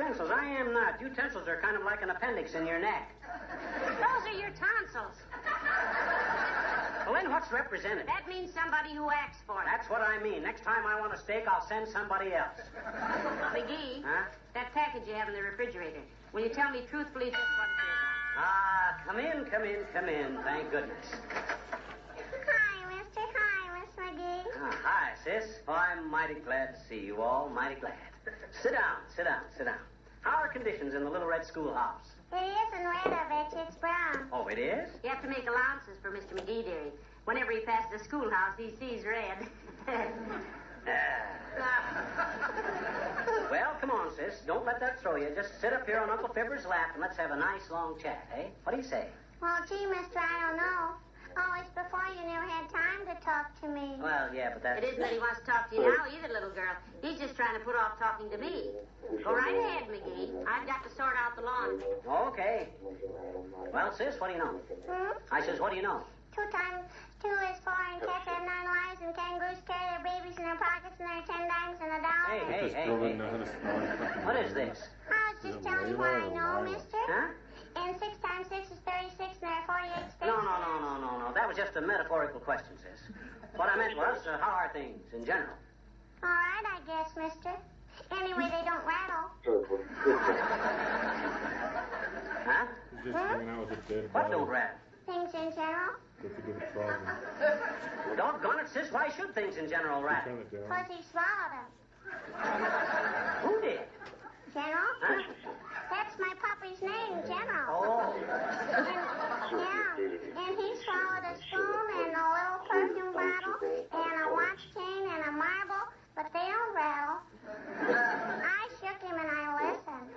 utensils. I am not. Utensils are kind of like an appendix in your neck. Those are your tonsils. Well, then what's represented? That means somebody who acts for it. That's what I mean. Next time I want a steak, I'll send somebody else. McGee, Huh? that package you have in the refrigerator, will you tell me truthfully just what it is? Ah, come in. Thank goodness. Hi, mister. Hi, Miss McGee. Ah, hi, sis. Oh, I'm mighty glad to see you all. Mighty glad. Sit down. How are conditions in the little red schoolhouse? It isn't red, I bet you. It's brown. Oh, it is? You have to make allowances for Mr. McGee, dearie. Whenever he passes the schoolhouse, he sees red. Well, come on, sis. Don't let that throw you. Just sit up here on Uncle Fibber's lap and let's have a nice long chat, eh? What do you say? Well, gee, mister, I don't know. Always before you never had time to talk to me. Well, yeah, but that's... It isn't that he wants to talk to you now either, little girl. He's just trying to put off talking to me. Go right ahead, McGee. I've got to sort out the laundry. Okay. Well, sis, what do you know? I says, what do you know? 2 times 2 is 4, and cats have 9 lives, and kangaroos carry their babies in their pockets, and there are 10 dimes and a dollar. Hey. What is this? I was just telling you what I know, mister. Huh? And 6 times 6 is 36, and there are 48 spaces. No. That was just a metaphorical question, sis. What I meant was, how are things in general? All right, I guess, mister. Anyway, they don't rattle. Huh? He's just hanging out with a dead What body. don't rattle? Things in general. That's a good problem. Well, doggone it, sis. Why should things in general rattle? Turn it down. Because he swallowed him. Who did? General? Huh? That's my puppy's name, General. Oh. And he swallowed a spoon and a little perfume bottle and a watch chain and a marble, but they don't rattle. I shook him and I listened.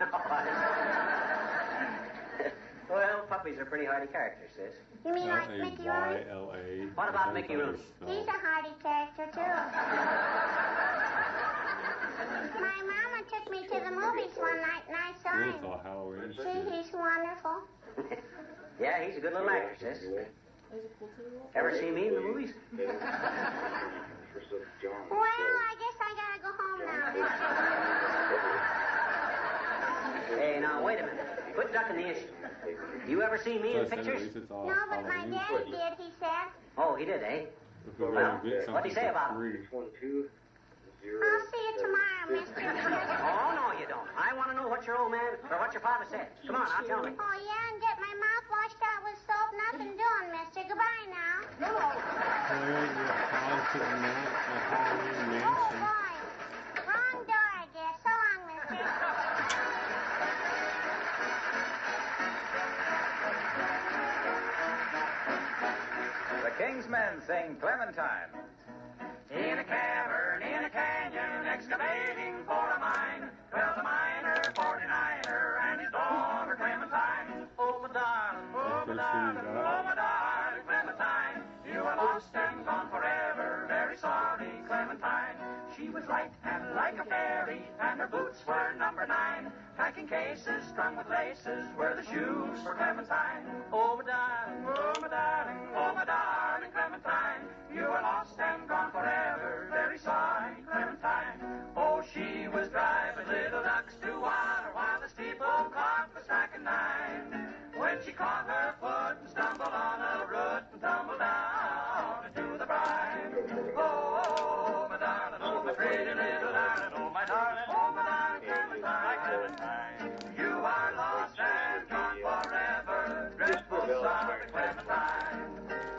Well, puppies are pretty hardy characters, sis. You mean like Mickey Rooney? L-A-Y-L-A. What about Mickey Rooney? He's a hardy character, too. My mama took me to the movies one night and I saw Well, it's him. all Halloween. Gee, he's wonderful. Yeah, he's a good little actor, sis. Ever see me in the movies? Well, I guess I gotta go home now. Hey, now, wait a minute. Quit ducking the issue. You ever see me in pictures? No, but my daddy did, he said. Oh, he did, eh? Well, What'd he say about him? I'll see you tomorrow, mister. Oh, no, you don't. I want to know what your old man, or what your father said. Come on, now, tell me. Oh, yeah, and get my mouth washed out with soap. Nothing doing, mister. Goodbye now. Oh, boy. Wrong door, I guess. So long, mister. The King's Men sing Clementine. In a cavern, in a canyon, excavating for a mine, dwells a miner, 49er, and his daughter Clementine. Oh, my darling, Clementine, you are lost and gone forever. Very sorry, Clementine. She was light and like a fairy, and her boots were number 9. Packing cases strung with laces were the shoes for Clementine. Oh, my darling, Clementine, you are lost and gone forever. Very sorry, Clementine. Oh, she was driving little ducks to water while the steeple clock was striking 9. When she caught her foot and stumbled on a root and tumbled down into the brine. Oh, my darling, oh, my pretty little darling, oh, my darling, Clementine, you are lost and gone forever. Dreadful sorry, Clementine.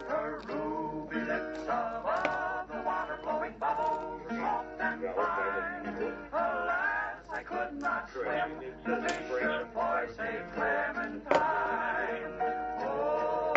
Her ruby lips above the water flowing bubbles, soft and fine. Alas, I could not swim. The fisher boy say Clementine. Oh,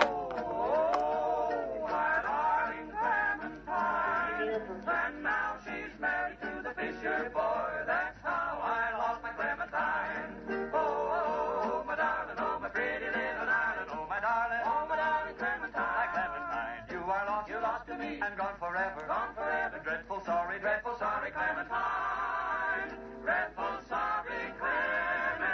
my darling Clementine. And now she's married to the fisher boy. That's how I lost my Clementine. Oh, my darling, oh, my pretty little darling, oh, my darling Clementine. Clementine, you are lost, you're lost to me, and gone forever, dreadful sorry, Clementine, dreadful sorry, Clementine.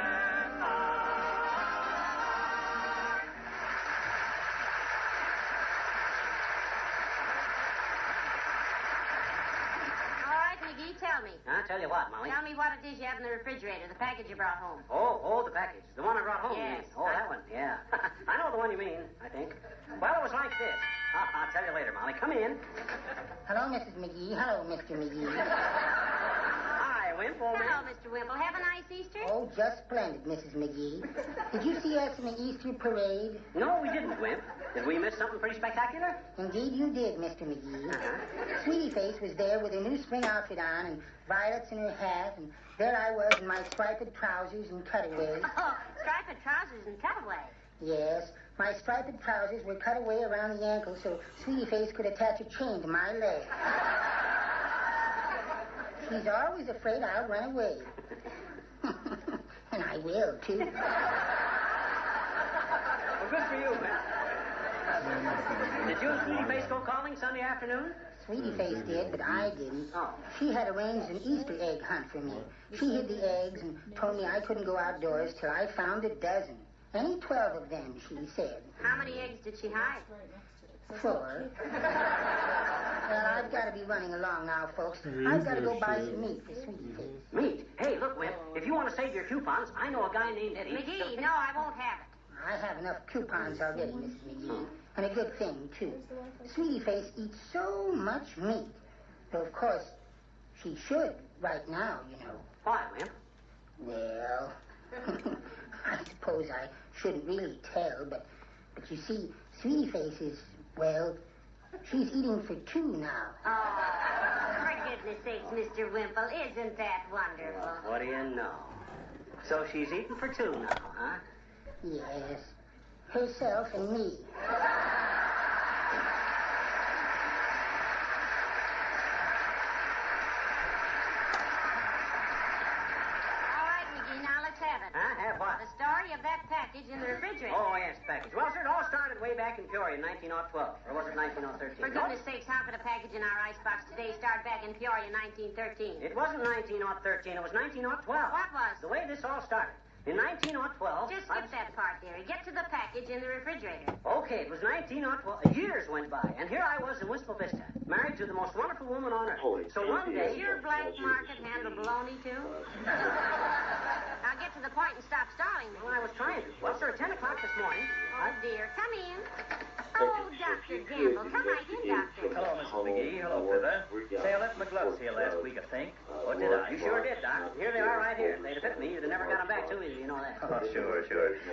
me. I'll tell you what, Molly. Tell me what it is you have in the refrigerator, the package you brought home. Oh, the package. The one I brought home. Yes. You mean? Oh, that one. Yeah. I know the one you mean, I think. Well, it was like this. I'll tell you later, Molly. Come in. Hello, Mrs. McGee. Hello, Mr. McGee. Hi, Wimp, old man. Hello, Mr. Wimple. Have a nice Easter? Oh, just splendid, Mrs. McGee. Did you see us in the Easter parade? No, we didn't, Wimp. Did we miss something pretty spectacular? Indeed you did, Mr. McGee. Sweetie Face was there with her new spring outfit on and violets in her hat, and there I was in my striped trousers and cutaways. Oh, striped trousers and cutaway. Yes, my striped trousers were cut away around the ankle so Sweetie Face could attach a chain to my leg. She's always afraid I'll run away. And I will, too. Well, good for you, Wimp. Did you and Sweetie Face go calling Sunday afternoon? Sweetie Face did, but I didn't. Oh. She had arranged an Easter egg hunt for me. She hid the eggs and told me I couldn't go outdoors till I found a dozen. Any 12 of them, she said. How many eggs did she hide? 4. Well, I've got to be running along now, folks. I've got to go buy some meat for Sweetie Face. Meat? Hey, look, Wimp. If you want to save your coupons, I know a guy named Eddie. McGee, no, I won't have it. I have enough coupons already, Mrs. McGee. And a good thing, too. Sweetie Face eats so much meat. Though, of course, she should right now, you know. Why, Wimp? Well, I suppose I shouldn't really tell, but you see, Sweetie Face is, well, she's eating for 2 now. Oh, for goodness sakes, Mr. Wimple, isn't that wonderful? Well, what do you know? So she's eating for 2 now, huh? Yes, herself and me. Huh? Have what? The story of that package in the refrigerator. Oh, yes, package. Well, sir, it all started way back in Peoria in 1912. Or was it 1913? For goodness sakes, how could a package in our icebox today start back in Peoria in 1913? It wasn't 1913. It was 1912. What was? The way this all started. In 1912... Just skip that part, dearie. Get to the package in the refrigerator. Okay, it was 1912. Years went by, and here I was in Wistful Vista, married to the most wonderful woman on earth. So one day... Does your black market handle baloney, too? Now get to the point and stop stalling me. Well, I was trying to. Well, sir, at 10 o'clock this morning... Oh, dear. Come in. Oh, Dr. Gamble. Come right in, Doctor. Hello, Mrs. McGee. Hello, Fibber. Say, I left my gloves here last week, I think. Or did I? You sure did, Doc. Here they are right here. If they'd have fit me, you'd have never got them back too easy, you know that. Oh, sure.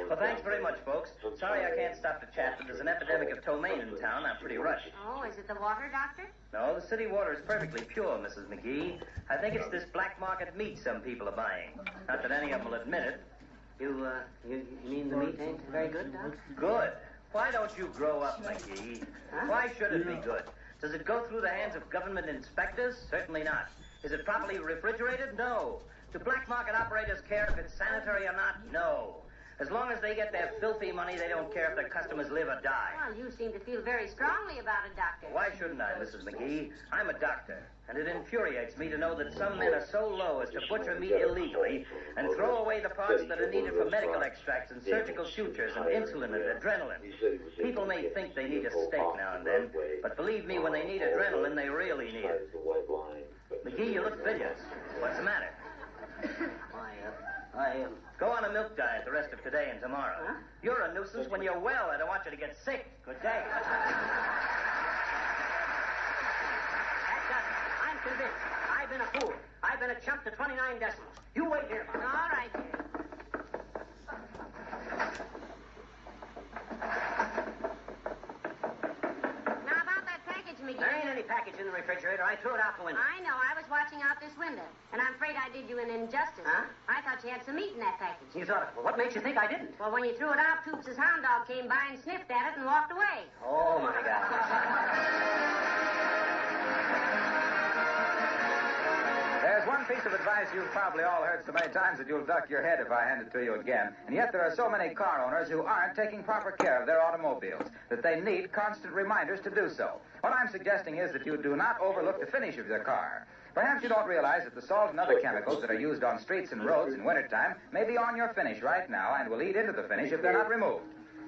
Well, thanks very much, folks. Sorry I can't stop to chat, but there's an epidemic of ptomaine in town. I'm pretty rushed. Oh, is it the water, Doctor? No, the city water is perfectly pure, Mrs. McGee. I think it's this black market meat some people are buying. Not that any of them will admit it. You mean the meat ain't very good, Doc? Good. Why don't you grow up, McGee? Why should it be good? Does it go through the hands of government inspectors? Certainly not. Is it properly refrigerated? No. Do black market operators care if it's sanitary or not? No. As long as they get their filthy money, they don't care if their customers live or die. Well, you seem to feel very strongly about it, Doctor. Why shouldn't I, Mrs. McGee? I'm a doctor, and it infuriates me to know that some men are so low as to butcher meat illegally and throw away the parts that are needed for medical extracts and surgical sutures and insulin and adrenaline. People may think they need a steak now and then, but believe me, when they need adrenaline, they really need it. McGee, you look bilious. What's the matter? Go on a milk diet the rest of today and tomorrow. Huh? You're a nuisance when you're well. I don't want you to get sick. Good day. That does it. I'm convinced. I've been a fool. I've been a chump to 29 decimals. You wait here. All right, dear. Now, about that package, McGee. There ain't any package in the refrigerator. I threw it out the window. I know. I was watching out this window, and I'm afraid I did you an injustice. Huh? I thought you had some meat in that package. You thought, well, what makes you think I didn't? Well, when you threw it out, Toops' hound dog came by and sniffed at it and walked away. Oh, my God. There's one piece of advice you've probably all heard so many times that you'll duck your head if I hand it to you again. And yet there are so many car owners who aren't taking proper care of their automobiles that they need constant reminders to do so. What I'm suggesting is that you do not overlook the finish of your car. Perhaps you don't realize that the salt and other chemicals that are used on streets and roads in wintertime may be on your finish right now and will eat into the finish if they're not removed.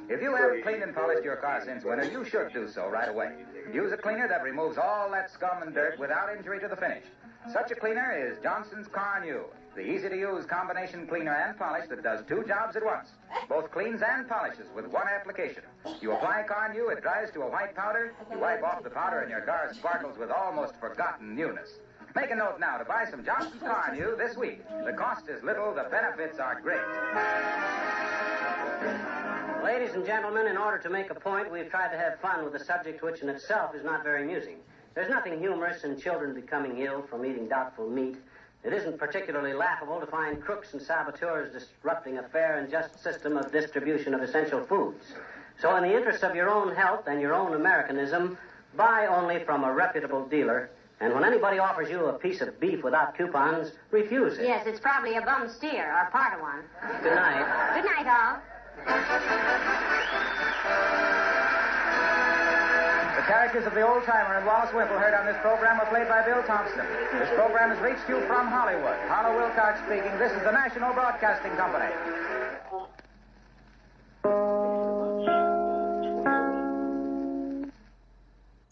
If you haven't cleaned and polished your car since winter, you should do so right away. Use a cleaner that removes all that scum and dirt without injury to the finish. Such a cleaner is Johnson's Car New, the easy-to-use combination cleaner and polish that does two jobs at once, both cleans and polishes with one application. You apply Car New, it dries to a white powder, you wipe off the powder, and your car sparkles with almost forgotten newness. Make a note now to buy some Johnson's Car New this week. The cost is little, the benefits are great. Ladies and gentlemen, in order to make a point, we've tried to have fun with a subject which in itself is not very amusing. There's nothing humorous in children becoming ill from eating doubtful meat. It isn't particularly laughable to find crooks and saboteurs disrupting a fair and just system of distribution of essential foods. So in the interest of your own health and your own Americanism, buy only from a reputable dealer. And when anybody offers you a piece of beef without coupons, refuse it. Yes, it's probably a bum steer or part of one. Good night. Good night, all. The characters of the old-timer and Wallace Whipple heard on this program were played by Bill Thompson. This program has reached you from Hollywood. Harlow Wilcox speaking. This is the National Broadcasting Company.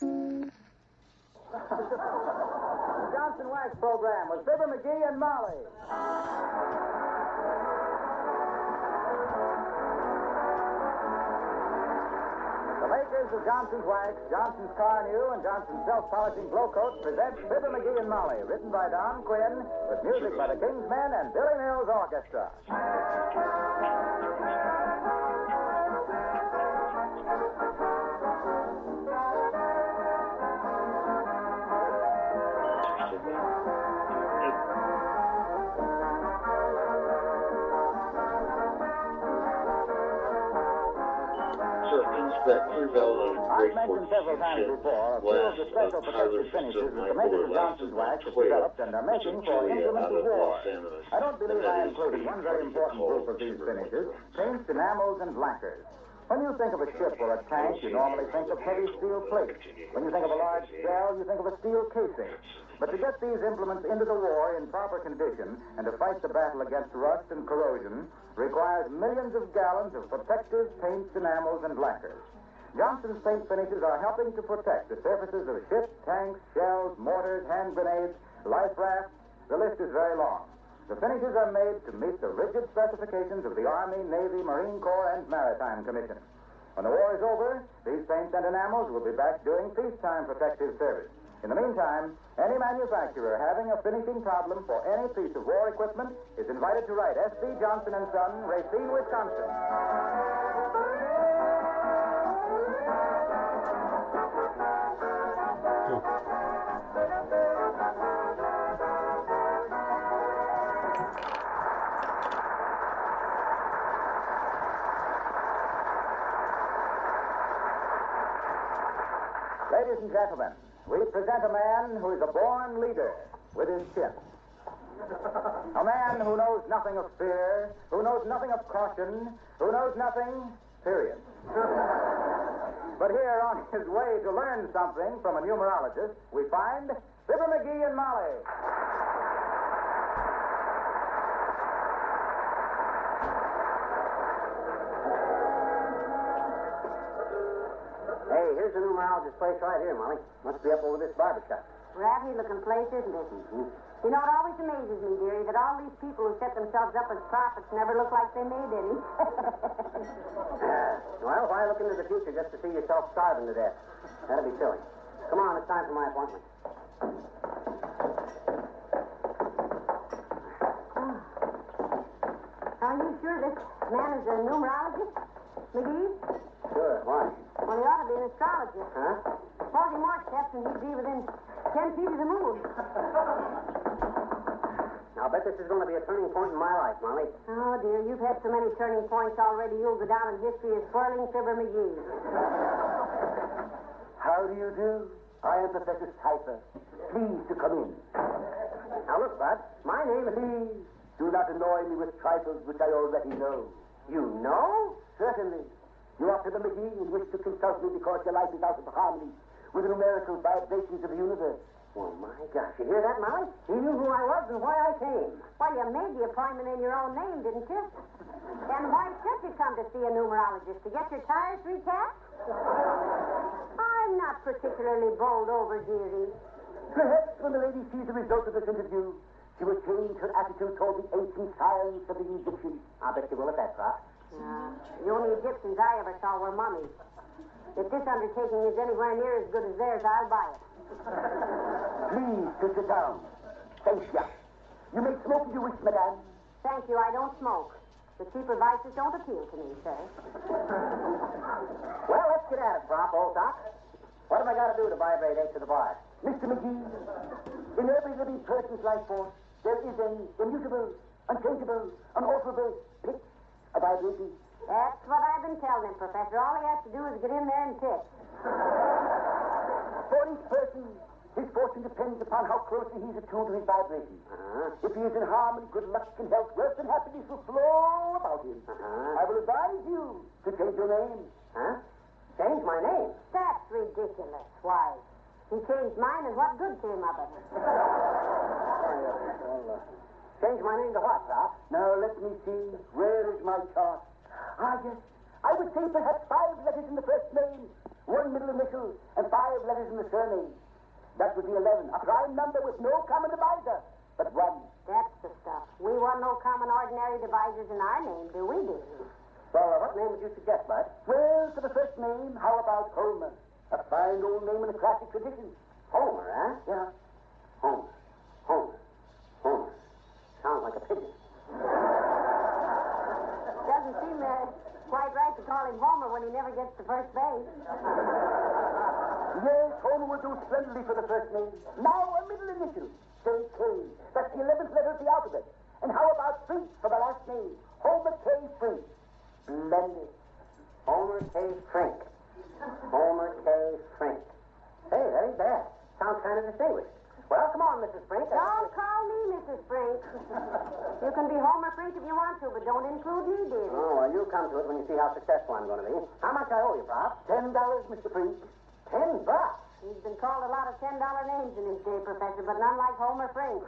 The Johnson Wax program with Fibber McGee and Molly. The makers of Johnson's Wax, Johnson's Car New, and Johnson's Self-Polishing Glow Coat present Fibber McGee and Molly, written by Don Quinn, with music by the King's Men and Billy Mills Orchestra. I've mentioned several times before a few of the special protective finishes that the makers of Johnson's Wax have developed and are making for implements of war. I don't believe I included one very important group of these finishes, paints, enamels, and lacquers. When you think of a ship or a tank, you normally think of heavy steel plates. When you think of a large shell, you think of a steel casing. But to get these implements into the war in proper condition and to fight the battle against rust and corrosion requires millions of gallons of protective paints, enamels, and lacquers. Johnson's paint finishes are helping to protect the surfaces of ships, tanks, shells, mortars, hand grenades, life rafts. The list is very long. The finishes are made to meet the rigid specifications of the Army, Navy, Marine Corps, and Maritime Commission. When the war is over, these paints and enamels will be back doing peacetime protective service. In the meantime, any manufacturer having a finishing problem for any piece of war equipment is invited to write S.C. Johnson & Son, Racine, Wisconsin. Ladies and gentlemen, we present a man who is a born leader with his chin. A man who knows nothing of fear, who knows nothing of caution, who knows nothing, period. But here, on his way to learn something from a numerologist, we find Fibber McGee and Molly. Hey, here's the numerologist place right here, Molly. Must be up over this barber shop. Raggedy-looking place, isn't it? You know, it always amazes me, dearie, that all these people who set themselves up as prophets never look like they made any. Well, why look into the future just to see yourself starving to death? That'd be silly. Come on, it's time for my appointment. Are you sure this man is a numerologist, McGee? Sure, why? Well, he ought to be an astrologist. Huh? 40 more steps and he'd be within 10 feet of the moon. I'll bet this is going to be a turning point in my life, Molly. Oh, dear, you've had so many turning points already, you'll go down in history as Whirling Fibber McGee. How do you do? I am Professor Cypher. Please to come in. Now, look, Bud, my name is... Please do not annoy me with trifles which I already know. You know? Certainly. You are Fibber McGee and wish to consult me because your life is out of harmony with the numerical vibrations of the universe. Well, my gosh, you hear that, Molly? He knew who I was and why I came. Well, you made the appointment in your own name, didn't you? Then why should you come to see a numerologist? To get your tires recapped? I'm not particularly bowled over, dearie. Perhaps when the lady sees the result of this interview, she will change her attitude toward the ancient science of the Egyptians. I bet you will at that, Prof. The only Egyptians I ever saw were mummies. If this undertaking is anywhere near as good as theirs, I'll buy it. Please to sit down. Thank you. You may smoke if you wish, madame. Thank you, I don't smoke. The cheaper vices don't appeal to me, sir. Well, let's get at it, Prof, old top. What have I got to do to vibrate H to the bar? Mr. McGee, in every living person's life force, there is an immutable, unchangeable, unalterable pitch of vibration. That's what I've been telling him, Professor. All he has to do is get in there and pitch. For each person, his fortune depends upon how closely he's attuned to his vibration. If he is in harmony, good luck and health, wealth and happiness will flow about him. I will advise you to change your name. Change my name? That's ridiculous. Why? He changed mine, and what good came of it? Change my name to what, Prof? Now, let me see. Where is my chart? Ah, yes. I would say perhaps 5 letters in the first name, 1 middle initial, and 5 letters in the surname. That would be 11. A prime number with no common divisor, but 1. That's the stuff. We want no common ordinary divisors in our name, do we, dear? Well, what name would you suggest, Bud? Well, for the first name, how about Homer? A fine old name in the classic tradition. Homer, huh? Yeah. Homer. Sounds like a pigeon. Doesn't seem quite right to call him Homer when he never gets to first base. Yes, Homer will do splendidly for the first name. Now a middle initial. Say K. That's the 11th letter of the alphabet. And how about Frink for the last name? Homer K. Frink. Splendid. Homer K. Frink. Homer K. Frink. Hey, that ain't bad. Sounds kind of distinguished. Well, come on, Mrs. Frink. Don't call me Mrs. Frink. You can be Homer Frink if you want to, but don't include me, dear. Oh, well, you'll come to it when you see how successful I'm going to be. How much I owe you, Prof? $10, Mr. Frink. $10. He's been called a lot of $10 names in his day, Professor, but none like Homer Frink.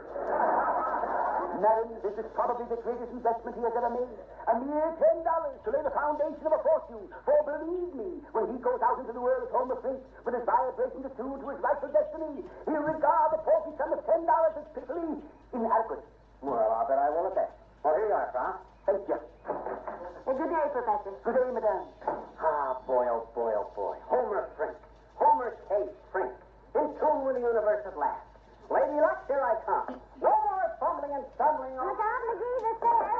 Madam, this is probably the greatest investment he has ever made. A mere $10 to lay the foundation of a fortune. For believe me, when he goes out into the world as Homer Frink, with his vibrations attuned to his rightful destiny, he'll regard the paltry sum of $10 as pitifully inadequate. Well, I'll bet I will at that. Well, here you are, Prof. Thank you. Good day, Professor. Good day, madame. Ah, boy, oh, boy, oh, boy. Homer Frink. Homer K. Frink. In tune with the universe at last. Lady Luck, here I come. No more fumbling and stumbling. Look out, McGee, they're there.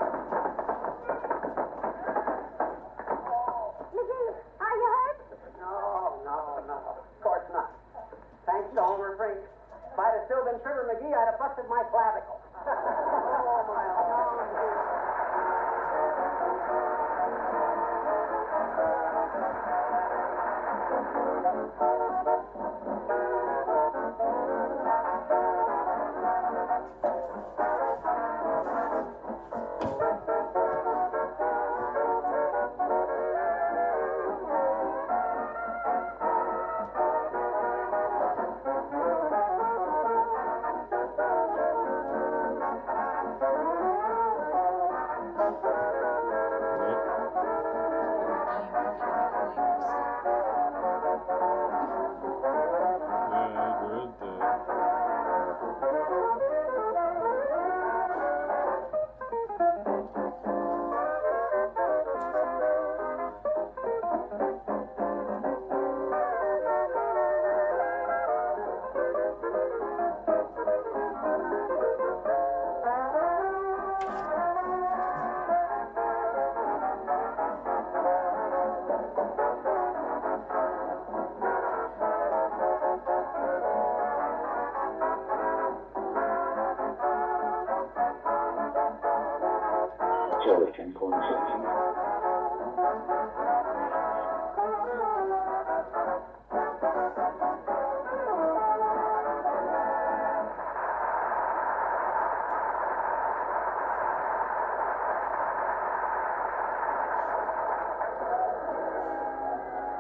McGee, are you hurt? No. Of course not. Thanks to Homer Frink. If I'd have still been Fibber McGee, I'd have busted my clavicle. Oh, my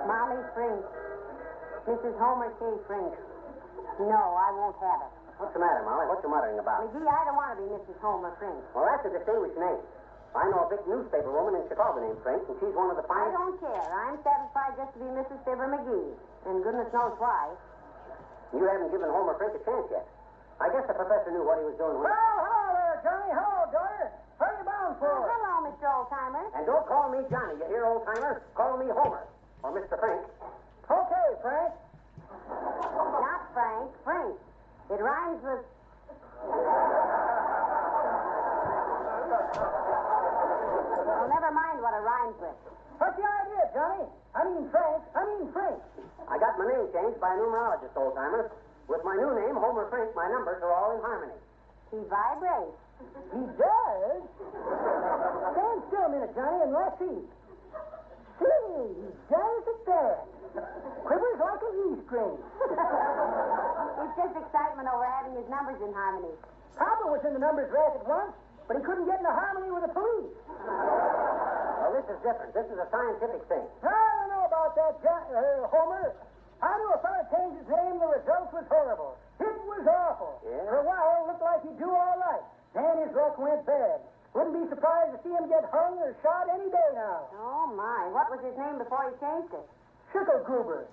Molly Frink. Mrs. Homer K. Frink. No, I won't have it. What's the matter, Molly? What you muttering about? McGee, I don't want to be Mrs. Homer Frink. Well, that's a distinguished name. I know a big newspaper woman in Chicago named Frink, and she's one of the I finest... don't care. I'm satisfied just to be Mrs. Fibber McGee. And goodness knows why. You haven't given Homer Frink a chance yet. I guess the professor knew what he was doing when... Well, hello there, Johnny. Hello, daughter. Where are you bound for? Oh, hello, Mr. Oldtimer. And don't call me Johnny, you hear, old-timer? Call me Homer. Or Mr. Frink. Okay, Frank. Not Frank, Frink. It rhymes with... Well, never mind what it rhymes with. What's the idea, Johnny? I mean Frank. I got my name changed by a numerologist, old-timer. With my new name, Homer Frink, my numbers are all in harmony. He vibrates. He does? Stand still a minute, Johnny, and let's see. See, he does it there. Quivers like a E-string. It's just excitement over having his numbers in harmony. Papa was in the numbers racket once, but he couldn't get into harmony with the police. Well, this is different. This is a scientific thing. I don't know about that, Homer. I knew a fellow changed his name, the result was horrible. It was awful. Yeah? For a while, it looked like he'd do all right. Then his luck went bad. Wouldn't be surprised to see him get hung or shot any day now. Oh, my. What was his name before he changed it? Schickelgruber.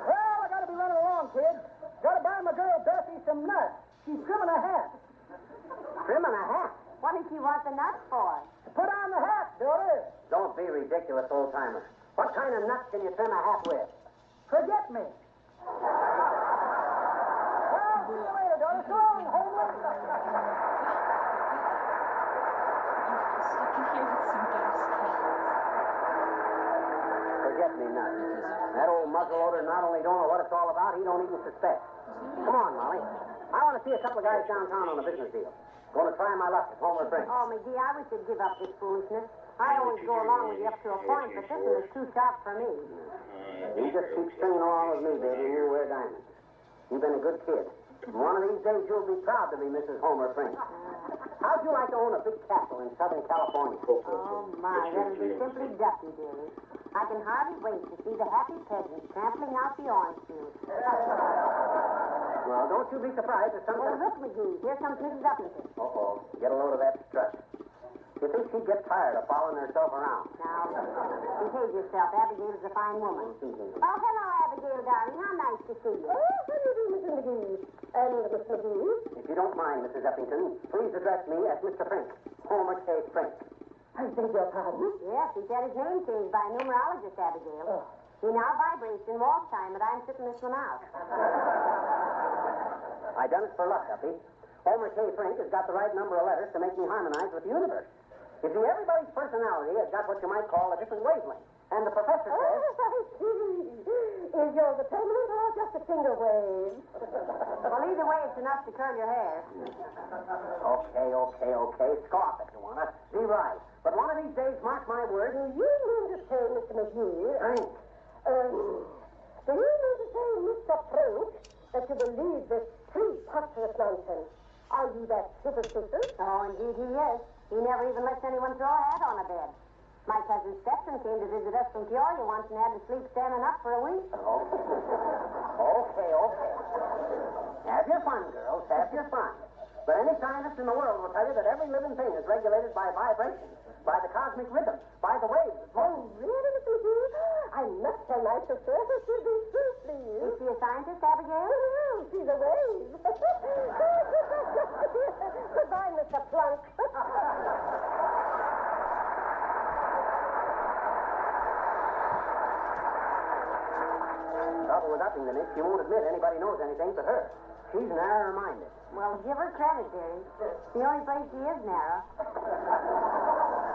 Well, I gotta be running along, kids. Gotta buy my girl Bessie some nuts. She's trimming a hat. Trimming a hat? What did she want the nuts for? Put on the hat, daughter. Don't be ridiculous, old-timer. What kind of nuts can you trim a hat with? Forget me. Well, see you later, daughter. So long, Homer. Forget me nuts. That old muzzleloader not only don't know what it's all about, he don't even suspect. Come on, Molly. I want to see a couple of guys downtown on a business deal. Going to try my luck at Homer Frink. Oh, McGee, I wish you'd give up this foolishness. I always go along with you up to a point, but this one is too sharp for me. You just keep stringing along with me, baby, and you'll wear diamonds. You've been a good kid. One of these days you'll be proud to be Mrs. Homer Frink. How'd you like to own a big castle in Southern California? Oh, my, that'll be simply ducky, dearie. I can hardly wait to see the happy peasants trampling out the orange fields. Well, don't you be surprised if Oh, something... look, McGee, here comes Mrs. Uppington. Uh-oh. Get a load of that strut. You think she'd get tired of following herself around? Now, behave yourself. Abigail is a fine woman. Oh, hello, Abigail, darling. How nice to see you. Oh, how do you do, Mrs. McGee? And Miss McGee? If you don't mind, Mrs. Uppington, please address me as Mr. Frink. Homer K. Frink. I beg your pardon? Yes, he's had his name changed by a numerologist, Abigail. He now vibrates in walk time, and I'm sitting this one out. I done it for luck, Uppy. Homer K. Frink has got the right number of letters to make me harmonize with the universe. You see, everybody's personality has got what you might call a different wavelength. And the professor says... I see. Is yours a permanent or just a finger wave? Well, either way, it's enough to curl your hair. Okay. Scoff if you want to. Be right. But one of these days, mark my words... Do you mean to say, Mr. McGee... Frink. Do you mean to say, Mr. Frink, that you believe this preposterous nonsense? Are you that superstitious? Oh, indeed he is. He never even lets anyone throw a hat on a bed. My cousin Stetson came to visit us from Peoria once and had to sleep standing up for a week. Okay. Have your fun, girls. Have your fun. But any scientist in the world will tell you that every living thing is regulated by vibrations, by the cosmic rhythm, by the waves. Oh, really, Mr. McGee? I must tell my sister that she'll be so pleased. Is she a scientist, Abigail? Oh, she's a wave. Goodbye, Mr. Plunk. Trouble with Uppington is she won't admit anybody knows anything but her. She's narrow-minded. Well, give her credit, dearie. It's the only place she is narrow.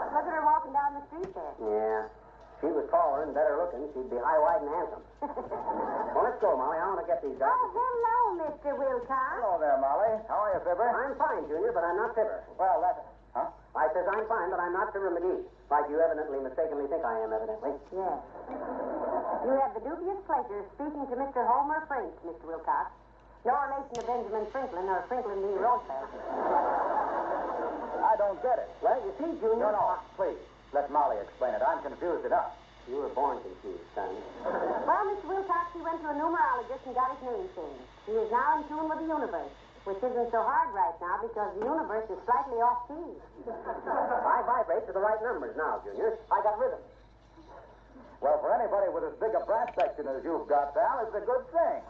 Look at her walking down the street there. Yeah. If she was taller and better looking, she'd be high, wide, and handsome. Well, let's go, Molly. I want to get these guys. Oh, hello, Mr. Wilcox. Hello there, Molly. How are you, Fibber? I'm fine, Junior, but I'm not Fibber. Well, that's... Huh? I says I'm fine, but I'm not Fibber McGee. Like you evidently mistakenly think I am, evidently. Yes. You have the dubious pleasure of speaking to Mr. Homer Frink, Mr. Wilcox. No relation to Benjamin Franklin or Franklin D. Roosevelt. I don't get it. Well, you see, Junior... No, please. Let Molly explain it. I'm confused enough. You were born confused, son. Well, Mr. Wilcox, he went to a numerologist and got his name changed. He is now in tune with the universe, which isn't so hard right now because the universe is slightly off key. I vibrate to the right numbers now, Junior. I got rhythm. Well, for anybody with as big a brass section as you've got, pal, it's a good thing.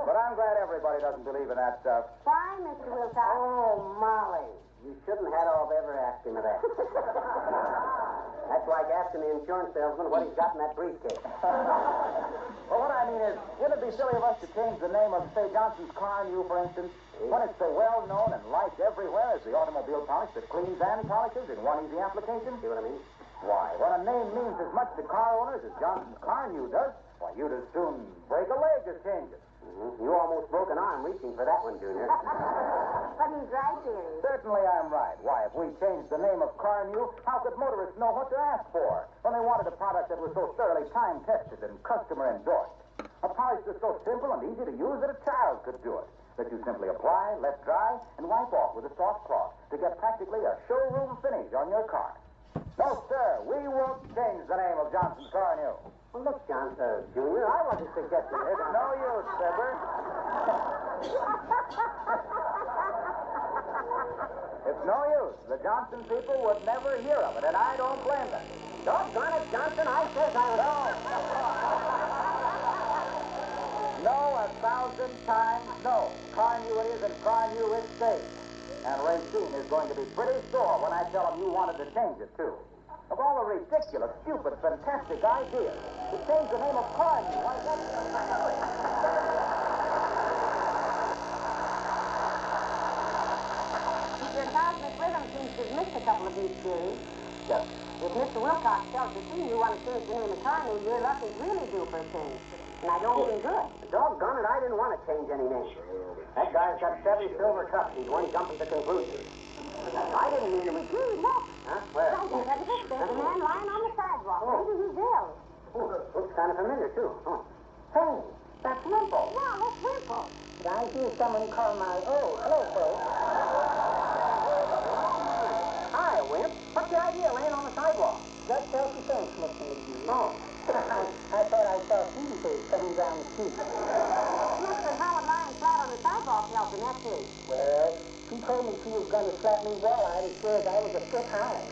But I'm glad everybody doesn't believe in that stuff. Why, Mr. Wilcox? Oh, Molly. You shouldn't have ever asked him of that. That's like asking the insurance salesman what he's got in that briefcase. Well, what I mean is, wouldn't it be silly of us to change the name of, say, Johnson's Car and You, for instance? When it's so well known and liked everywhere as the automobile polish that cleans and polishes in one easy application? See what I mean? Why, when a name means as much to car owners as Johnson's Car and You does, why, you'd as soon break a leg as change it. Mm-hmm. You almost broke an arm reaching for that one, Junior. But he's right, dearie. Certainly I'm right. Why, if we changed the name of Car and You, how could motorists know what to ask for when they wanted a product that was so thoroughly time-tested and customer-endorsed? A polish that's so simple and easy to use that a child could do it. That you simply apply, let dry, and wipe off with a soft cloth to get practically a showroom finish on your car. No, sir, we won't change the name of Johnson's Car and You. Well, look, Junior, I wasn't suggesting it. It's no use, Fibber. It's no use. The Johnson people would never hear of it, and I don't blame them. Doggone it, Johnson, I says I was... No, 1,000 times no. Car and You it is, and Car and You it stays. And Racine is going to be pretty sore when I tell him you wanted to change it, too. Of all the ridiculous, stupid, fantastic ideas, to change the name of Car and You, why, that's... Your cosmic rhythm seems to have missed a couple of beats, dearie. Yes. If Mr. Wilcox tells the team you want to change the name of Carney, your luck is really due for a change. And I don't mean good. Doggone it, I didn't want to change any name. That guy's got 7 silver cups. He's one jumping to conclusions. I didn't mean to... McGee, look. Huh? Where? Right there, there's a man lying on the sidewalk. Maybe he's ill. Oh, looks kind of familiar, too. Oh. Hey, that's Wimple. Yeah, that's Wimple. Did I hear someone call my... Oh, hello, folks. Hi, Wimp. What's the idea laying on the sidewalk? Just self-defense, Mr. McGee. Oh. I thought I saw Sweetie Face coming down the street. Yes, but how would lying flat on the sidewalk help in that case? Well, she told me she was going to slap me wall-eyed as sure as I was a foot high.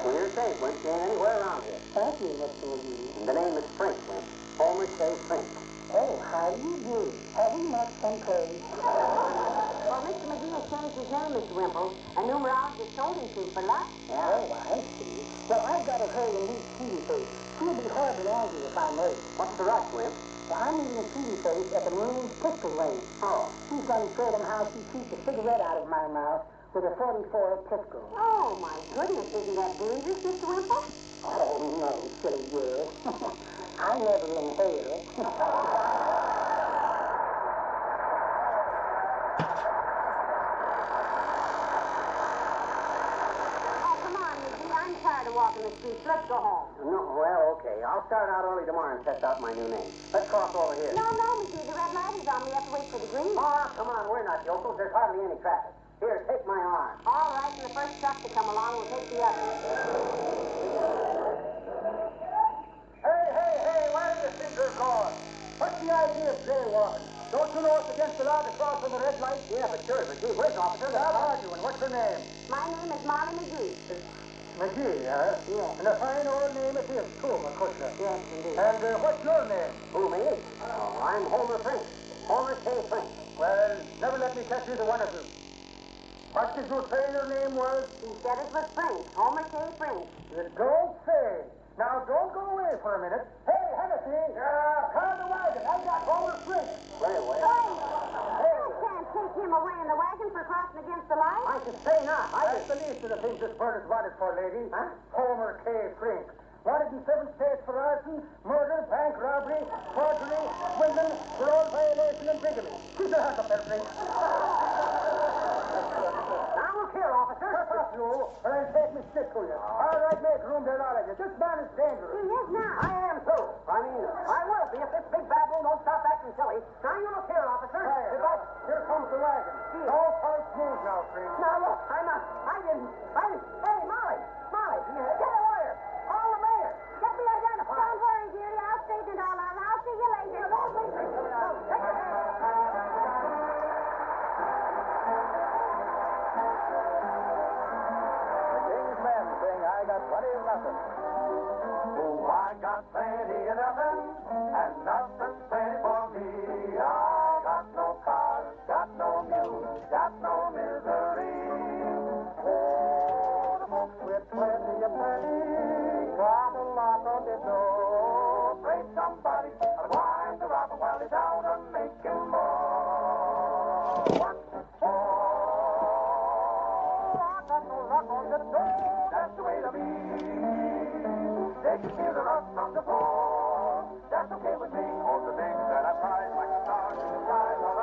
Well, you're safe, Wimp. You ain't anywhere around here. Thank you, Mr. McGee. And the name is Frink, Wimp. Homer K. Frink. Oh, how do you do? Have we met someplace? Well, Mr. McGee has changed his name, Mr. Wimple. A numerologist told him to for luck. Yeah. Oh, I see. Well, I've got to hurry and meet Sweetie Face. She'll be horribly angry if I'm late. What's the rush, Wimp? Well, I'm meeting Sweetie Face at the Marine pistol range. Oh. She's going to show them how she shoots a cigarette out of my mouth with a 44 pistol. Oh, my goodness. Isn't that dangerous, Mr. Wimple? Oh, no, silly girl. I never inhale. Walking the streets. Let's go home. No, well, okay. I'll start out early tomorrow and test out my new name. Let's cross over here. No, McGee. The red light is on. We have to wait for the green. Oh, come on. We're not yokels. There's hardly any traffic. Here, take my arm. All right, and the first truck to come along will take the other. Hey, where do you think you're going? What's the idea of jaywalking? Don't you know it's against the law to cross on the red light? Yeah, but sure, McGee. Where's the officer? Stop arguing. What's your name? My name is Molly McGee. McGee, huh? Yes. And a fine old name it is, too, of course. Yes, indeed. And what's your name? Who, me? Oh, I'm Homer Frink. Homer K. Frink. Well, never let me catch either one of you. What did you say your name was? He said it was Frink. Homer K. Frink. You don't say. Now, don't go away for a minute. Hey, Hennessy! Car the wagon. I got Homer Frink. Wait, wait. I can't take him away in the wagon for crossing against the light. I should say not. That's the least of the things this bird is wanted for, lady. Huh? Homer K. Frink. Wanted in 7 states for arson, murder, bank robbery, forgery, swindling, parole violation, and bigamy. Keep your hands up there, Frink. Now, look here, officer. Shut up, you, or I'll take me stick to you. All right, make room there, all of you. This man is dangerous. He is now. I am, too. I mean, I will be if this big baboon don't stop acting silly. Now, you look here, officer. Here comes the wagon. Don't fight smooth now, Frink. Now, look, I didn't. Hey, Molly, get a lawyer. Call the mayor. Get me identified. Don't worry, dearie. I'll straighten it all out. I'll see you later. The King's men sing, I got plenty of nothing. Oh, I got plenty of nothing, and nothing's plenty for me. I got no cars, got no mules, got no misery. Oh, the folks with plenty of plenty got a lot on their door. Pray somebody unwind the robber while he's out a making more. What? Oh, I got no luck on the door. That's the way to be. They can feel the rust from the floor. That's okay with me. All the things that I prize, like the stars in the sky, all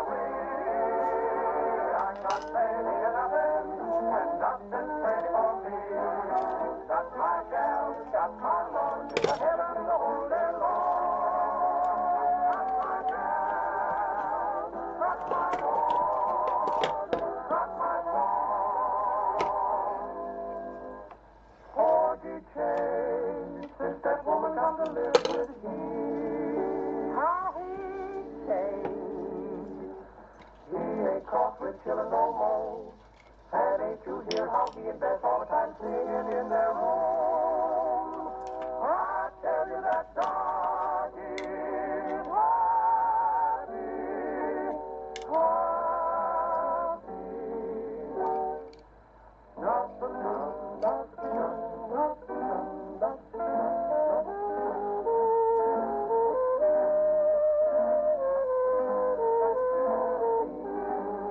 I got plenty of nothing, and nothing's plenty for me. Got my gal, got my Lord, got heaven to hold their Lord. Got my gal, got my Lord, got my Lord. Forty changed since that woman come to live with him. How he changed. He ain't caught with chillin' no more. And ain't you hear how he and Bess all the time singing in their room? I tell you that dog is happy, happy. Nothing,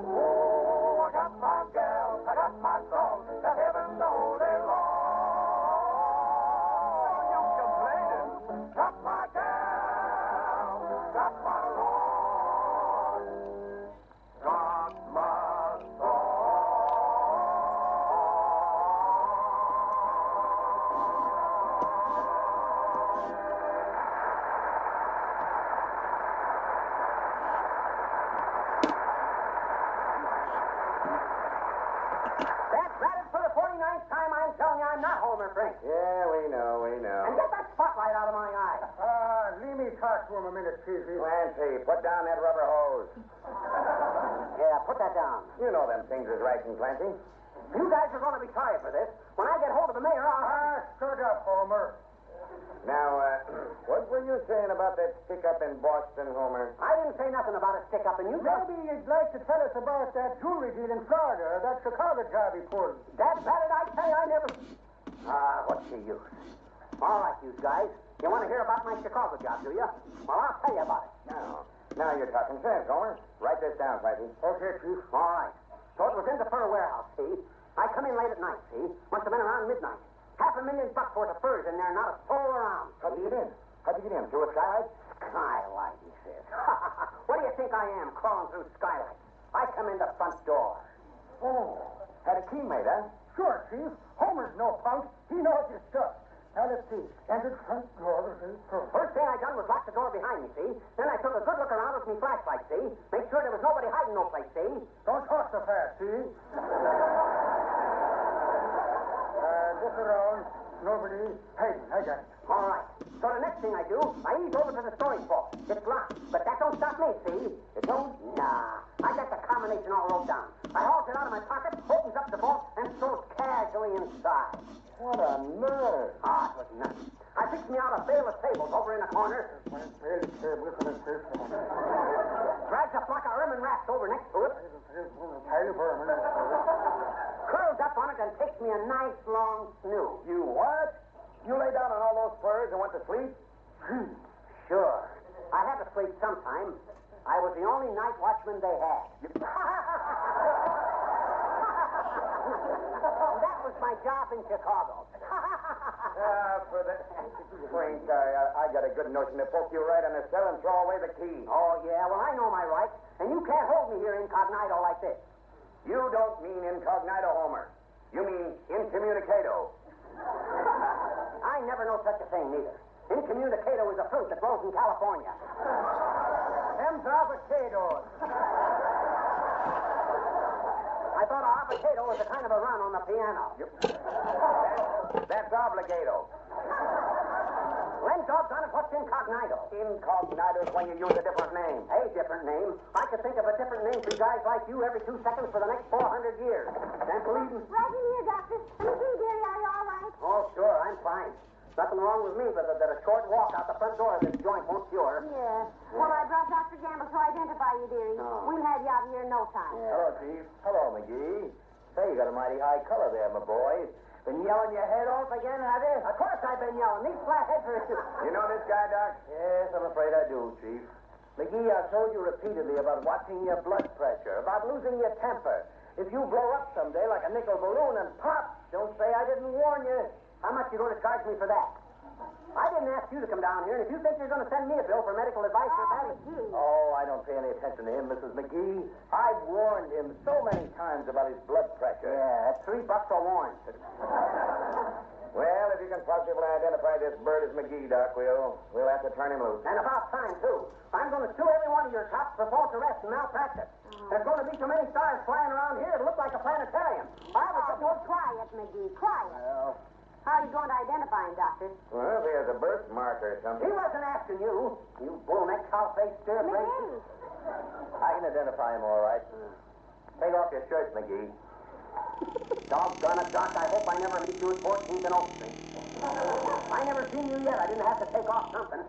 Oh, I got my gal, I got my soul, the heaven to hold their Lord. You complaining? Got my gal, got my Lord, got my soul. That's right. It's for the 49th time I'm telling you I'm not Homer, Frank. Yeah, we know. And get that spotlight out of my eye. Leave me talk to him a minute, Cheesy. Clancy, put down that rubber hose. Yeah, put that down. You know them things is right, Clancy. You guys are going to be sorry for this. When I get hold of the mayor, I'll... Shut up, Homer. Now, what were you saying about that stick-up in Boston, Homer? I didn't say nothing about a stick-up, and you... Maybe you'd like to tell us about that jewelry deal in Florida, that Chicago job he pulled. Dad, I say I never... what's the use? All right, you guys. You want to hear about my Chicago job, do you? Well, I'll tell you about it. Now you're talking sense, Homer. Write this down, Clancy. Okay, Chief. All right. So it was in the fur warehouse, see? I come in late at night, see? Must have been around midnight. $500,000 worth of furs in there, not a soul around. How'd you get in? Through a skylight? Skylight, he says. What do you think I am, crawling through skylights? I come in the front door. Oh, had a key made, huh? Sure, Chief. Homer's no punk. He knows his stuff. Now, let's see. Entered front door. First thing I done was lock the door behind me, see? Then I took a good look around with my flashlight, see? Make sure there was nobody hiding no place, see? Don't talk so fast, see? Look around. Nobody hiding. I got it. All right. So the next thing I do, I ease over to the storage vault. It's locked, but that don't stop me, see? It don't? Nah. I got the combination all wrote down. I hauls it out of my pocket, opens up the vault, and throws casually inside. What a nerve. Ah, it was nuts. I picked me out a bale of tables over in the corner. Drags a flock of ermine rats over next to it. Curls up on it and takes me a nice long snooze. You what? You lay down on all those furs and went to sleep? Sure. I had to sleep sometime. I was the only night watchman they had. That was my job in Chicago. For the... Frank, I got a good notion to poke you right on the cell and throw away the key. Oh, yeah? Well, I know my rights, and you can't hold me here incognito like this. You don't mean incognito, Homer. You mean incommunicado. I never know such a thing, neither. Incommunicado is a fruit that grows in California. Them's avocados. I thought an avocado was a kind of a run on the piano. That's obligato. When doggone it, what's incognito? Incognito is when you use a different name. A different name? I could think of a different name for guys like you every 2 seconds for the next 400 years. Can't believe it. Right in here, Doctor. McGee, dearie, are you all right? Oh, sure, I'm fine. Nothing wrong with me, but that a short walk out the front door of this joint won't cure. Yeah. Well, I brought Dr. Gamble to identify you, dearie. Oh. We'll have you out here in no time. Yeah. Hello, Chief. Hello, McGee. Say, you got a mighty high color there, my boy. Been yelling your head off again, have you? Of course I've been yelling. These flatheads are... You know this guy, Doc? Yes, I'm afraid I do, Chief. McGee, I've told you repeatedly about watching your blood pressure, about losing your temper. If you blow up someday like a nickel balloon and pop, don't say I didn't warn you. How much you going to charge me for that? I didn't ask you to come down here, and if you think you're going to send me a bill for medical advice, Oh, I don't pay any attention to him, Mrs. McGee. I've warned him so many times about his blood pressure. Yeah, that's $3 a warrant. Well, if you can positively identify this bird as McGee, Doc, we'll have to turn him loose. And about time, too. I'm going to sue every one of your cops for false arrest and malpractice. There's going to be so many stars flying around here, it'll look like a planetarium. Quiet, McGee, quiet. Well, How are you going to identify him, Doctor? well, if he has a birthmark or something. He wasn't asking you, you bull-necked, cow-faced, steer-faced. McGee. I can identify him all right. Take off your shirt, McGee. Doggone it, Doc, I hope I never meet you at 14th and Oak Street. I never seen you yet. I didn't have to take off something.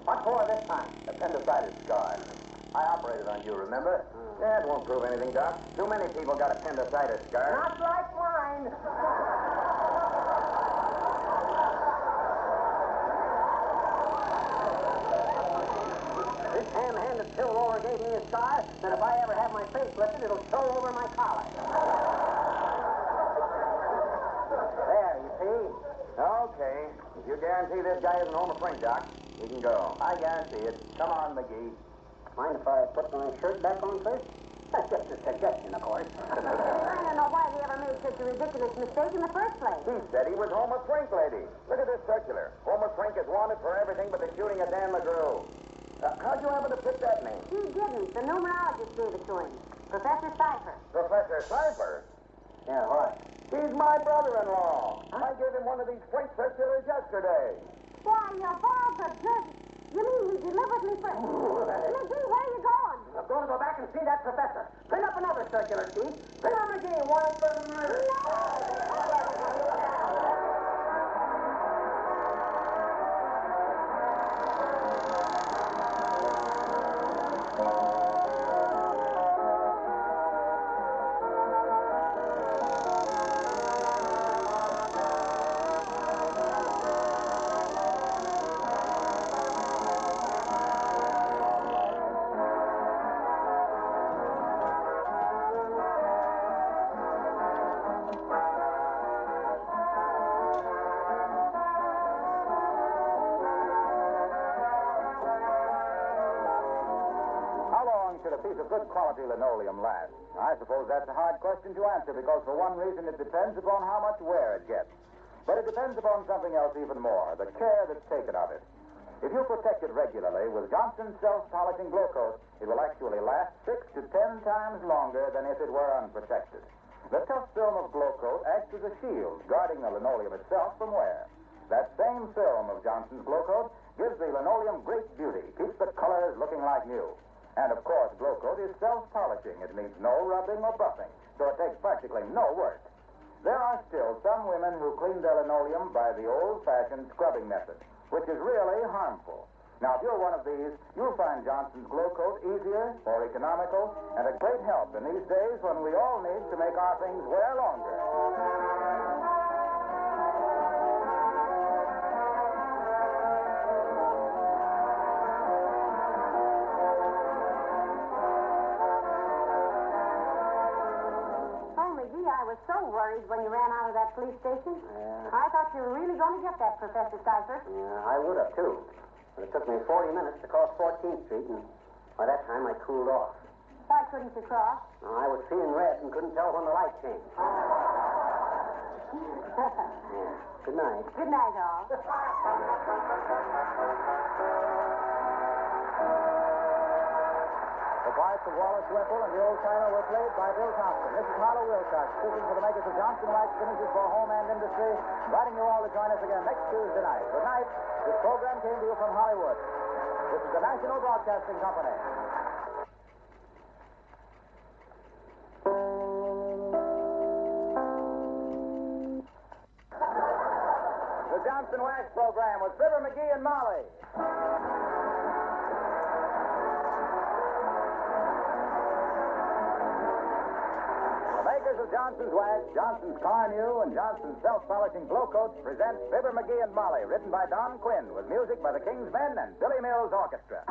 What for this time? Appendicitis scar. I operated on you, remember? Yeah, it won't prove anything, Doc. Too many people got appendicitis scars. Not like mine. This ham-handed pill roller gave me a scar that if I ever have my face lifted, it'll show over my collar. There, you see? Okay. If you guarantee this guy isn't home free, Doc, we can go. I guarantee it. Come on, McGee. Mind if I put my shirt back on first? That's just a suggestion, of course. I don't know why they ever made such a ridiculous mistake in the first place. He said he was Homer Frink, lady. Look at this circular. Homer Frink is wanted for everything but the shooting of Dan McGrew. How'd you happen to pick that name? He didn't. The numerologist gave it to him. Professor Cipher. Professor Cipher? Yeah, what? He's my brother-in-law. I gave him one of these Frink circulars yesterday. Why, you balls of jerky. You mean he delivered me for... McGee, where are you going? I'm going to go back and see that professor. Print up another circular, Steve. Fibber McGee, wanted for murder. Should a piece of good quality linoleum last? I suppose that's a hard question to answer because for one reason it depends upon how much wear it gets. But it depends upon something else even more, the care that's taken of it. If you protect it regularly with Johnson's self-polishing glow coat, it will actually last 6 to 10 times longer than if it were unprotected. The tough film of glow coat acts as a shield, guarding the linoleum itself from wear. That same film of Johnson's glow coat gives the linoleum great beauty, keeps the colors looking like new. And, of course, Glow Coat is self-polishing. It needs no rubbing or buffing, so it takes practically no work. There are still some women who clean their linoleum by the old-fashioned scrubbing method, which is really harmful. Now, if you're one of these, you'll find Johnson's Glow Coat easier, more economical, and a great help in these days when we all need to make our things wear longer. I was so worried when you ran out of that police station. Yeah. I thought you were really going to get that, Professor Cipher. Yeah, I would have, too. But it took me 40 minutes to cross 14th Street, and by that time I cooled off. Why couldn't you cross? I was seeing red and couldn't tell when the light changed. Yeah. Good night. Good night, all. The parts of Wallace Whipple and the old timer were played by Bill Thompson. This is Harlow Wilcox, speaking for the makers of Johnson Wax Finishes for Home and Industry, inviting you all to join us again next Tuesday night. Good night. This program came to you from Hollywood. This is the National Broadcasting Company. The Johnson Wax program with Fibber McGee and Molly. The makers of Johnson's Wax, Johnson's Car New, and Johnson's self-polishing blow coats present Fibber McGee and Molly, written by Don Quinn, with music by the King's Men and Billy Mills Orchestra.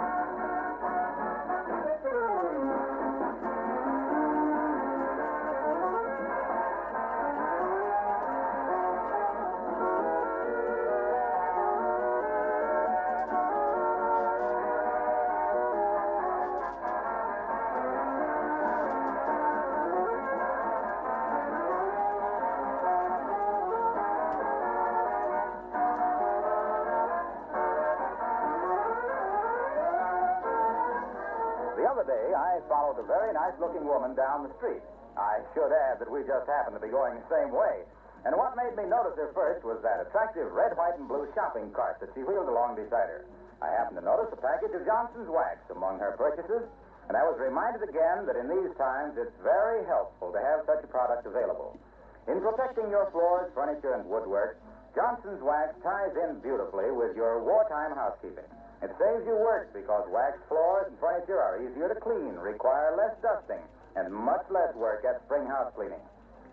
I followed a very nice-looking woman down the street. I should add that we just happened to be going the same way. And what made me notice her first was that attractive red, white, and blue shopping cart that she wheeled along beside her. I happened to notice a package of Johnson's Wax among her purchases, and I was reminded again that in these times it's very helpful to have such a product available. In protecting your floors, furniture, and woodwork, Johnson's Wax ties in beautifully with your wartime housekeeping. It saves you work because waxed floors and furniture are easier to clean, require less dusting, and much less work at spring house cleaning.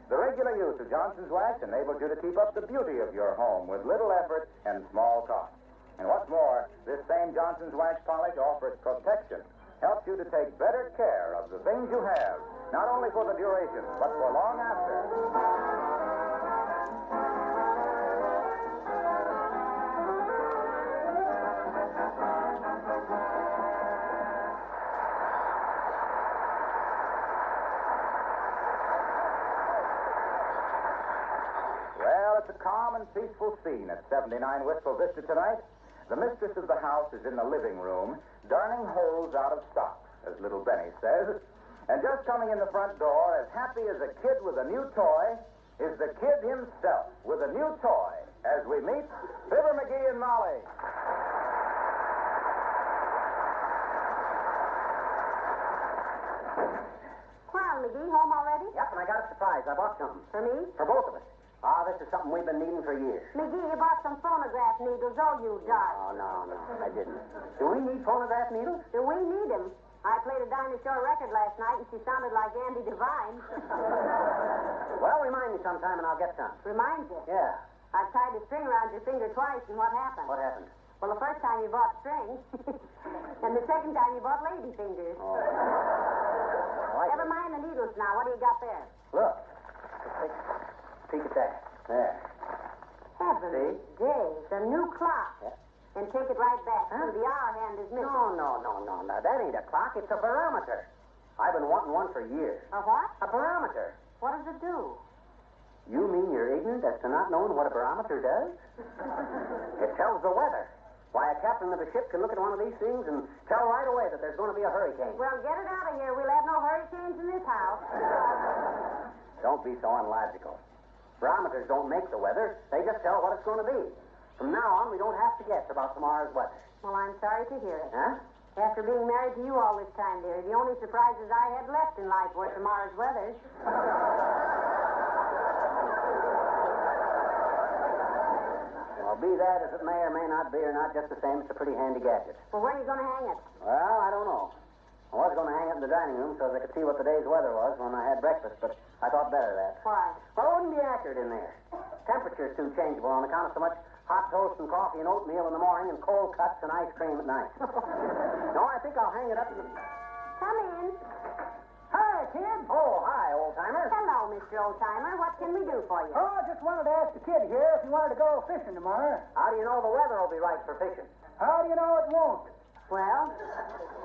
The regular use of Johnson's Wax enables you to keep up the beauty of your home with little effort and small cost. And what's more, this same Johnson's Wax polish offers protection, helps you to take better care of the things you have, not only for the duration, but for long after. It's a calm and peaceful scene at 79 Wistful Vista tonight. The mistress of the house is in the living room, darning holes out of socks, as little Benny says. And just coming in the front door, as happy as a kid with a new toy, is the kid himself with a new toy, as we meet Fibber McGee and Molly. Well, McGee, home already? Yep, and I got a surprise. I bought something. For me? For both of us. This is something we've been needing for years. McGee, you bought some phonograph needles. Oh, you dark. Oh, no, I didn't. Do we need phonograph needles? Do we need them? I played a dinosaur record last night, and she sounded like Andy Devine. Well, remind me sometime, and I'll get some. Remind you? Yeah. I tied a string around your finger twice, and what happened? What happened? Well, the first time you bought string, and the second time you bought lady fingers. Oh. Never mind the needles now. What do you got there? Look. Let's take a peek at that. There. Heavens days, a new clock. Yeah. And take it right back. Huh? The hour hand is missing. No. Now, that ain't a clock. It's a barometer. I've been wanting one for years. A what? A barometer. What does it do? You mean you're ignorant as to not knowing what a barometer does? It tells the weather. Why, a captain of a ship can look at one of these things and tell right away that there's going to be a hurricane. Well, get it out of here. We'll have no hurricanes in this house. Don't be so unlogical. Barometers don't make the weather. They just tell what it's going to be. From now on, we don't have to guess about tomorrow's weather. Well, I'm sorry to hear it. Huh? After being married to you all this time, dear, the only surprises I had left in life were tomorrow's weather. Well, be that as it may or may not be or not, just the same, it's a pretty handy gadget. Well, where are you going to hang it? Well, I don't know. I was going to hang it in the dining room so as I could see what the day's weather was when I had breakfast, but I thought better of that. Why? Well, it wouldn't be accurate in there. Temperature's too changeable on account of so much hot toast and coffee and oatmeal in the morning and cold cuts and ice cream at night. No, I think I'll hang it up in the... Come in. Hi, kid. Oh, hi, old-timer. Hello, Mr. Old-Timer. What can we do for you? Oh, I just wanted to ask the kid here if he wanted to go fishing tomorrow. How do you know the weather will be right for fishing? How do you know it won't? Well,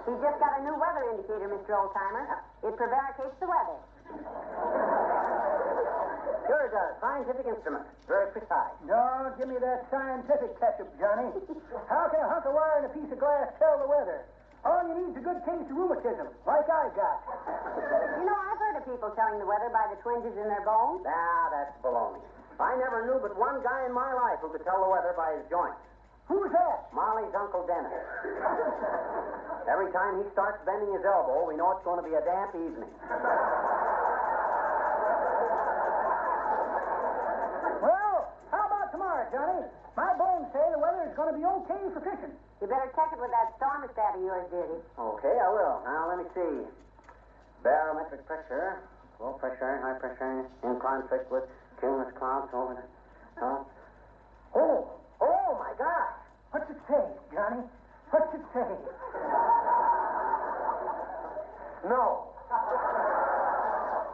he's just got a new weather indicator, Mr. Old-Timer. It prevaricates the weather. Sure it does. Scientific instrument. Very precise. No, give me that scientific ketchup, Johnny. How can a hunk of wire and a piece of glass tell the weather? All you need is a good case of rheumatism, like I got. You know, I've heard of people telling the weather by the twinges in their bones. Ah, that's baloney. I never knew but one guy in my life who could tell the weather by his joints. Who's that? Molly's Uncle Dennis. Every time he starts bending his elbow, we know it's going to be a damp evening. Well, how about tomorrow, Johnny. My bones say the weather is going to be okay for fishing. You better check it with that thermostat of yours, dearie. Okay, I will. Now, let me see. Barometric pressure, low pressure, high pressure, in conflict with cumulus clouds over the... Oh, my gosh. What's it say, Johnny? What's it say? No.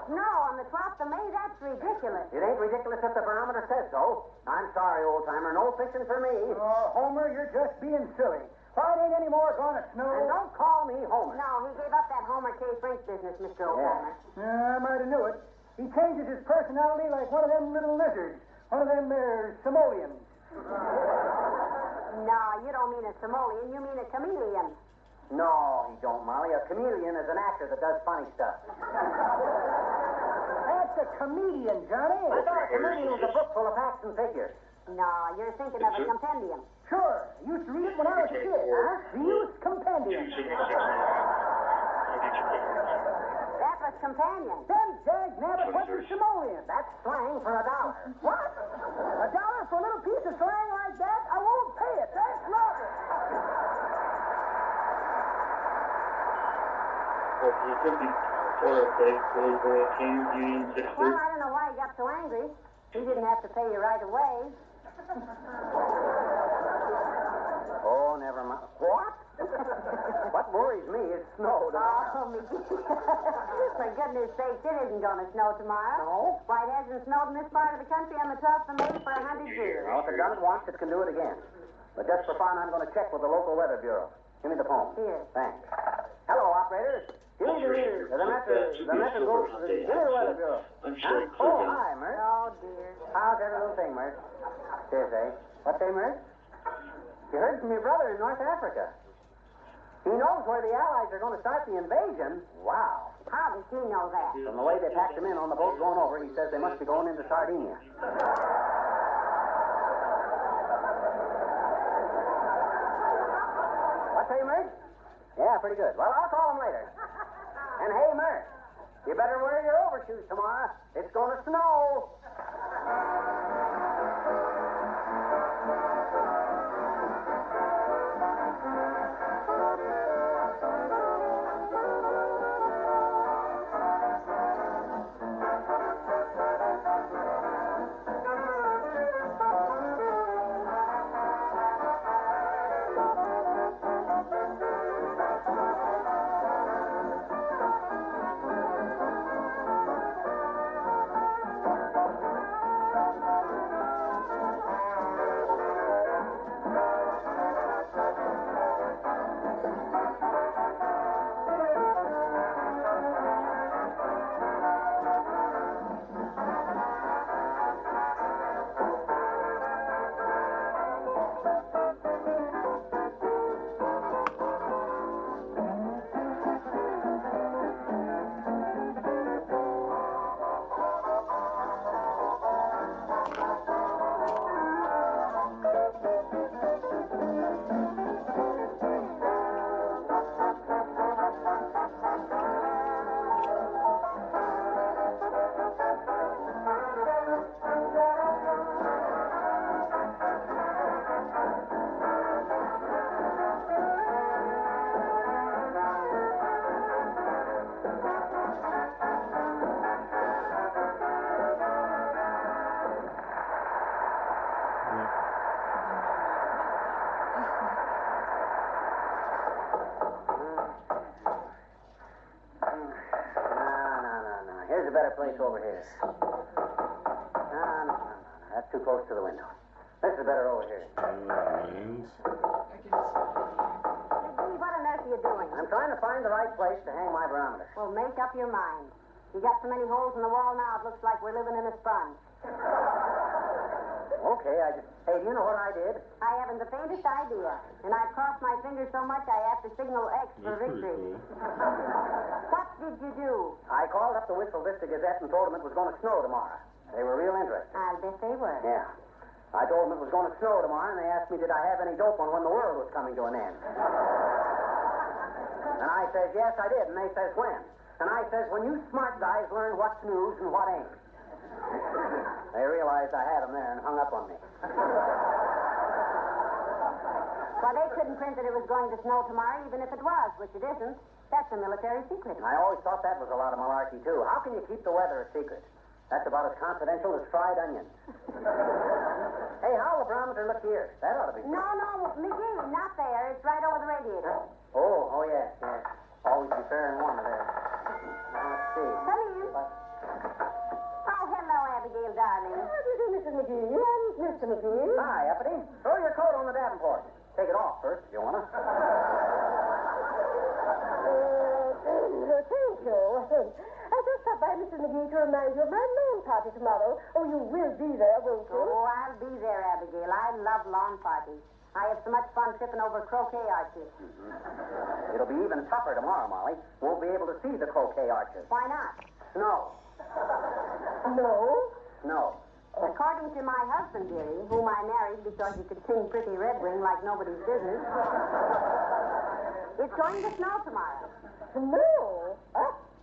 No, on the 12th of May, that's ridiculous. It ain't ridiculous if the barometer says so. I'm sorry, old-timer. No fishing for me. Oh, Homer, you're just being silly. Why, it ain't any more going to snow? And don't call me Homer. No, he gave up that Homer K. French business, Mr. O'Connor. I might have knew it. He changes his personality like one of them little lizards. One of them simoleons. No, you don't mean a simoleon. You mean a chameleon. No, he don't, Molly. A chameleon is an actor that does funny stuff. That's a comedian, Johnny. I thought a chameleon was a book full of facts and figures. No, you're thinking of a compendium. Sure. I used to read it when I was a kid, huh? The Youth Compendium. That was companion. Then, Jag Nabbit, what's a simoleon? That's slang for $1. What? $1 for a little piece of slang like that? I won't pay it. That's robbery. Well, I don't know why he got so angry. He didn't have to pay you right away. Oh, never mind. What? What worries me is snow tomorrow. Oh, McGee. For goodness sake, it isn't going to snow tomorrow. No? Why, it hasn't snowed in this part of the country on the 12th of May for 100 years. Well, if it done it once, it can do it again. But just for fun, I'm going to check with the local weather bureau. Give me the phone. Here. Thanks. Hello, operators. Give me the news. The Metro goes to the weather bureau. Huh? Oh, hi, Mert. Oh, dear. How's every little thing, Mert? Cheers, eh? What say, Mert? You heard from your brother in North Africa. He knows where the Allies are going to start the invasion. Wow. How does he know that? From the way they packed him in on the boat going over, he says they must be going into Sardinia. What say, Mert? Yeah, pretty good. Well, I'll call him later. And hey, Mert, you better wear your overshoes tomorrow. It's going to snow. Here's a better place over here. No. That's too close to the window. This is better over here. McGee, what on earth are you doing? I'm trying to find the right place to hang my barometer. Well, make up your mind. You got so many holes in the wall now, it looks like we're living in a sponge. Okay, Hey, do you know what I did? I haven't the faintest idea. And I've crossed my fingers so much I have to signal X for victory. What did you do? I called up the Whistle Vista Gazette and told them it was going to snow tomorrow. They were real interested. I'll bet they were. Yeah. I told them it was going to snow tomorrow, and they asked me did I have any dope on when the world was coming to an end. And I says, yes, I did. And they says, when? And I says, when you smart guys learn what's news and what ain't. They realized realized I had them there and hung up on me. Well, they couldn't print that it was going to snow tomorrow, even if it was, which it isn't. That's a military secret. And I always thought that was a lot of malarkey, too. How can you keep the weather a secret? That's about as confidential as fried onions. Hey, how'll the barometer look here? That ought to be... No, McGee, not there. It's right over the radiator. Oh, yes. Always be fair and warmer there. Now, let's see. Come in. Oh, hello, Abigail, darling. How do you do, Mrs. McGee? And Mr. McGee? Hi, Uppity. Throw your coat on the davenport. Take it off first, if you want to. Thank you. I just stopped by, Mrs. McGee, to remind you of my lawn party tomorrow. Oh, you will be there, won't you? Oh, I'll be there, Abigail. I love lawn parties. I have so much fun tripping over croquet arches. Mm-hmm. It'll be even tougher tomorrow, Molly. Won't be able to see the croquet arches. Why not? Snow. No? Snow. According to my husband, dearie, whom I married because he could sing Pretty Red Wing like nobody's business, it's going to snow tomorrow. Snow?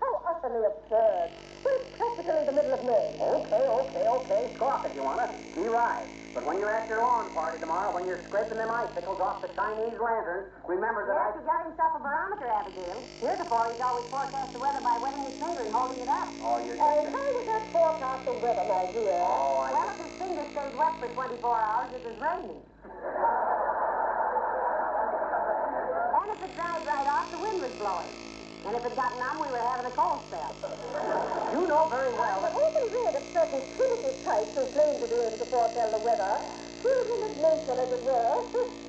How utterly absurd. Well, it's practically the middle of May. Okay. Scoff if you want to. Be right. But when you're at your lawn party tomorrow, when you're scraping them icicles off the Chinese lanterns, remember that Yes, he got himself a barometer, Abigail. Heretofore, he's always forecast the weather by wetting his finger and holding it up. Oh, you're just... And how would that forecast the weather, my dear? Well, if his finger stays wet for 24 hours, it was raining. And if it dried right off, the wind was blowing. And if it got numb, we were having a cold spell. You know very well I've often read of certain primitive types who claim to be able to foretell the weather. Children of nature, as it were.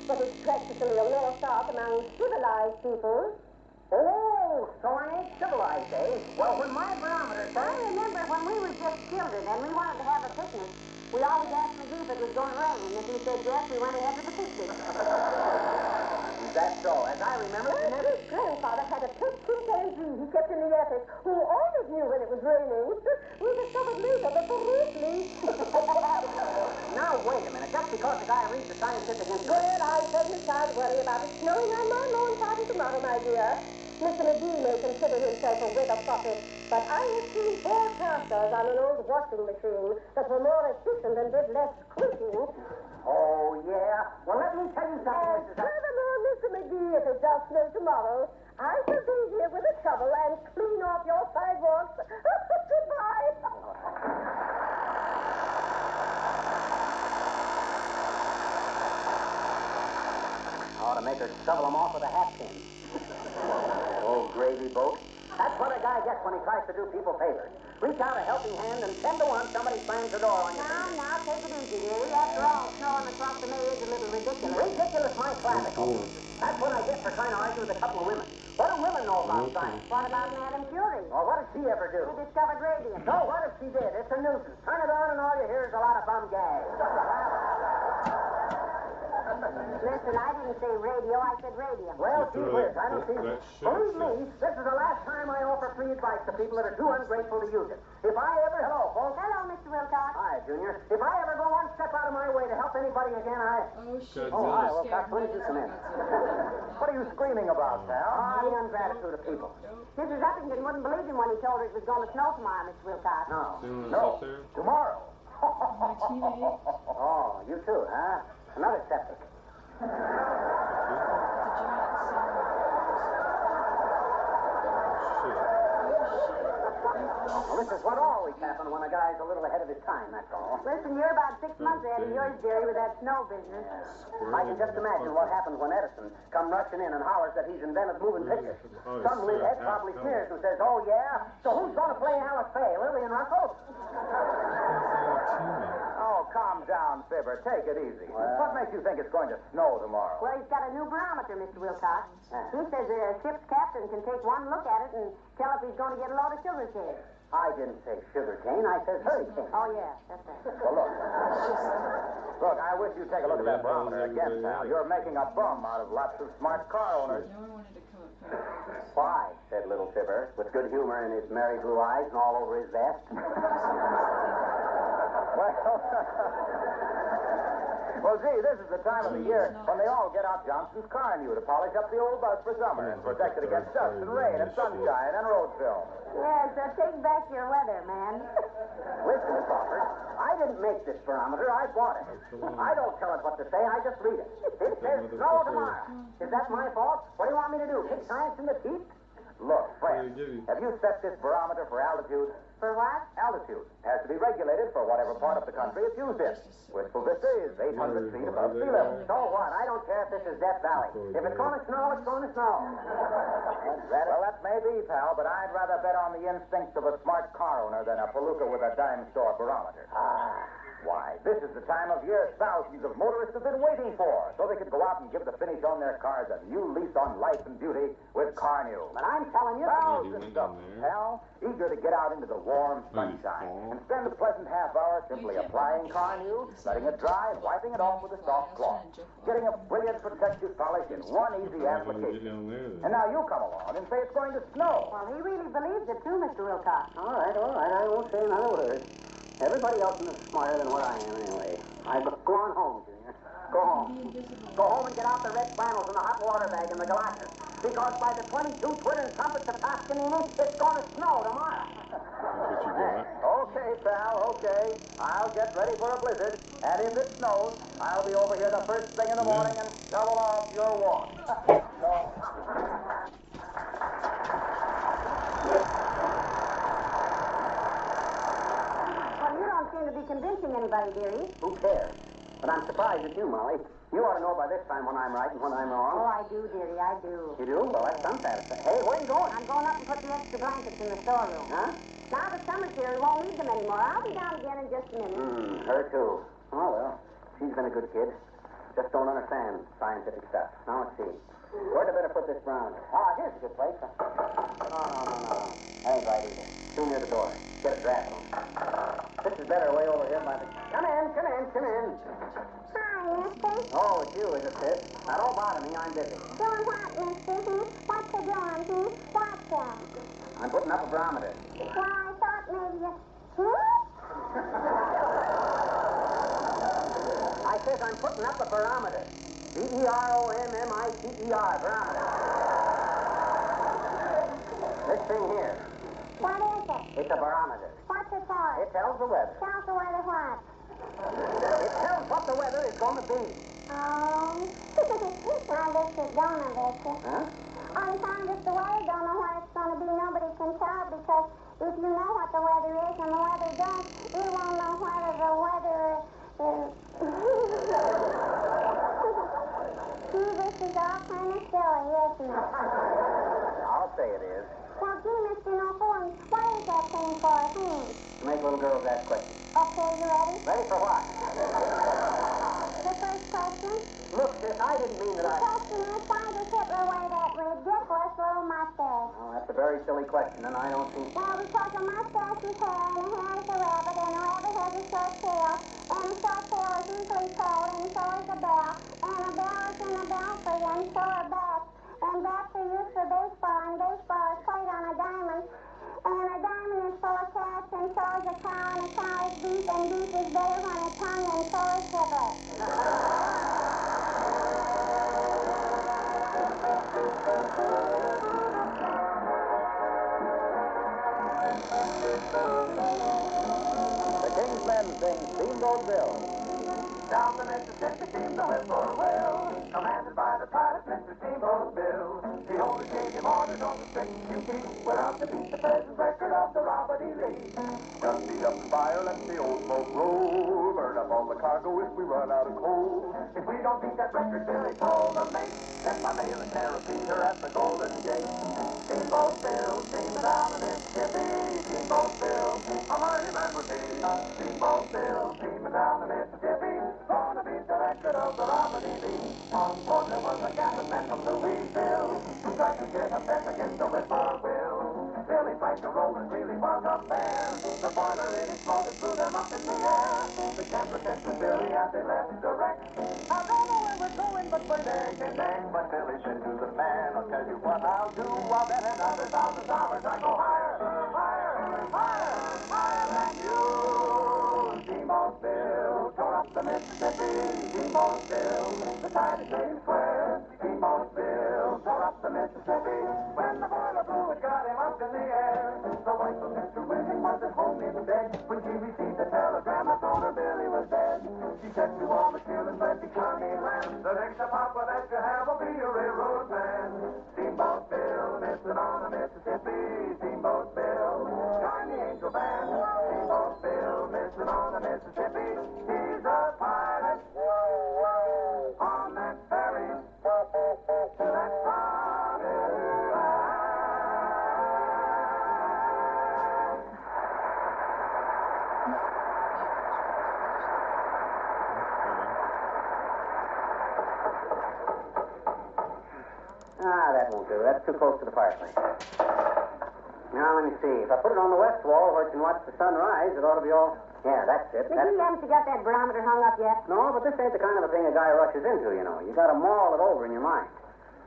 But it's practically a lost art among civilized people. Oh, so I ain't civilized, eh? Well, when my barometer says... I remember when we were just children and we wanted to have a picnic, we always asked McGee if it was going to rain. And if he said yes, we went ahead with the picnic. That's so. As I remember... My great grandfather had a pet chimpanzee he kept in the attic who always knew when it was raining. We discovered later that the roof leaked. Now, wait a minute. Just because the guy reads the scientific instrument... Well, I certainly shan't worry about it snowing on my lawn party tomorrow, my dear. Mr. McGee may consider himself a weather prophet, but I have seen forecasters on an old washing machine that were more efficient and did less squeaking. Oh, yeah? Well, let me tell you something, Mrs. Furthermore, Mr. McGee, if it does snow tomorrow, I shall be here with a shovel and clean off your sidewalks. Goodbye. I ought to make her shovel them off with a hat pin. That old gravy boat. That's what a guy gets when he tries to do people favors. Reach out a helping hand, and 10 to 1, somebody slams the door on you. Now, take it easy, dearie. After all, snowing across the May is a little ridiculous. Ridiculous, my classical. That's what I get for trying to argue with a couple of women. What do women know about science? What about Madame Curie? Well, what did she ever do? She discovered radium. So what if she did? It's a nuisance. Turn it on and all you hear is a lot of bum gags. Listen, I didn't say radio, I said radium. Well, gee whiz, I don't see... That shit, Believe me, this is the last time I offer free advice to people that are too ungrateful to use it. If I ever... Hello, folks. Hello, Mr. Wilcox. Hi, Junior. If I ever go one step out of my way to help anybody again, I... Oh, shit. Oh, hi, Wilcox. Please come in. What are you screaming about, pal? Oh, The ingratitude of people. Mrs. Uppington wouldn't believe him when he told her it was going to snow tomorrow, Mr. Wilcox. No. Tomorrow. Oh, you too, huh? Another septic. Well, this is what always happens when a guy's a little ahead of his time, that's all. Listen, you're about 6 months ahead of yours, Jerry, with that snow business. I can just imagine what happens when Edison come rushing in and hollers that he's invented moving pictures. Some lithead probably sneers and says, oh, yeah? So who's going to play Alice Faye, Lily and Russell? Oh, calm down, Fibber. Take it easy. What makes you think it's going to snow tomorrow? Well, he's got a new barometer, Mr. Wilcox. He says a ship's captain can take one look at it and tell if he's going to get a load of sugar cane. I didn't say sugar cane. I said hurricane. Oh, yeah, that's right. Well, look, I wish you'd take a look at that barometer again, pal. You're making a bum out of lots of smart car owners. Why, said little Fibber, with good humor in his merry blue eyes and all over his vest. Well, gee, this is the time of the year when they all get out Johnson's car and you to polish up the old bus for summer and protect it against dust and rain and sunshine and road film. Yeah, so take back your weather, man. Listen, Crawford, I didn't make this barometer. I bought it. I don't tell it what to say. I just read it. It says snow tomorrow. Is that my fault? What do you want me to do? Kick science in the teeth? Look, friend, have you set this barometer for altitude? For what? Altitude. Has to be regulated for whatever part of the country it's used in. Wistful Vista is 800 feet above sea level. So what? I don't care if this is Death Valley. If it's going to snow, it's going to snow. Well, that may be, pal, but I'd rather bet on the instincts of a smart car owner than a palooka with a dime store barometer. Why, this is the time of year thousands of motorists have been waiting for, so they could go out and give the finish on their cars a new lease on life and beauty with Car New. But I'm telling you, thousands of them, pal, eager to get out into the warm sunshine and spend a pleasant half hour simply applying Car New, letting it dry, and wiping it off with a soft cloth, getting a brilliant protective polish in one easy application. And now you come along and say it's going to snow. well, he really believes it too, Mr. Wilcox. All right. I won't say another word. Everybody else is smarter than what I am, anyway. Go on home, Junior. Go home. Go home and get out the red flannels and the hot water bag and the galoshes. Because by the 22 twittering trumpets of Toscanini, it's going to snow tomorrow. Okay, pal, okay. I'll get ready for a blizzard. And if it snows, I'll be over here the first thing in the morning and shovel off your walk. Well, you don't seem to be convincing anybody, dearie. Who cares? But I'm surprised at you, Molly. You ought to know by this time when I'm right and when I'm wrong. Oh, I do, dearie, I do. You do? Well, that's some satisfaction. Hey, where are you going? I'm going up and put the extra blankets in the storeroom. Huh? Now that summer's here, we won't need them anymore. I'll be down again in just a minute. Her too. Oh, well, she's been a good kid. Just don't understand scientific stuff. Now, let's see. Where'd I better put this brown? Ah, here's a good place. No. That ain't right either. Too near the door. Get a draft on. This is better way over here by the... Come in. Hi, mister. Oh, it's you, is it, sis? Now, don't bother me. I'm busy. Doing what, mister? What you doing, What, I'm putting up a barometer. Well, I thought maybe you... I says I'm putting up a barometer. B-E-R-O-M-M-I-T-E-R, barometer. This thing here. What is it? It's a barometer. What's it for? It tells the weather. Tells the weather what? It tells what the weather is going to be. Oh. Now, this is gonna, Victor. Huh? All the time just the weather don't know what it's gonna be. Nobody can tell because if you know what the weather is and the weather does, you won't know whether the weather is... See, this is all kind of silly, isn't it? I'll say it is. Well, gee, Mr. No Fun, what is that thing for? To make little girls ask questions. Okay, you ready? Ready for what? The first question? Look, sis, I didn't mean that The question is, why does Hitler wear that ridiculous little mustache? Oh, that's a very silly question, and I don't think... Well, because a mustache is hair, and the hair is a rabbit, and the rabbit has a short tail, and the short tail is easily told, and so is a bell, and a bell is in a belfry, and so are bats, and bats are used for baseball, and baseball is played on a diamond, and a diamond is full of cats, and so is a cow, and a cow is beef, and beef is better when it's hung, and so is Hitler. The King's Men sing Steamboat Bill. Down the Mississippi steams the whippoorwill, commanded by the pilot, Mr. Steamboat Bill. He only gave him orders on the string you keep, without to beat the present record of the Robert E. Lee. Just beat up the fire, let the old smoke roll, burn up all the cargo if we run out of coal. If we don't beat that record, Billy told the mate, then my mail and carabiner at the Golden Gate. Steamboat Bill, steaming down the Mississippi. Steamboat Bill, a mighty man was he. Steamboat Bill, steaming down the Mississippi. Gonna beat the record of the Robert E. Lee. On board there was a captain man from Louisville, who tried to get a bet against the whippoorwill. Billy Frank rolling really was up there. The boiler in his motor threw them up in the air. The camper said to Billy as they left the wreck, I don't know where we're going, but we're dang and dang. But Billy said to the man, I'll tell you what I'll do. I'll bet another $1,000 I go higher, higher, higher, higher than you. Steamboat Bill tore up the Mississippi. Steamboat Bill, the tide is getting square. Steamboat Bill tore up the Mississippi. When the boiler blew, it got him up in the air. The wife of Mr. William was at home in bed when she received the telegram of Golden set to all the children, but the Johnny Land. The next papa that you have will be a railroad man. Steamboat Bill, missing on the Mississippi. Steamboat Bill, join the Angel Band. Steamboat Bill, missing on the Mississippi. He's a pilot on that ferry to that promised land. That won't do. That's too close to the fireplace. Now, let me see. If I put it on the west wall where it can watch the sun rise, it ought to be all... Yeah, that's it. McGee, haven't you got that barometer hung up yet? No, but this ain't the kind of a thing a guy rushes into, you know. You got to maul it over in your mind.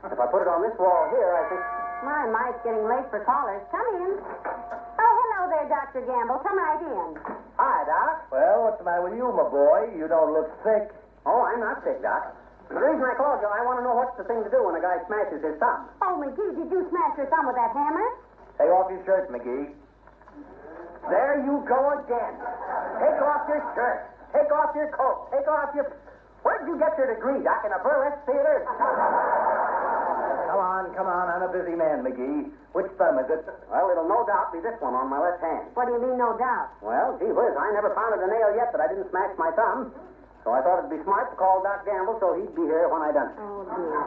If I put it on this wall here, I think... My, it's getting late for callers. Come in. Oh, hello there, Dr. Gamble. Come right in. Hi, Doc. Well, what's the matter with you, my boy? You don't look sick. Oh, I'm not sick, Doc. The reason I called you, I want to know what's the thing to do when a guy smashes his thumb. Oh, McGee, did you smash your thumb with that hammer? Take off your shirt, McGee. There you go again. Take off your shirt. Take off your coat. Take off your... Where'd you get your degree, Doc? In a burlesque theater? Come on. I'm a busy man, McGee. Which thumb is it? Well, it'll no doubt be this one on my left hand. What do you mean, no doubt? Well, gee whiz, I never pounded a nail yet that I didn't smash my thumb. So I thought it'd be smart to call Doc Gamble so he'd be here when I done it. Oh, dear.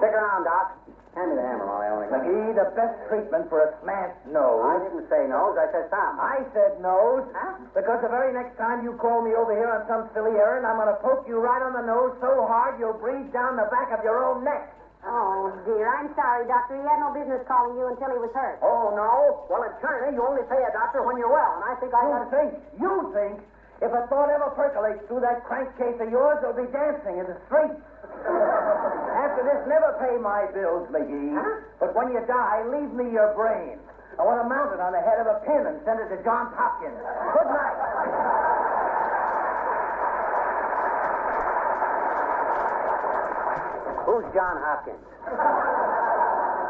Stick around, Doc. Hand me the hammer, Molly. McGee, the best treatment for a smashed nose. I didn't say nose. I said thumb. I said nose. Huh? Because the very next time you call me over here on some silly errand, I'm going to poke you right on the nose so hard you'll breathe down the back of your own neck. Oh, dear. I'm sorry, Doctor. He had no business calling you until he was hurt. Oh, no? Well, in China, you only pay a doctor when you're well, and I think You think? If a thought ever percolates through that crankcase of yours, it'll be dancing in the streets. After this, never pay my bills, McGee. Huh? But when you die, leave me your brain. I want to mount it on the head of a pin and send it to Johns Hopkins. Good night. Who's John Hopkins?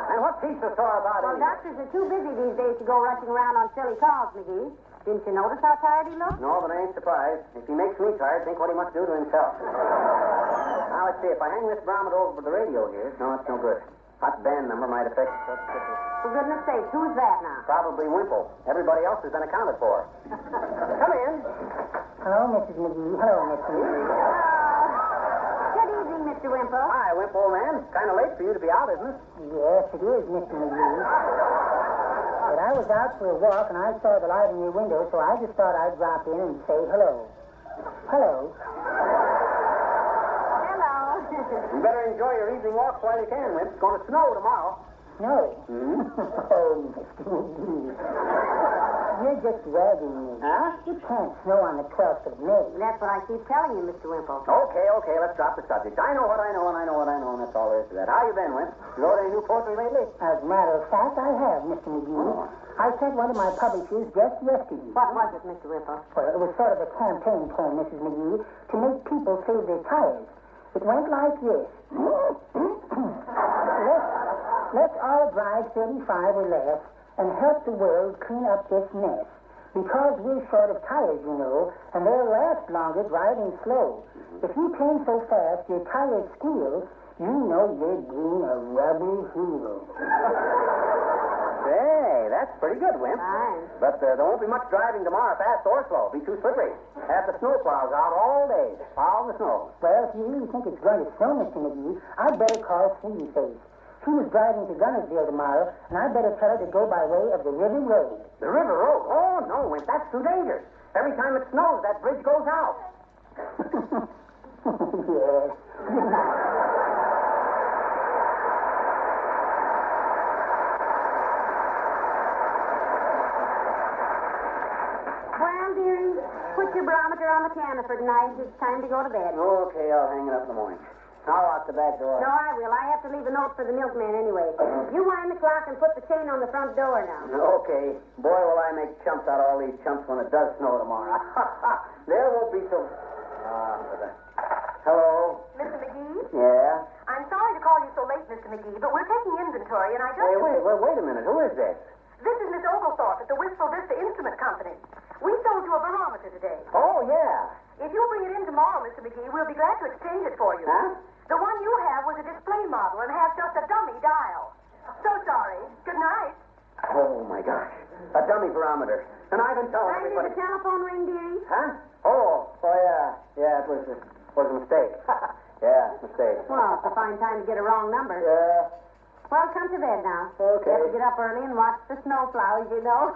And what's he so sore about Well, anyway? doctors are too busy these days to go rushing around on silly calls, McGee. Didn't you notice how tired he looked? No, but I ain't surprised. If he makes me tired, think what he must do to himself. Now, let's see. If I hang this barometer over the radio here... No, it's no good. Hot band number might affect... For goodness sake, who's that now? Probably Wimple. Everybody else has been accounted for. Come in. Hello, Mrs. McGee. Hello, Mr. McGee. Good evening, Mr. Wimple. Hi, Wimple, old man. Kind of late for you to be out, isn't it? Yes, it is, Mr. McGee. But I was out for a walk, and I saw the light in your window, so I just thought I'd drop in and say hello. Hello. Hello. You better enjoy your evening walk while you can, Wimp. It's going to snow tomorrow. No. Hmm? Oh, Mr. McGee. You're just wagging me. Huh? It can't snow on the 12th of May. That's what I keep telling you, Mr. Wimple. Okay, let's drop the subject. I know what I know, and I know what I know, and that's all there is to that. How you been, Wimp? You wrote any new poetry lately? As a matter of fact, I have, Mr. McGee. Oh. I sent one of my publishers just yesterday. What was it, Mr. Wimple? Well, it was sort of a campaign poem, Mrs. McGee, to make people save their tires. It went like this. Let's all drive 35 or less and help the world clean up this mess. Because we're short of tires, you know, and they'll last longer driving slow. If you turn so fast your tires squeal, you know you're being a rubber hero. Hey, that's pretty good, Wimp. Fine. But there won't be much driving tomorrow, fast or slow. Be too slippery. Have the snow plows out all day. Plow the snow. Well, if you really think it's going to snow, Mr. McGee, I'd better call Sweetie Face. She was driving to Gunnersville tomorrow, and I'd better tell her to go by way of the River Road. The river road? Oh, no, Wimp. That's too dangerous. Every time it snows, that bridge goes out. Yes. Good night. Well, dearie, put your barometer on the piano for tonight. It's time to go to bed. Okay, I'll hang it up in the morning. I'll lock the back door. No, I will. I have to leave a note for the milkman anyway. You wind the clock and put the chain on the front door now. Okay. Boy, will I make chumps out of all these chumps when it does snow tomorrow. There won't be so... Hello? Mr. McGee? Yeah? I'm sorry to call you so late, Mr. McGee, but we're taking inventory, and I just... Hey, wait a minute. Who is this? This is Miss Oglethorpe at the Wistful Vista Instrument Company. We sold you a barometer today. Oh, Oh, yeah. If you'll bring it in tomorrow, Mr. McGee, we'll be glad to exchange it for you. Huh? The one you have was a display model and has just a dummy dial. So sorry. Good night. Oh, my gosh. A dummy barometer. And I've been telling Find everybody... the telephone ring, dearie? Huh? Oh, yeah. Yeah, it was a mistake. Yeah, mistake. Well, it's a fine time to get a wrong number. Yeah. Well, come to bed now. Okay. You have to get up early and watch the snowflowers, you know.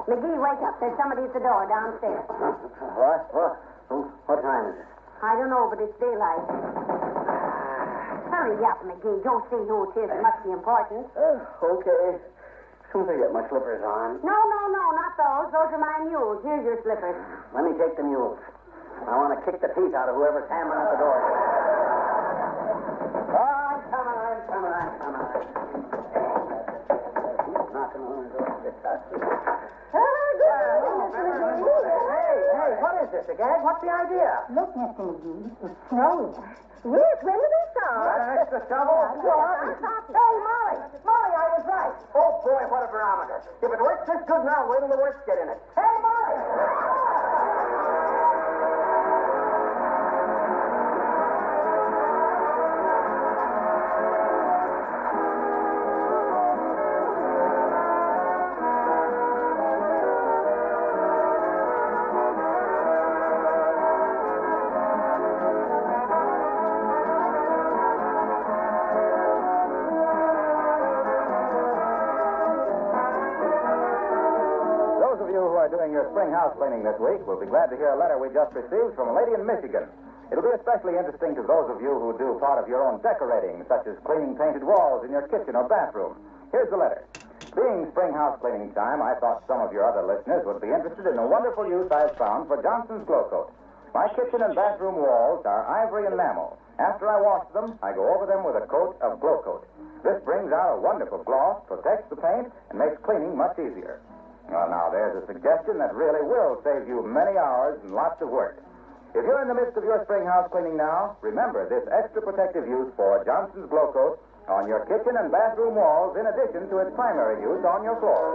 McGee, wake up. There's somebody at the door downstairs. What time is it? I don't know, but it's daylight. Hurry up, McGee. Don't see who it is. It must be important. Okay. As soon as I get my slippers on. No, not those. Those are my mules. Here's your slippers. Let me take the mules. I want to kick the teeth out of whoever's hammering at the door. Oh, I'm coming. Knocking on the door. Hey, what is this, a gag? What's the idea? Look, Mr. McGee, it's snowing. Yes, when did they start? An extra shovel? Hey, Molly, I was right. Oh, boy, what a barometer. If it works this good now, wait till the worst get in it. Hey, Molly! Doing your spring house cleaning this week, we'll be glad to hear a letter we just received from a lady in Michigan. It'll be especially interesting to those of you who do part of your own decorating, such as cleaning painted walls in your kitchen or bathroom. Here's the letter. Being spring house cleaning time, I thought some of your other listeners would be interested in the wonderful use I've found for Johnson's Glow Coat. My kitchen and bathroom walls are ivory enamel. After I wash them, I go over them with a coat of Glow Coat. This brings out a wonderful gloss, protects the paint, and makes cleaning much easier. Well, now, there's a suggestion that really will save you many hours and lots of work. If you're in the midst of your spring house cleaning now, remember this extra protective use for Johnson's Glow Coat on your kitchen and bathroom walls in addition to its primary use on your floor.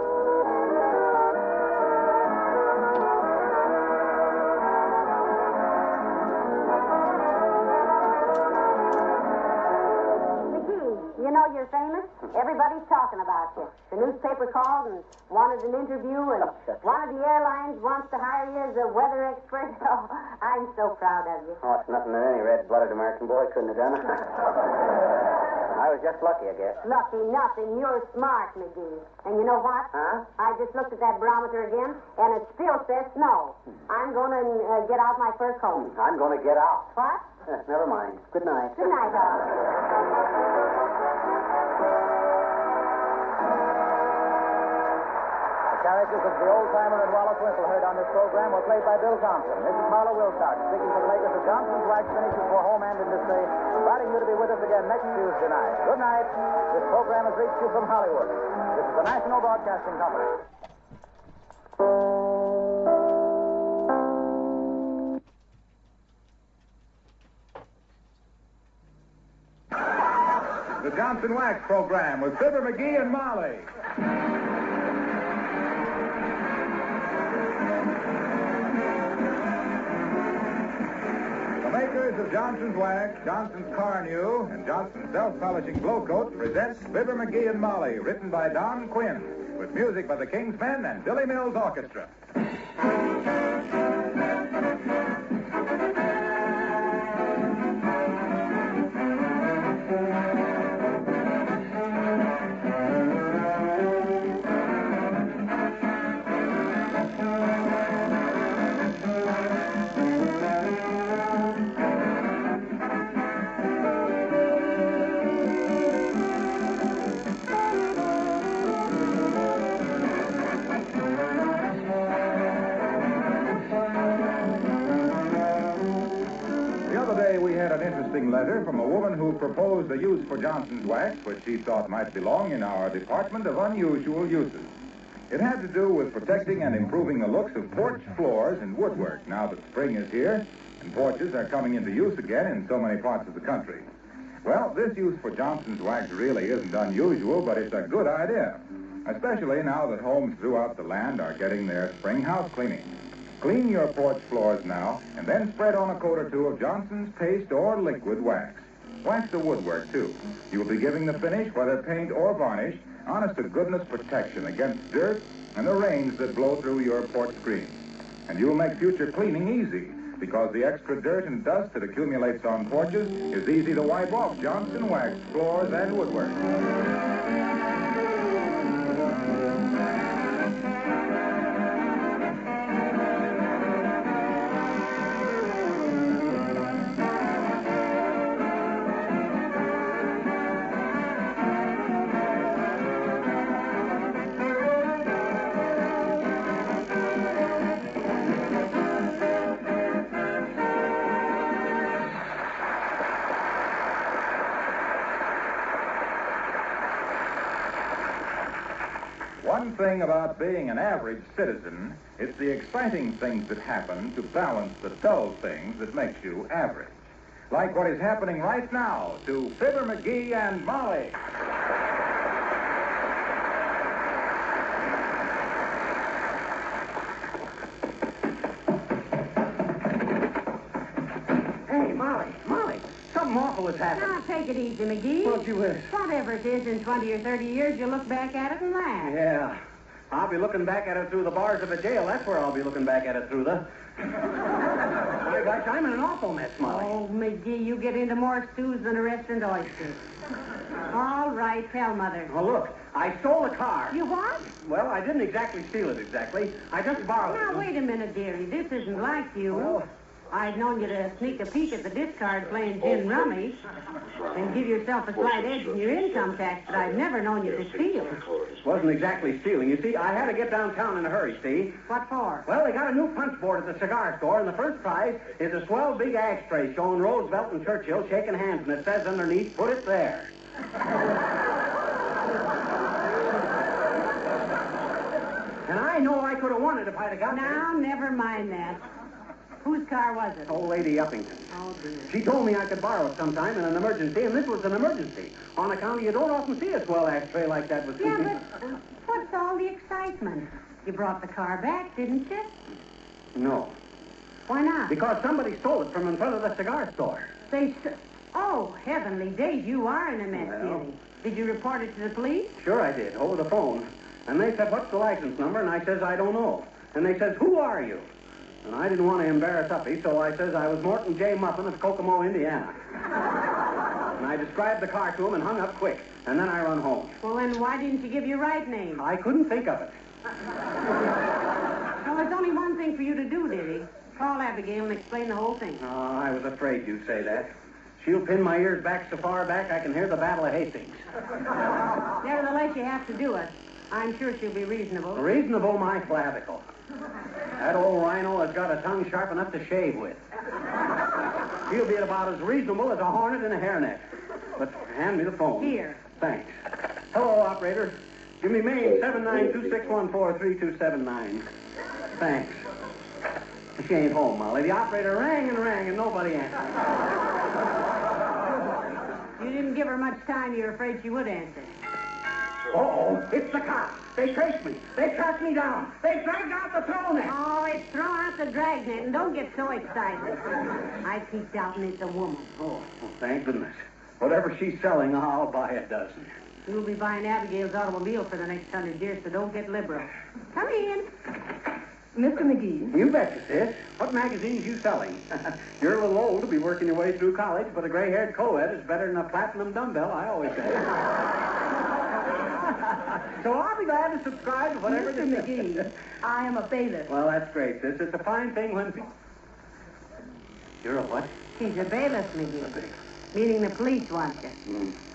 You know you're famous. Everybody's talking about you. The newspaper called and wanted an interview, and one of the airlines wants to hire you as a weather expert. Oh, I'm so proud of you. Oh, it's nothing that any red-blooded American boy couldn't have done. I was just lucky, I guess. Lucky nothing. You're smart, McGee. And you know what? Huh? I just looked at that barometer again, and it still says snow. I'm going to get out my fur coat. I'm going to get out. What? Never mind. Good night. Good night, Al. Characters of the old-timer and Wallace Winkle heard on this program were played by Bill Johnson. This is Harlow Wilcox, speaking for the makers of Johnson's Wax Finishes for Home and Industry, inviting you to be with us again next Tuesday night. Good night. This program has reached you from Hollywood. This is the National Broadcasting Company. The Johnson Wax Program with Fibber McGee and Molly. Makers of Johnson's Wax, Johnson's Car New, and Johnson's Self-Polishing Glow Coat presents Fibber McGee and Molly, written by Don Quinn, with music by the King's Men and Billy Mills Orchestra. interesting letter from a woman who proposed a use for Johnson's wax which she thought might belong in our Department of Unusual Uses. It had to do with protecting and improving the looks of porch floors and woodwork now that spring is here and porches are coming into use again in so many parts of the country. Well, this use for Johnson's wax really isn't unusual, but it's a good idea, especially now that homes throughout the land are getting their spring house cleaning. Clean your porch floors now, and then spread on a coat or two of Johnson's paste or liquid wax. Wax the woodwork, too. You'll be giving the finish, whether paint or varnish, honest-to-goodness protection against dirt and the rains that blow through your porch screens. And you'll make future cleaning easy, because the extra dirt and dust that accumulates on porches is easy to wipe off Johnson wax floors and woodwork. One thing about being an average citizen, it's the exciting things that happen to balance the dull things that makes you average. Like what is happening right now to Fibber McGee and Molly. Hey, Molly, something awful has happened. Now, take it easy, McGee. Won't you wish? Whatever it is, in 20 or 30 years, you'll look back at it and laugh. Yeah. I'll be looking back at it through the bars of a jail. That's where I'll be looking back at it through the... My gosh, I'm in an awful mess, Molly. Oh, McGee, you get into more stews than a restaurant oyster. All right, tell Mother. Oh, look, I stole a car. You what? Well, I didn't exactly steal it exactly. I just borrowed it. Now, wait a minute, dearie. This isn't like you. Oh. I'd known you to sneak a peek at the discard playing gin rummy and give yourself a slight edge in your income tax, but I'd never known you to steal. Wasn't exactly stealing. You see, I had to get downtown in a hurry, see? What for? Well, they got a new punch board at the cigar store, and the first prize is a swell big ashtray showing Roosevelt and Churchill shaking hands, and it says underneath, put it there. And I know I could have won it if I'd have got Now, never mind that. Whose car was it? Old Lady Uppington. Oh, dear. She told me I could borrow it sometime in an emergency, and this was an emergency. On account of you don't often see a swell ashtray like that with two people. Yeah, but what's all the excitement? You brought the car back, didn't you? No. Why not? Because somebody stole it from in front of the cigar store. Oh, heavenly days, you are in a mess, dearie. Did you report it to the police? Sure I did, over the phone. And they said, what's the license number? And I says, I don't know. And they says, who are you? And I didn't want to embarrass Uppy, so I says I was Morton J. Muffin of Kokomo, Indiana. And I described the car to him and hung up quick. And then I run home. Well, then why didn't you give your right name? I couldn't think of it. Well, there's only one thing for you to do, dearie. Call Abigail and explain the whole thing. Oh, I was afraid you'd say that. She'll pin my ears back so far back I can hear the Battle of Hastings. Nevertheless, you have to do it. I'm sure she'll be reasonable. Reasonable, my clavicle. That old rhino has got a tongue sharp enough to shave with. She'll be about as reasonable as a hornet in a hairnet. But hand me the phone. Here. Thanks. Hello, operator. Give me Maine 792-614-3279. Thanks. She ain't home, Molly. The operator rang and nobody answered. You didn't give her much time. You were afraid she would answer. Uh-oh, it's the cops. They traced me. They tracked me down. They dragged out the throw net. Oh, it's throw out the dragnet, and don't get so excited. I peeked out, and it's a woman. Oh, well, thank goodness. Whatever she's selling, I'll buy a dozen. You'll be buying Abigail's automobile for the next 100 years, so don't get liberal. Come in. Mr. McGee. You betcha, sis. What magazines you selling? You're a little old to be working your way through college, but a gray-haired co-ed is better than a platinum dumbbell, I always say. So I'll be glad to subscribe to whatever Mr. McGee, I am a bailiff. Well, that's great, sis. It's a fine thing when people... You're a what? She's a bailiff, McGee. Meaning the police want you.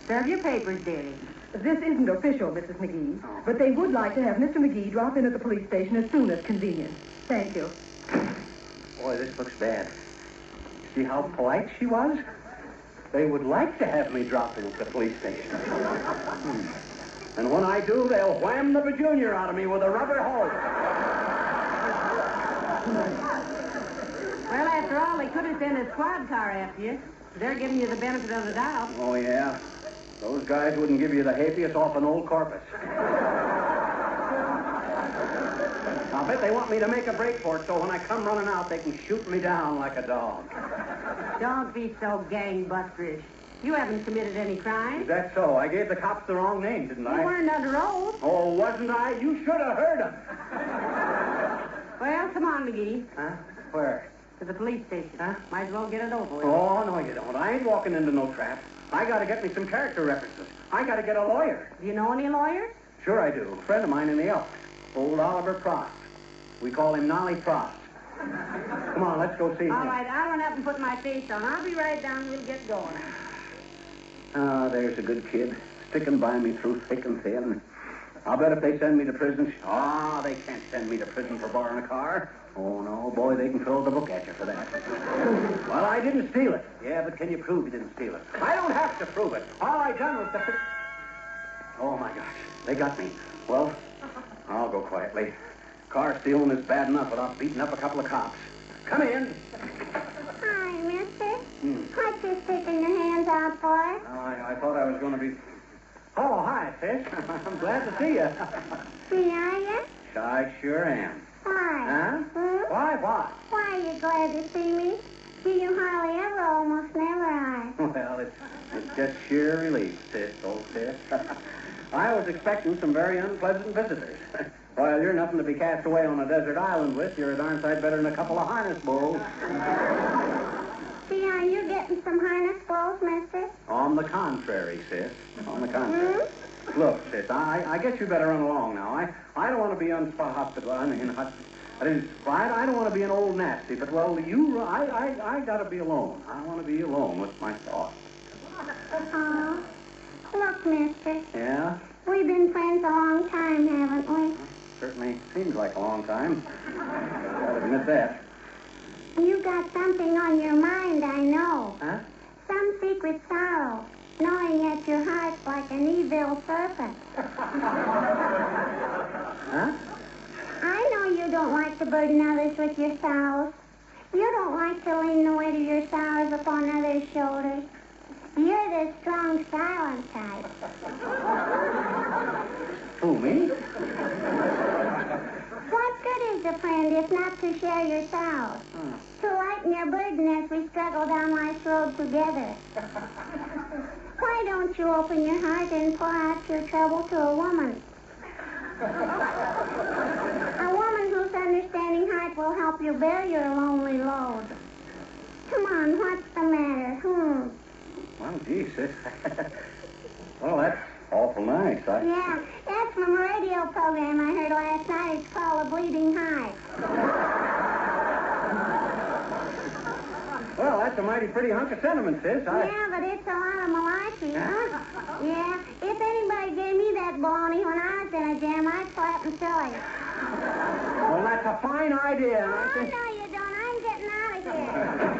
Serve your papers, dearie. This isn't official, Mrs. McGee, but they would like to have Mr. McGee drop in at the police station as soon as convenient. Thank you. Boy, this looks bad. See how polite she was? They would like to have me drop in at the police station. And when I do, they'll wham the junior out of me with a rubber hose. Well, after all, they could have sent a squad car after you. They're giving you the benefit of the doubt. Oh, yeah? Those guys wouldn't give you the habeas off an old corpus. I'll bet they want me to make a break for it, so when I come running out, they can shoot me down like a dog. Don't be so gangbusterish. You haven't committed any crime. Is that so? I gave the cops the wrong name, didn't I? You weren't under oath. Oh, wasn't I? You should have heard them. Well, come on, McGee. Huh? Where? To the police station. Huh? Might as well get it over with. Oh, no, you don't. I ain't walking into no trap. I got to get me some character references. I got to get a lawyer. Do you know any lawyers? Sure I do. A friend of mine in the Elks. Old Oliver Prost. We call him Nolly Prost. Come on, let's go see him. All right, I'll run up and put my face on. I'll be right down. We'll get going. Ah, there's a good kid. Sticking by me through thick and thin. I'll bet if they send me to prison... they can't send me to prison for borrowing a car. Oh, no, boy, they can throw the book at you for that. Well, I didn't steal it. Yeah, but can you prove you didn't steal it? I don't have to prove it. All I done was to... Oh, my gosh, they got me. Well, I'll go quietly. Car stealing is bad enough without beating up a couple of cops. Come in. Hi, mister. What you sticking your hands out for? I thought I was going to be... Oh, hi, sis. I'm glad to see you. Are you? I sure am. Why? Huh? Why, what? Why are you glad to see me? See, you hardly ever, almost never are. Well, it's just sheer relief, sis, old sis. I was expecting some very unpleasant visitors. While you're nothing to be cast away on a desert island with, you're a darn sight better than a couple of harness bulls. See, are you getting some harness blows, mister? On the contrary, sis. On the contrary. Look, sis, I guess you better run along now. I don't want to be hospital. I don't want to be an old nasty, but, well, I got to be alone. I want to be alone with my thoughts. Oh, look, mister. Yeah? We've been friends a long time, haven't we? Certainly seems like a long time. I'll admit that. You got something on your mind, I know. Huh? Some secret sorrow, gnawing at your heart like an evil serpent. Huh? I know you don't like to burden others with your sorrows. You don't like to lean the weight of your sorrows upon others' shoulders. You're the strong, silent type. Who, me? What good is a friend if not to share your sorrows? To lighten your burden as we struggle down life's road together. Why don't you open your heart and pour out your trouble to a woman? A woman whose understanding heart will help you bear your lonely load. Come on, what's the matter? Well, gee, sis. Well, that's awful nice. Yeah, that's from a radio program I heard last night. It's called A Bleeding Heart. Well, that's a mighty pretty hunk of sentiment, sis. Yeah, but it's a lot of malarkey, huh? Yeah, if anybody gave me that baloney when I was in a jam, I'd slap them silly. Well, that's a fine idea. Oh, no, you don't. I'm getting out of here.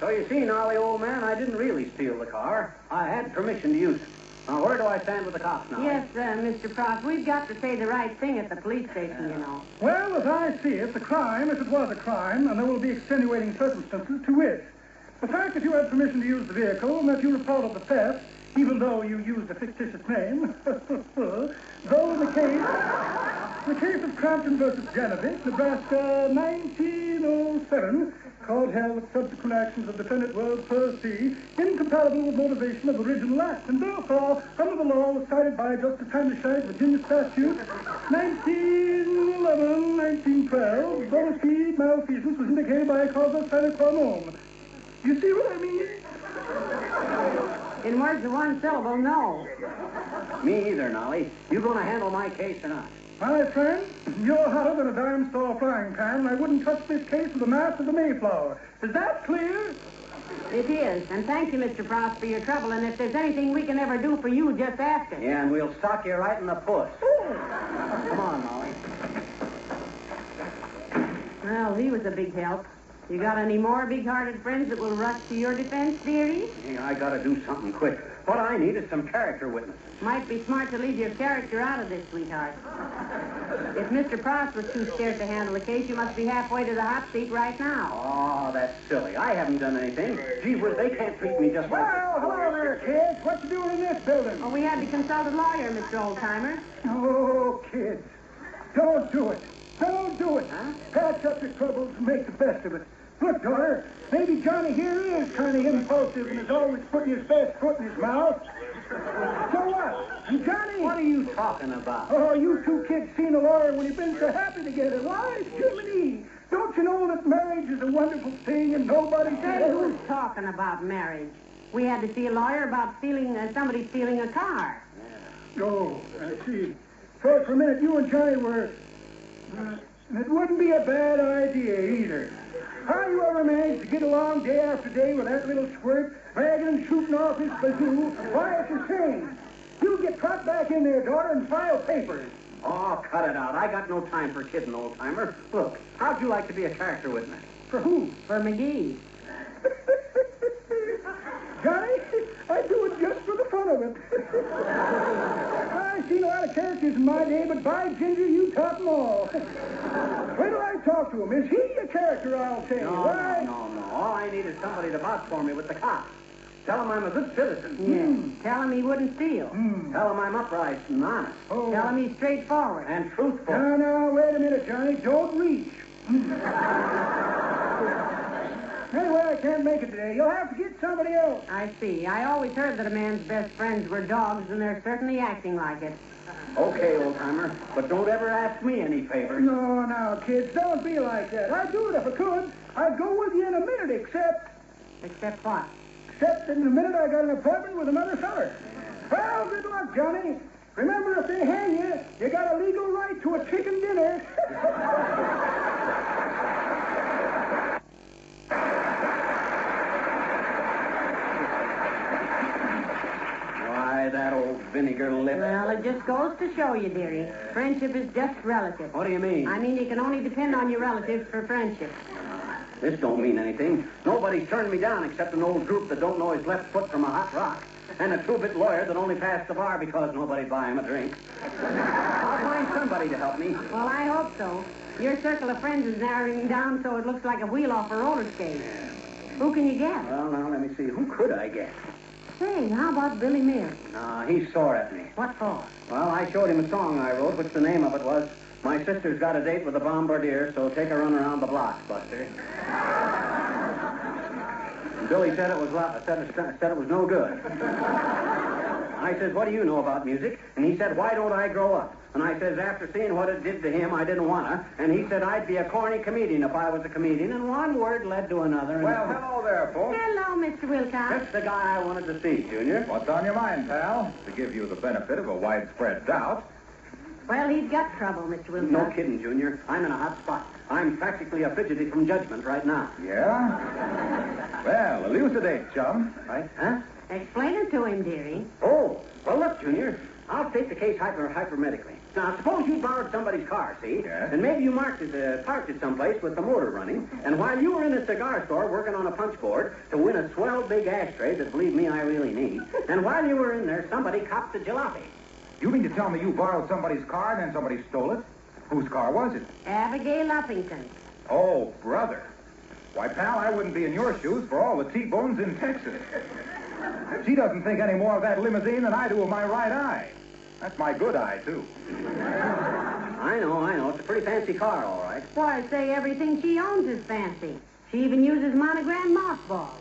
So you see, Nolly, old man, I didn't really steal the car. I had permission to use it. Now, where do I stand with the cops now? Yes, Mr. Frost, we've got to say the right thing at the police station, you know. Well, as I see it, the crime, if it was a crime, and there will be extenuating circumstances to it. The fact that you had permission to use the vehicle and that you reported the theft, even though you used a fictitious name, though in the case of Crampton versus Janovic, Nebraska, 1907, court held that subsequent actions of defendant were per se incompatible with motivation of original act, and therefore, under the law was cited by Justice Handyside, Virginia statute 1911, 1912, bonus speed malfeasance was indicated by a causal sine qua non. You see what I mean? In words of one syllable, no. Me either, Nolly. You going to handle my case or not? My friend, you're hotter than a dime store frying pan, and I wouldn't touch this case with the mast of the Mayflower. Is that clear? It is. And thank you, Mr. Frost, for your trouble. And if there's anything we can ever do for you, just ask us. Yeah, and we'll sock you right in the puss. Come on, Molly. Well, he was a big help. You got any more big-hearted friends that will rush to your defense, dearie? Yeah, I gotta do something quick. What I need is some character witnesses. Might be smart to leave your character out of this, sweetheart. If Mr. Frost was too scared to handle the case, you must be halfway to the hot seat right now. Oh, that's silly. I haven't done anything. Gee whiz, they can't treat me just like... Well, hello there, kids. What you doing in this building? Oh, we had to consult a lawyer, Mr. Oldtimer. Oh, kids. Don't do it. Don't do it. Huh? Patch up your troubles and make the best of it. Look, daughter, maybe Johnny here is kind of impulsive and is always putting his best foot in his mouth. So what? And Johnny... What are you talking about? Oh, you two kids seen a lawyer when you've been so happy together. Why, Jiminy? Don't you know that marriage is a wonderful thing and nobody... Say, who's talking about marriage? We had to see a lawyer about somebody stealing a car. Yeah. Oh, I see. Thought for a minute you and Johnny were... it wouldn't be a bad idea either. How you ever managed to get along day after day with that little squirt, bragging and shooting off his bazoo? Why, it's the same. You get caught back in there, daughter, and file papers. Oh, cut it out. I got no time for kidding, old-timer. Look, how'd you like to be a character witness? For who? For McGee. Johnny, I do it just for the fun of it. I've seen a lot of characters in my day, but by ginger, you top them all. Wait till I talk to him. Is he a character, I'll say? No. All I need is somebody to vouch for me with the cops. Tell him I'm a good citizen. Yes. Tell him he wouldn't steal. Tell him I'm upright and honest. Oh. Tell him he's straightforward. And truthful. Now, wait a minute, Johnny. Don't reach. Anyway, I can't make it today. You'll have to get somebody else. I see. I always heard that a man's best friends were dogs, and they're certainly acting like it. Okay, old-timer, but don't ever ask me any favors. No, now, kids, don't be like that. I'd do it if I could. I'd go with you in a minute, except... Except what? Except that in a minute I got an appointment with another feller. Well, good luck, Johnny. Remember, if they hang you, you got a legal right to a chicken dinner. Why, that old vinegar lip. Well, it just goes to show you, dearie. Friendship is just relative. What do you mean? I mean you can only depend on your relatives for friendship. This don't mean anything. Nobody's turned me down except an old droop that don't know his left foot from a hot rock. And a two-bit lawyer that only passed the bar because nobody buy him a drink. I'll find somebody to help me. Well, I hope so. Your circle of friends is narrowing down so it looks like a wheel off a roller skate. Yeah. Who can you get? Well, now, let me see. Who could I get? Say, how about Billy Mills? No, he's sore at me. What for? Well, I showed him a song I wrote, which the name of it was, My Sister's Got a Date with a Bombardier, so take a run around the block, Buster. Billy said it was said it was no good. I says, what do you know about music? And he said, why don't I grow up? And I says, after seeing what it did to him, I didn't want to. And he said, I'd be a corny comedian if I was a comedian. And one word led to another. Well, hello there, folks. Hello, Mr. Wilcox. That's the guy I wanted to see, Junior. What's on your mind, pal? To give you the benefit of a widespread doubt. Well, he's got trouble, Mr. Wilcox. No kidding, Junior. I'm in a hot spot. I'm practically a fidgety from judgment right now. Yeah? Well, elucidate, chum. Right? Huh? Explain it to him, dearie. Oh, well, look, Junior. I'll state the case hypermedically. Now, suppose you borrowed somebody's car, see? Yes. And maybe you parked it someplace with the motor running, and while you were in a cigar store working on a punch board to win a swell big ashtray that, believe me, I really need, and while you were in there, somebody copped a jalopy. You mean to tell me you borrowed somebody's car and then somebody stole it? Whose car was it? Abigail Uppington. Oh, brother. Why, pal, I wouldn't be in your shoes for all the T-bones in Texas. She doesn't think any more of that limousine than I do of my right eye. That's my good eye, too. I know. It's a pretty fancy car, all right. Why, say everything she owns is fancy. She even uses monogram mothballs.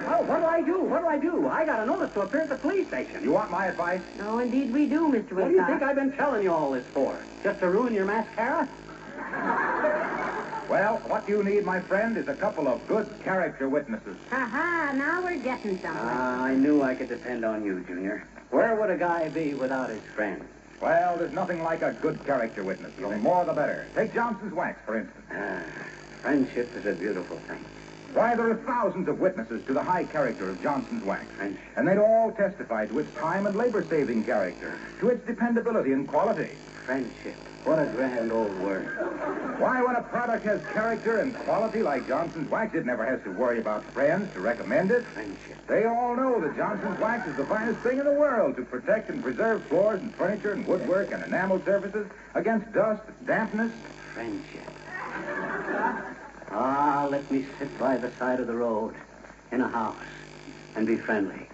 Oh, what do I do? I got a notice to appear at the police station. You want my advice? No, indeed we do, Mr. Wilcox. What do you think I've been telling you all this for? Just to ruin your mascara? Well, what you need, my friend, is a couple of good character witnesses. Ha-ha, now we're getting somewhere. I knew I could depend on you, Junior. Where would a guy be without his friends? Well, there's nothing like a good character witness. The more the better. Take Johnson's wax, for instance. Friendship is a beautiful thing. Why, there are thousands of witnesses to the high character of Johnson's wax. And they'd all testify to its time and labor-saving character, to its dependability and quality. Friendship. What a grand old word. Why, when a product has character and quality like Johnson's wax, it never has to worry about friends to recommend it. Friendship. They all know that Johnson's wax is the finest thing in the world to protect and preserve floors and furniture and woodwork and enamel surfaces against dust, dampness. Friendship. Let me sit by the side of the road in a house and be friendly.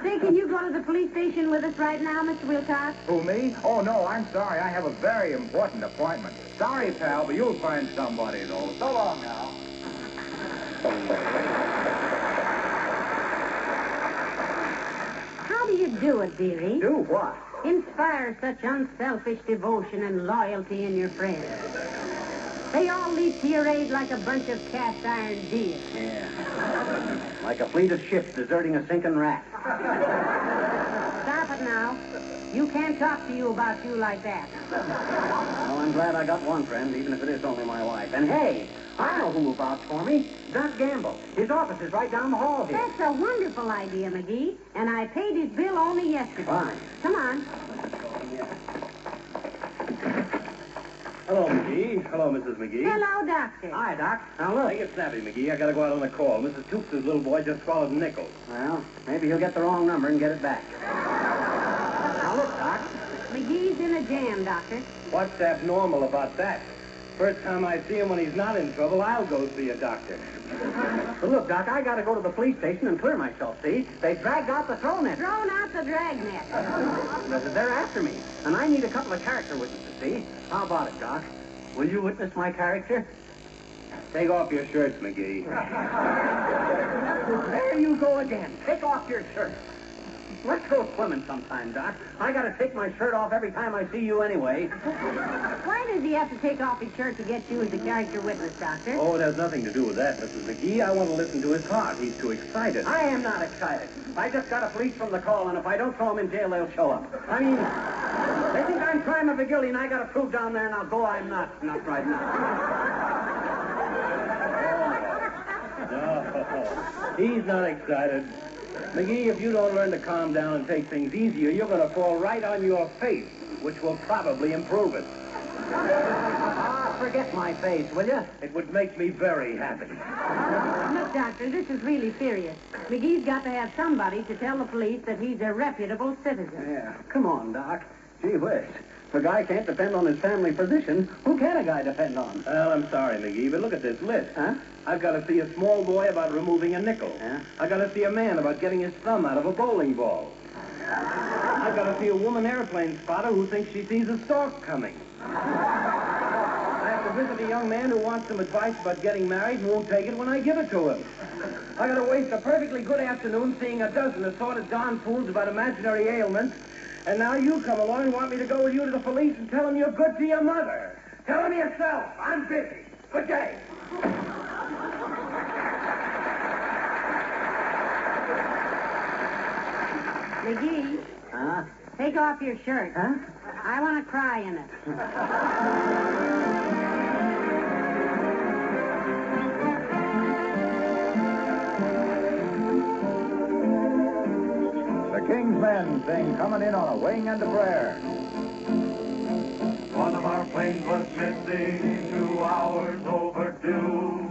Say, can you go to the police station with us right now, Mr. Wilcox? Who, me? Oh, no, I'm sorry. I have a very important appointment. Sorry, pal, but you'll find somebody, though. So long now. How do you do it, dearie? Do what? Inspire such unselfish devotion and loyalty in your friends. They all leap to your aid like a bunch of cast iron deer. Yeah. Like a fleet of ships deserting a sinking raft. Stop it now. You can't talk to you about you like that. Well, I'm glad I got one friend, even if it is only my wife. And hey, I know who will vouch for me. Doc Gamble. His office is right down the hall here. That's a wonderful idea, McGee. And I paid his bill only yesterday. Fine. Come on. Hello, McGee. Hello, Mrs. McGee. Hello, Doctor. Hi, Doc. Now, look. Take it snappy, McGee. I gotta go out on a call. Mrs. Toops' little boy just swallowed a nickel. Well, maybe he'll get the wrong number and get it back. Now, look, Doc. McGee's in a jam, Doctor. What's abnormal about that? First time I see him when he's not in trouble, I'll go see a doctor. But look, Doc, I gotta go to the police station and clear myself, see? They dragged out the throw net. Thrown out the dragnet. They're after me, and I need a couple of character witnesses, see? How about it, Doc? Will you witness my character? Take off your shirts, McGee. There you go again. Take off your shirt. Let's go swimming sometime, Doc. I gotta take my shirt off every time I see you anyway. Why does he have to take off his shirt to get you as a character witness, Doctor? Oh, it has nothing to do with that, Mrs. McGee. I want to listen to his talk. He's too excited. I am not excited. I just got a police from the call, and if I don't throw him in jail, they'll show up. I mean, they think I'm crime of the guilty, and I gotta prove down there, and I'll go I'm not. Not right now. No, he's not excited. McGee, if you don't learn to calm down and take things easier, you're going to fall right on your face, which will probably improve it. Forget my face, will you? It would make me very happy. Look, Doctor, this is really serious. McGee's got to have somebody to tell the police that he's a reputable citizen. Yeah, come on, Doc. Gee whiz. If a guy can't depend on his family physician, who can a guy depend on? Well, I'm sorry, McGee, but look at this list. Huh? I've got to see a small boy about removing a nickel. Yeah? I've got to see a man about getting his thumb out of a bowling ball. I've got to see a woman airplane spotter who thinks she sees a stork coming. I have to visit a young man who wants some advice about getting married and won't take it when I give it to him. I got to waste a perfectly good afternoon seeing a dozen assorted darn fools about imaginary ailments, and now you come along and want me to go with you to the police and tell them you're good to your mother. Tell them yourself. I'm busy. Good day. McGee, Huh? take off your shirt. Huh? I want to cry in it. King's Men sing Coming In on a Wing and a Prayer. One of our planes was missing, 2 hours overdue.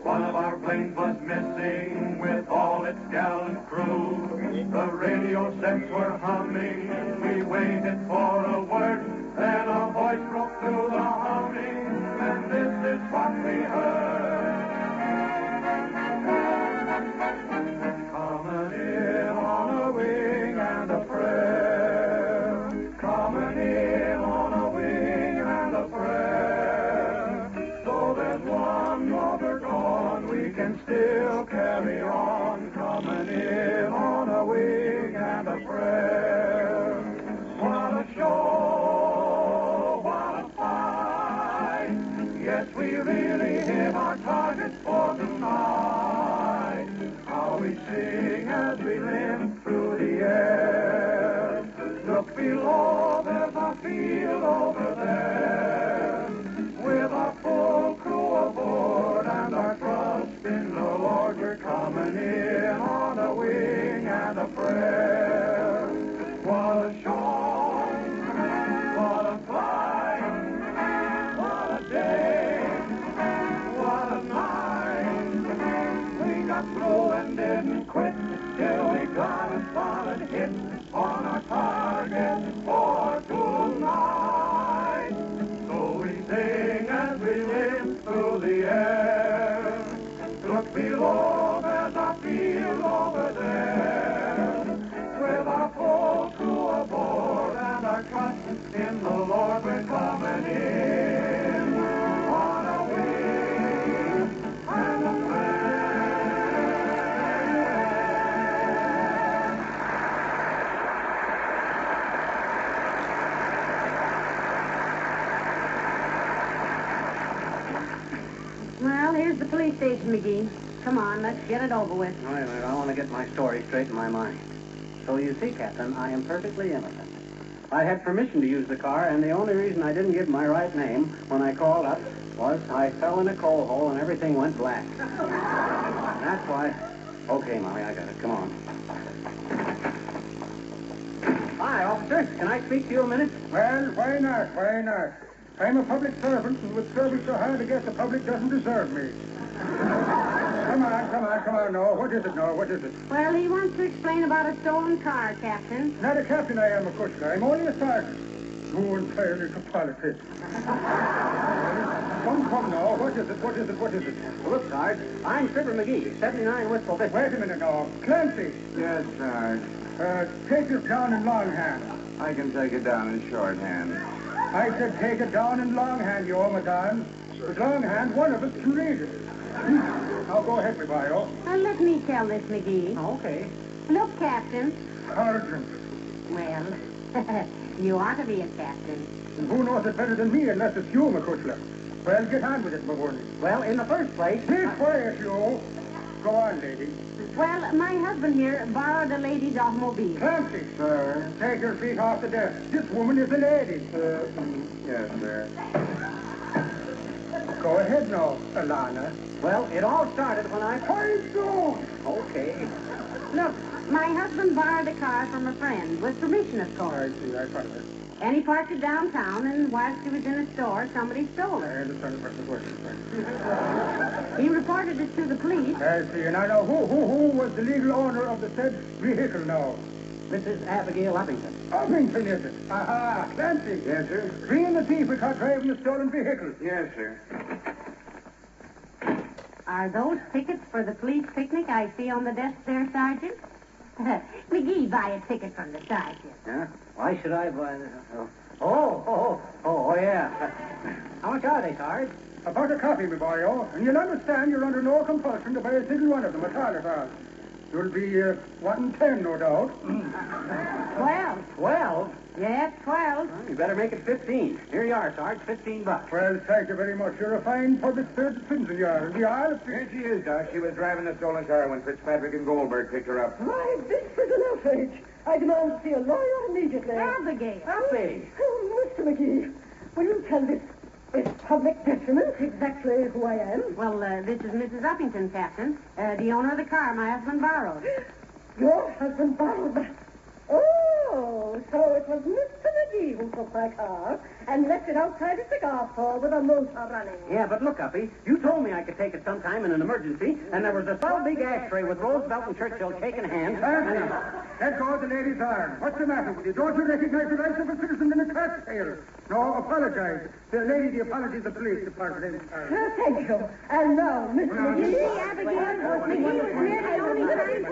One of our planes was missing with all its gallant crew. The radio sets were humming, we waited for a word. Then a voice broke through the humming, and this is what we heard. Coming in on a wing and a prayer. Coming in on a wing and a prayer. So there's one more gone, we can still carry on. Coming in on a wing and a prayer. What a show, what a fight. Yes, we really hit our target for tonight. How we sing as we limp through the air. Look below, there's a field over there. With our full crew aboard and our trust in the Lord, we're coming in on a wing and a prayer. What a show, what a flight, what a day, what a night. We got through and didn't quit till we got a solid hit on our target for tonight. So we sing as we live through the air. Look below, there's a field over there. With our full crew aboard and our trust in the Lord, we're coming in on a wing and a Well, here's the police station, McGee. Come on, let's get it over with. Wait a minute, I want to get my story straight in my mind. So you see, Captain, I am perfectly innocent. I had permission to use the car, and the only reason I didn't give my right name when I called up was I fell in a coal hole and everything went black. That's why... Okay, Molly, I got it. Come on. Hi, officer. Can I speak to you a minute? Well, why not? Why not? I'm a public servant, and with service so hard, I guess the public doesn't deserve me. Come on, no. What is it, no? What is it? Well, he wants to explain about a stolen car, Captain. Not a captain I am, of course. I'm only a sergeant. You entirely to politics. Come now. What is it? Look, Sarge, I'm Fibber McGee, 79 Wistful Vista. Wait a minute now. Clancy. Yes, Sarge. Take this down in longhand. I can take it down in shorthand. I said take it down in longhand, you madame. With longhand, one of us can read it. Now go ahead, my bio. Let me tell this, McGee. Okay. Look, Captain. Sergeant. Well, you ought to be a captain. And who knows it better than me unless it's you, McCutler? Well, get on with it, my boy. Well, in the first place... Be quiet, you. Go on, lady. Well, my husband here borrowed a lady's automobile. Clancy. Sir. Take your feet off the desk. This woman is a lady. Yes, sir. Go ahead now, Alana. Well, it all started when I... Quiet down. Okay. Look, my husband borrowed a car from a friend, with permission, of course. I see, I follow it. And he parked it downtown, and whilst he was in a store, somebody stole I it. understand the person's working, sir. He reported it to the police. I see. And I know who was the legal owner of the said vehicle now. Mrs. Abigail Uppington. Uppington, is it? Aha, Clancy. Yes, sir. Free and the thief we caught driving the stolen vehicle. Yes, sir. Are those tickets for the police picnic I see on the desk there, Sergeant? McGee, buy a ticket from the sergeant. Yeah? Why should I buy this? Oh, yeah. How much are they, Sarge? About a copy, my boy, and you'll understand you're under no compulsion to buy a single one of them at all. You'll be wanting 10, no doubt. 12. 12? Yes, 12. Well, you better make it 15. Here you are, Sarge, $15. Well, thank you very much. You're a fine public servant citizen, you are. Here she is, Doc. She was driving the stolen car when Fitzpatrick and Goldberg picked her up. Why, this is an outrage. I demand to see a lawyer immediately. Abigail. Uppy. Oh, Mr. McGee, will you tell this public detriment exactly who I am? Well, this is Mrs. Uppington, Captain. The owner of the car my husband borrowed. Your husband borrowed that? Oh, so it was Mr. McGee who took my car and left it outside a cigar store with a motor running. Yeah, but look, Uppy, you told me I could take it sometime in an emergency, and there was a swell big ashtray with Roosevelt and Churchill shaking hands. Let go of the lady's arm. What's the matter with you? Don't you recognize the rights of a citizen in a car sale? No, apologize. The apology of the police department. Thank you. And now, Mr. McGee. Abigail, McGee was nearly only trying to...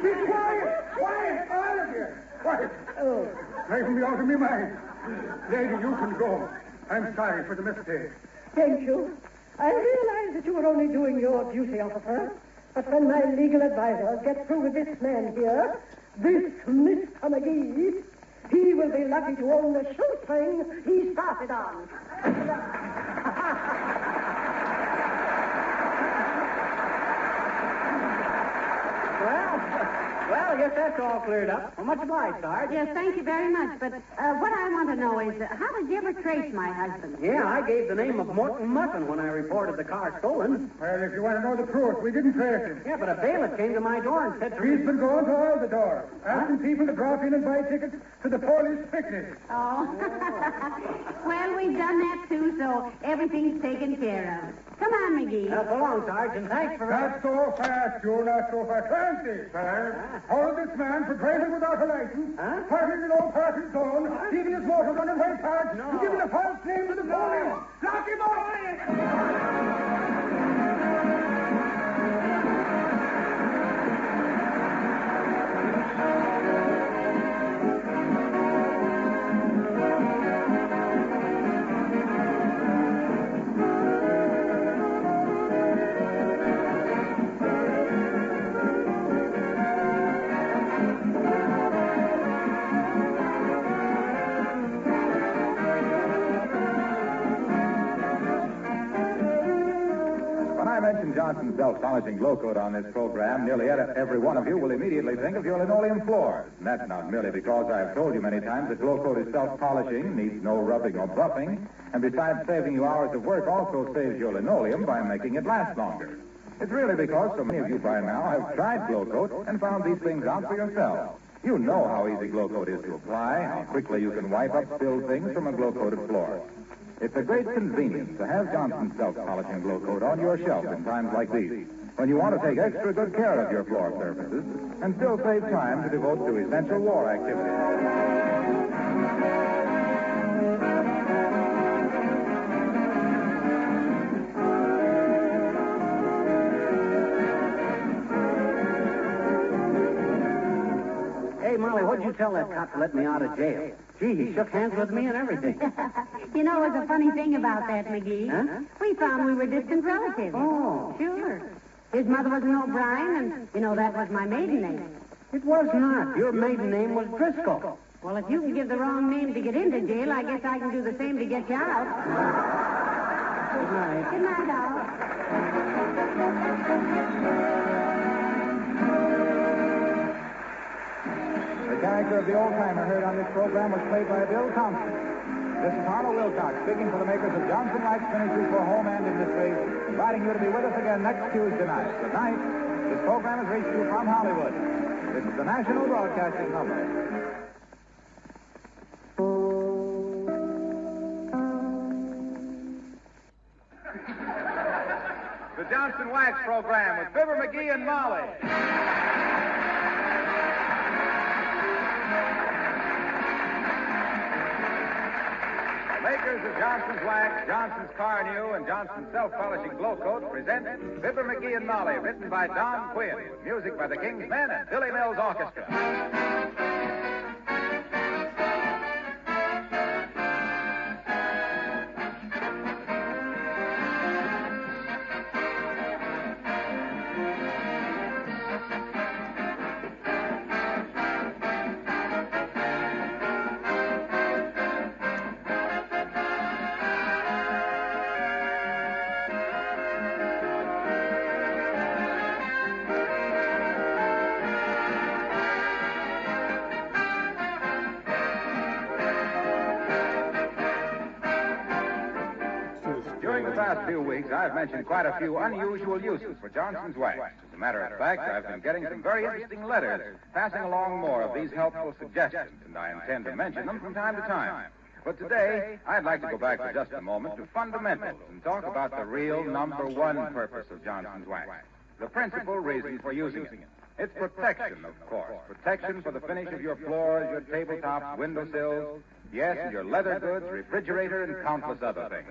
Be quiet! Quiet, all of you! Quiet! Oh. Driving me out of my mind. Lady, you can go. I'm sorry for the mistake. Thank you. I realize that you were only doing your duty, officer. But when my legal advisors get through with this man here, this Mr. McGee, he will be lucky to own the shoestring he started on. Well, I guess that's all cleared up. Well, much obliged, Sarge. Yes, thank you very much. But what I want to know is, how did you ever trace my husband? Yeah, I gave the name of Morton Muffin when I reported the car stolen. Well, if you want to know the truth, we didn't trace him. Yeah, but a bailiff came to my door and said to me... He's been going to all the doors, asking people to drop in and buy tickets to the police picnic. Oh. Well, we've done that, too, so everything's taken care of. Come on, McGee. So long, Sarge, and thanks for... Not so fast, Joe, not so fast. Clancy, hold this man for driving without a license, parking in no parking zone, leaving his motor running while parked, and giving a false name to the police. Lock him up! Mention Johnson's self-polishing glow coat on this program, nearly every one of you will immediately think of your linoleum floors. And that's not merely because I've told you many times that glow coat is self-polishing, needs no rubbing or buffing, and besides saving you hours of work, also saves your linoleum by making it last longer. It's really because so many of you by now have tried glow coat and found these things out for yourselves. You know how easy glow coat is to apply, how quickly you can wipe up spilled things from a glow-coated floor. It's a great convenience to have Johnson's self-polishing glow coat on your shelf in times like these, when you want to take extra good care of your floor surfaces and still save time to devote to essential war activities. Hey, Molly, what'd you tell that cop to let me out of jail? Gee, he shook hands with me and everything. You know, there's a funny thing about that, McGee. Huh? We found we were distant relatives. Oh. Sure. His mother was an O'Brien, and, you know, that was my maiden name. It was not. Your maiden name was Driscoll. Well, if you can give the wrong name to get into jail, I guess I can do the same to get you out. Good night. Good night, Al. The character of the old-timer heard on this program was played by Bill Thompson. This is Harlow Wilcox speaking for the makers of Johnson Wax Finishes for Home and Industry, inviting you to be with us again next Tuesday night. Good night. This program has reached you from Hollywood. This is the National Broadcasting Company. The Johnson Wax Program with Fibber McGee and Molly. Makers of Johnson's Wax, Johnson's Car New, and Johnson's Self-Polishing Glow Coat present Fibber McGee and Molly, written by Don Quinn, with music by the King's Men and Billy Mills Orchestra. During the past few weeks, I've mentioned quite a few unusual uses for Johnson's Wax. As a Matter of fact, I've been getting some very interesting letters passing along more of these helpful suggestions, and I intend to mention them from time to time. But today, I'd like to go back for just a moment to fundamentals and talk about the real number one purpose of Johnson's wax. The principal reason for using it. It's protection, of course. Protection for the finish of your floors, your tabletops, windowsills, yes, and your leather goods, refrigerator, and countless other things.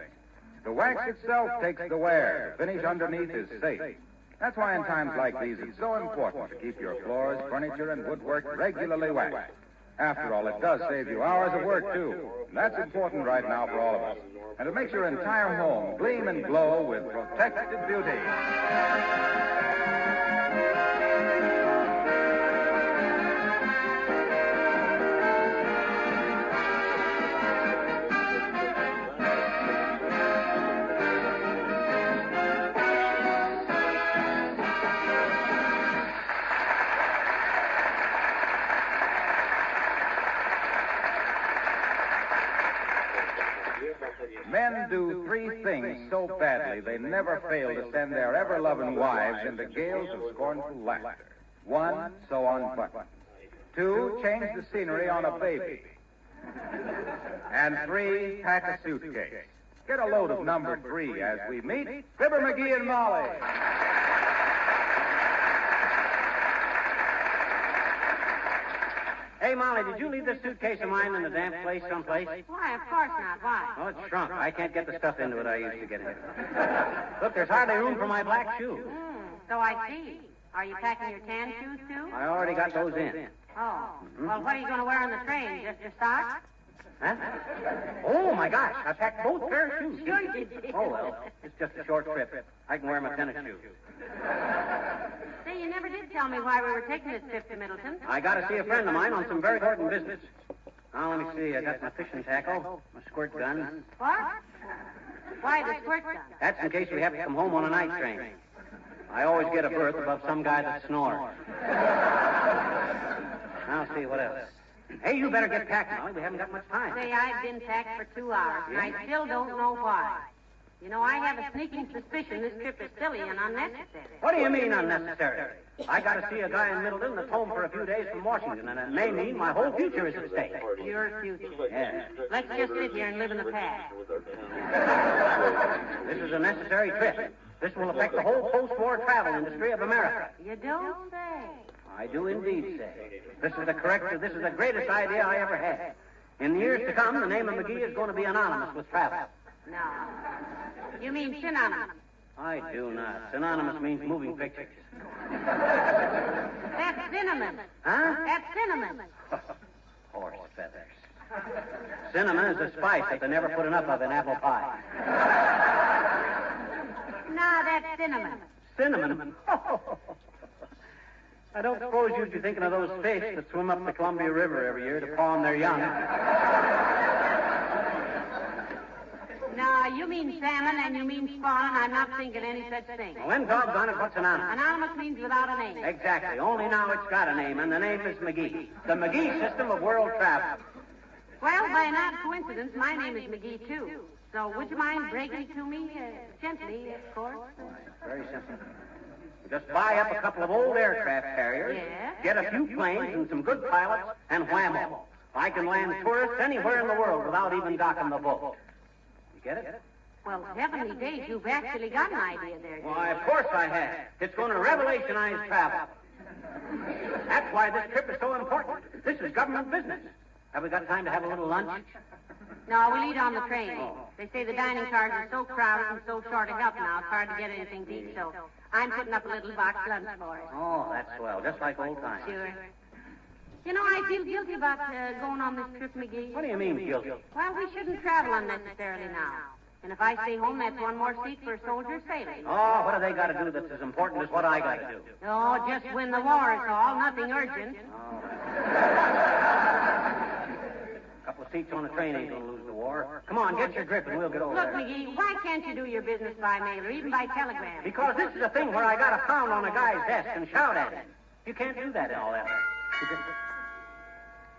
The wax itself takes the wear. The finish underneath is safe. That's why in times like these, it's so important to keep your floors, furniture, and woodwork regularly waxed. After all, it does save you hours of work, too. And that's important right now for all of us. And it makes your entire home gleam and glow with protected beauty. Men do three things so badly they never fail to send their ever-loving wives into gales of scornful laughter. 1, sew on buttons. 2, change the scenery on a baby. And 3, pack a suitcase. Get a load of number 3 as we meet Fibber McGee and Molly. Hey, Molly, did you leave this suitcase of mine in a damp place someplace? Why, of course not. Why? Oh, it's shrunk. I can't get the stuff into it I used to get in. Look, there's hardly room for my black shoes. So I see. Are you packing your tan shoes, too? I already got those in. Oh. Well, what are you going to wear on the train? Just your socks? Huh? Oh, my gosh. I packed both pairs of shoes. Sure you did. Oh, well, it's just a short trip. I can wear my tennis shoes. Say, you never did tell me why we were taking this trip to Middleton. I got to see a friend of mine on some very important business. Now, let me see. I got my fishing tackle, my squirt gun. What? Why the squirt gun? That's in case we have to come home on a night train. I always get a berth above some guy that snores. Now, see, what else? Hey, you better get packed, Molly. We haven't got much time. Say, I've been packed for 2 hours, and I still don't know why. You know, I have a sneaking suspicion this trip is silly and unnecessary. What do you mean unnecessary? I got to see a guy in Middleton that's home for a few days from Washington, and it may mean my whole future is at stake. Your future? Yeah. Let's just sit here and live in the past. This is a necessary trip. This will affect the whole post-war travel industry of America. You don't say. I do indeed say. This is the greatest idea I ever had. In the years to come, the name of McGee is going to be anonymous with travel. No. You mean synonymous? I do not. Synonymous means moving pictures. That's cinnamon. Huh? That's cinnamon. Horse feathers. Cinnamon is a spice that they never put enough of in apple pie. No, that's cinnamon. Cinnamon? I don't suppose you'd be thinking of those fish that swim up the Columbia River every year to pawn their young. No, you mean salmon and you mean spawn, and I'm not thinking any such thing. Well, then, doggone it, what's anonymous? Anonymous means without a name. Exactly. Only now it's got a name, and the name is McGee. The McGee system of world travel. Well, by an odd coincidence, my name is McGee, too. So would you mind breaking it to me? Gently, of course. Very simple. Just buy up a couple of old aircraft carriers, get a few planes and some good pilots, and whammo. I can land tourists anywhere in the world without even docking the boat. You get it? Well, heavenly days, you've actually got an idea there. Why, of course I have. It's going to revolutionize travel. That's why this trip is so important. This is government business. Have we got time to have a little lunch? No, we'll eat on the train. They say the dining cars are so crowded and so short of help now, it's hard to get anything to eat, so I'm putting up a little box lunch for us. Oh, that's swell. Just like old times. Sure. You know, I feel guilty about going on this trip, McGee. What do you mean, guilty? Well, we shouldn't travel unnecessarily now. And if I stay home, that's one more seat for soldiers sailing. Oh, what have they got to do that's as important as what I got to do? Oh, just win the war is all. Nothing urgent. Oh. A couple of seats on the train ain't going to lose the war. Come on, get your grip and we'll get over Look, there. McGee, why can't you do your business by mail or even by telegram? Because this is a thing where I got to pound on a guy's desk and shout at him. You can't do that in all that.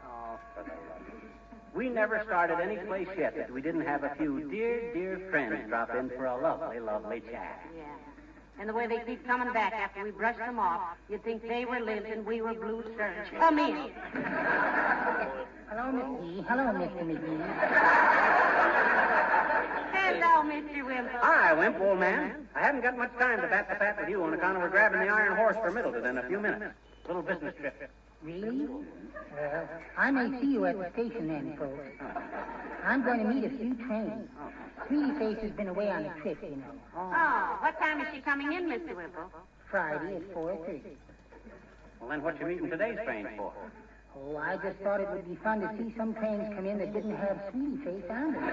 Oh, for the love. We never started any place yet that we didn't have a few dear, dear friends drop in for a lovely, lovely chat. Yeah. And the way they keep coming back after we brush them off, you'd think they were limped and we were blue serge. Come in. Hello, Miss McGee. Hello, Mr. McGee. Hello, Mr. Wimple. Hi, Wimp, old man. I haven't got much time to bat the fat with you on account of we're grabbing the Iron Horse for Middleton in a few minutes. Little business trip. Really? Well, I may see you at the station then, folks. I'm going to meet a few trains. Sweetie Face has been away on a trip, you know. Oh, what time is she coming in, Mr. Wimple? Friday at 4:30. Well, then what's you meeting today's train for? Oh, I just thought it would be fun to see some trains come in that didn't have Sweetie Face on them.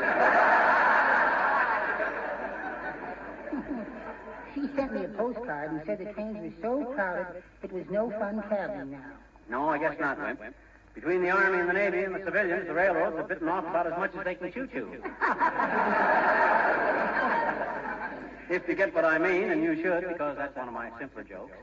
She sent me a postcard and said the trains were so crowded it was no fun traveling now. No, I guess not, Wimp. Between the Army and the Navy and the civilians, the railroads have bitten off about as much as they can chew. If you get what I mean, and you should, because that's one of my simpler jokes.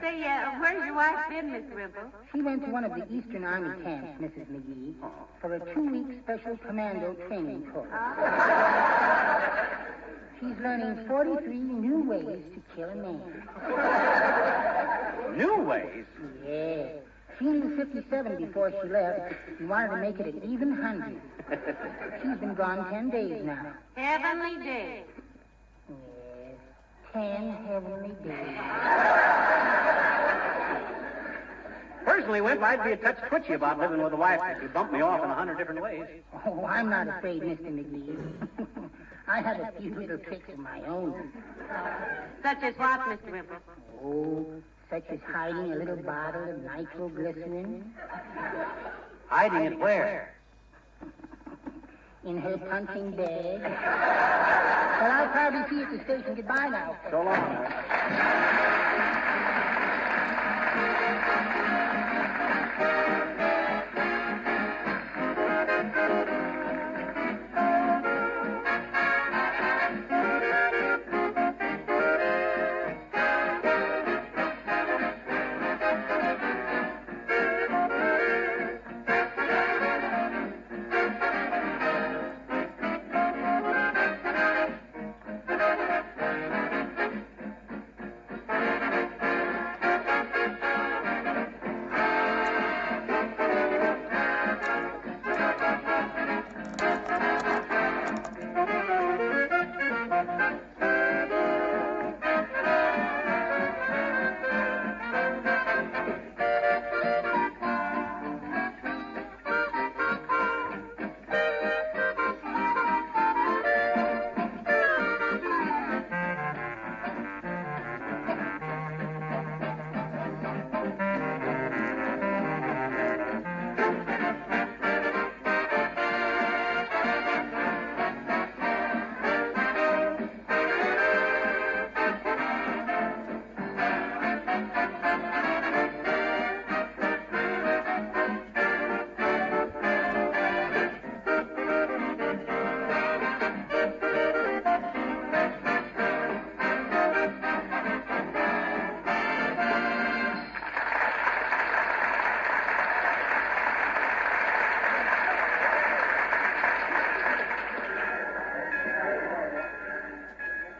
Say, where's your wife been, Mr. Wimple? She went to one of the Eastern Army camps, Mrs. McGee, for a 2-week special commando training course. She's learning 43 new ways to kill a man. New ways? Yeah. She knew 57 before she left and wanted to make it an even 100. She's been gone 10 days now. Heavenly days. Yes, 10 heavenly days. Personally, Wimp, I'd be a touch twitchy about living with a wife that could bump me off in 100 different ways. Oh, I'm not afraid, Mr. McGee. I have a few little tricks of my own. Such as what, Mr. Wimple? Oh, such as hiding a little bottle of nitroglycerin. Hiding it where? In her punching bag. Well, I'll probably see you at the station. Goodbye now. So long, Wimp.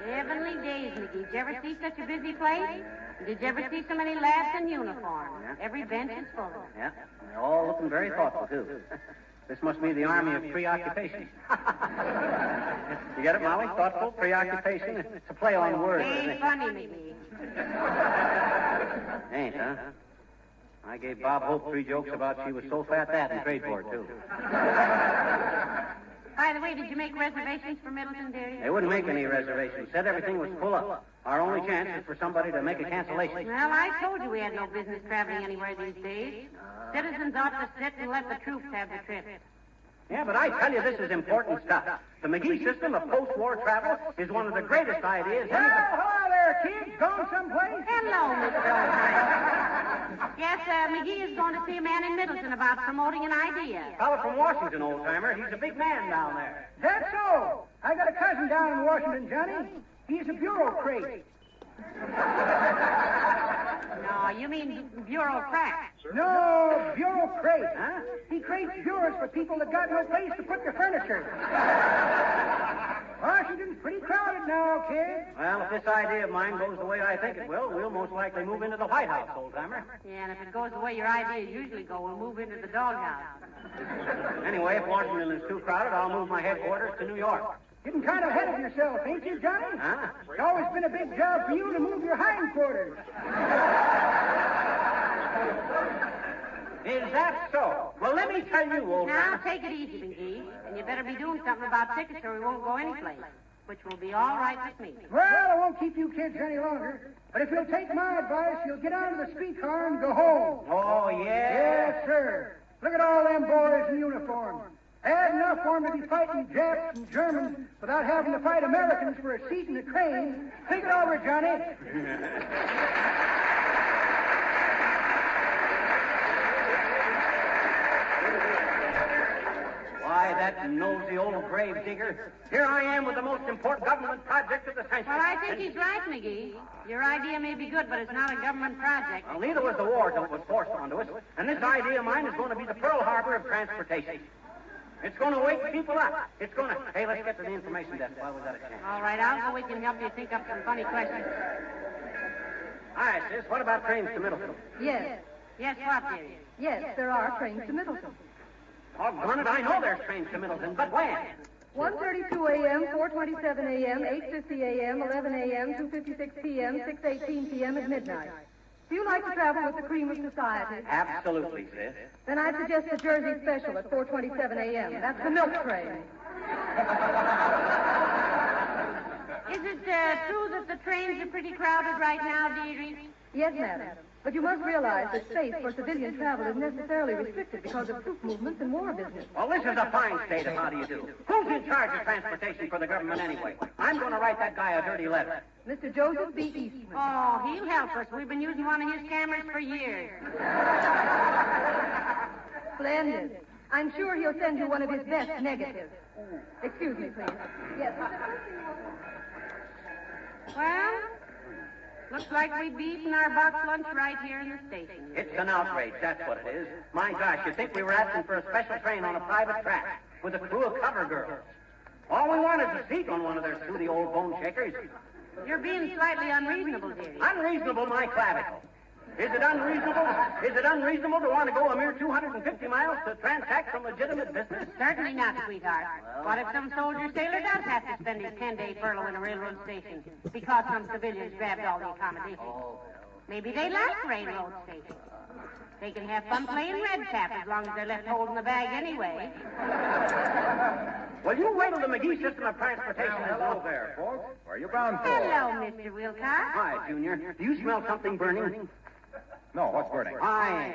Heavenly days, McGee. Did you ever see such a busy place? Did you ever see so many lads in uniform? Yeah. Every bench is full. Yeah, they're all looking very thoughtful, too. This must be the army of preoccupation. You get it, Molly? Thoughtful, preoccupation. It's a play on words. Ain't funny, McGee. Ain't, huh? I gave Bob Hope 3 jokes about she was so fat that in trade for it, too. By the way, did you make reservations for Middleton, dearie? They wouldn't make any reservations. Said everything was full up. Our only chance is for somebody to make a cancellation. Well, I told you we had no business traveling anywhere these days. Citizens ought to sit and let the troops have the trip. Yeah, but I tell you, this is important stuff. The McGee system of post-war travel is one of the greatest ideas. Well, hello there, kids. Going someplace? Hello, Mr. O'Brien. Yes, McGee is going to see a man in Middleton about promoting an idea. Fellow from Washington, old-timer. He's a big man down there. That's so. I got a cousin down in Washington, Johnny. He's a bureaucrat. No, you mean bureaucrat. No, bureaucrat. Huh? He creates bureaus for people that got no place to put their furniture. Washington's pretty crowded now. now, kid? Well, if this idea of mine goes the way I think it will, we'll most likely move into the White House, old-timer. Yeah, and if it goes the way your ideas usually go, we'll move into the doghouse. Anyway, if Washington is too crowded, I'll move my headquarters to New York. Getting kind of ahead of yourself, ain't you, Johnny? Huh? It's always been a big job for you to move your hindquarters. Is that so? Well, let me tell you, old Now, take it easy, McGee. And you better be doing something about tickets or we won't go anyplace. Which will be all right with me. Well, I won't keep you kids any longer. But if you'll take my advice, you'll get onto the streetcar and go home. Oh, yeah? Yes, sir. Look at all them boys in uniform. Had enough for them to be fighting Japs and Germans without having to fight Americans for a seat in the train. Think it over, Johnny. Why, that nosy old grave digger. Here I am with the most important government project of the century. Well, I think he's right, McGee. Your idea may be good, but it's not a government project. Well, neither was the war till it was forced onto us. And this idea of mine is going to be the Pearl Harbor of transportation. It's going to wake people up. It's going to... Hey, let's get to the information desk while we got a chance. All right, I'll go. We can help you think up some funny questions. Hi, sis. What about trains to Middleton? Yes. Yes, what, dearie? Yes, there are trains to Middleton. Doggone it, I know there's trains to Middleton, but when? 1:32 a.m., 4:27 a.m., 8:50 a.m., 11 a.m., 2:56 p.m., 6:18 p.m. at midnight. Do you like to travel with the cream of society? Absolutely, sis. Then I'd suggest the Jersey Special at 4:27 a.m. That's the milk train. Is it true that the trains are pretty crowded right now, dearie? Yes, madam. But you must realize that space for civilian travel is necessarily restricted because of troop movements and war business. Well, this is a fine state of how do you do. Who's in charge of transportation for the government anyway? I'm going to write that guy a dirty letter. Mr. Joseph B. Eastman. Oh, he'll help us. We've been using one of his cameras for years. Splendid. I'm sure he'll send you one of his best negatives. Excuse me, please. Yes. Well, looks like we'd be eating our box lunch right here in the station. It's an outrage, that's what it is. My gosh, you'd think we were asking for a special train on a private track with a crew of cover girls. All we want is a seat on one of their snooty old bone shakers. You're being slightly unreasonable, dearie. Unreasonable, my clavicle. Is it unreasonable? Is it unreasonable to want to go a mere 250 miles to transact some legitimate business? Certainly not, sweetheart. What if some soldier sailor does have to spend his 10-day furlough in a railroad station because some civilians grabbed all the accommodations? Maybe they like railroad stations. They can have fun playing red cap as long as they're left holding the bag anyway. Well, you wait till the McGee system of transportation is Hello there, folks. Where are you bound for? Hello, Mr. Wilcox. Hi, Junior. Do you smell something burning? No, what's burning? I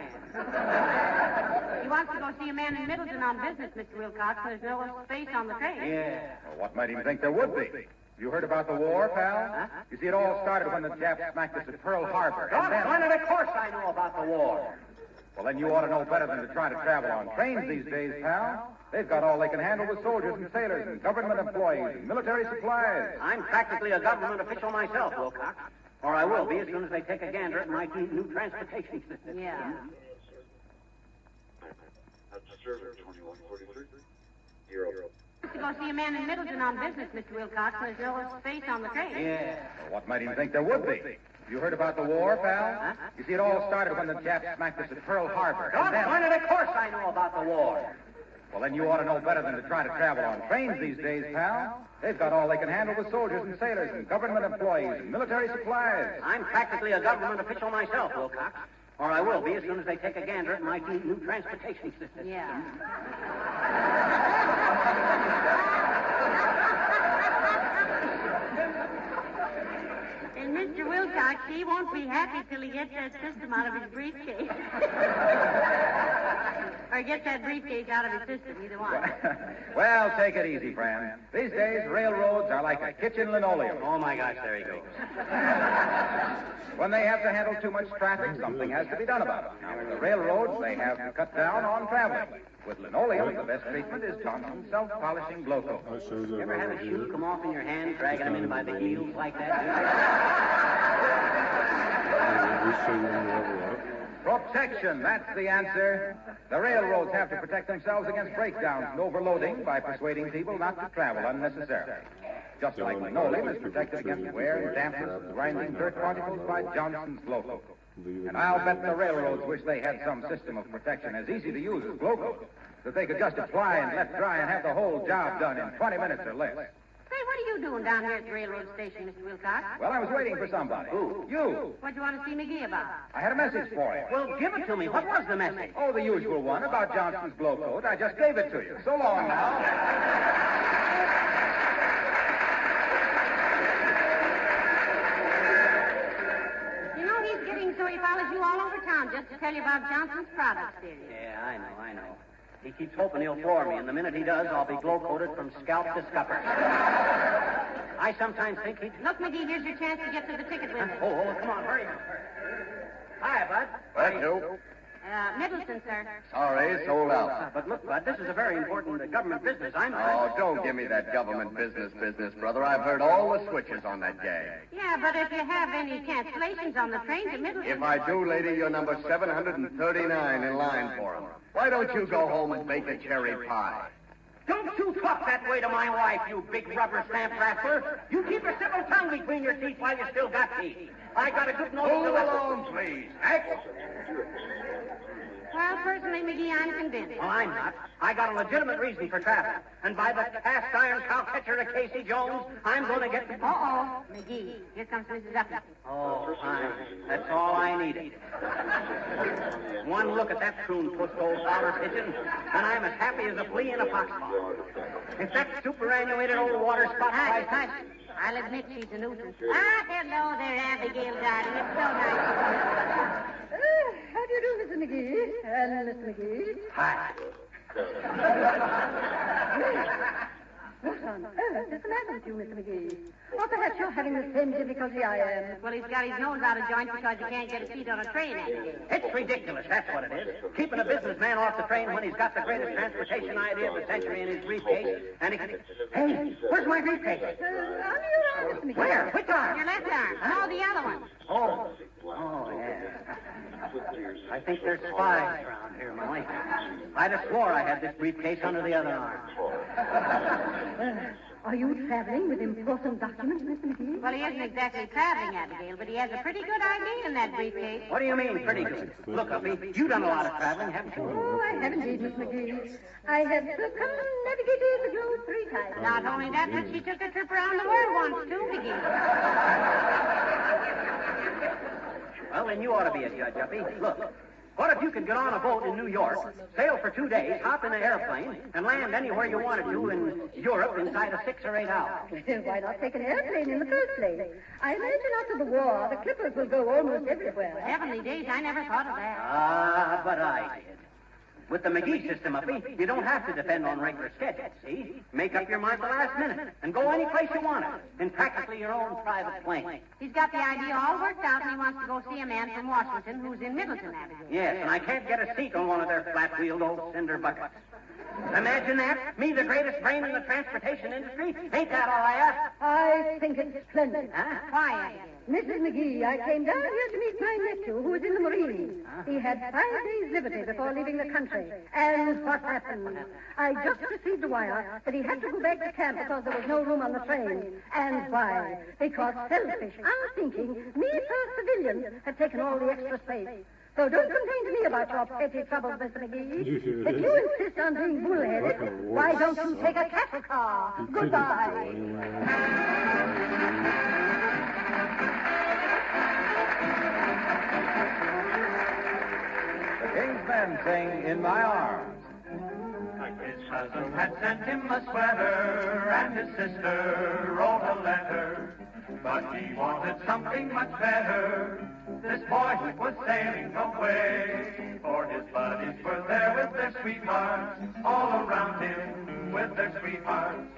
He wants to go see a man in Middleton on business, Mr. Wilcox. There's no space on the train. Yeah. Well, what made him think there would be? You heard about the war, pal? Huh? You see, it all started when the Japs smacked us at Pearl Harbor. And then... Doggone it, of course I know about the war. Well, then you ought to know better than to try to travel on trains these days, pal. They've got all they can handle with soldiers and sailors and government employees and military supplies. I'm practically a government official myself, Wilcox. Or I will be as soon as they take a gander at my new transportation system. Yeah. Observer 2143. You're up. To go see a man in Middleton on business, Mr. Wilcox. There's no space on the train. Yeah. Well, what made him think there would be? You heard about the war, pal? Huh? You see, it all started when the Japs smacked us at Pearl Harbor. And then... Doggone it, of course I know about the war. Well, then you ought to know better than to try to travel on trains these days, pal. They've got all they can handle with soldiers and sailors and government employees and military supplies. I'm practically a government official myself, Wilcox. Or I will be as soon as they take a gander at my new transportation system. Yeah. And Mr. Wilcox, he won't be happy till he gets that system out of his briefcase. Or gets that briefcase out of his system, either one. Well, take it easy, friend. These days, railroads are like a kitchen linoleum. Oh, my gosh, there he goes. When they have to handle too much traffic, something has to be done about it. Now, with the railroads, they have to cut down on traveling. With linoleum, the best treatment is Johnson's self-polishing blow coat. You ever have a shoe come off in your hand, dragging them in by the heels like that? Protection, that's the answer. The railroads have to protect themselves against breakdowns and overloading by persuading people not to travel unnecessarily. just like linoleum is protected against wear and dampness and grinding dirt particles by Johnson's Glow Coat. And I'll bet the railroads wish they had some system of protection as easy to use as Glow Coat, that they could just apply and let dry and have the whole job done in 20 minutes or less. Say, what are you doing down here at the railroad station, Mr. Wilcox? Well, I was waiting for somebody. Who? You. What'd you want to see McGee about? I had a message for you. Well, give it to me. What was the message? Oh, the usual one about Johnson's Glow Coat. I just gave it to you. So long now. You know, he's getting so he follows you all over town just to tell you about Johnson's products, dear. Yeah, I know. He keeps hoping he'll floor me, and the minute he does, I'll be glow-coated from scalp to scupper. I sometimes think he'd... Look, McGee, here's your chance to get to the ticket window. Oh, come on, hurry. Hi, Bud. Thank you. Middleton, sir. Sorry, sold out. But look, Bud, this is a very important government business. Oh, don't give me that government business, brother. I've heard all the switches on that gag. Yeah, but if you have any cancellations on the train to Middleton... If I do, lady, you're number 739 in line for 'em. Why don't you go home and bake a cherry pie? Don't you talk that way to my wife, you big rubber stamp wrestler. You keep your civil tongue between your teeth while you still got teeth. I got a good nose Move to along, please. Act. Well, personally, McGee, I'm convinced. Well, I'm not. I got a legitimate reason for traveling. And by the cast iron cowcatcher of Casey Jones, I'm going to get the... Uh-oh. McGee, here comes Mrs. Uppy. Oh, fine. That's all I needed. One look at that coon-pussed old powder pigeon, and I'm as happy as a flea in a foxhole. If that superannuated old water spot... Hush. I'll admit she's a nuisance. Ah, hello there, Abigail, darling. It's so nice. How do you do, Mr. McGee? And Miss McGee? Hi. What on earth is the matter with you, Mr. McGee? Or perhaps you're having the same difficulty I am. Well, he's got his nose out of joint because he can't get a seat on a train, Abigail. It's ridiculous, that's what it is. Keeping a businessman off the train when he's got the greatest transportation idea of the century in his briefcase, and he can... Hey, where's my briefcase? On your arm, Mr. McGee. Where? Which arm? Your left arm. No, the other one. Oh, yeah. I think there's spies around here, Molly. I'd have swore I had this briefcase under the other arm. Are you traveling with important documents, Mr. McGee? Well, he isn't exactly traveling, Abigail, but he has a pretty good idea in that briefcase. What do you mean, pretty good? Look, Uppy, you've done a lot of traveling, haven't you? Oh, I have indeed, Miss McGee. I have circumnavigated the globe 3 times. Not only that, but she took a trip around the world once, too, McGee. Well, then you ought to be a judge, Uppy. Look, what if you could get on a boat in New York, sail for 2 days, hop in an airplane, and land anywhere you wanted to in Europe inside of 6 or 8 hours? Why not take an airplane in the first place? I imagine after the war, the clippers will go almost everywhere. Heavenly days, I never thought of that. Ah, but I did. With the McGee system, Uppy, you don't have to depend on regular schedules, see? Make up your mind the last minute and go any place you want in practically your own private plane. He's got the idea all worked out, and he wants to go see a man from Washington who's in Middleton, Abigail. Yes, and I can't get a seat on one of their flat-wheeled old cinder buckets. Imagine that. Me, the greatest brain in the transportation industry. Ain't that all I ask? I think it's splendid. Huh? Why, Abigail? Mrs. McGee, I came down here to meet my nephew, who is in the Marines. He had 5 days' liberty before leaving the country. And what happened? I just received a wire that he had to go back to camp because there was no room on the train. And why? Because selfish, unthinking, me-first civilians had taken all the extra space. So don't complain to me about your petty troubles, Mr. McGee. If you insist on being bullheaded, why don't you take a cattle car? Goodbye. King's Men sing In My Arms. His cousin had sent him a sweater, and his sister wrote a letter. But he wanted something much better. This boy was sailing away, for his buddies were there with their sweethearts, all around him with their sweethearts.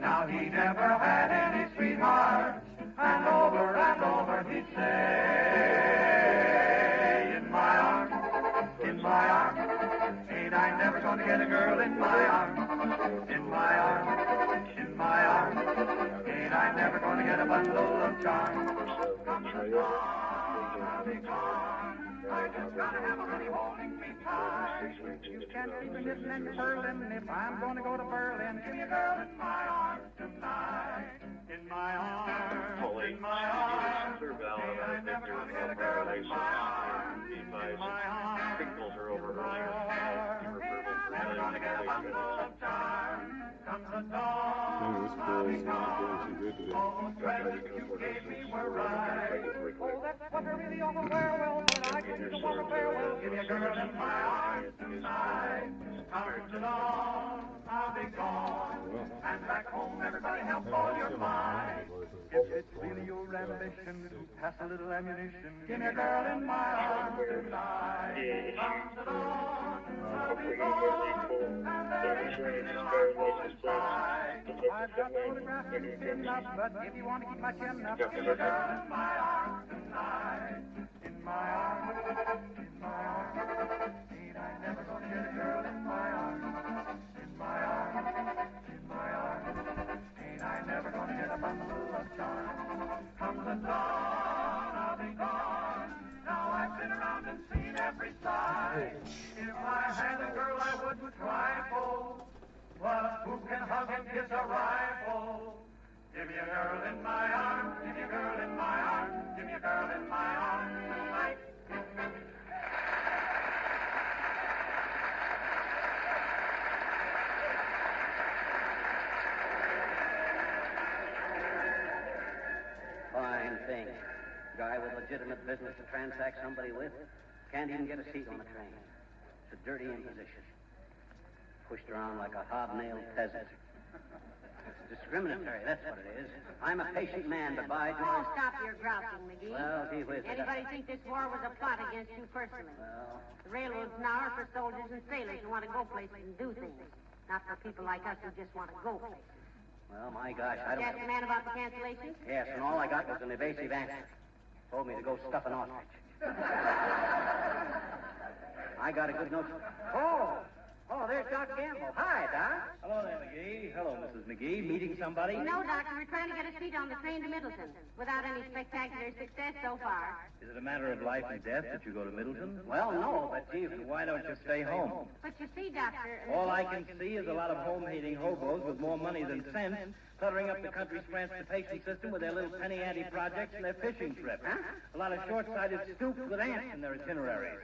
Now he never had any sweethearts, and over he'd say, in my arms, ain't I never gonna get a girl in my arms, in my arms, in my arms, ain't I never gonna get a bundle of charms. Come the dawn, I'll be gone, I just gotta have a honey holding me tight. You can't keep me knitting and purling if I'm gonna go to Berlin. Give me a girl in my arms tonight. Signals are over earlier. Never gonna get a bundle of charms. Comes the dawn, I'll be gone. All those presents you gave me were right. Oh, that's what I really ought to farewell. When I come to want to farewell, give me a girl in my arms tonight. Comes the dawn, I'll be gone. And back home, everybody help all your mind. If it's really your ambition to pass a little ammunition, give me a girl in my arms tonight. Comes the dawn, I'll be gone. And everything inside. I've got photographs pinned up, but if you want to keep my chin up, give me a girl in my arms tonight. In my arms, in my arms. Ain't I never gonna get a girl in my arms? In my arms, in my arms. Ain't I never gonna get a bundle of charms? Comes the dawn, I'll be gone. Now I've been around and seen every side. If I had a girl, I wouldn't trifle. But who can hug and kiss a rifle? Give me a girl in my arms, give me a girl in my arms, give me a girl in my arms tonight. Fine thing. Guy with legitimate business to transact somebody with can't even get a seat on a train. It's a dirty imposition. Pushed around like a hobnailed peasant. It's discriminatory, that's what it is. I'm a patient man, but by Oh, George... stop your grousing, McGee. Well, gee whiz. Anybody think this war was a plot against you personally? Well... The railroads now are for soldiers and sailors who want to go places and do things. Not for people like us who just want to go places. Well, my gosh, I Did you ask don't... the man about the cancellation? Yes, and all I got was an evasive answer. Told me to go stuff an ostrich. I got a good notion. Oh, there's Doc Gamble. Hi, Doc. Hello there, McGee. Hello, Mrs. McGee. Meeting somebody? No, Doctor. We're trying to get a seat on the train to Middleton without any spectacular success so far. Is it a matter of life and death that you go to Middleton? Well, no, but gee... Why don't you stay home? But you see, Doctor... All I can see is a lot of home-hating hobos with more money than sense cluttering up the country's transportation system with their little penny ante projects and their fishing trips. Huh? A lot of short-sighted stoops with ants in their itineraries.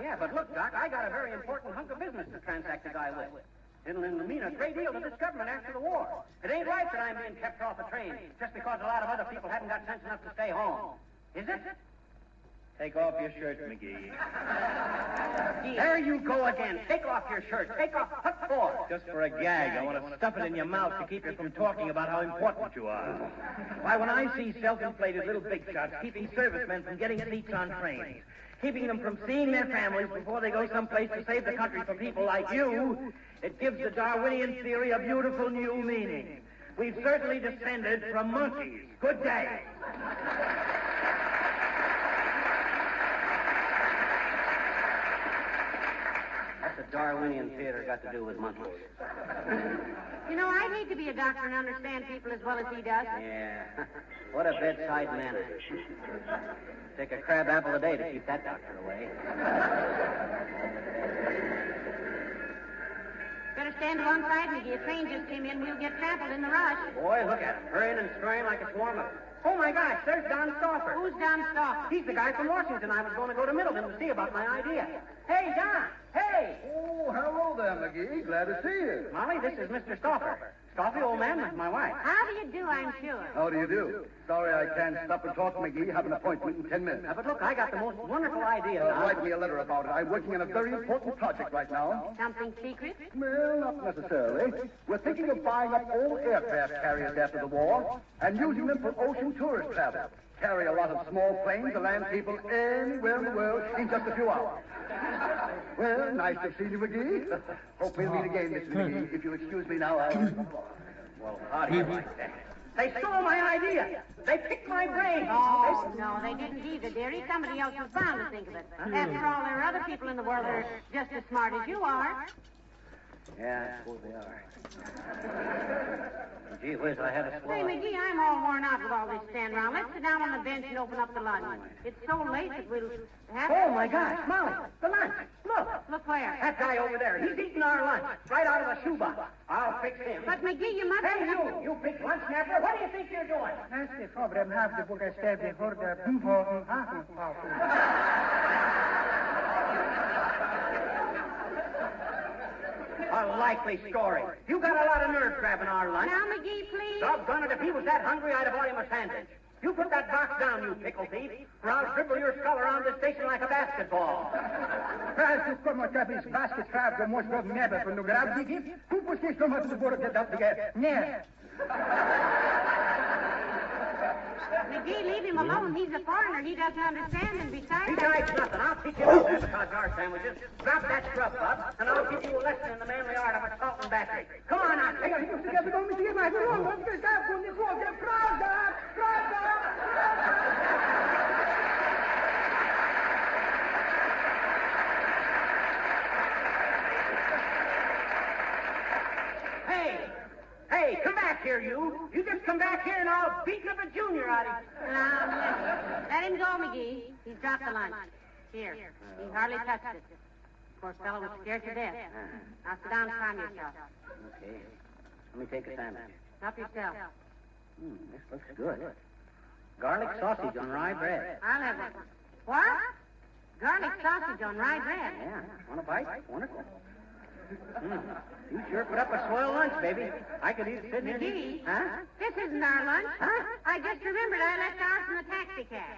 Yeah, but look, Doc, I got a very important hunk of business to transact a guy with. It'll mean a great deal to this government after the war. It ain't right that I'm being kept off a train just because a lot of other people haven't got sense enough to stay home. Is it? Take off your shirt, McGee. There you go again. Take off your shirt. Take off. What for? Just for a gag. I want to stuff it in your mouth to keep you from talking about how important you are. Why, when I see self-inflated little big shots keeping servicemen from getting seats on trains, keeping them from seeing their families before they go someplace to save the country for people like you, it gives the Darwinian theory a beautiful new meaning. We've certainly descended from monkeys. Good day. What's the Darwinian theater got to do with monkeys? You know, I'd hate to be a doctor and understand people as well as he does. Yeah. What a bedside manner. Take a crab apple a day to keep that doctor away. Better stand to one side, McGee. A train just came in. We'll get trampled in the rush. Boy, look at him. Hurrying and scurrying like a swarm of... Oh, my gosh, there's Don Stauffer. Who's Don Stauffer? He's the guy from Washington. I was going to go to Middleton to see about my idea. Hey, Don. Hey. Oh, hello there, McGee. Glad to see you. Molly, this is Mr. Stauffer. Stauffer, old man, that's my wife. How do you do, I'm sure? How do you do? Sorry I can't stop and talk, McGee. Have an appointment in 10 minutes. But look, I got the most wonderful idea now. Write me a letter about it. I'm working on a very important project right now. Something secret? Well, not necessarily. We're thinking of buying up old aircraft carriers after the war and using them for ocean tourist travel. Carry a lot of small planes to land people anywhere in the world in just a few hours. Well, nice to see you, McGee. Hope we'll meet again, Mr. McGee. If you excuse me now, Well, how do you like that? They stole my idea. They picked my brain. Oh, no, they didn't either, dearie. Somebody else was bound to think of it. After all, there are other people in the world that are just as smart as you are. Yeah, I suppose they are. Gee whiz, I had a Say, swallow. McGee, I'm all worn out with all this stand around. Let's sit down on the bench and open up the lunch. It's so late that we'll have... Oh, my gosh, Molly, the lunch. Look. Look where? That guy over there, he's eating our lunch right out of the shoebox. I'll fix him. But, McGee, you must... Hey, you big lunch snapper, what do you think you're doing? A likely story. You got a lot of nerve grabbing our lunch. Now, McGee, please. Doggone it, if he was that hungry, I'd have bought him a sandwich. You put that box down, you pickle thief, or I'll dribble your skull around the station like a basketball. Prazo como tabis basket trap do most of never from the grab digi. Who puts this so much to work get up to get? Yeah. McGee, leave him alone. He's a foreigner. He doesn't understand, and besides... Besides nothing. I'll teach you about that cigar sandwiches. Drop that scrub, bud, and I'll give you a lesson in the manly art of assault and battery. Come on now. Take it. Hey, come back here, you. You just come back here and I'll beat up a junior out of you. Let him go, McGee. He's dropped the lunch. Here. He hardly touched it. Poor fellow was scared to death. Now sit down and calm yourself. Okay. Let me take a sandwich. Help yourself. This looks good. Garlic sausage on rye bread. I'll have one. What? Garlic sausage on rye bread? Yeah. Want a bite? Wonderful. You sure put up a swell lunch, baby. I could eat it sitting here. McGee? Huh? This isn't our lunch. Huh? I just remembered I left ours in the taxi cab.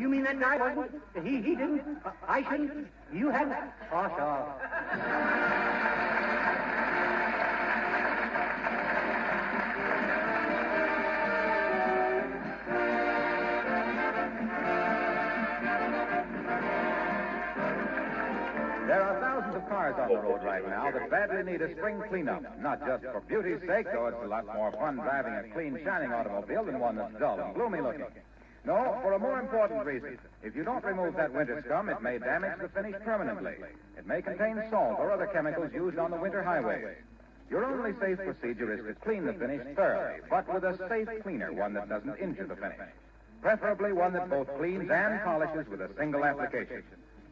You mean that guy wasn't? He didn't? I shouldn't? You hadn't? Oh, sure. There are thousands of cars on the road right now that badly need a spring cleanup. Not just for beauty's sake, though it's a lot more fun driving a clean, shining automobile than one that's dull and gloomy looking. No, for a more important reason. If you don't remove that winter scum, it may damage the finish permanently. It may contain salt or other chemicals used on the winter highways. Your only safe procedure is to clean the finish thoroughly, but with a safe cleaner, one that doesn't injure the finish. Preferably one that both cleans and polishes with a single application.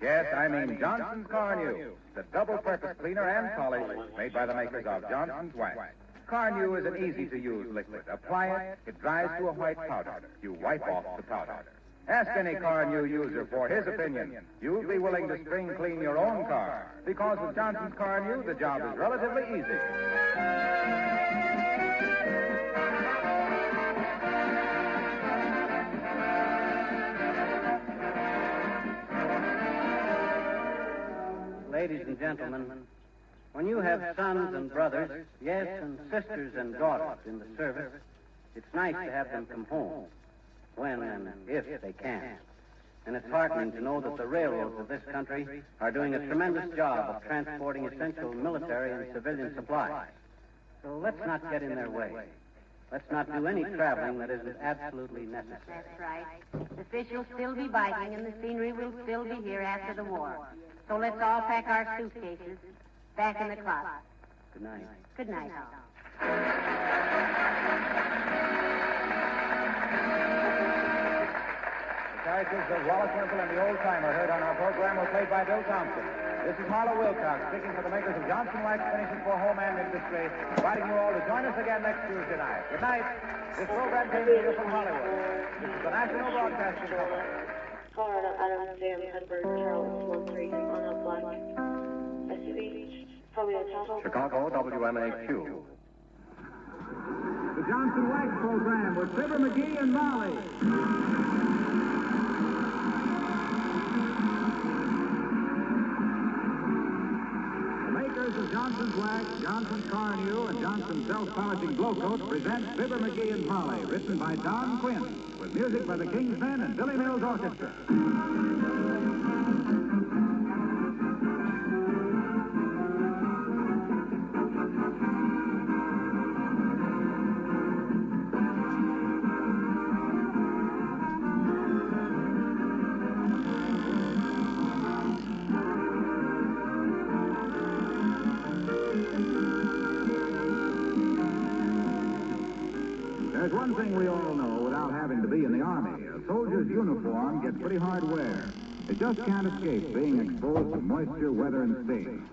Yes, I mean Johnson's Car New, the double-purpose cleaner and polish made by the makers of Johnson's Wax. Car New is an easy-to-use liquid. Apply it, it dries to a white powder. You wipe off the powder. Ask any Car New user for his opinion. You'll be willing to spring clean your own car, because with Johnson's Car New, the job is relatively easy. Ladies and gentlemen, when you have sons and brothers, yes, and sisters and daughters in the service, it's nice to have them come home, when and if they can. And it's heartening to know that the railroads of this country are doing a tremendous job of transporting essential military and civilian supplies. So let's not get in their way. Let's not do any traveling that isn't absolutely necessary. That's right. The fish will still be biting, and the scenery will still be here after the war. So let's all pack our suitcases back in the closet. Good night. Good night, all. The characters of Wallace Wimple and the Old Timer heard on our program were played by Bill Thompson. This is Marla Wilcox speaking for the makers of Johnson Wax Finishes for Home and Industry, inviting you all to join us again next Tuesday night. Good night. This program came to you from Hollywood. This is the National Broadcasting Company. Florida, Adam, Sam, Hedberg, Charles, 13 on the black. SUH, probably a total. Chicago, WMAQ. The Johnson Wax Program with Fibber McGee and Molly. Of Johnson's Wax, Johnson's Car New, and Johnson's Self-Polishing Blow Coat presents Fibber McGee and Molly, written by Don Quinn, with music by the King's Men and Billy Mills Orchestra. There's one thing we all know without having to be in the Army. A soldier's uniform gets pretty hard wear. It just can't escape being exposed to moisture, weather, and stains.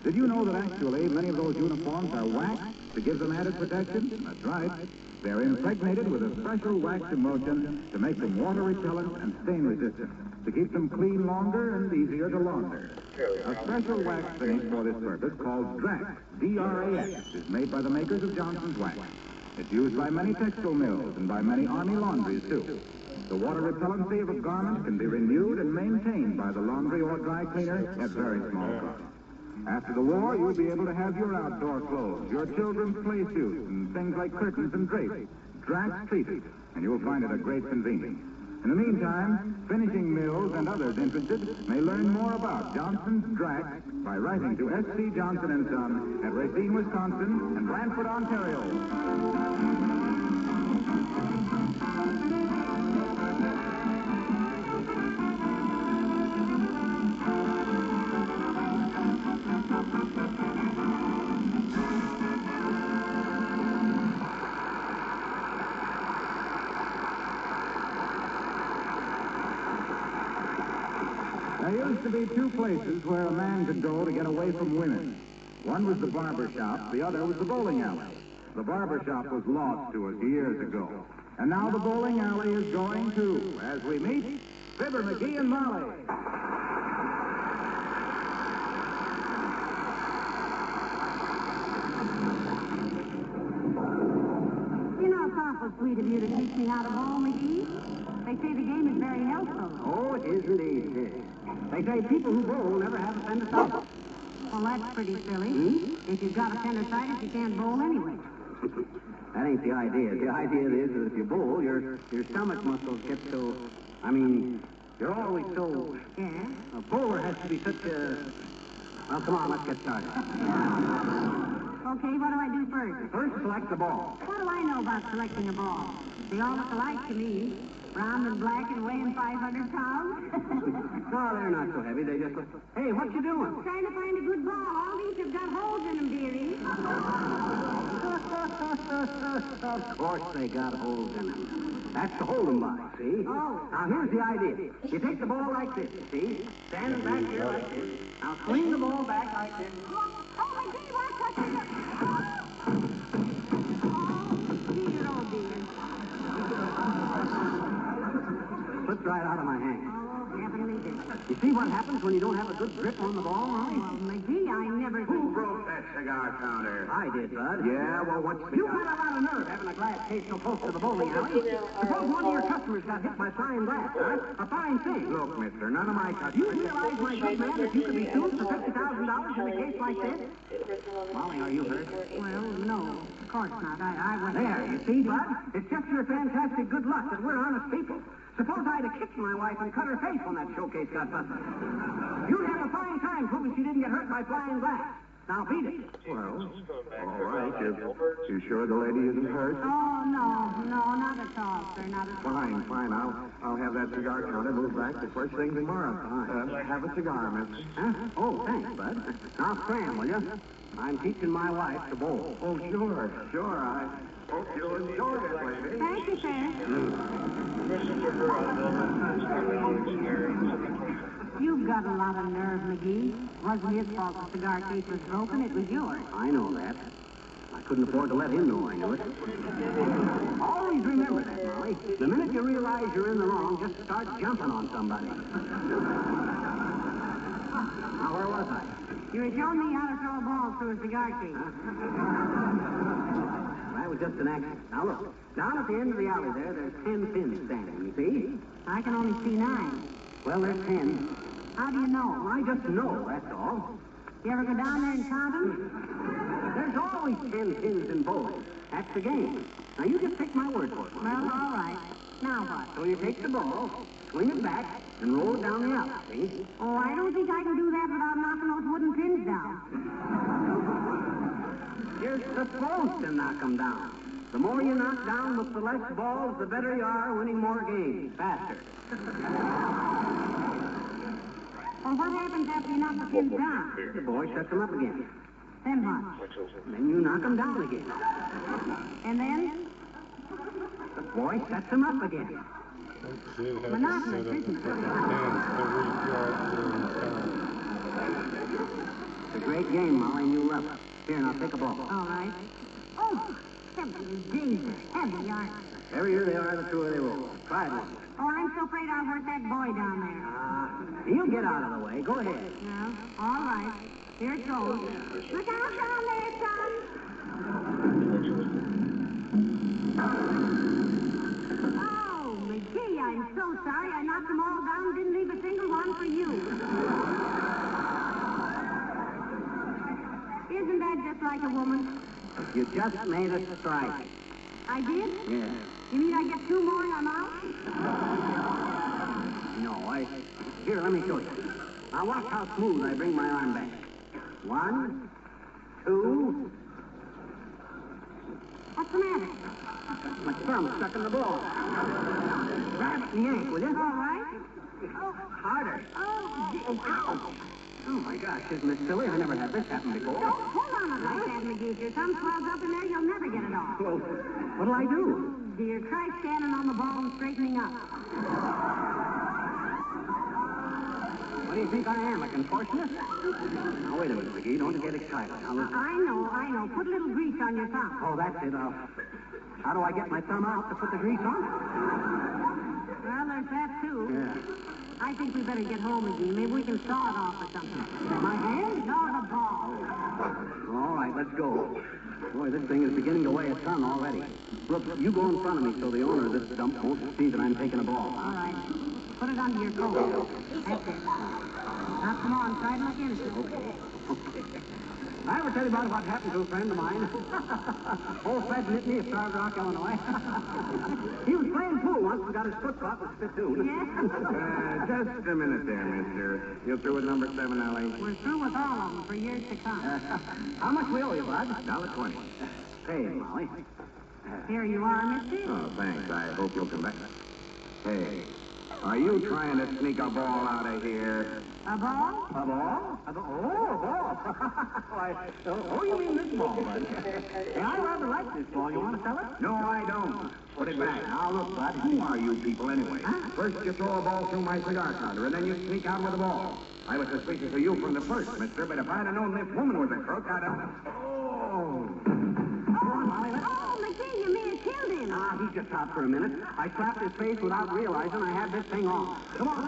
Did you know that actually many of those uniforms are waxed to give them added protection? That's right. They're impregnated with a special wax emulsion to make them water repellent and stain resistant, to keep them clean longer and easier to launder. A special wax finish for this purpose called Drax, D-R-A-X, is made by the makers of Johnson's Wax. It's used by many textile mills and by many Army laundries, too. The water repellency of a garment can be renewed and maintained by the laundry or dry cleaner at very small cost. After the war, you'll be able to have your outdoor clothes, your children's play suits, and things like curtains and drapes, Drax treated, and you'll find it a great convenience. In the meantime, finishing mills and others interested may learn more about Johnson's Drax by writing to S.C. Johnson & Son at Racine, Wisconsin, and Brantford, Ontario. There used to be two places where a man could go to get away from women. One was the barber shop, the other was the bowling alley. The barber shop was lost to us years ago. And now the bowling alley is going too, as we meet Fibber McGee and Molly. You know, it's awful sweet of you to teach me how to bowl, McGee. They say the game is very helpful. Oh, it is indeed, kid. They say people who bowl never have appendicitis. Well, that's pretty silly. If you've got appendicitis, you can't bowl anyway. That ain't the idea. The idea is that if you bowl, your stomach muscles get so... I mean, you're always so... Yeah? A bowler has to be such a... Well, come on, let's get started. Okay, what do I do first? First, select the ball. What do I know about selecting a ball? They all look alike to me. Round and black and weighing 500 pounds. No, they're not so heavy. They just look... Hey, what you doing? Trying to find a good ball. All these have got holes in them, dearie. Of course they got holes in them. That's the hold 'em by, see? Oh. Now, here's the idea. You take the ball like this, see? Stand back here like this. Now, swing the ball back like this. Oh, McGee, watch it. Oh, dear, oh, dear. Slipped right out of my hand. Oh, heavenly day. You see what happens when you don't have a good grip on the ball, Molly? Oh, McGee, I never... Who broke that cigar counter? I did, Bud. Yeah, well, what's the... You got a lot of nerve having a glass case so close to the bowling alley. Suppose one of your customers got hit by flying glass, huh? A fine thing. Look, mister, none of my Do you realize, my good man, that you could be sued for $50,000 in a case like this? Molly, are you hurt? Well, no, of course not. I wasn't... There, you see, Bud? It's just your fantastic good luck that we're honest people. Suppose I'd have kicked my wife and cut her face when that showcase got busted. You'd have a fine time proving she didn't get hurt by flying glass. Now, beat it. Well, all right. You sure the lady isn't hurt? Oh, no, not at all, sir, not at all. Fine. I'll have that cigar counter moved back the first thing tomorrow. Have a cigar, miss. Huh? Oh, thanks, Bud. Now, scram, will you? I'm teaching my wife to bowl. Oh, sure. I hope you enjoy it, lady. Thank you, sir. You've got a lot of nerve, McGee. It wasn't his fault the cigar case was broken. It was yours. I know that. I couldn't afford to let him know I knew it. Always remember that, Molly. The minute you realize you're in the wrong, just start jumping on somebody. Now, where was I? You were showing me how to throw a ball through a cigar case. That was just an accident. Now, look. Down at the end of the alley there's 10 pins standing, you see? I can only see 9. Well, there's 10. How do you know? I just know, that's all. You ever go down there and count them? There's always 10 pins in bowling. That's the game. Now, you just take my word for it. Well, all right. Now what? So you take the ball, swing it back, and roll it down the alley, see? Oh, I don't think I can do that without knocking those wooden pins down. You're supposed to knock them down. The more you knock down with the less balls, the better you are winning more games, faster. Well, what happens after you knock the pins down? The boy sets them up again. Then what? Then you knock them down again. And then? The boy sets him up again. Monotonous, isn't it? It's a great game, Molly, and you love it. Here, now take a ball. All right. Oh, heavenly days, heavy, aren't they? Heavier they are, the truer they roll. Try it once. Oh, I'm so afraid I'll hurt that boy down there. He'll get out of the way. Go ahead. No, all right. Here it goes. Look out down there, son. Oh, McGee, I'm so sorry. I knocked them all down and didn't leave a single one for you. Isn't that just like a woman? You just made a strike. I did? Yeah. You mean I get 2 more and I'm out? No, Here, let me show you. Now watch how smooth I bring my arm back. 1, 2... What's the matter? My thumb stuck in the ball. Grab it and yank, will you? All right. Oh, harder. Oh, ow. Oh, my gosh, isn't this silly? I never had this happen before. Don't hold on like that, McGee. If your thumb swells up in there, you'll never get it off. Well, what'll I do? Oh, dear, try standing on the ball and straightening up. What do you think I am, a contortionist? Now, wait a minute, McGee. Don't get excited. I know. Put a little grease on your thumb. Oh, that's it. How do I get my thumb out to put the grease on? Well, there's that, too. Yeah. I think we better get home, McGee. Maybe we can saw it off or something. My hand? No, the ball. All right, let's go. Boy, this thing is beginning to weigh a ton already. Look, you go in front of me so the owner of this dump won't see that I'm taking a ball. All right. Put it under your coat. That's it. Now, come on, try to look innocent. Okay. I ever tell you about what happened to a friend of mine? Old Fred Nittany of Starved Rock, Illinois. He was playing pool once and got his foot caught with a spittoon. Just a minute there, mister. You through with number 7, Ellie? We're through with all of them for years to come. How much we owe you, Bud? $1.20. Pay, Molly. Here you are, mister. Oh, thanks. I hope you'll come back. Hey, are you trying to sneak a ball out of here? A ball? A ball? Oh, a ball. Oh, you mean this ball, Bud? Hey, I rather like this ball. You want to sell it? No, I don't. Put it back. Now, look, Bud, who are you people anyway? First you throw a ball through my cigar counter, and then you sneak out with a ball. I was suspicious of you from the first, mister, but if I'd have known this woman was a crook, I'd have... Oh! Oh, McGee, you may have killed him. He just stopped for a minute. I slapped his face without realizing I had this thing on. Come on.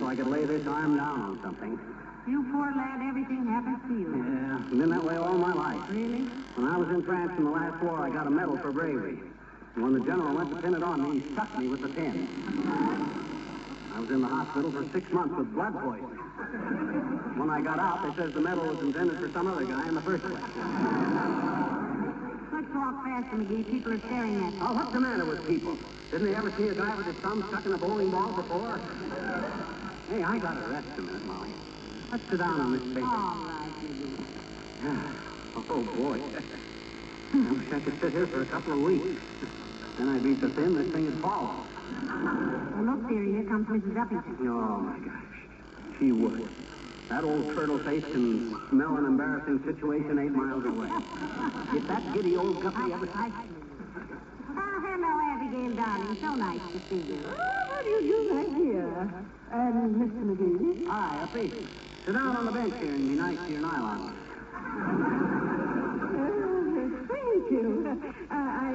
I could lay this arm down on something. You poor lad, everything happens to you. Yeah, I've been that way all my life. Really? When I was in France in the last war, I got a medal for bravery. And when the general went to pin it on me, he stuck me with the pin. I was in the hospital for 6 months with blood poisoning. When I got out, they says the medal was intended for some other guy in the first place. Let's go walk faster, McGee. People are staring at you. Oh, what's the matter with people? Didn't they ever see a guy with his thumb stuck in a bowling ball before? Hey, I gotta rest a minute, Molly. Let's sit down on this paper. All right, McGee. Oh, boy. I wish I could sit here for a couple of weeks. Then I'd be so thin this thing would fall off. Well, look, dear, here comes Mrs. Uppington. Oh, my gosh. She would. That old turtle face can smell an embarrassing situation 8 miles away. If that giddy old guppy ever... Oh, hello, Abigail, darling. So nice to see you. Oh, how do you do, my dear? And Mr. McGee? Hi, Uppy. Sit down on the bench here and be nice to your nylon. Thank you. I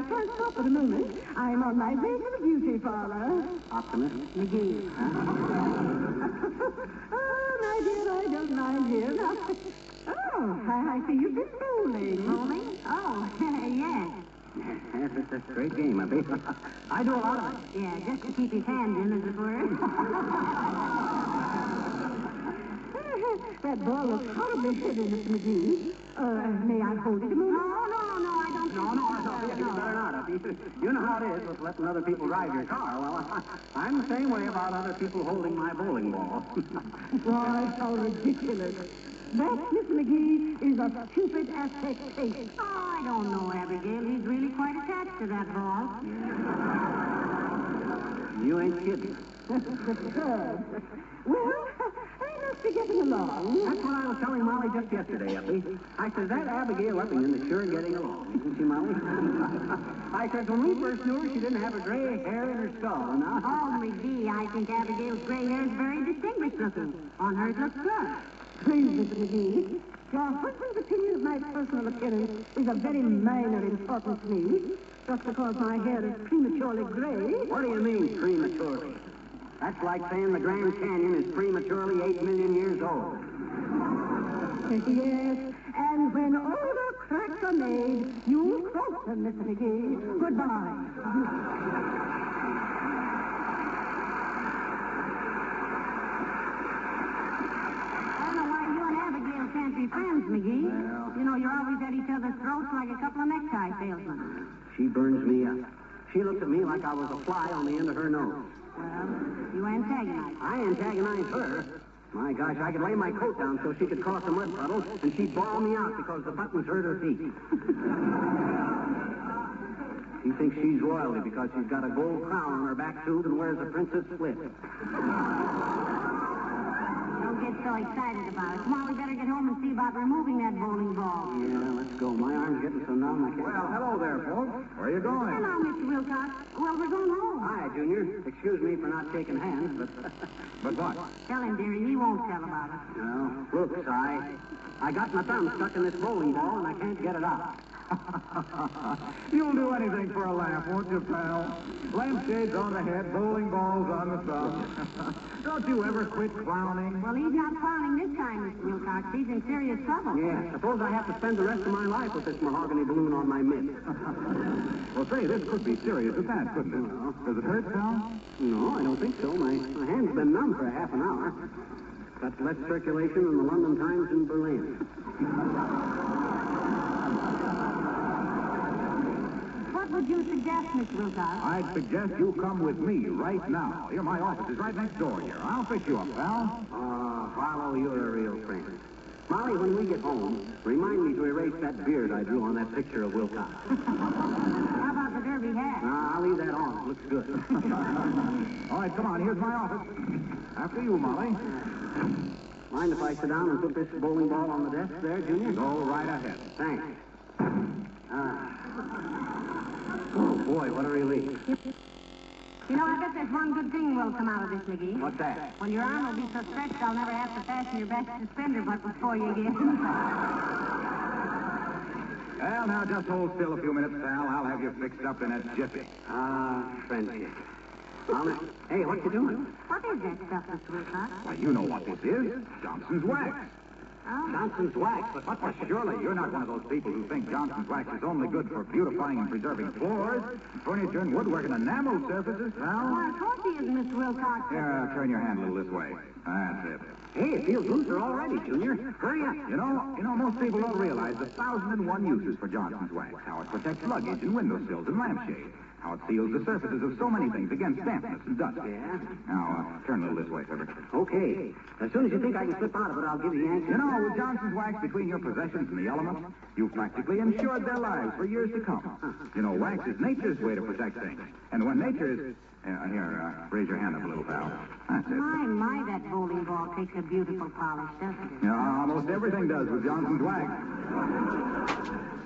can't stop at a moment. I'm on my way to the beauty parlor. Optimist. McGee. Oh, my dear, I don't mind you. Now, I see you've been bowling. Bowling? Oh, yes. Yes, it's a great game, Uppy. I do a lot of it. Yeah, just to keep his hand in, as it were. That ball looks horribly heavy, Mr. McGee. May I hold it a moment? No, I don't No, you better not, Uppy. You know how it is with letting other people drive your car. Well, I'm the same way about other people holding my bowling ball. Why, how ridiculous. That, Mr. McGee, is a stupid affectation. Oh, I don't know, Abigail. He's really quite attached to that ball. You ain't kidding. Superb. Well, I must be getting along. That's what I was telling Molly just yesterday, Uppy. I said, that Abigail Uppington is sure getting along. Isn't she, Molly? I said, when we first knew her, she didn't have a gray hair in her skull. Now... Oh, McGee, I think Abigail's gray hair is very distinguished looking. On hers looks good. Please, Mr. McGee, your husband's opinion of my personal appearance is of very minor importance to me. Just because my hair is prematurely gray. What do you mean, prematurely? That's like saying the Grand Canyon is prematurely 8 million years old. Yes, and when all the cracks are made, you'll cross them, Mr. McGee. Goodbye. Can't be friends, McGee. Well, you know, you're always at each other's throats like a couple of necktie salesmen. She burns me up. She looks at me like I was a fly on the end of her nose. Well, you antagonize her. I antagonize her. My gosh, I could lay my coat down so she could cross a mud puddle, and she'd bawl me out because the buttons hurt her feet. She thinks she's royalty because she's got a gold crown on her back tooth and wears a princess split. Don't get so excited about it. Come on, we better get home and see about removing that bowling ball. Yeah, let's go. My arm's getting so numb I can't... Well, hello there, folks. Where are you going? Hello, Mr. Wilcox. Well, we're going home. Hi, Junior. Excuse me for not shaking hands, but... But what? Tell him, dearie. He won't tell about it. No. Look, Si, I got my thumb stuck in this bowling ball, and I can't get it out. You'll do anything for a laugh, won't you, pal? Lampshades on the head, bowling balls on the thumb. Don't you ever quit clowning? Well, he's not clowning this time, Mr. Wilcox. He's in serious trouble. Yeah, suppose I have to spend the rest of my life with this mahogany balloon on my mitt. Well, say, this could be serious at that, couldn't it? Does it hurt, pal? No, I don't think so. My hand's been numb for half an hour. Got less circulation than the London Times in Berlin. What would you suggest, Mr. Wilcox? I'd suggest you come with me right now. Here, my office is right next door here. I'll fix you up, pal. Harlow, you're a real friend. Molly, when we get home, remind me to erase that beard I drew on that picture of Wilcox. How about the derby hat? I'll leave that on. It looks good. All right, come on. Here's my office. After you, Molly. Mind if I sit down and put this bowling ball on the desk there, Junior? Go right ahead. Thanks. Oh, boy, what a relief. You know, I bet there's one good thing will come out of this, McGee. What's that? When your arm will be so stretched, I'll never have to fasten your best suspender buttons for you again. Well, now, just hold still a few minutes, pal. I'll have you fixed up in a jiffy. Friendship. Hey, what you doing? What is that stuff, Mr. Wilcox? Why, you know what this is. Johnson's wax. Johnson's wax, but what? Surely you're not one of those people who think Johnson's wax is only good for beautifying and preserving floors, furniture, and woodwork and enamel surfaces, Well, pal? of course he is, Mr. Wilcox. Here, turn your hand a little this way. That's it. Hey, it feels looser already, Junior. Hurry up. You know, most people don't realize the 1,001 uses for Johnson's wax. How it protects luggage and windowsills and lampshades. How it seals the surfaces of so many things against dampness and dust. Yeah? Now, turn a little this way, Fibber. Okay. As soon as you think I can slip out of it, I'll give you the answer. You know, with Johnson's wax between your possessions and the elements, you've practically insured their lives for years to come. You know, wax is nature's way to protect things. And when nature is... raise your hand up a little, pal. That's it. My, that bowling ball takes a beautiful polish, doesn't it? Yeah, almost everything does with Johnson's wax.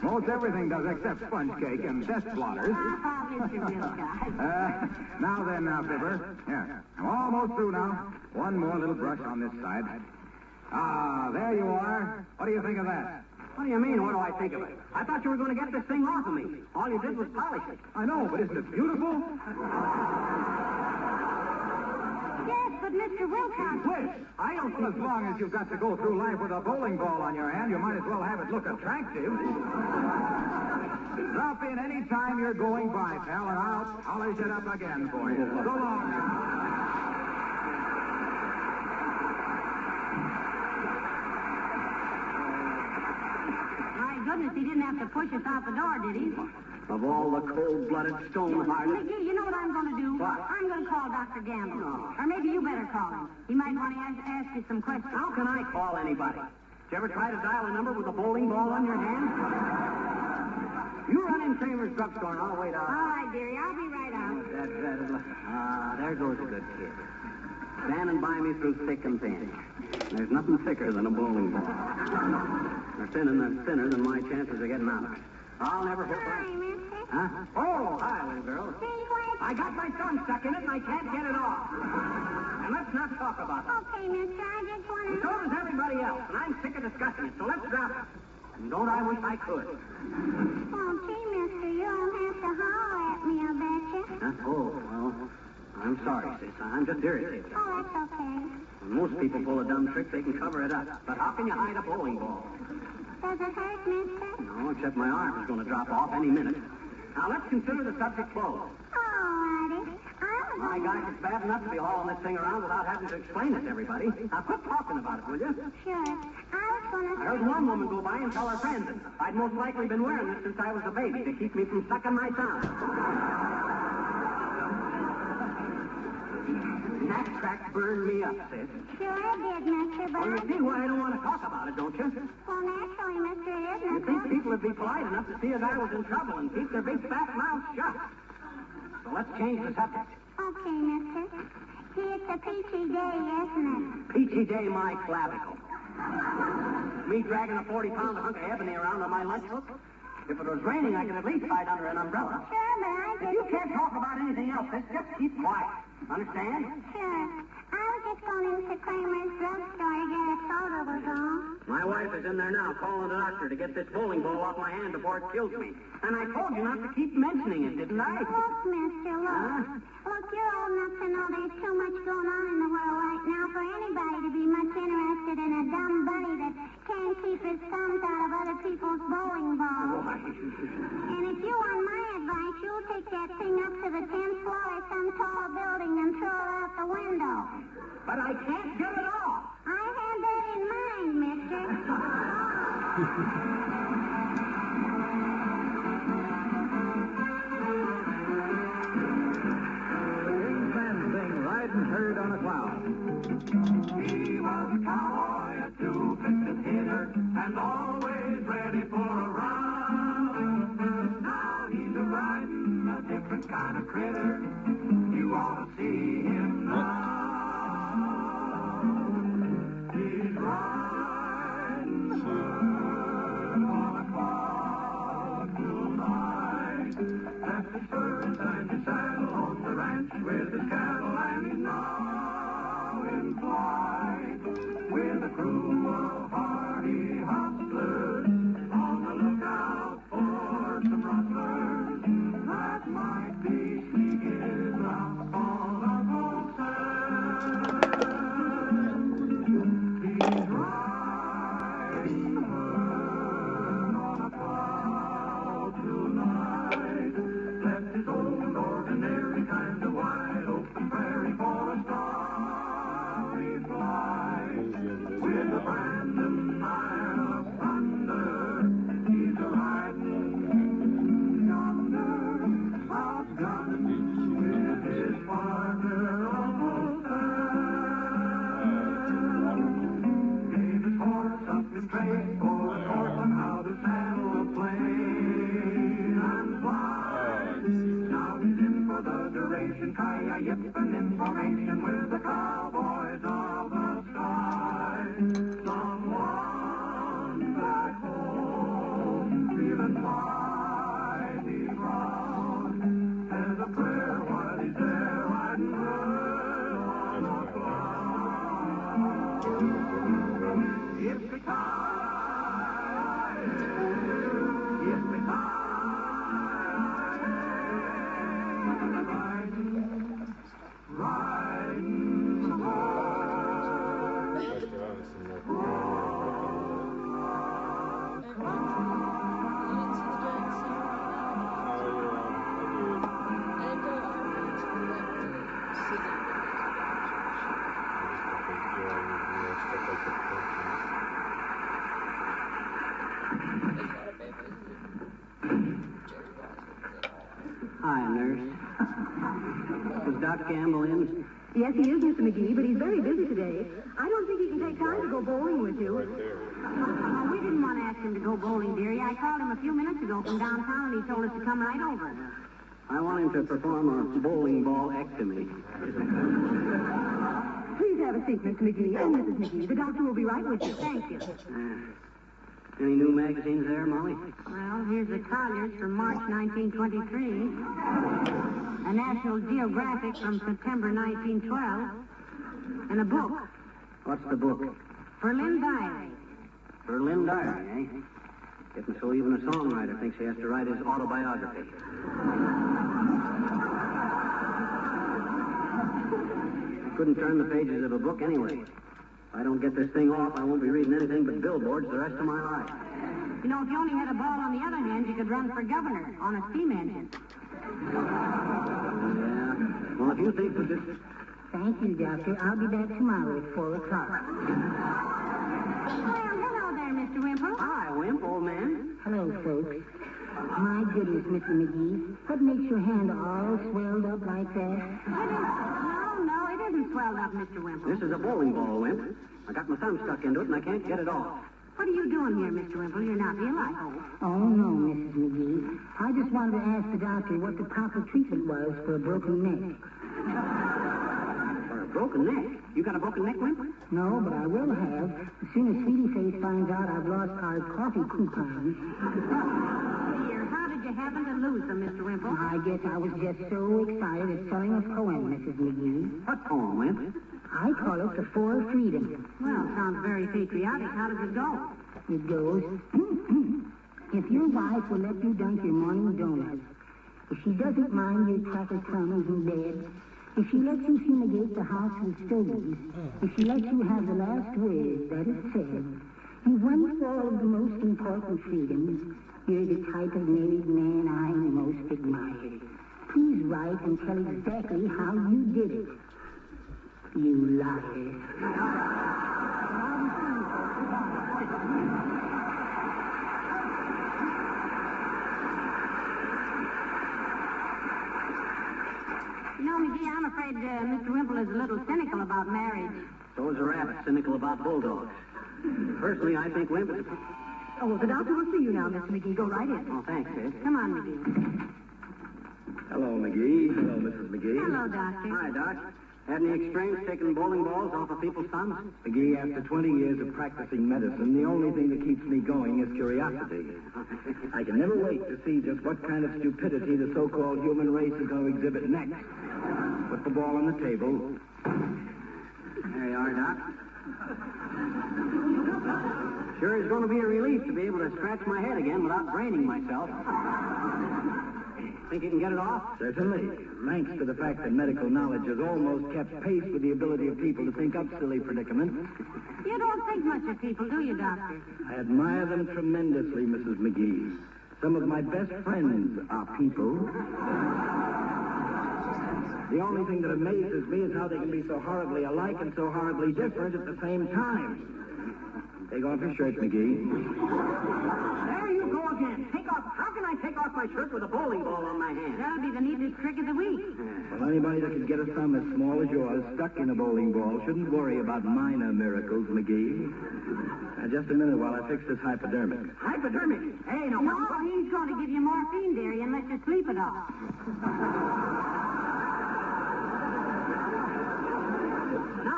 Most everything does except sponge cake and desk blotters. Mr. Wilcox. Now then, Fibber. Here. I'm almost through now. One more little brush on this side. Ah, there you are. What do you think of that? What do you mean, what do I think of it? I thought you were going to get this thing off of me. All you did was polish it. I know, but isn't it beautiful? Yes, but Mr. Wilcox... Which? I don't think as long as you've got to go through life with a bowling ball on your hand, you might as well have it look attractive. Drop in any time you're going by, pal, and I'll polish it up again for you. So long now. Goodness, he didn't have to push us out the door, did he? Of all the cold-blooded stone-hearted... McGee, you know what I'm going to do? What? I'm going to call Dr. Gamble. Or maybe you better call him. He might want to ask you some questions. How can I call anybody? Did you ever try to dial a number with a bowling ball on your hand? You run in Kramer's drugstore and I'll wait out. All right, dearie. I'll be right out. There goes a good kid. Standing by me through thick and thin. There's nothing thicker than a bowling ball. They're thinner than my chances of getting out of it. I'll never hope Hi, mister. Huh? Oh, hi, little girl. See what? I got my thumb stuck in it and I can't get it off. And let's not talk about it. Okay, mister, I just want to... So does everybody else, and I'm sick of discussing it, so let's drop it. And don't I wish I could. Oh, gee, mister, you don't have to holler at me, I betcha. Huh? Oh, well, I'm sorry, sis. I'm just irritated. Oh, that's okay. When most people pull a dumb trick, they can cover it up. But how can you hide a bowling ball? Does it hurt, mister? No, except my arm is going to drop off any minute. Now, let's consider the subject closed. All righty. My gosh, it's bad enough to be hauling this thing around without having to explain it to everybody. Now, quit talking about it, will you? Sure. I was going to... I heard one woman go by and tell her friends that I'd most likely been wearing this since I was a baby to keep me from sucking my thumb. That crack burned me up, sis. Sure I did, mister, but... Well, you see why I don't want to talk about it, don't you? Well, naturally, mister, it You isn't. think people would be polite enough to see a guy was in trouble and keep their big fat mouths shut. So let's change the subject. Okay, mister. See, it's a peachy day, isn't it? Peachy day, my clavicle. Me dragging a 40-pound hunk of ebony around on my lunch hook? If it was raining, I could at least hide under an umbrella. Sure, but I If you can't talk about anything else, just keep quiet. Understand? Sure. I was just going into Kramer's drugstore to get a soda, was all. My wife is in there now calling the doctor to get this bowling ball off my hand before it kills me. And I told you not to keep mentioning it, didn't I? Look, mister, look. Look, you're old enough to know there's too much going on in the world right now for anybody to be much interested in a dumb bunny that can't keep his thumbs out of other people's bowling balls. And if you want my advice, you'll take that thing up to the 10th floor of some tall building and throw it out the window. But I can't get it off. I had that in mind, mister. Riding herd on a cloud. He was a cowboy, a two-fisted hitter, and always ready for a run. Now he's a riding a different kind of critter. You ought to see him now. He's riding herd on a cloud tonight. That's the spurs and his saddle on the ranch with his cattle, and he's now in flight with a crew of hardy hustlers on the lookout for some rustlers that might be sneaking up on a boat. celebration, Ki-yi-yip-in information with the cowboys of the sky. Someone back home feeling mighty proud says a prayer while he's there riding herd on a cloud. Yippee-ki-yay, yippee-ki-yay. Hi, nurse. Is Doc Gamble in? Yes, he is, Mr. McGee, but he's very busy today. I don't think he can take time to go bowling with you. Well, we didn't want to ask him to go bowling, dearie. I called him a few minutes ago from downtown, and he told us to come right over. I want him to perform a bowling ball ectomy. Please have a seat, Mr. McGee and Mrs. McGee. The doctor will be right with you. Thank you. Any new magazines there, Molly? Well, here's the Collier's from March 1923. A National Geographic from September 1912. And a book. What's the book? Berlin Diary. Berlin Diary, eh? Getting so even a songwriter thinks he has to write his autobiography. I couldn't turn the pages of a book anyway. If I don't get this thing off, I won't be reading anything but billboards the rest of my life. You know, if you only had a ball on the other hand, you could run for governor on a steam engine. Yeah. Well, if you think that this... Thank you, Doctor. I'll be back tomorrow at 4 o'clock. Well, hello there, Mr. Wimple. Hi, Wimp, old man. Hello, folks. My goodness, Mr. McGee. What makes your hand all swelled up like that? No, it isn't swelled up, Mr. Wimple. This is a bowling ball, Wimp. I got my thumb stuck into it, and I can't get it off. What are you doing here, Mr. Wimple? You're not ill, I hope. Oh, no, Mrs. McGee. I just wanted to ask the doctor what the proper treatment was for a broken neck. For a broken neck? You got a broken neck, Wimp? No, but I will have. As soon as Sweetie Face finds out I've lost our coffee coupons. Dear, how did you happen to lose them, Mr. Wimple? I guess I was just so excited at selling a poem, Mrs. McGee. What poem, Wimp? I call it The Four Freedoms. Well, sounds very patriotic. How does it go? It goes, if your wife will let you dunk your morning donuts, if she doesn't mind your cracker crumbs in bed, if she lets you fumigate the house with stogies, if she lets you have the last word, that is said, you've won for all of the most important freedoms. You're the type of married man I most admire. Please write and tell exactly how you did it. You liar. You know, McGee, I'm afraid Mr. Wimple is a little cynical about marriage. So is a rabbit cynical about bulldogs. Personally, I think Wimp is... Oh, the doctor will see you now, Mr. McGee. Go right in. Oh, thanks, Sid. Come on, McGee. Hello, McGee. Hello, Mrs. McGee. Hello, Doctor. Hi, Doc. Had any experience taking bowling balls off of people's thumbs? McGee, after 20 years of practicing medicine, the only thing that keeps me going is curiosity. I can never wait to see just what kind of stupidity the so-called human race is going to exhibit next. Put the ball on the table. There you are, Doc. Sure is going to be a relief to be able to scratch my head again without braining myself. Think you can get it off? Certainly. Thanks to the fact that medical knowledge has almost kept pace with the ability of people to think up silly predicaments. You don't think much of people, do you, Doctor? I admire them tremendously, Mrs. McGee. Some of my best friends are people. The only thing that amazes me is how they can be so horribly alike and so horribly different at the same time. Take off your shirt, McGee. There you go again. Take off. How can I take off my shirt with a bowling ball on my hand? That'll be the neatest trick of the week. Well, anybody that can get a thumb as small as yours stuck in a bowling ball shouldn't worry about minor miracles, McGee. Now, just a minute while I fix this hypodermic. Hypodermic? Hey, no. No, he's going to give you morphine, dearie, and let you sleep it off.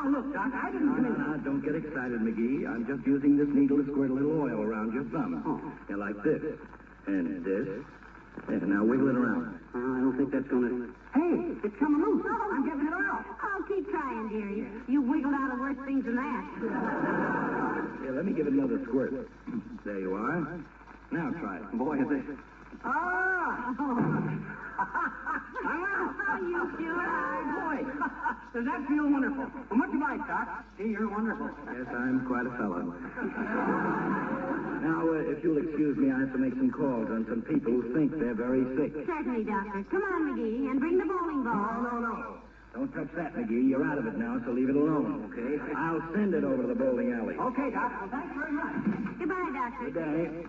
Now, look, Doc, I didn't come in... Now, don't get excited, McGee. I'm just using this needle to squirt a little oil around your thumb. Oh. Yeah, like this. And this. Yeah, now wiggle it around. I don't think that's going to... Hey, it's coming loose. I'm getting it out. Oh, keep trying, dearie. You wiggled out of worse things than that. Yeah, let me give it another squirt. There you are. Now try it. Boy, is it... Ah! Oh, you sure are. Boy, does that feel wonderful? Well, much obliged, Doc. Gee, you're wonderful. Yes, I'm quite a fellow. Now, if you'll excuse me, I have to make some calls on some people who think they're very sick. Certainly, Doctor. Come on, McGee, and bring the bowling ball. No. Don't touch that, McGee. You're out of it now, so leave it alone, okay? I'll send it over to the bowling alley. Okay, Doc. Well, thanks very much. Goodbye, Doctor. Good day.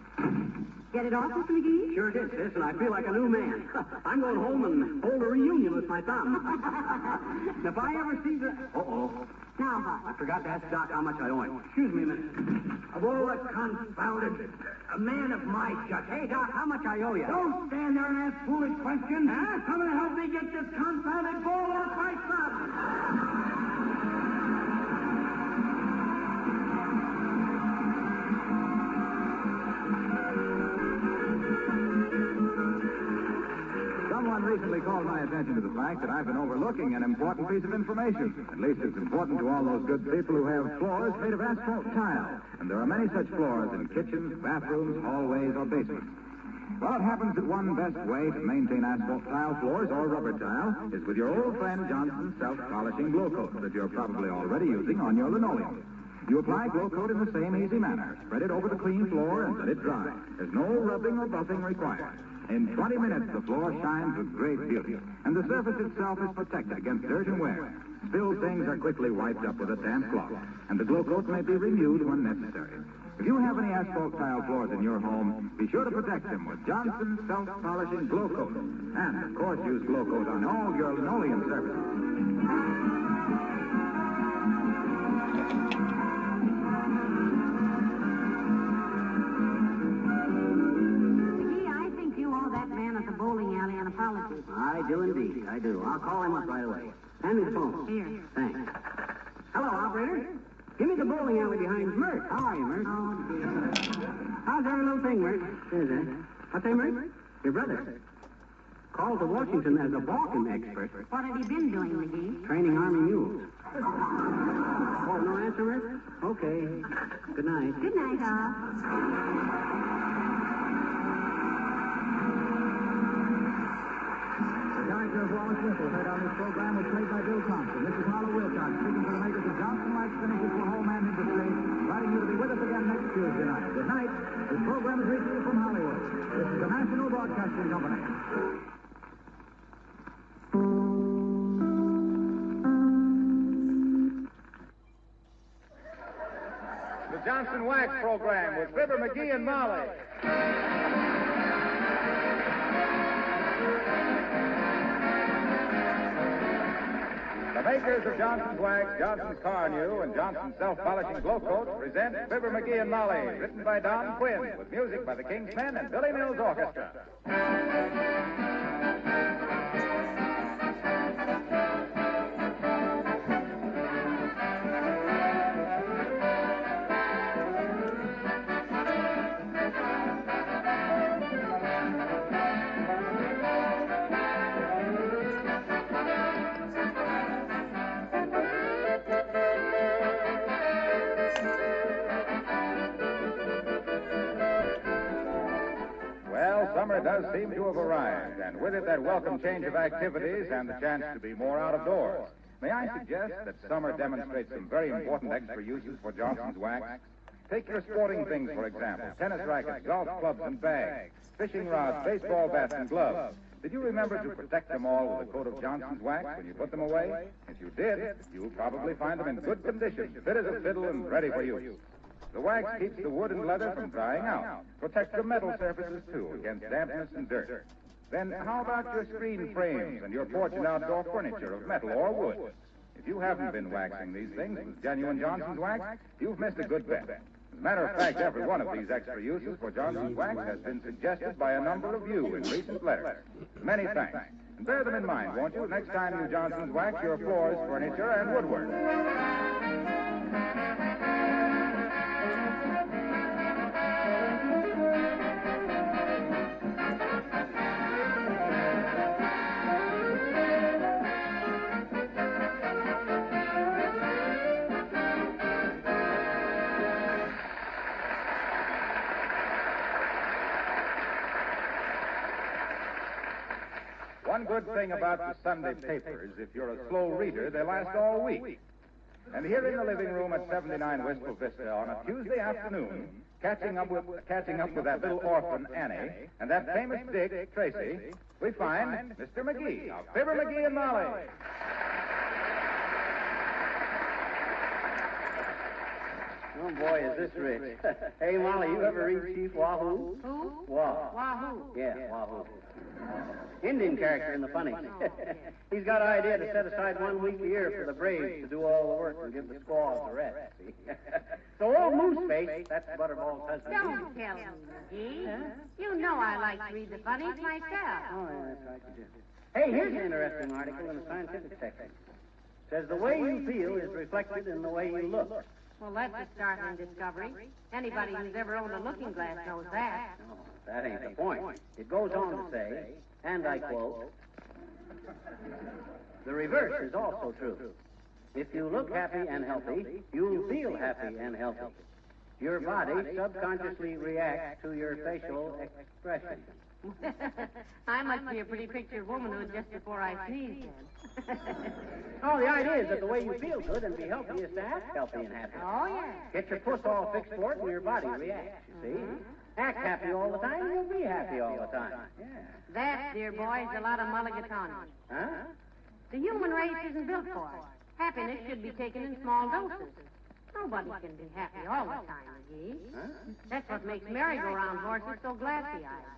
Get it off, Mr. McGee? Sure did, sis, and I feel like a new man. I'm going home and hold a reunion with my thumb. If I ever see the... Uh-oh. Now what? I forgot to ask Doc how much I owe him. Excuse me a minute. Of all the confounded... A man of my guts. Hey, Doc, how much I owe you? Don't stand there and ask foolish questions. Huh? Come and help me get this confounded ball off my thumb. Someone recently called my attention to the fact that I've been overlooking an important piece of information. At least it's important to all those good people who have floors made of asphalt tile. And there are many such floors in kitchens, bathrooms, hallways, or basements. Well, it happens that one best way to maintain asphalt tile floors or rubber tile is with your old friend Johnson's self-polishing glow coat that you're probably already using on your linoleum. You apply glow coat in the same easy manner. Spread it over the clean floor and let it dry. There's no rubbing or buffing required. In 20 minutes, the floor shines with great beauty, and the surface itself is protected against dirt and wear. Spilled things are quickly wiped up with a damp cloth, and the glow coat may be renewed when necessary. If you have any asphalt tile floors in your home, be sure to protect them with Johnson's self-polishing glow coat. And, of course, use glow coat on all your linoleum surfaces. Bowling alley and apology. I do indeed. I do. I'll call him up right away. Hand me the phone. Here. Thanks. Hello, operator. Give me the bowling alley behind Mert. How are you, Mert? Oh, dear. How's every little thing, Mert? Is it? What's that, Mert? Your brother. Called to Washington as a balking expert. What have you been doing, McGee? Training Army mules. Oh, no answer, Mert? Okay. Good night. Good night, all. Director of Wallace Whistle heard on this program was played by Bill Thompson. This is Harlow Wilcox speaking for the makers of Johnson Wax Finishes for Home and Industry, inviting you to be with us again next Tuesday night. Good night. This program is reaching you from Hollywood. This is the National Broadcasting Company. The Johnson Wax program with Fibber McGee and Molly. The makers of Johnson's Wax, Johnson's Car New, and Johnson's Self-Polishing Glow Coat present Fibber McGee and Molly, written by Don Quinn, with music by the King's Men and Billy Mills Orchestra. Summer does seem to have arrived, and with it that welcome change of activities and the chance to be more out of doors. May I suggest that summer demonstrates some very important extra uses for Johnson's Wax? Take your sporting things, for example, tennis rackets, golf clubs and bags, fishing rods, baseball bats and gloves. Did you remember to protect them all with a coat of Johnson's Wax when you put them away? If you did, you'll probably find them in good condition, fit as a fiddle and ready for use. The wax keeps the wood and leather from drying out, protects the metal surfaces, too, against dampness and dirt. Then how about your screen frames and your porch and outdoor furniture of metal or wood? If you haven't been waxing these things with genuine Johnson's Wax, you've missed a good bet. As a matter of fact, every one of these extra uses for Johnson's Wax has been suggested by a number of you in recent letters. Many thanks. And Bear them in mind, won't you, next time you Johnson's wax your floors, furniture, and woodwork. One good thing about the Sunday papers, if you're a slow reader, they last all week. And here in the living room at 79 Wistful Vista on a Tuesday afternoon, catching up with that little orphan Annie and that famous dick Tracy, we find Mr. McGee of Fibber McGee and Molly. Oh, boy, is this rich. Hey, Molly, you ever read Chief Wahoo? Who? Wahoo. Wahoo. Yeah, Wahoo. Indian character in the funnies. He's got an idea to set aside 1 week a year for the braves to do all the work and give the squaws the rest. See? So old Mooseface, that's Butterball's husband. Don't tell me, McGee. Huh? You know I like to read the funnies myself. Oh, yeah, that's right, you do. Hey, here's an interesting article in the scientific section. Says the way you feel is reflected in the way you look. Well, that's a startling discovery. Anybody who's ever owned a looking glass knows that. Oh, that ain't the point. It goes on to say, and I quote, the reverse is also true. If you look happy and healthy, you'll feel happy and healthy. Your body subconsciously reacts to your facial expression. I must be a pretty pictured womanhood just before I sneeze, then. Oh, the idea is that the way you feel good and be healthy is to act healthy and happy. Oh, yeah. Get your puss all fixed for it and your body reacts, you see? Act happy all the time, you'll be happy all the time. Yeah. That, dear boy, is a lot of mulligatawny. Huh? The human race isn't built for it. Happiness should be taken in small doses. Nobody can be happy all the time, McGee. Huh? That's what makes merry-go-round horses so glassy-eyed.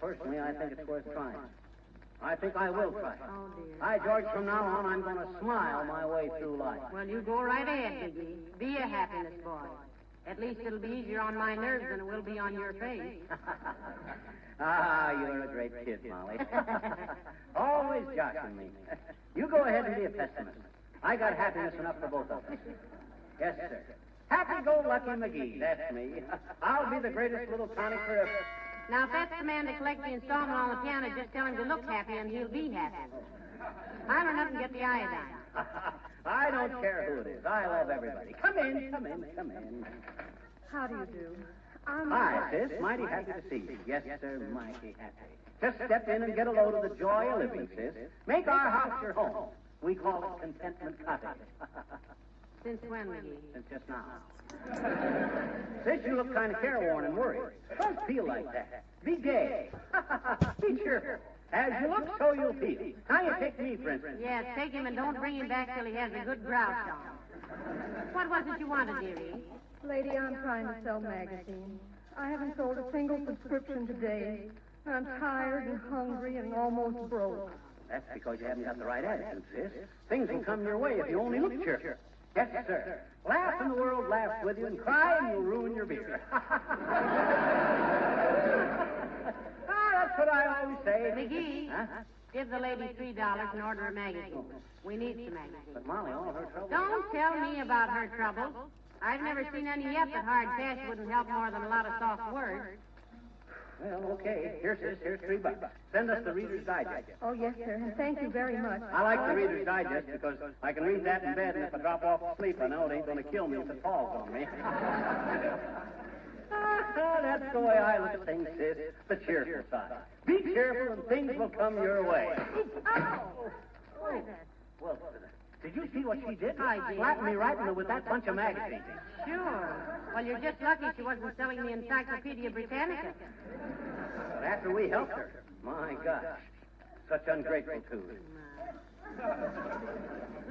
Personally, I think it's worth trying. I think I will try. Oh, dear. By George, from now on, I'm going to smile my way through life. Well, you go right ahead, McGee. Be a happiness boy. At least it'll be easier on my nerves than it will be on your face. Ah, you're a great kid, Molly. Always joshing me. You go ahead and be a pessimist. I got happiness enough for both of us. Yes, sir. Happy-go-lucky McGee, that's me. I'll be the greatest little tonic forever. Now, if that's the man to collect the installment on the piano, just tell him to look happy and he'll be happy. I'm enough to get the iodine. I don't care who it is. I love everybody. Come in, come in, come in. How do you do? Hi, sis. Mighty happy to see you. Yes, sir, mighty happy. Just step in and get a load of the joy of living, sis. Make our house your home. We call it Contentment Cottage. Since when, McGee? Since just now. Sis, you look kind of careworn and worried. Don't feel like that. Be gay. Be cheerful. As you look, so you'll feel. Now you take me, for instance. Yes, take him and don't bring him back till he has a good grouch on. What was it you wanted, dearie? Lady, I'm trying to sell magazines. I haven't sold a single subscription today. I'm tired and hungry and almost broke. That's because you haven't got the right attitude, sis. Things will come your way if you only look cheerful. Yes, sir. Laugh and the world laughs with you, and cry and you'll ruin your beer. That's what I always say. McGee, give the lady $3 and order a magazine. We need some magazines. But, Molly, all her trouble... Don't tell me about her troubles. I've never seen any yet that hard cash wouldn't help more than a lot of soft words. Well, okay. Here's $3. Send us the Reader's Digest. Oh, yes, sir, and thank you very much. I like the Reader's Digest because I can read that in bed, and if I drop off to sleep, I know it ain't going to kill me if it falls on me. That's the way I look at things, sis. The cheerful side. Be cheerful and things will come your way. Oh! Why that? Well, did you see what she did? I did. Slapped me right in with that bunch of magazines. Sure. Well, you're just lucky she wasn't selling the Encyclopedia Britannica. But after we helped her, my gosh, such ungrateful tools.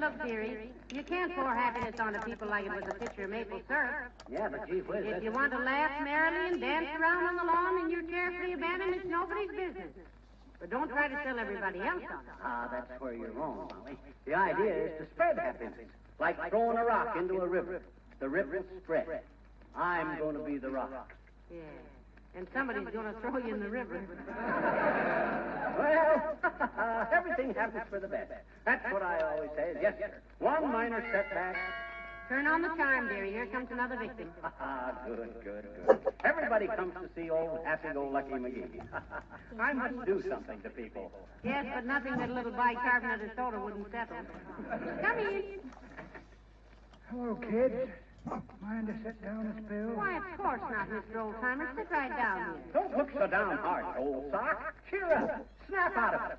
Look, dearie, you can't pour happiness onto people like it was a pitcher of maple syrup. Yeah, but gee whiz. If you want to laugh merrily and dance around on the lawn in your carefree abandon, it's nobody's business. But don't try to sell everybody else on it. Ah, that's where you're wrong, Molly. The idea is to spread happiness, like throwing a rock into a river. The river spread. I'm going to be the rock. Yeah. And somebody's going to throw you in the river. Well, everything happens for the best. That's what I always say. Yes, sir. One minor setback. Turn on the charm, dearie. Here comes another victim. Good. Everybody comes to see old happy-go-lucky McGee. I must do something to people. Yes, but nothing that a little bicarbonate of soda wouldn't settle. Come in. Hello, kids. Mind to sit down a spell? Why, of course not, Mr. Oldtimer. Sit right down here. Don't look so downhearted, old sock. Cheer up. Snap out of it.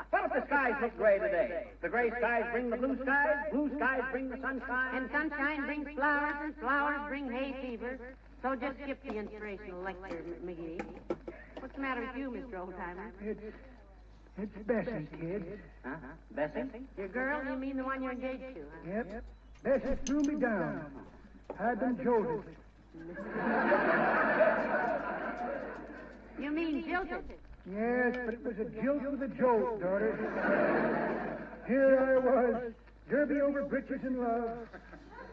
What if the skies look gray today? The gray skies bring the blue skies bring the sunshine. And sunshine brings flowers, and flowers bring hay fever. So just skip the inspirational lecture, McGee. What's the matter with you, Mr. Oldtimer? It's Bessie, kids. Bessie? Your girl? You mean the one you're engaged to, huh? Yep. Bessie threw me down. I've been jolted. You mean jilted? Yes, but it was a jilt with a jolt, daughter. Here I was, derby over britches in love.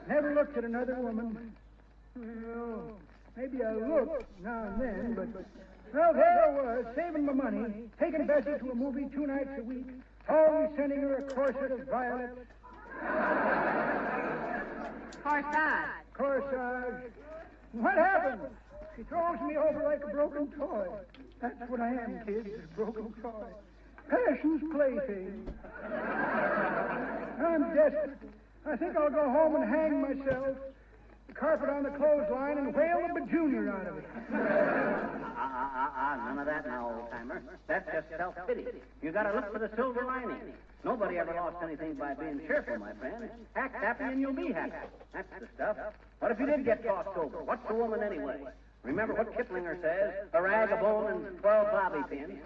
Never looked at another woman. Well, maybe I looked now and then, but... Well, there I was, saving my money, taking Bessie to a movie 2 nights a week, always sending her a corset of violets. Corsage. What happened? She throws me over like a broken toy. That's what I am, kids, a broken toy. Passion's plaything. I'm desperate. I think I'll go home and hang myself. The carpet on the clothesline and whale the bajunior out of it. None of that now, old-timer. That's just self-pity. You gotta look for the silver lining. Nobody ever lost anything by being cheerful, my friend. Act happy and you'll be happy. That's the stuff. What if you did get caught sober? What's a woman anyway? Remember what Kiplinger says? A rag, a bone, and 12 bobby pins.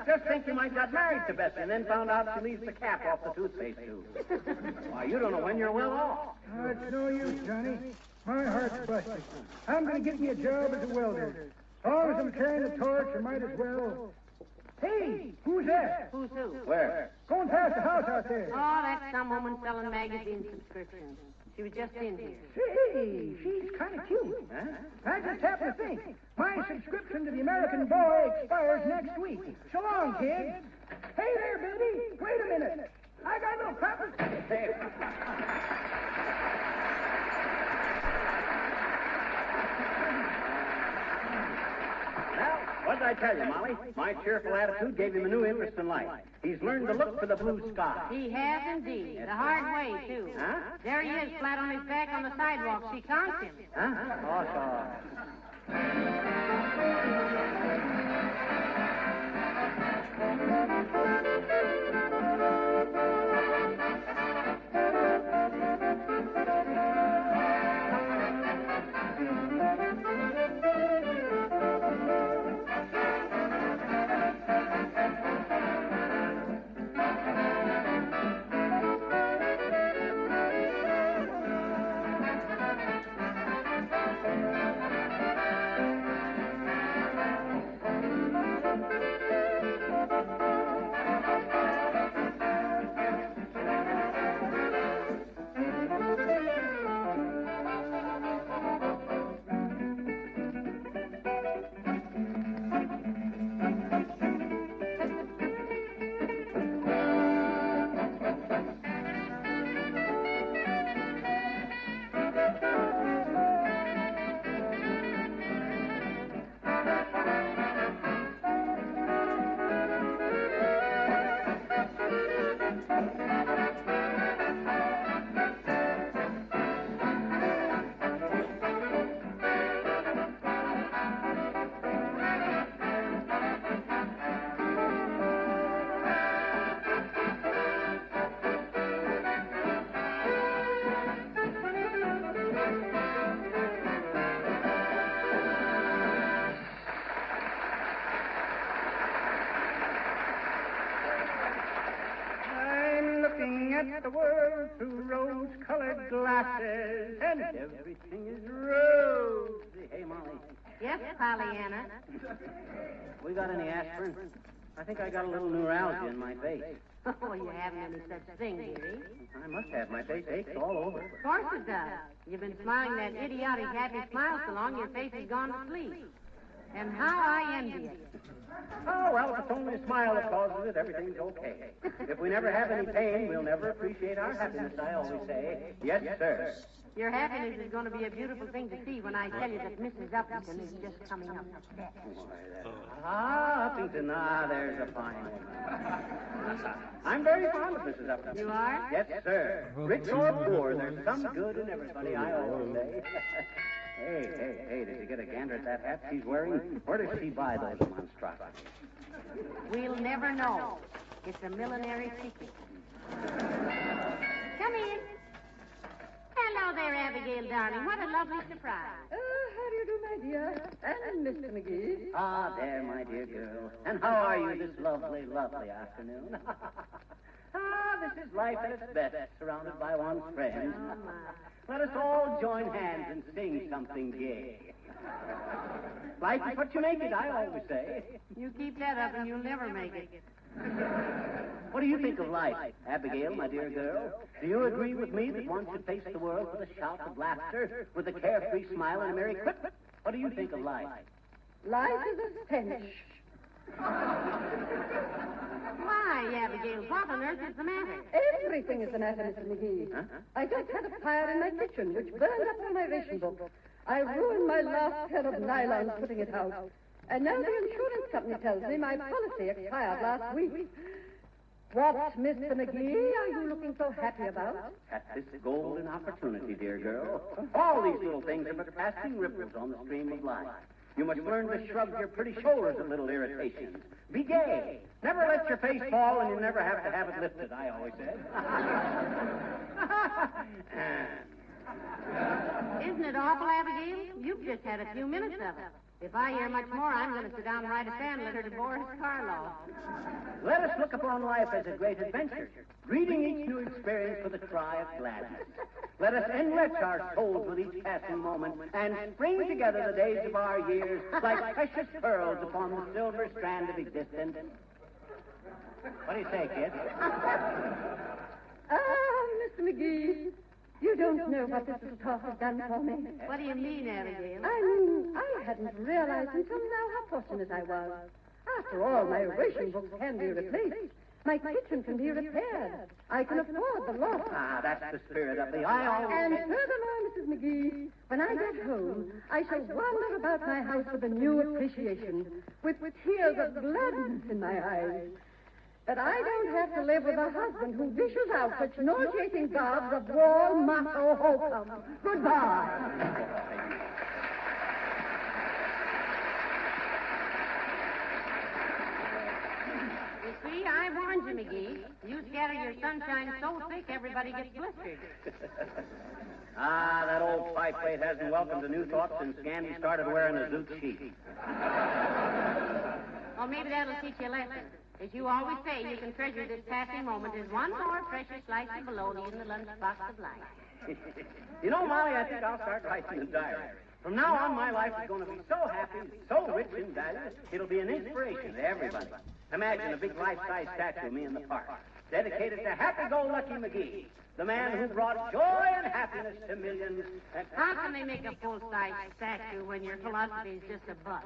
Just think you might got married to Bessie and then found out she leaves the cap off the toothpaste tube. Why, you don't know when you're well off. It's no use, Johnny. My heart's busted. I'm going to get me a job as a welder. As long as I'm carrying the torch, I might as well. Hey, who's that? Who's who? Where? Going past the house out there. Oh, that's some woman selling magazine subscriptions. She was just in here. Say, she's kind of cute. Huh? I just happen to think my subscription to the American Boy expires next week. So long, kids. Hey there, baby. Wait a minute. I got a little proper... What did I tell you, Molly? My cheerful attitude gave him a new interest in life. He's learned to look for the blue sky. He has indeed. The hard way, too. Huh? There he is, flat on his back on the sidewalk. She counts him. Huh? Awesome. At the world through rose-colored glasses, and everything is rosy. Hey, Molly. Yes, Pollyanna. We got any aspirin? I think I got a little neuralgia in my face. Oh, you haven't any such thing, dearie. I must have. My face aches all over. Of course it does. You've been smiling that idiotic happy smile so long your face has gone to sleep. And how I envy it. Oh, well, if it's only a smile that causes it, everything's okay. If we never have any pain, we'll never appreciate our happiness, I always say. Yes, sir. Your happiness is going to be a beautiful thing to see when I tell you that Mrs. Uppington is just coming up the steps. Uppington. There's a fine woman. I'm very fond of Mrs. Uppington. You are? Yes, sir. Rich or poor, there's some good in everybody, I always say. Hey, did you get a gander at that hat she's wearing? Where does she buy those monstrosities? We'll never know. It's a millinery secret. Come in. Hello there, Abigail, darling. What a lovely surprise. How do you do, my dear? And Mr. McGee. There, my dear girl. And how are you this lovely, lovely afternoon? This is life at its best, surrounded by one's friends. Let us all join hands and sing something gay. Life is what you make it, I always say. You keep that up and you'll never make it. What do you think of life, Abigail, my dear girl? Do you agree with me that one should face the world with a shout of laughter, with a carefree smile and a merry quip? What do you think of life? Life is a stench. Why, Abigail, what on earth is the matter? Everything is the matter, Mr. McGee. I just had a fire in my kitchen, which burned up all my ration book. I ruined my last pair of nylons putting it out. And now the insurance company tells me my policy expired last week. What, Mr. McGee, are you looking so happy about? At this golden opportunity, dear girl. All these little things are but passing ripples on the stream of life. You must learn to shrug your pretty shoulders at little irritations. Be gay. Never let your face fall, and you'll never have to have it lifted, I always said. Isn't it awful, Abigail? You've just had a few minutes of it. If I hear much more, I'm going to sit down and write a fan letter to Boris Karloff. Let us look upon life as a great adventure, greeting each new experience with a cry of gladness. Let us enrich our souls with each passing moment and string together the days of our years like precious pearls upon the silver strand of existence. What do you say, kid? Mr. McGee, you don't know what this talk has done for me. What do you mean, Abigail? I hadn't realized until now how fortunate I was. After all, my ration books can be replaced. My kitchen can be repaired. I can afford the loss. That's the spirit of the aisle. And furthermore, Mrs. McGee, when I get home, I shall wander about my house with a new appreciation, with tears of gladness in my eyes. But I don't have to live with a husband who dishes out such nauseating gobs of wall motto hokum. Goodbye. You see, I warned you, McGee. You scatter your sunshine so thick everybody gets blistered. That old pie plate hasn't welcomed a new thought since Scandy started wearing a zoot sheet. Well, maybe that'll teach you a lesson. As you always say, you can treasure this passing moment as one more precious slice of bologna in the lunchbox of life. You know, Molly, I think I'll start writing a diary. From now on, my life is going to be so happy, so rich in value, it'll be an inspiration to everybody. Imagine a big life-size statue of me in the park, dedicated to Happy-Go-Lucky McGee, the man who brought joy and happiness to millions. How can they make a full-size statue when your philosophy is just a bust?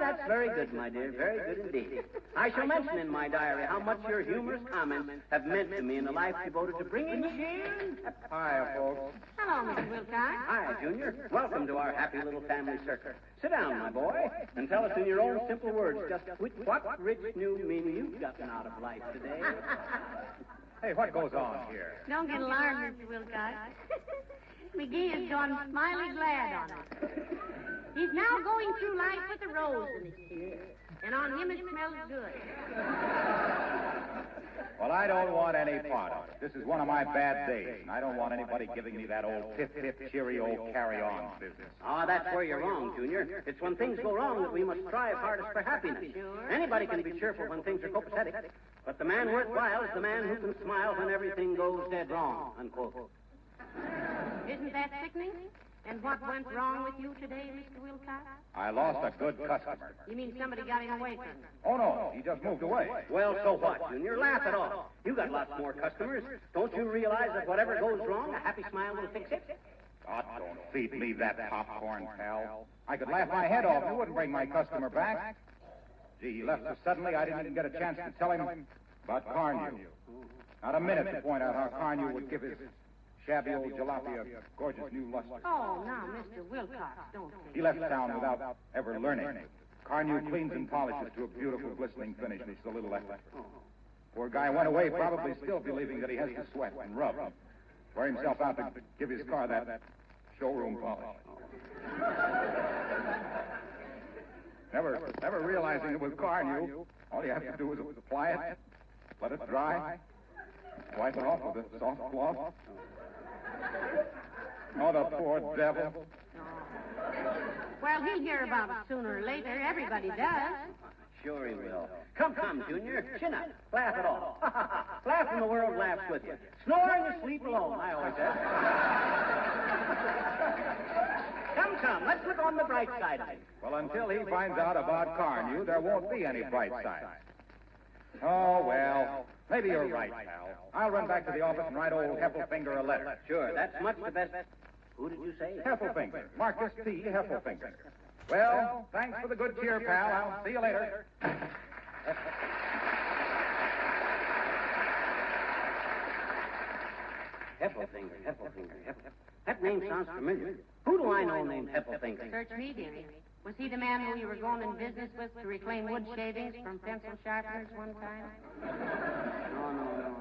That's very good, my dear. Very good indeed. I shall mention in my diary how much your humorous comments have meant to me in the life devoted to bringing cheer. Hiya, folks. Hello, Mr. Wilcox. Hi, Junior. Welcome to our happy little family circle. Sit down, my boy, and tell us in your own simple words just what rich new meaning you've gotten out of life today. Hey, what goes on here? Don't get alarmed, Mr. Wilcox. McGee has gone smiley glad on us. He's now going through life with a rose in his teeth, and on him it smells good. Well, I don't want any part of it. This is one of my bad days, and I don't want anybody giving me that old pip-pip, cheerio, carry-on business. That's where you're wrong, Junior. It's when things go wrong that we must strive hardest for happiness. Anybody can be cheerful when things are copacetic, but the man worthwhile is the man who can smile when everything goes dead wrong, unquote. Isn't that sickening? And what went wrong with you today, Mr. Wilcox? I lost a good customer. You mean somebody got him away from you? Oh, no, he just moved away. Well, so what, Junior? Laugh it off. You got lots more customers. Don't you realize that whatever goes wrong, a happy smile will fix it? God, don't feed me that popcorn, pal. I could laugh my head off. It wouldn't bring my customer back. Gee, he left so suddenly I didn't even get a chance to tell him about Carnew. Not a minute to point out how Carnew would give his shabby old jalopy a gorgeous new luster. Oh, now, Mr. Wilcox, don't say He left town without ever learning. Carnew cleans and polishes to a beautiful, glistening finish. It's a little effort. Poor guy went away probably still believing that he has to sweat and rub. Wear himself out to give his car that showroom polish. Never realizing it was Carnew. All you have to do is apply it, let it dry, wipe it off with a soft cloth. Oh, the poor devil. Well, he'll hear about it sooner or later. Everybody does. Sure he will. Come, Junior. Chin up. Laugh it off. Laugh when the world laughs with you. Snore in your sleep alone, I always say. Come. Let's look on the bright side of it. Well, until he finds out about Carnew, there won't be any bright side. Oh, well, maybe you're right, pal. I'll run back to the office and write old Heffelfinger a letter. Sure, that's much the best. Who did you say? Heffelfinger. Marcus P. Heffelfinger. Well, thanks for the good cheer, pal. I'll see you later. Heffelfinger. That name sounds familiar. Who do I know named Heffelfinger? Search me, dearie. Was he the man who you were going in business with to reclaim wood shavings from pencil sharpeners one time? No.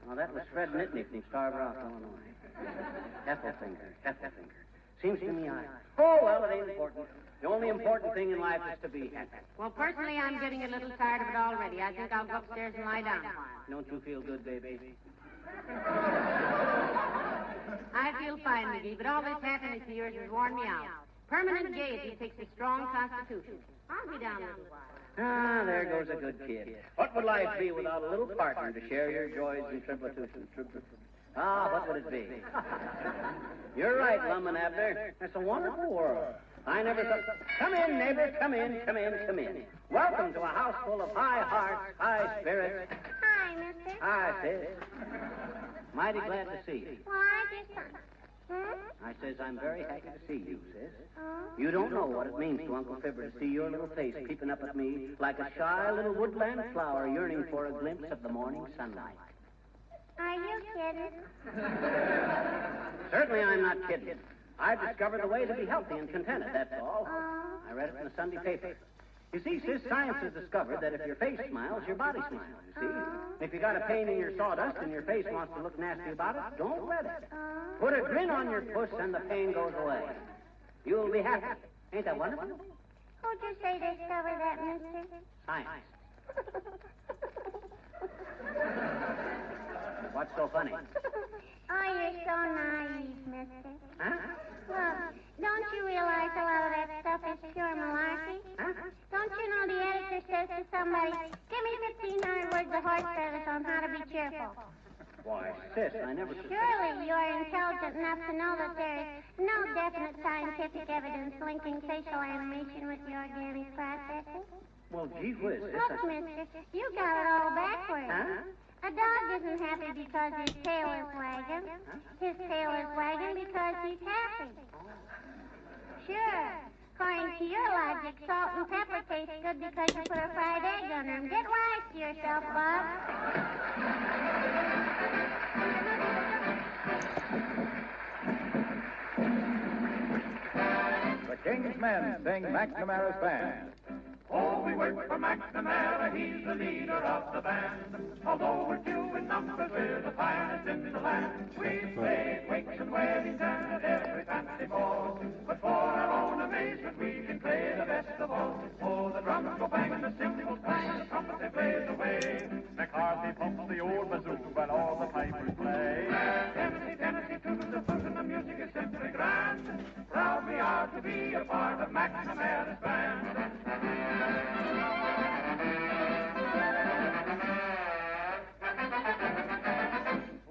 No, that was Fred Nittany from Starved Rock, Illinois. Heffelfinger. Seems to me Oh, well, it ain't important. The only important thing in life is to be happy. Well, personally, I'm getting a little tired of it already. I think I'll go upstairs and lie down a while. Don't you feel good, baby? I feel fine, McGee, but all this happiness of yours has worn me out. Permanent gaiety takes a strong constitution. I'll be down a little while. There goes a good kid. What would life be without a little partner to share your joys and tribulations? What would it be? You're right, Lum and Abner. It's a wonderful world. I never thought... Come in, neighbor. Come in. Welcome to a house full of high hearts, high spirits. Hi, mister. Hi, sis. Mighty glad to see you. Well, I just... I says, I'm very happy to see you, sis. You don't know what it means to Uncle Fibber to see your little face peeping up at me like a shy little woodland flower yearning for a glimpse of the morning sunlight. Are you kidding? Certainly I'm not kidding. I've discovered the way to be healthy and contented, that's all. I read it in the Sunday paper. You see, sis, science has discovered that if your face smiles, your body smiles, you see? If you got a pain in your sawdust and your face wants to look nasty about it, don't let it. Put a grin on your puss and the pain goes away. You'll be happy. Ain't that wonderful? Who'd you say discovered that, mister? Science. What's so funny? Oh, you're so naive, mister. Huh? Well, don't you realize a lot of that stuff is pure malarkey? Huh? Don't you know the editor says to somebody, give me 1,500 words of horse service on how to be cheerful? Why, sis, I never... Surely you're intelligent enough to know that there is no definite scientific evidence linking facial animation with the organic processes. Well, gee whiz, sis. Look, mister, you got it all backwards. Huh? A dog isn't happy because his tail is wagging. His tail is wagging because he's happy. Sure. According to your logic, salt and pepper taste good because you put a fried egg on them. Get wise to yourself, Bob. The King's Men sing McNamara's Band. Oh, we work for McNamara, he's the leader of the band. Although we're few in numbers, we're the finest in the land. We play at wakes and weddings and at every fancy ball. But for our own amazement, we can play the best of all. Oh, the drums go bang and the cymbals clang and the trumpet they blaze away. McCarthy pumps the old bazoo while all the pipers play. Tennessee, to the foot and the music is simply grand. Proud we are to be a part of McNamara's band.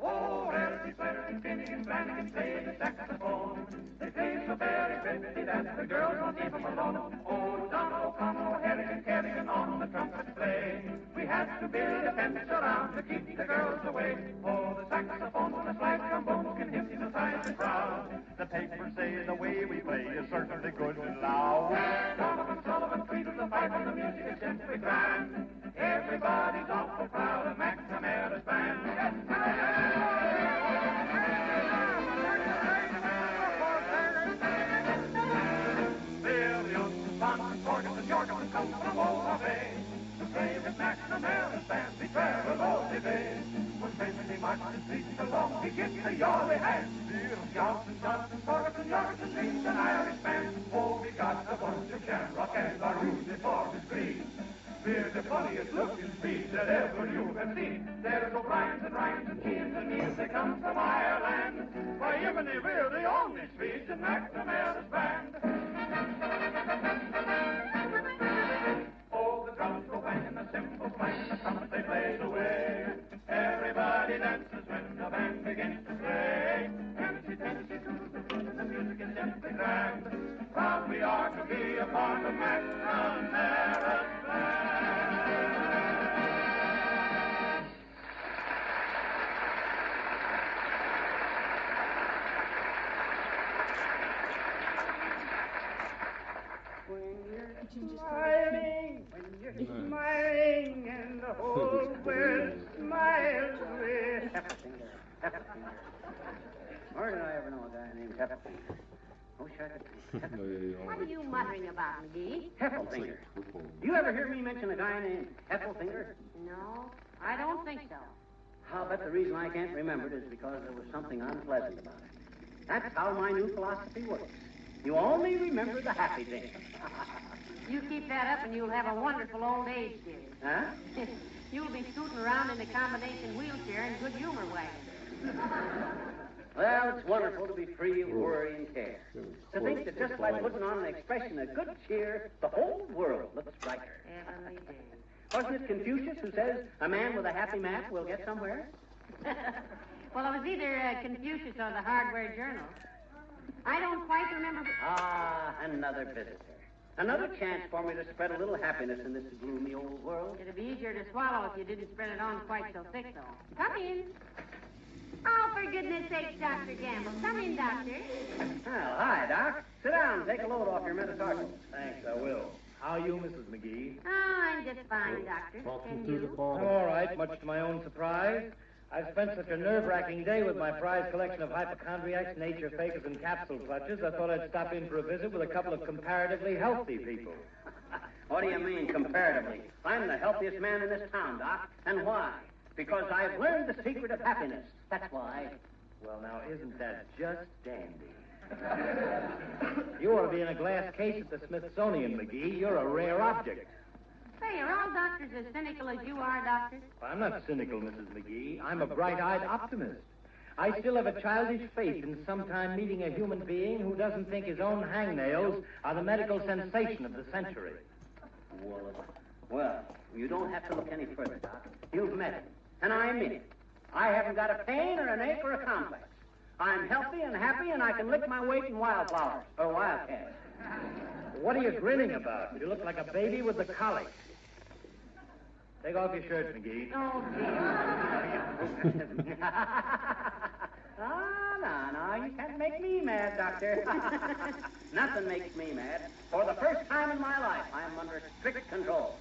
Oh, Elsie, Claire, and Finny, and Flanagan play the saxophone. They so very pretty that the girls won't leave them alone. Oh, Donald, come, oh, Harry and Carrie and on the trumpet play. We have to build a fence around to keep the girls away. Oh, the saxophone and the slide trombone can hypnotize the crowd. The papers say the way we play is certainly good and loud. Donovan Sullivan treated the fife and the music is simply grand. Everybody's awful proud of McNamara's band. Billions, Bonds, Corgans, and Yorkers come from all the way to play with McNamara's band. We travel all the day. When Bentley marches streets along, he gives a yawly hand. Johnson, Corgans, Yorkers, leads an Irish band. Oh, we got a bunch of shamrock and our uniform is green. We're the funniest looking speed that ever you have seen. There's O'Brien's and Ryan's and Keane's and Neil's that come from Ireland. Why, Yemeni, we're the only speeds in McNamara's band. Oh, the drums go bang and the cymbals clang and the trumpets they blaze away. Everybody dances when the band begins to play. Tennessee, Tennessee, the music is simply grand. Proud we are to be a part of McNamara's band. When you're smiling and the whole world smiles with Heffelfinger. Where did I ever know a guy named Heffelfinger? Oh, shut it. What are you muttering about, McGee? Heffelfinger. Do you ever hear me mention a guy named Heffelfinger? No, I don't think so. I'll bet the reason I can't remember it is because there was something unpleasant about it. That's how my new philosophy works. You only remember the happy things. You keep that up and you'll have a wonderful old age, dear. Huh? You'll be scooting around in a combination wheelchair and good humor wagon. Well, it's wonderful to be free of worry and care. To think that just by putting on an expression of good cheer, the whole world looks brighter. Heavenly day. Wasn't it Confucius who says a man with a happy map will get somewhere? Well, it was either Confucius or the Hardware Journal. I don't quite remember. Ah, another visitor. Another chance for me to spread a little happiness in this gloomy old world. It'd be easier to swallow if you didn't spread it on quite so thick, though. Come in. Oh, for goodness sakes, Dr. Gamble. Come in, Doctor. Well, hi, Doc. Sit down and take a load off your metatarsals. Thanks, I will. How are you, Mrs. McGee? Oh, I'm just fine, Doctor. And you? I'm all right, much to my own surprise. I've spent such a nerve-wracking day with my prize collection of hypochondriacs, nature fakers, and capsule clutchers, I thought I'd stop in for a visit with a couple of comparatively healthy people. What do you mean, comparatively? I'm the healthiest man in this town, Doc. And why? Because I've learned the secret of happiness. That's why. Well, now, isn't that just dandy? You ought to be in a glass case at the Smithsonian, McGee. You're a rare object. Say, are all doctors as cynical as you are, Doctor? I'm not cynical, Mrs. McGee. I'm a bright-eyed optimist. I still have a childish faith in sometime meeting a human being who doesn't think his own hangnails are the medical sensation of the century. Well, you don't have to look any further, Doc. You've met him, and I mean it. I haven't got a pain or an ache or a complex. I'm healthy and happy, and I can lick my weight in wildflowers, or wildcats. What are you grinning about? You look like a baby with the colic. Take off your shirt, McGee. Oh, dear. No, you can't make me mad, Doctor. Nothing makes me mad. For the first time in my life, I'm under strict control.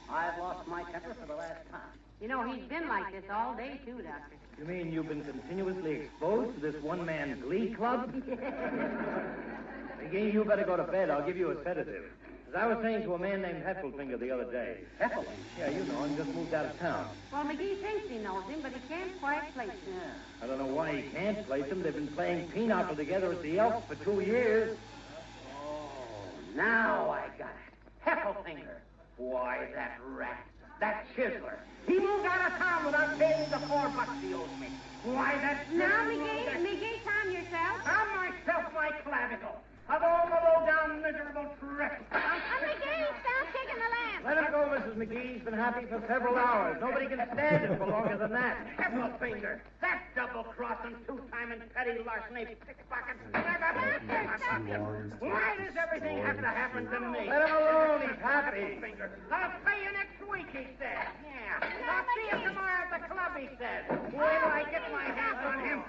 I've lost my temper for the last time. You know, he's been like this all day, too, Doctor. You mean you've been continuously exposed to this one-man glee club? McGee, you better go to bed. I'll give you a sedative. As I was saying to a man named Heffelfinger the other day. Heffelfinger? Yeah, you know him. Just moved out of town. Well, McGee thinks he knows him, but he can't quite place him. Yeah. I don't know why he can't place him. They've been playing pinochle together at the Elks for 2 years. Oh, now I got it. Heffelfinger. Why, that rat. That chiseler. He moved out of town without paying the $4 he owes me. Why, that... Now, McGee, calm yourself. Calm myself, my clavicle. Of all the low-down, miserable trick. McGee, stop kicking the lamp. Let him go, Mrs. McGee's been happy for several hours. Nobody can stand it for longer than that. Careful, Finger. That double-crossing, two-timing, petty larceny pickpocket. Why does everything have to happen to me? Let him alone. He's happy. Finger. I'll pay you next week, he said. Yeah. I'll see you tomorrow at the club, he said. Wait till I get my hands on him.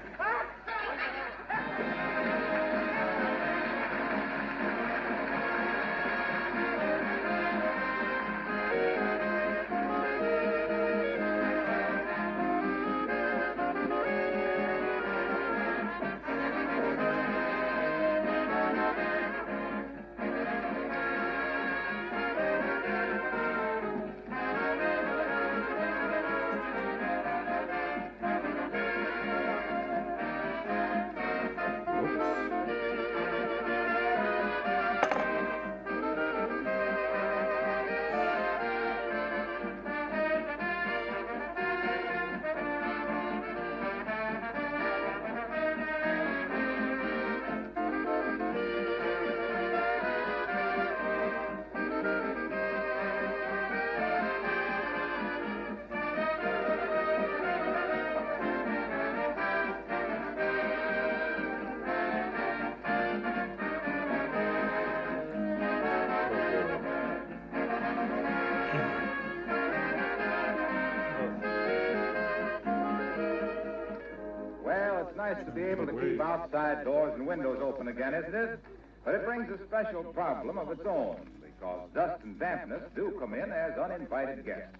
Nice to be able to keep outside doors and windows open again, isn't it? But it brings a special problem of its own, because dust and dampness do come in as uninvited guests.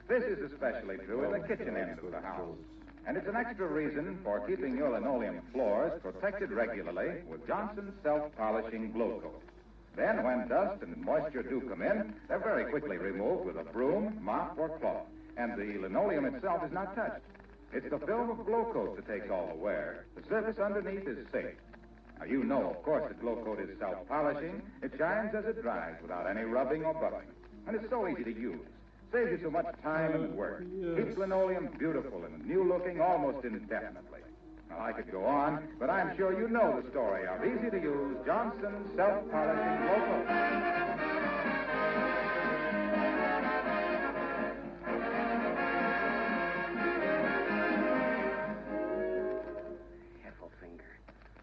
This is especially true in the kitchen end of the house. And it's an extra reason for keeping your linoleum floors protected regularly with Johnson's self-polishing glow coat. Then, when dust and moisture do come in, they're very quickly removed with a broom, mop, or cloth, and the linoleum itself is not touched. It's the film of glow coat that takes all the wear. The surface underneath is safe. Now, you know, of course, that glow coat is self-polishing. It shines as it dries without any rubbing or buffing. And it's so easy to use. Saves you so much time and work. Keeps linoleum beautiful and new-looking almost indefinitely. Now, I could go on, but I'm sure you know the story of easy-to-use Johnson's self-polishing glow coat.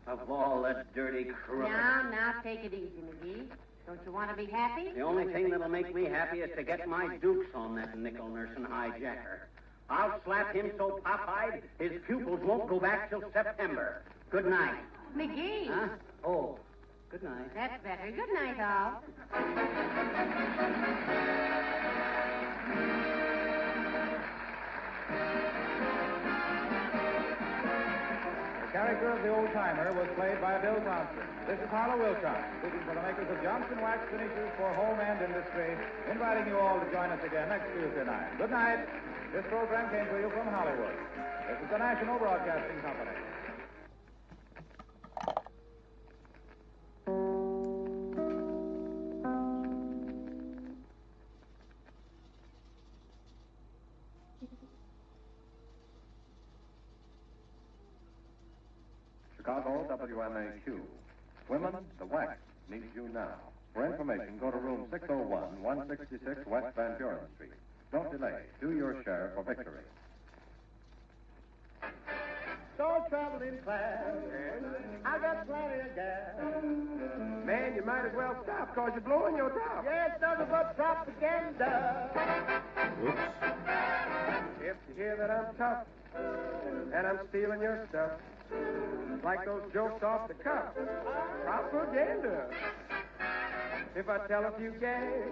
Of all that dirty crook. Now, take it easy, McGee. Don't you want to be happy? The only thing that'll make me happy is to get my dukes on that nickel nursing hijacker. I'll slap him so pop-eyed his pupils won't go back till September. Good night. McGee. Huh? Oh, good night. That's better. Good night, all. The character of the old-timer was played by Bill Thompson. This is Harlow Wilcox, speaking for the makers of Johnson Wax Finishes for Home and Industry, inviting you all to join us again next Tuesday night. Good night. This program came to you from Hollywood. This is the National Broadcasting Company. Chicago, WMAQ. Women, the wax needs you now. For information, go to room 601, 166 West Van Buren Street. Don't delay. Do your share for victory. Don't travel in class. I got plenty of gas. Man, you might as well stop, because you're blowing your top. Yeah, it's nothing but propaganda. If you hear that I'm tough, and I'm stealing your stuff, like those jokes off the cuff, propaganda. If I tell a few gags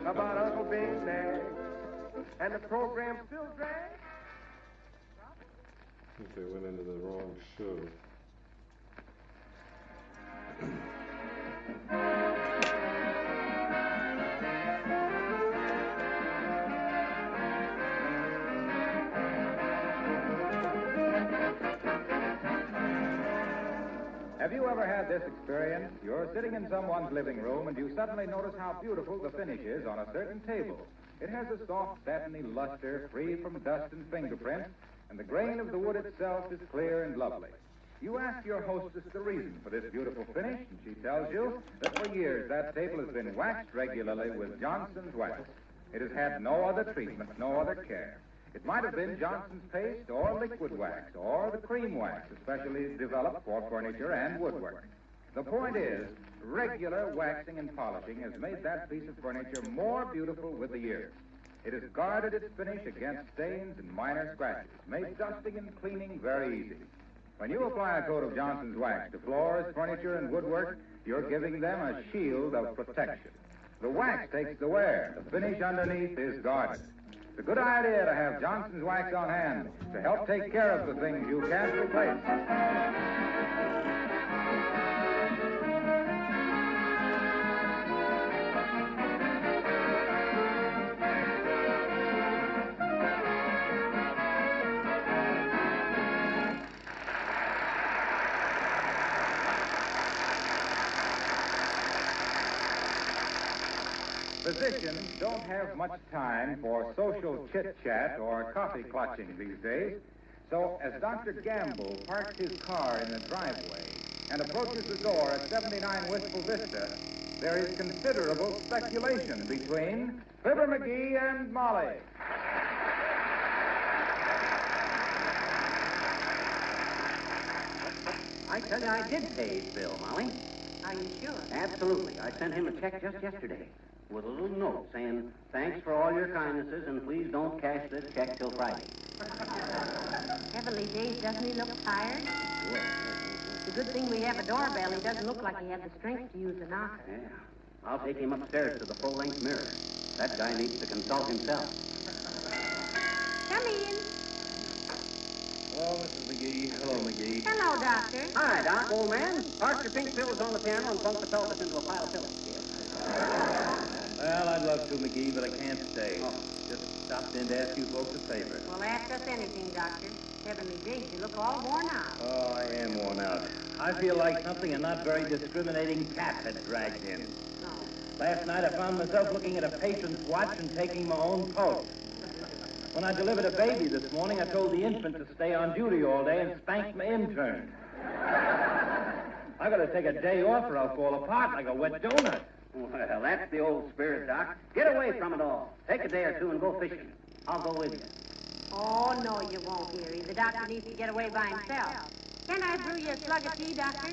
about Uncle being nagged, and the program still drags. I think they went into the wrong show. Have you ever had this experience? You're sitting in someone's living room and you suddenly notice how beautiful the finish is on a certain table. It has a soft, satiny luster, free from dust and fingerprints, and the grain of the wood itself is clear and lovely. You ask your hostess the reason for this beautiful finish, and she tells you that for years that table has been waxed regularly with Johnson's wax. It has had no other treatment, no other care. It might have been Johnson's paste or liquid wax or the cream wax, especially developed for furniture and woodwork. The point is, regular waxing and polishing has made that piece of furniture more beautiful with the years. It has guarded its finish against stains and minor scratches, made dusting and cleaning very easy. When you apply a coat of Johnson's wax to floors, furniture, and woodwork, you're giving them a shield of protection. The wax takes the wear. The finish underneath is guarded. It's a good idea to have Johnson's wax on hand to help take care of the things you can't replace. Physicians don't have much time for social chit-chat or coffee clutching these days. So as Dr. Gamble parks his car in the driveway and approaches the door at 79 Wistful Vista, there is considerable speculation between Fibber McGee and Molly. I tell you, I did pay his bill, Molly. Are you sure? Absolutely. I sent him a check just yesterday with a little note saying, thanks for all your kindnesses, and please don't cash this check till Friday. Heavenly days, doesn't he look tired? It's a good thing we have a doorbell. He doesn't look like he had the strength to use a knocker. Yeah. I'll take him upstairs to the full-length mirror. That guy needs to consult himself. Come in. Hello, Mrs. McGee. Hello, McGee. Hello, Doctor. Hi, Doc, old man. Park your pink pills on the piano and plunk the pelvis into a pile of pillows. Well, I'd love to, McGee, but I can't stay. Just stopped in to ask you folks a favor. Well, ask us anything, Doctor. Heavenly days, you look all worn out. Oh, I am worn out. I feel like something a not very discriminating cat had dragged in. No. Last night I found myself looking at a patient's watch and taking my own pulse. When I delivered a baby this morning, I told the infant to stay on duty all day and spanked my intern. I gotta take a day off or I'll fall apart like a wet donut. Well, that's the old spirit, Doc. Get away from it all. Take a day or two and go fishing. I'll go with you. Oh, no, you won't, dearie. The doctor needs to get away by himself. Can I brew you a slug of tea, Doctor?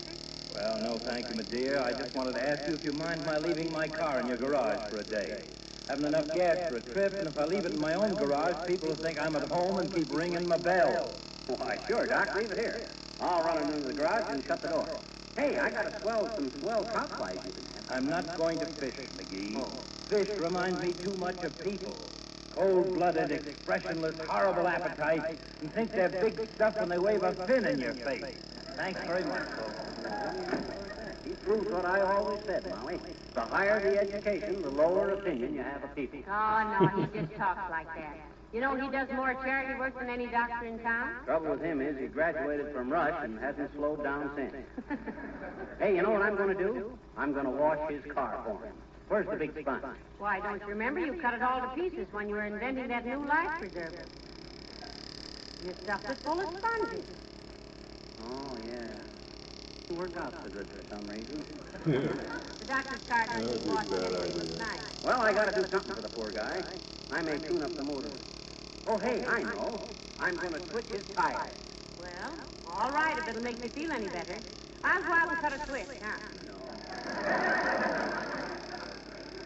Well, no, thank you, my dear. I just wanted to ask you if you mind my leaving my car in your garage for a day. Haven't enough gas for a trip, and if I leave it in my own garage, people will think I'm at home and keep ringing my bell. Why, sure, Doc. Leave it here. I'll run it into the garage and shut the door. Hey, I got some swell trout flies you can have. I'm not going to fish, McGee. Fish remind me too much of people. Cold-blooded, expressionless, horrible appetites, and think they're big stuff when they wave a fin in your face. Thanks very much, folks. He proves what I always said, Molly. The higher the education, the lower opinion you have of people. Oh, no, he just talks like that. You know, he does more charity work than any doctor in town. Trouble with him is he graduated from Rush and hasn't slowed down since. Hey, you know what I'm going to do? I'm going to wash his car for him. Where's the big sponge? Why, don't you remember? You cut it all to pieces when you were inventing that new life preserver. You stuffed it full of sponges. Oh, yeah. Didn't work out so good for some reason. The doctor's car doesn't need washing anyway. It looks nice. Well, I got to do something for the poor guy. I may tune up the motor. Oh, hey, I know. I'm going to switch his tires. Well, all right, if it'll make me feel any better. I'll go out and cut a switch,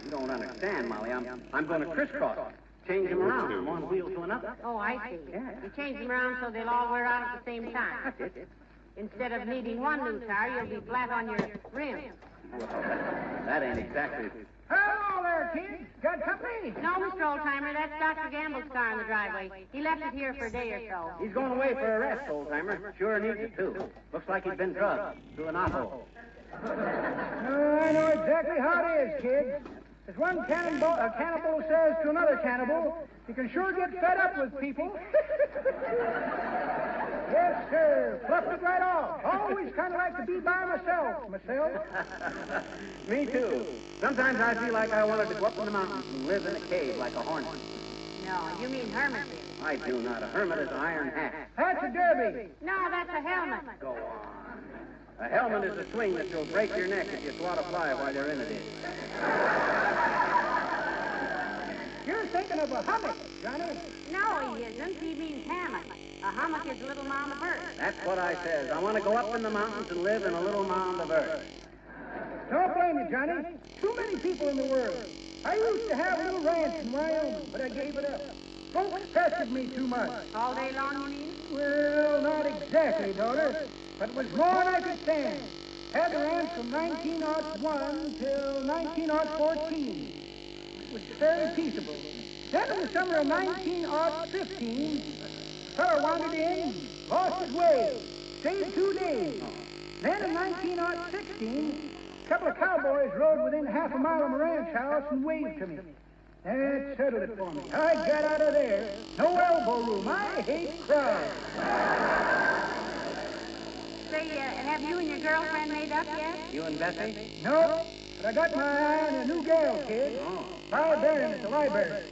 You don't understand, Molly. I'm going to crisscross him. Change him around from one wheel to another. Oh, I see. You change them around so they'll all wear out at the same time. That's it. Instead of needing one new tire, you'll be flat on your rim. Well, that ain't exactly... Hello there, kids. Got company? No, Mr. Oldtimer, that's Dr. Gamble's car in the driveway. He left it here for a day or so. He's going away for a rest, old-timer. Sure needs it, too. Looks like he's been drugged through an auto. I know exactly how it is, kids. As one cannibal says to another cannibal, you can sure get fed up with people. Yes, sir. Fluffed it right off. Always kind of like to be by myself. Me, too. Sometimes I feel like I wanted to go up in the mountains and live in a cave like a hornet. No, you mean hermit. I do not. A hermit is an iron hat. That's a derby. No, that's a helmet. Go on. A helmet is a swing that will break your neck if you swat a fly while you're in it. You're thinking of a hummock, Johnny. No, he isn't. He means hammock. A hummock is a little mound of earth. That's what I says. I want to go up in the mountains and live in a little mound of earth. Don't blame me, Johnny. Too many people in the world. I used to have a little ranch in Wyoming, but I gave it up. Folks pestered me too much. All day long, you mean? Well, not exactly, daughter, but it was more than I could stand. Had the ranch from 1901 till 1914. It was very peaceable. Then in the summer of 1915, a fellow wandered in, lost his way, stayed 2 days. Then in 1916, a couple of cowboys rode within half a mile of my ranch house and waved to me. That settled it for me. I got out of there. No elbow room. I hate crowds. Say, have you and your girlfriend made up yet? You and Bessie? No, but I got my eye on a new gal, kid. Librarian at the library.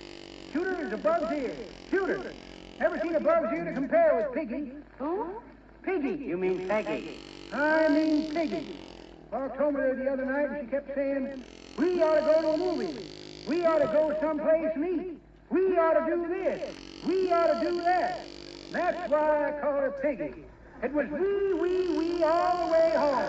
Shooter is a bug's ear. Shooter. Never seen a bug's ear to compare with Piggy. Who? Piggy. You mean Peggy? I mean Piggy. Paul told me there the other night, and she kept saying, we ought to go to a movie. We ought to go someplace and eat. We ought to do this. We ought to do that. That's why I call her Piggy. It was we all the way home.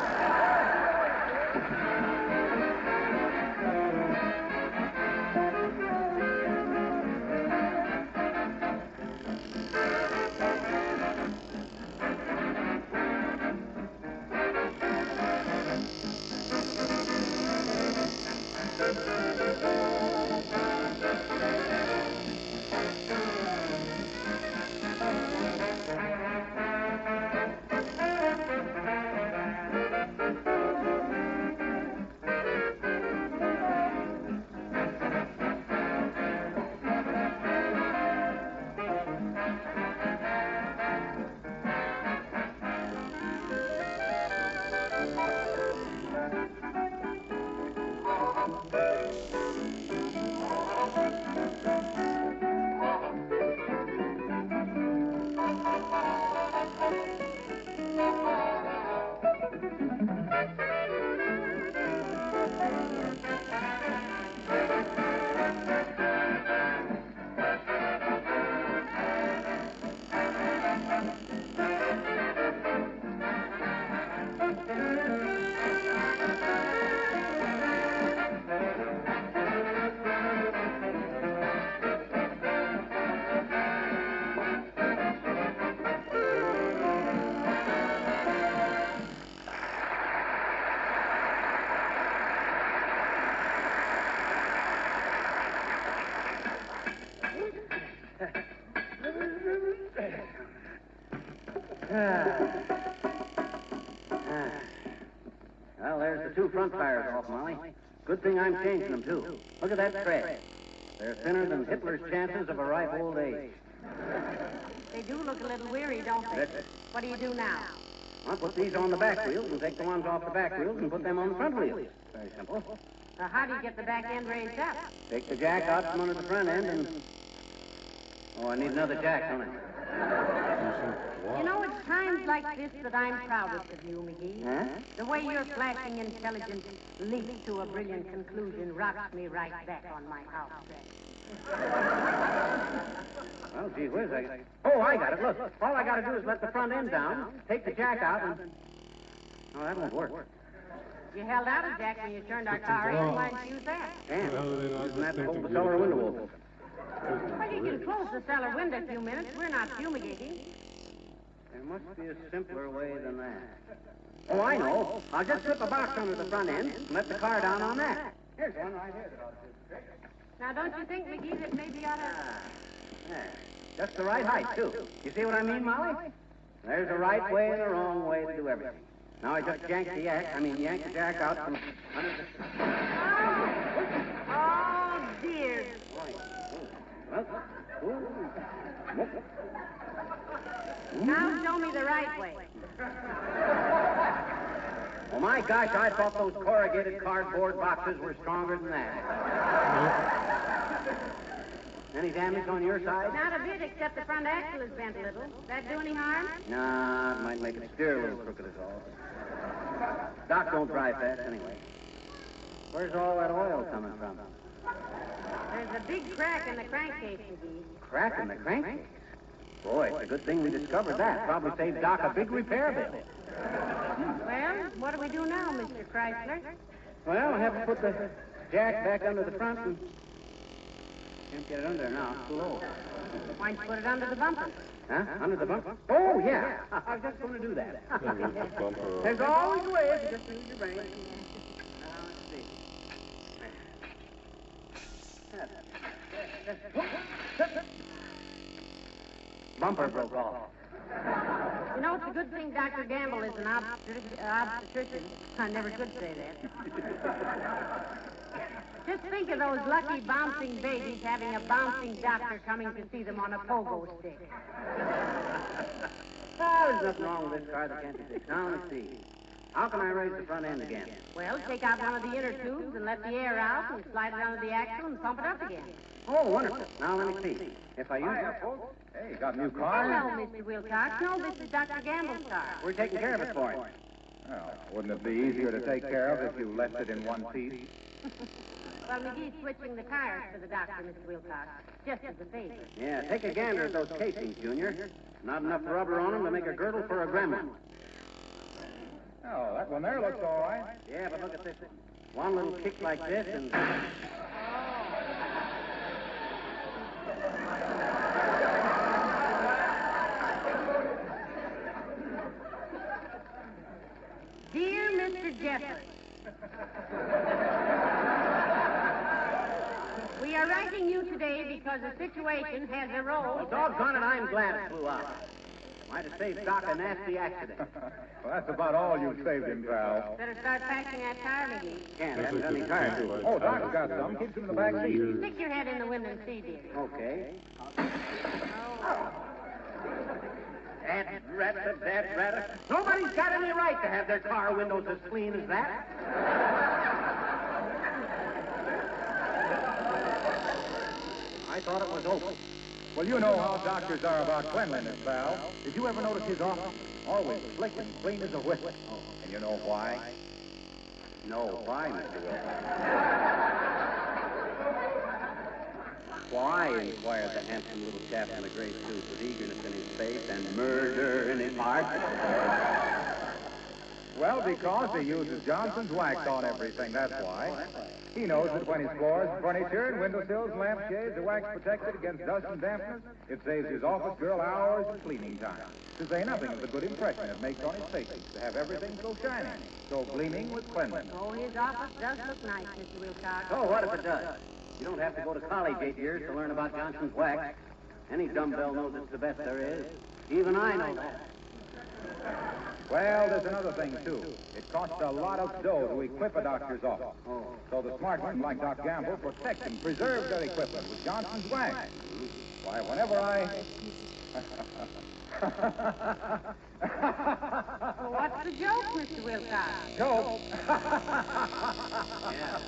Well, there's the 2 front tires off, Molly. Good thing I'm changing them, too. Look at that tread. They're thinner than Hitler's chances of a ripe old age. They do look a little weary, don't they? That's it. What do you do now? I'll put these on the back wheels and take the ones off the back wheels and put them on the front wheels. Very simple. How do you get the back end raised up? Take the jack out from under the front end and... Oh, I need another jack, don't I? You know, it's times like this that I'm proudest of you, McGee. Huh? The way your flashing intelligence leaps to a brilliant conclusion rocks me right back on my house track. Well, gee whiz, Oh, I got it. Look, all I got to do is let the front end down, take the jack out, and... Oh, that won't work. You held out a jack when you turned our car in. Why didn't you use that? Damn. Isn't that to hold the cellar window open? Well, you can close the cellar window a few minutes. We're not fumigating. There must be a simpler way than that. Oh, I know. I'll just slip a box under the front end and let the car down on that. Here's one right here. Now, don't you think, McGee, that maybe you ought to... There. Just the right height, too. You see what I mean, Molly? There's a right way and a wrong way to do everything. Now I just yank the jack out from under the... Oh, dear. Now show me the right way. Oh, my gosh, I thought those corrugated cardboard boxes were stronger than that. Any damage on your side? Not a bit, except the front axle is bent a little. That do any harm? Nah, it might make it steer a little crooked is all. Doc don't drive fast anyway. Where's all that oil coming from? There's a big crack in the crankcase, McGee. Crack in the crankcase? Boy, it's a good thing we discovered that. Probably saved Doc a big repair bill. Well, what do we do now, Mr. Chrysler? Well, I have to put the jack back under the front and... Can't get it under there now. It's too low. Why don't you put it under the bumper? Huh? Under the bumper? Oh, yeah. I was just going to do that. There's always a way if you just use your brain. Now, let's see. Bumper broke off. You know, it's a good thing Dr. Gamble is an obstetrician. I never could say that. Just think of those lucky bouncing babies having a bouncing doctor coming to see them on a pogo stick. There's nothing wrong with this car that can't be fixed. Now, let's see. How can I raise the front end again? Well, take out one of the inner tubes and let the air out and slide it under the axle and pump it up again. Oh, wonderful. Now, let me see. If I use it... Hey, you got a new car? Hello, Mr. Wilcox. No, this is Dr. Gamble's car. We're taking care of it for him. Well, wouldn't it be easier to take care of if you left it in one piece? Well, McGee's switching the tires for the doctor, Mr. Wilcox, just as a favor. Yeah, take a gander at those casings, Junior. Not enough rubber on them to make a girdle for a gremlin. Oh, that one there looks all right. Yeah, but look at this one. One little kick like this and... Dear Mr. Jeffers, we are writing you today because the situation has arose. Well, doggone it, I'm glad it flew out. Might have saved Doc a nasty accident. Well, that's about all you've saved him, pal. Better start packing that tire, McGee. Can't have any tires. Oh, Doc's got some. Keeps them in the back seat. Stick your head in the window and see, dear. Okay. That ratter. Nobody's got any right to have their car windows as clean as that. I thought it was open. Well, you know how doctors are about cleanliness, pal. Did you ever notice his office? Always slick and clean as a whistle. Oh. And you know why? No, why, Mr. Wilson? Why, inquired the handsome little chap in the gray suit with eagerness in his face and murder in his heart. Well, because he uses Johnson's wax on everything, that's why. He knows that when his floors, furniture, and windowsills and lampshades are wax protected against dust and dampness, it saves his office girl hours of cleaning time. To say nothing of the good impression it makes on his patients to have everything so shining, so gleaming with cleanliness. Oh, his office does look nice, Mr. Wilcox. Oh, what if it does? You don't have to go to college 8 years to learn about Johnson's wax. Any dumbbell knows it's the best there is. Even I know that. Well, there's another thing, too. It costs a lot of dough to equip a doctor's office. Oh. So the smart ones, like Doc Gamble, protect and preserve their equipment with Johnson's wax. Why, whenever I... Well, what's the joke, Mr. Wilcox? Joke? Yeah.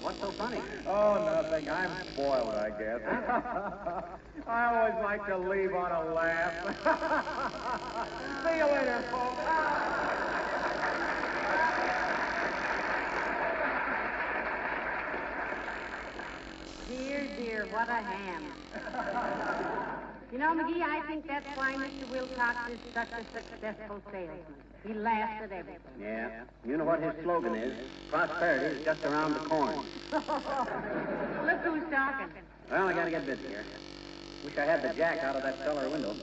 What's so funny? Oh, nothing. I'm spoiled, I guess. I always like to leave on a laugh. See you later, folks. Dear, dear, what a ham. You know, McGee, I think that's why Mr. Wilcox is such a successful salesman. He laughs at everything. Yeah. You know what his slogan is? Prosperity is just around the corner. Look who's talking. Well, I gotta get busy here. Wish I had the jack out of that cellar window.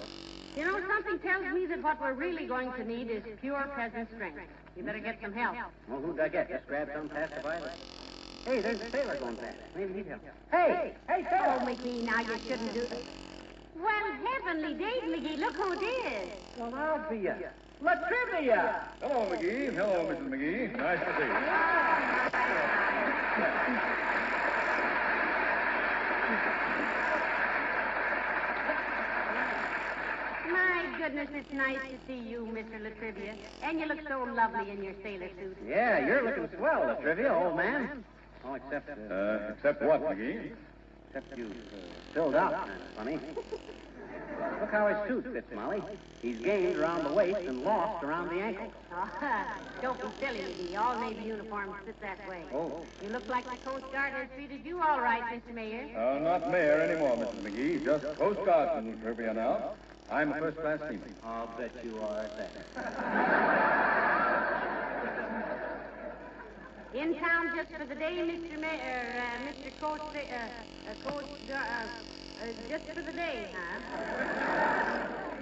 You know, something tells me that what we're really going to need is pure present strength. You better get some help. Well, who'd I get? Just grab some pacifier. Hey, there's a sailor going past. Maybe he'd help. Hey, sailor! Oh, McGee, now you shouldn't do it. Well, heavenly days, McGee, look who it is. Well, I'll be ya. Latrivia! Hello, McGee. Hello, Mrs. McGee. Nice to see you. My goodness, it's nice to see you, Mr. Latrivia. And you look so lovely in your sailor suit. Yeah, you're looking swell, Latrivia, old man. Oh, except... Except what, McGee? Except you filled out kind of funny. Look how his suit fits, Molly. He's gained around the waist and lost around the ankle. Oh, don't be silly, McGee. All Navy uniforms fit that way. Oh. You look like the Coast Guard has treated you all right, Mr. Mayor. Not mayor anymore, Mrs. McGee. Just Coast Guardsman, Trivia now. I'm a first-class seaman. I'll bet you are at that. In town just for the day, Mr. Mayor, Mr. Coast Guard, just for the day, huh?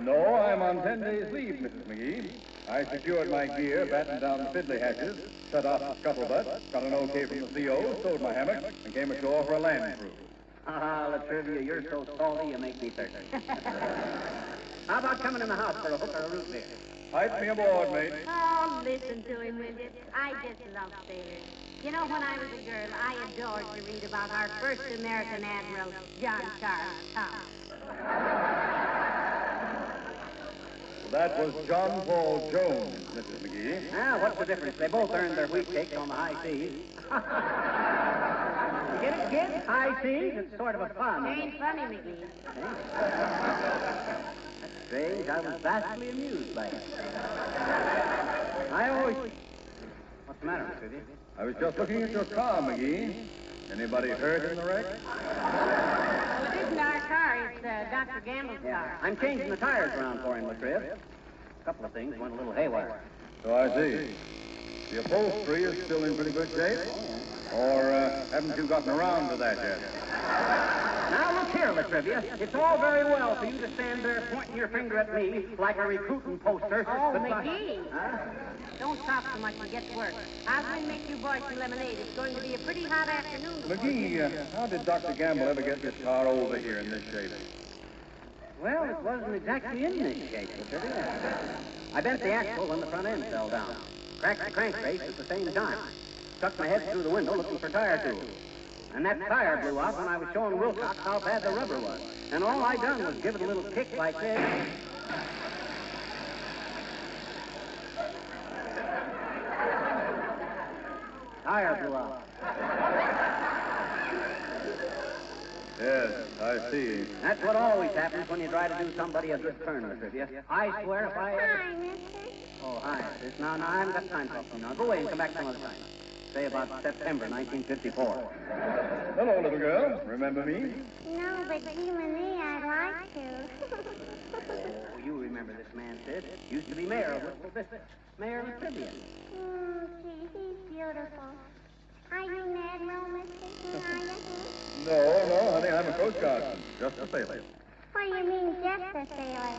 No, I'm on 10 days' leave, Mrs. McGee. I secured my gear, battened down the fiddly hatches, set off the scuttlebutt, got an okay from the CO, stowed my hammock, and came ashore for a land cruise. Ah, Latrivia, you're so salty you make me thirsty. How about coming in the house for a hook or a root beer? Pipe me aboard, mate. Oh, listen to him, will you? I just love sailors. You know, when I was a girl, I adored to read about our first American admiral, John Charles Thomas. That was John Paul Jones, Mrs. McGee. Ah, what's the difference? They both earned their wheat cakes on the high seas. You get it, kid? High seas? It's sort of a fun. Ain't funny, McGee. That's strange. I was vastly amused by it. I always... What's the matter, Mr. Vivian? I was just looking at your car, McGee. Anybody hurt in the wreck? Well, it isn't our car. It's Dr. Gamble's car. I'm changing the tires around for him, Latriv. A couple of things went a little haywire. So I see. The upholstery is still in pretty good shape? Or haven't you gotten around to that yet? Now, look here, Latrivia. It's all very well for you to stand there pointing your finger at me like a recruiting poster. Oh, but McGee. Don't talk so much and get to work. I'll go and make you boys some lemonade. It's going to be a pretty hot afternoon. McGee, how did Dr. Gamble ever get this car over here in this shape? Well, it wasn't exactly in this shape, Latrivia. I bent the axle when the front end fell down. Cracked the crankcase at the same time. Stuck my head through the window looking for tire tools. And that tire blew out when I was showing Wilcox how bad the rubber was. And all I done was give it a little kick like this. Tire blew out. Yes, I see. That's what always happens when you try to do somebody a good turn, Latrivia. I swear if I ever... Hi, mister. Oh, hi, sis. No, I haven't got time to talk to you now. Go away and come back some other time. Say about September 1954. Hello, little girl. Remember me? No, but you and me, I'd like to. Oh, you remember this man, Sid. Used to be mayor of Wistful Vista. Mayor Latrivia. Gee, he's beautiful. Are you an admiral, mister? Are you? No, honey, I'm a Coast Guardsman. Just a sailor. What do you mean, just a sailor?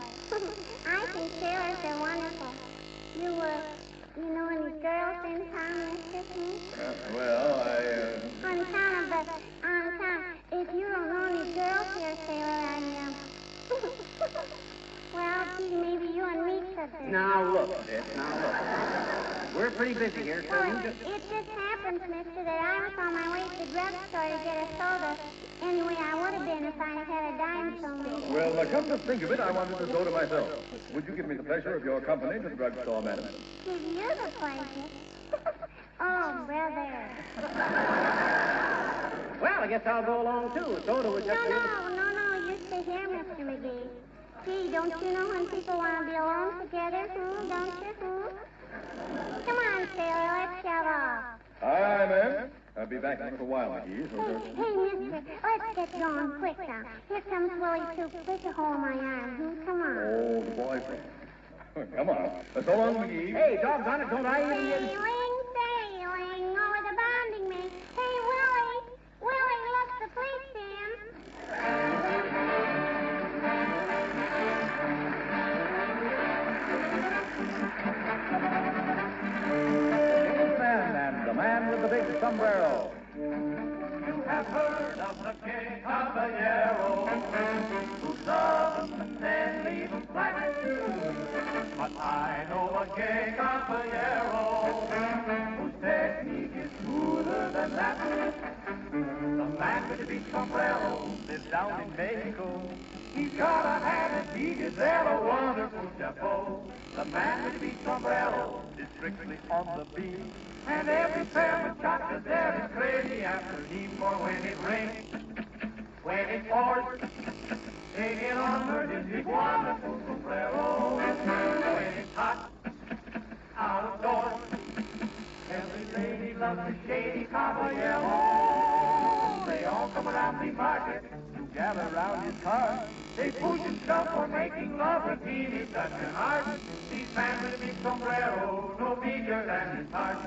I think sailors are wonderful. You know any girls in town, Mr. Smith? Well, On town, if you don't know any girls here, sailor, well, gee, maybe you and me could. Now look, sis, now look. We're pretty busy here, so you just... It just happens, mister, that I was on my way to the drugstore to get a soda. Anyway, I would have been if I'd had a dime from me. well, come to think of it, I wanted to go to myself. Would you give me the pleasure of your company to the drugstore, madam? Give you the pleasure. Oh, brother. Well, I guess I'll go along, too. Soda was just... No, you stay here, Mr. McGee. Gee, don't you know when people want to be alone together, don't you, Come on, sailor, let's shove off. Aye, ma'am. I'll be back in a little while, McGee. Hey, mister, let's get going quick now. Here comes Willie, too. There's a hole in my arm. Come on. Oh, the boy. Come on. So long, McGee. Hey, doggone it, don't I even get... Sailing over the bonding me. Hey, Willie, look, the police, Sam. And the man with the big sombrero. You have heard of the gay caballero who doesn't then leave him flat. But I know a gay caballero whose technique is smoother than that. The man with the big sombrero lives down in Mexico. He's got a hand and he is there a wonderful chapeau. The man with the big sombrero is strictly on the beat. And every pair of chocolate there is crazy after him. For when it rains, when it pours, Take it on emergency, wonderful sombrero. When it's hot, out of doors, every lady loves the shady caballero. They all come around the market to gather around his car. They push and shove for making love with teeny touch and heart. These man with a big sombrero, no bigger than his heart.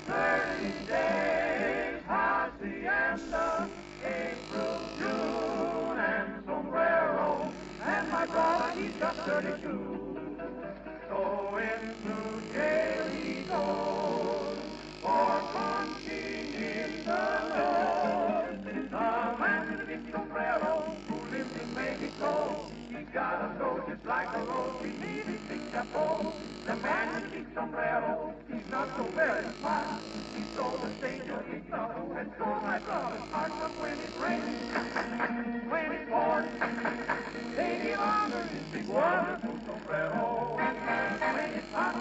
30 days, hacienda, April, June, and sombrero. And my brother, he's just 32. So into jail he goes for punching in the nose. The man with a big sombrero who lives in Mexico, he got a nose just like a rose. We need a big chapeau. The man with a big sombrero, he's not so very smart. He stole the stage of his trouble and stole my brother's heart. But when it rains, when it pours, they give honor his big wonderful sombrero. When it's hot,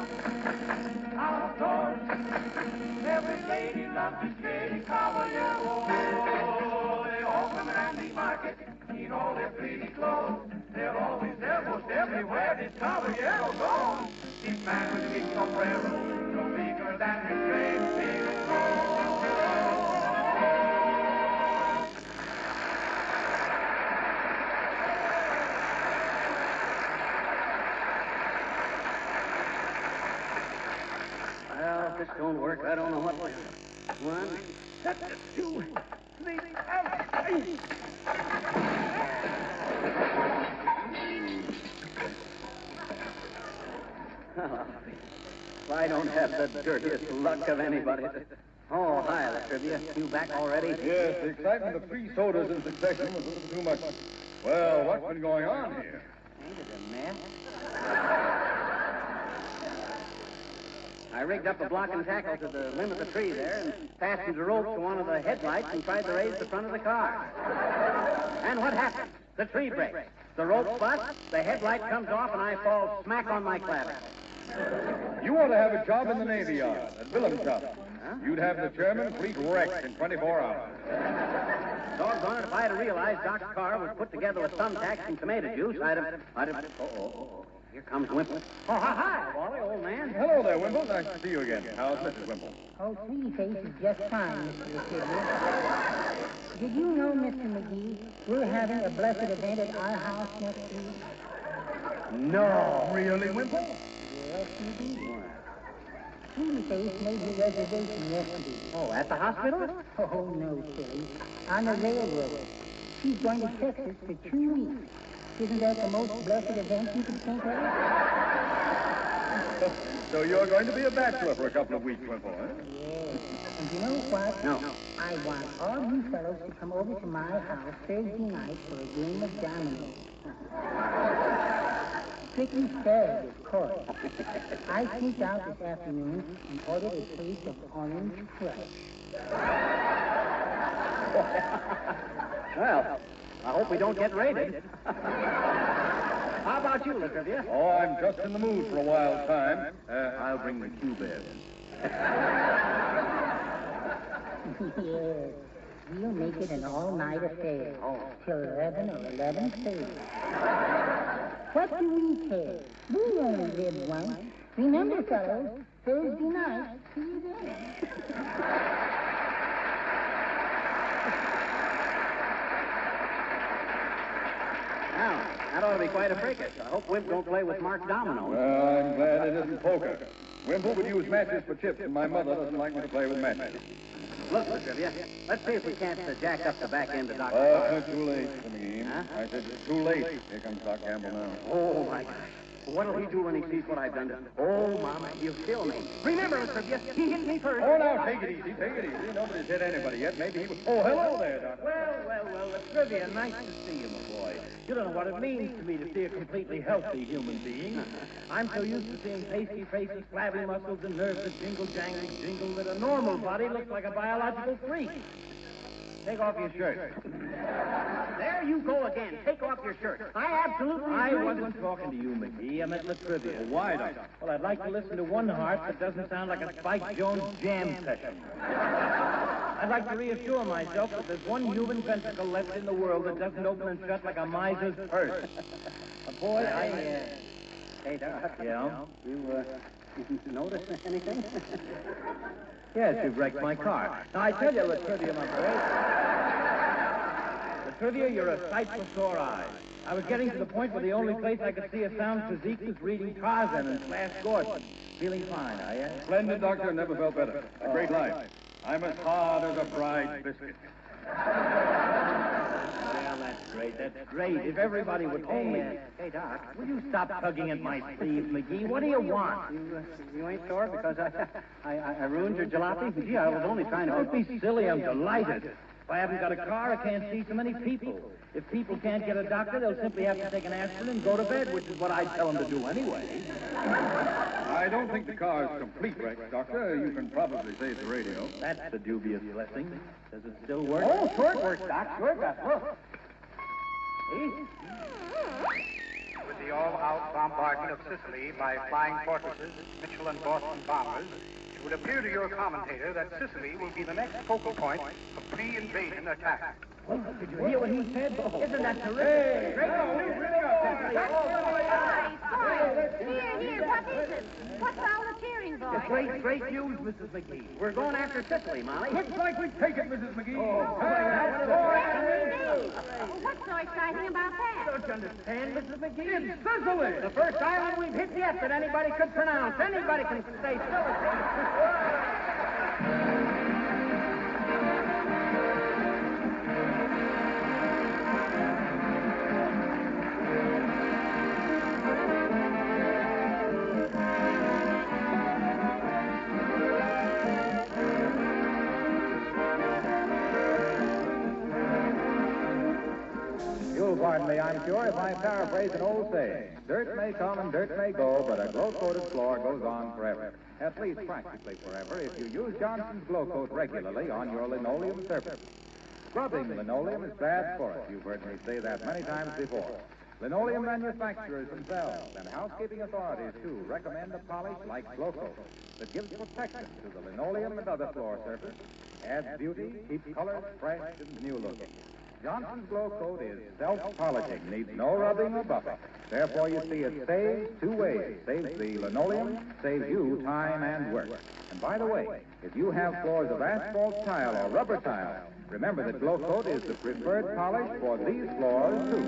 out of doors, every lady loves the shady caballero. They all come around the market in all their pretty clothes. They're always there, most everywhere this caballero goes. This man with a big sombrero, no bigger than his great big Well, if this don't work, I don't know what will. 1, 2, 3, If I don't have the dirtiest luck of anybody. Oh, hi, Latrivia. You back already? Yes, the excitement of 3 sodas in succession was a little too much. Well, what's been going on here? Ain't it a mess? I rigged up a block and tackle to the limb of the tree there and fastened a rope to one of the headlights and tried to raise the front of the car. And what happened? The tree breaks. The rope busts, the headlight comes off, and I fall smack on my clavicle. You ought to have a job in the Navy Yard at Wilhelmshaven. Huh? You'd have the German fleet wrecked in 24 hours. Doggone it, if I had realized Doc's car was put together with thumbtacks and tomato juice, I'd have... Oh, here comes Wimple. Oh, hi, Wally, old man. Hello there, Wimple. Nice to see you again. How's Mrs. Wimple? Oh, Sweetie Face is just fine, Mr. Latrivia. Did you know, Mr. McGee, we're having a blessed event at our house next week? No. Really, Wimple? Yes, indeed. Sweetie Face made the reservation yesterday. Oh, at the hospital? Oh, no, silly. On the railroad. She's going to Texas for 2 weeks. Isn't that the most blessed event you could think of? So you're going to be a bachelor for a couple of weeks, Wimple, eh? Yes. And you know what? No. I want all you fellows to come over to my house Thursday night for a game of dominoes. Strictly fair, of course. I sneaked out this afternoon and ordered a case of orange crush. Well, I hope we don't get raided. How about you, Latrivia? Oh, I'm just in the mood for a wild time. I'll bring the Q-bed. Yes, we'll make it an all-night affair. Till 11 or 11:30. What do we care? We only live once. Remember, fellows, Thursday night. See you then. Now, that ought to be quite a fracas. I hope Wimp don't play with Mark Domino. Well, I'm glad it isn't poker. Wimple would use matches for chips, and my mother doesn't like me to play with matches. Look, Latrivia, let's see if we can't jack up the back end of Doc's Well, car. it's too late, McGee. Huh? I said it's too late. Here comes Doc Campbell now. Oh, my gosh. What'll he do when he sees what I've done to him? Oh, Mama, he'll kill me. Remember, Latrivia, he hit me first. Oh, now, take it easy, take it easy. Nobody's hit anybody yet. Maybe he was... Oh, hello there, Doc. Well, Latrivia, nice to see you, my boy. You don't know what it means to me to see a completely healthy human being. I'm so used to seeing pasty faces, flabby muscles, and nerves that jingle, jangle, jingle, that a normal body looks like a biological freak. Take off your shirt. There you go again. Take off your shirt. I absolutely I agree. wasn't talking to you, McGee. I meant Latrivia. Well, why, Doc? Well, I'd like to listen to one heart that doesn't sound like a Spike Jones jam session. I'd like to reassure myself that there's one human ventricle left in the world that doesn't open and shut like a miser's purse. Boy, Hey, Doc. Yeah? You notice anything? Yes, you wrecked my car. Now, I tell you the trivia, my boy. The trivia, you're a sight for sore eyes. I was getting to the point where the only place I could see a sound physique was reading Tarzan and Flash Gordon. Feeling fine, are you? Splendid, Doctor. Never felt better. A great life. I'm as hard as a fried biscuit. Well, that's great. That's great. If everybody would only... Hey, Doc. Will you stop tugging at my sleeves, McGee? What do you want? You ain't sore because I ruined your jalopy? Gee, I was only trying to... Don't be silly. I'm delighted. If I haven't got a car, I can't see so many people. If people can't get a doctor, they'll simply have to take an aspirin and go to bed, which is what I'd tell them to do anyway. I don't think the car's complete wreck, Doctor. You can probably save the radio. That's a dubious blessing. Does it still work? Oh, sure it works, Doc. Sure it does. Look. See? With the all-out bombardment of Sicily by flying fortresses, Mitchell and Boston bombers, it would appear to your commentator that Sicily will be the next focal point of pre-invasion attack. Did you hear what he said? Isn't that terrific? Here, what is it? What's all the cheering, boy? It's great news, Mrs. McGee. We're going after Sicily, Molly. Looks like we take it, Mrs. McGee. What's so exciting about that? Don't you understand, Mrs. McGee? It's Sicily! The first island we've hit yet that anybody could pronounce. Anybody can stay still. You'll pardon me, I'm sure, if I paraphrase an old saying. Dirt may come and dirt may go, but a glow-coated floor goes on forever. At least practically forever if you use Johnson's Glow Coat regularly on your linoleum surface. Scrubbing linoleum is bad for it. You've heard me say that many times before. Linoleum manufacturers themselves and housekeeping authorities, too, recommend a polish like Glow Coat that gives protection to the linoleum and other floor surface, adds beauty, keeps colors fresh and new-looking. Johnson's Glow Coat is self-polishing, needs no rubbing or buffing. Therefore, you see, it saves two ways. Saves the linoleum, saves you time and work. And by the way, if you have floors of asphalt tile or rubber tile, remember that Glow Coat is the preferred polish for these floors, too.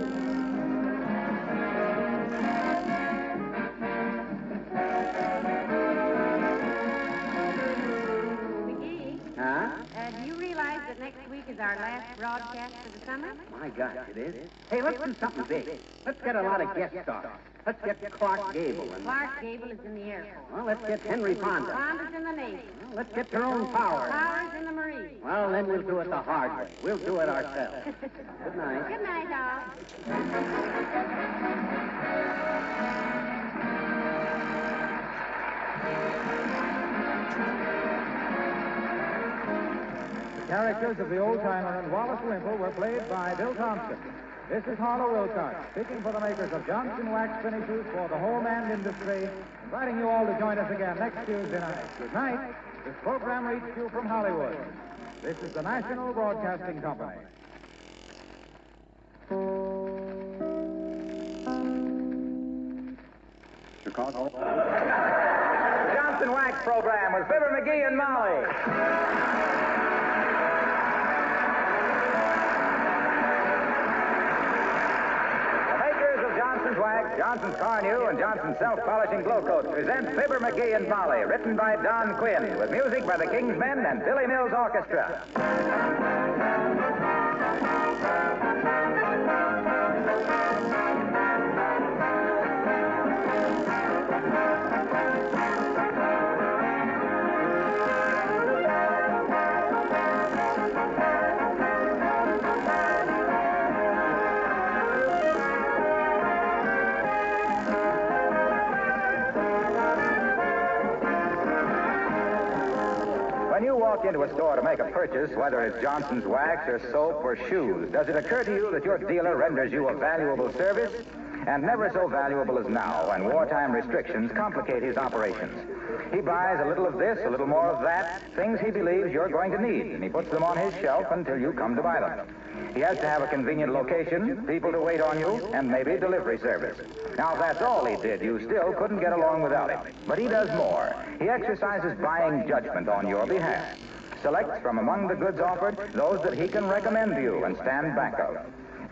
Do you realize that next week is our last broadcast for the summer? My gosh, it is. Hey, let's do something big. Let's get a lot of guest stars. Let's get Clark Gable. Clark Gable is in the Air Force. Well, let's get Henry Fonda. Fonda's in the Navy. Well, let's get Jerome Powers. Powers in the Marine. Well, then we'll do it the hard way. We'll do it ourselves. Good night. Good night, all. The characters of the old-timer and Wallace Wimple were played by Bill Thompson. This is Harlow Wilcox, speaking for the makers of Johnson Wax Finishes for the home and industry, inviting you all to join us again next Tuesday night. Good night. This program reached you from Hollywood. This is the National Broadcasting Company. Chicago. Johnson Wax program with Fibber McGee and Molly. Johnson's Wax, Johnson's Carnew, and Johnson's Self-Polishing Glow Coat present Fibber McGee and Molly, written by Don Quinn, with music by the King's Men and Billy Mills Orchestra. When you walk into a store to make a purchase, whether it's Johnson's Wax or soap or shoes, does it occur to you that your dealer renders you a valuable service? And never so valuable as now, when wartime restrictions complicate his operations. He buys a little of this, a little more of that, things he believes you're going to need, and he puts them on his shelf until you come to buy them. He has to have a convenient location, people to wait on you, and maybe delivery service. Now, if that's all he did, you still couldn't get along without him. But he does more. He exercises buying judgment on your behalf. Selects from among the goods offered those that he can recommend to you and stand back of.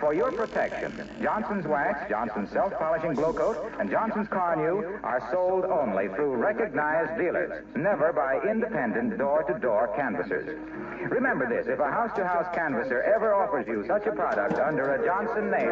For your protection, Johnson's Wax, Johnson's Self-Polishing Glow Coat, and Johnson's Car New are sold only through recognized dealers, never by independent door-to-door canvassers. Remember this, if a house-to-house canvasser ever offers you such a product under a Johnson name...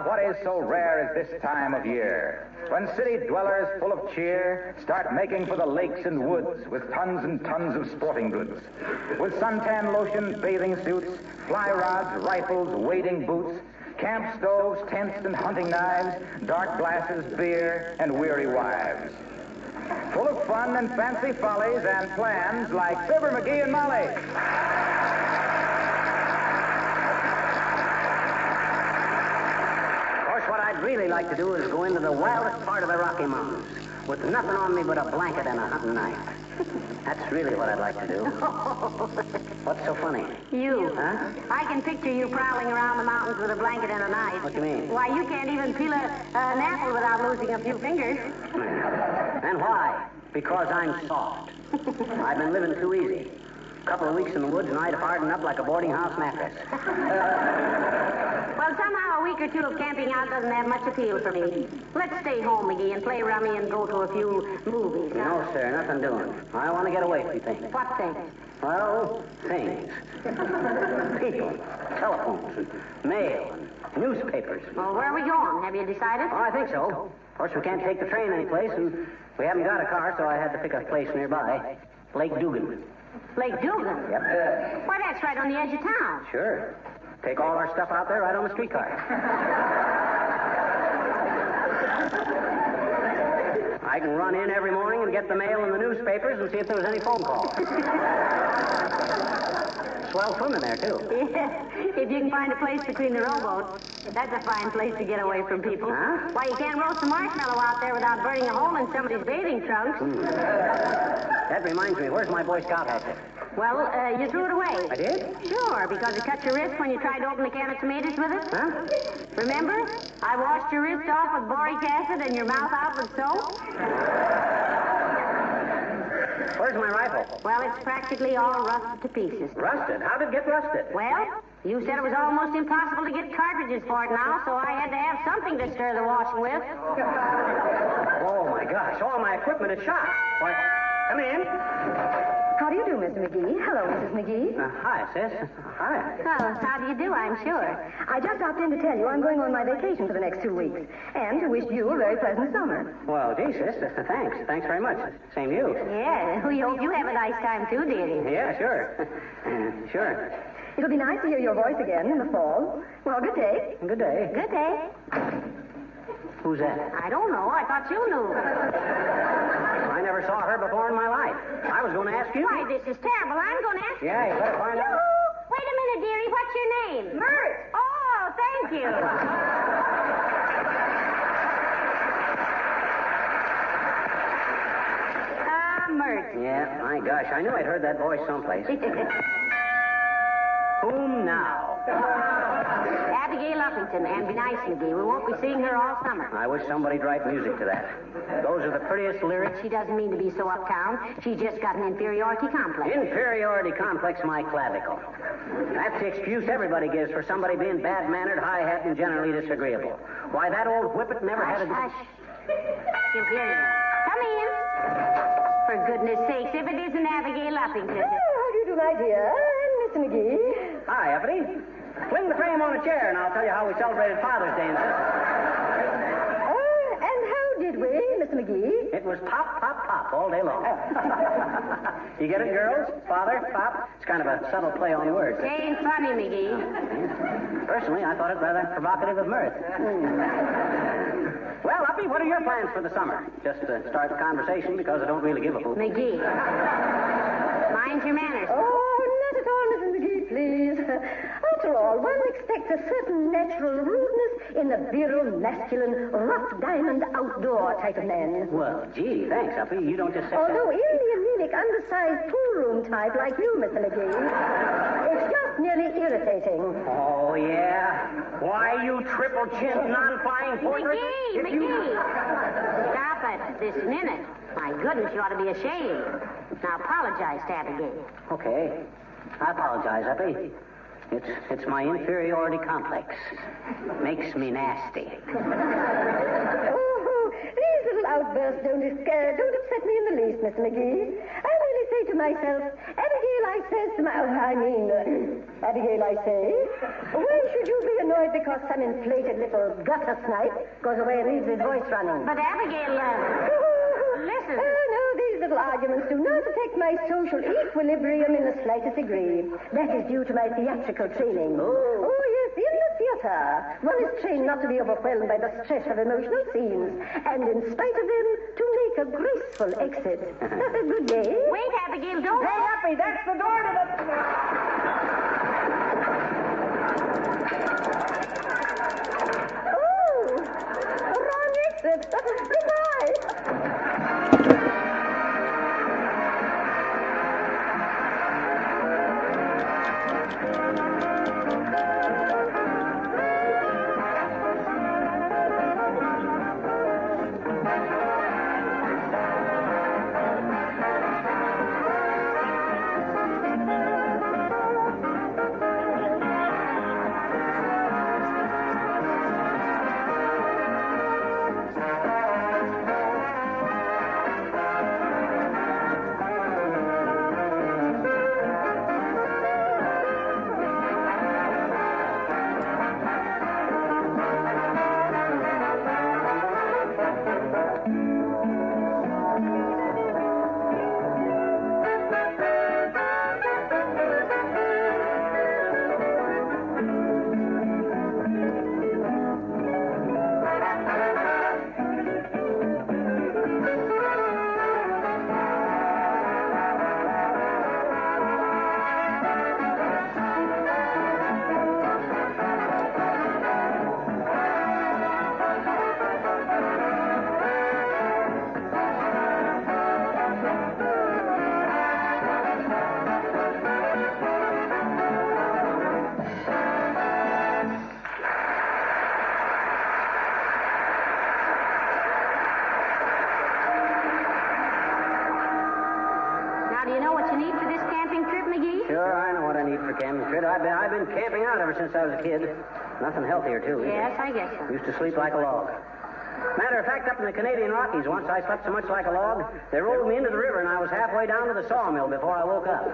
What is so rare as this time of year, when city dwellers full of cheer start making for the lakes and woods with tons and tons of sporting goods. With suntan lotion, bathing suits, fly rods, rifles, wading boots, camp stoves, tents, and hunting knives, dark glasses, beer, and weary wives. Full of fun and fancy follies and plans like Fibber McGee and Molly. What I'd really like to do is go into the wildest part of the Rocky Mountains with nothing on me but a blanket and a hunting knife. That's really what I'd like to do. What's so funny? You. Huh? I can picture you prowling around the mountains with a blanket and a knife. What do you mean? Why, you can't even peel an apple without losing a few fingers. And why? Because I'm soft. I've been living too easy. A couple of weeks in the woods and I'd harden up like a boarding house mattress. Well, somehow a week or two of camping out doesn't have much appeal for me. Let's stay home, McGee, and play rummy and go to a few movies. No, sir, nothing doing. I want to get away from things. What things? Well, things. People, telephones, and mail, and newspapers. Well, where are we going? Have you decided? Oh, I think so. Of course, we can't take the train anyplace, and we haven't got a car, so I had to pick a place nearby. Lake Dugan. Lake Dugan? Yep. Why, that's right on the edge of town. Sure. Take all our stuff out there right on the streetcar. I can run in every morning and get the mail and the newspapers and see if there was any phone calls. Swell swimming there, too. Yeah, if you can find a place between the rowboats. That's a fine place to get away from people. Huh? Why, you can't roast a marshmallow out there without burning a hole in somebody's bathing trunks. That reminds me, where's my Boy Scout hat? Well, you threw it away. I did? Sure, because it cut your wrist when you tried to open a can of tomatoes with it. Huh? Remember? I washed your wrist off with boric acid and your mouth out with soap. Where's my rifle? Well, it's practically all rusted to pieces. Rusted? How did it get rusted? Well, you said it was almost impossible to get cartridges for it now, so I had to have something to stir the washing with. Oh, my gosh. All my equipment is shot. Why, come in. How do you do, Mr. McGee? Hello, Mrs. McGee. Hi, sis. Hi. Well, how do you do, I'm sure. I just stopped in to tell you I'm going on my vacation for the next 2 weeks, and to wish you a very pleasant summer. Well, gee, sis, thanks. Thanks very much. Same to you. Yeah, we hope you have a nice time, too, dearie. Yeah, sure. Sure. It'll be nice to hear your voice again in the fall. Well, good day. Good day. Good day. Who's that? I don't know. I thought you knew. I never saw her before in my life. I was going to ask you. Why, this is terrible. I'm going to ask you. Yeah, you better find out. Wait a minute, dearie. What's your name? Mert. Oh, thank you. Mert. Yeah, my gosh. I knew I'd heard that voice someplace. Whom now? Abigail Uppington, and be nice, McGee. We won't be seeing her all summer. I wish somebody'd write music to that. Those are the prettiest lyrics. She doesn't mean to be so uptown. She just got an inferiority complex. Inferiority complex, my clavicle. That's the excuse everybody gives for somebody being bad-mannered, high-hat, and generally disagreeable. Why, that old whippet never had a... Hush. She'll hear you. Come in. For goodness sakes, if it isn't Abigail Uppington. Oh, how do you do, my dear? And Mr. McGee. Hi, Uppity. Fling the frame on a chair, and I'll tell you how we celebrated Father's Day. And how did we, Mr. McGee? It was pop, pop, pop. pop all day long. You get it, girls? Father, pop? It's kind of a subtle play on words. It ain't funny, McGee. Personally, I thought it rather provocative of mirth. Well, Uppy, what are your plans for the summer? Just start the conversation because I don't really give a hoot. McGee. Mind your manners. Oh, not at all, Mrs. McGee, please. After all, one expects a certain natural rudeness in the virile, masculine, rough diamond outdoor type of man. Well, gee, thanks, Uppy. You don't just say Although in the anemic, undersized pool room type like you, Mr. McGee, it's just nearly irritating. Oh, yeah? Why, you triple-chinned, non-flying portrait? McGee! Stop it this minute. My goodness, you ought to be ashamed. Now, apologize to Abigail. Okay. I apologize, Uppy. It's my inferiority complex. Makes me nasty. Oh, these little outbursts don't upset me in the least, Mr. McGee. I merely say to myself, Abigail, I say, why should you be annoyed because some inflated little gutter snipe goes away and leaves his voice running? But Abigail, listen. No, these little arguments do not affect my social equilibrium in the slightest degree. That is due to my theatrical training. Oh, yes, in the theater. One is trained not to be overwhelmed by the stress of emotional scenes, and in spite of them, to make a graceful exit. Good day. Wait, Abigail, don't... Hey, Uppy, that's the door to the... Oh, wrong exit. Goodbye. Sure, I know what I need for camping, Fred. I've been camping out ever since I was a kid. Nothing healthier, too. Yes, I guess so. Used to sleep like a log. Matter of fact, up in the Canadian Rockies once, I slept so much like a log, they rolled me into the river, and I was halfway down to the sawmill before I woke up.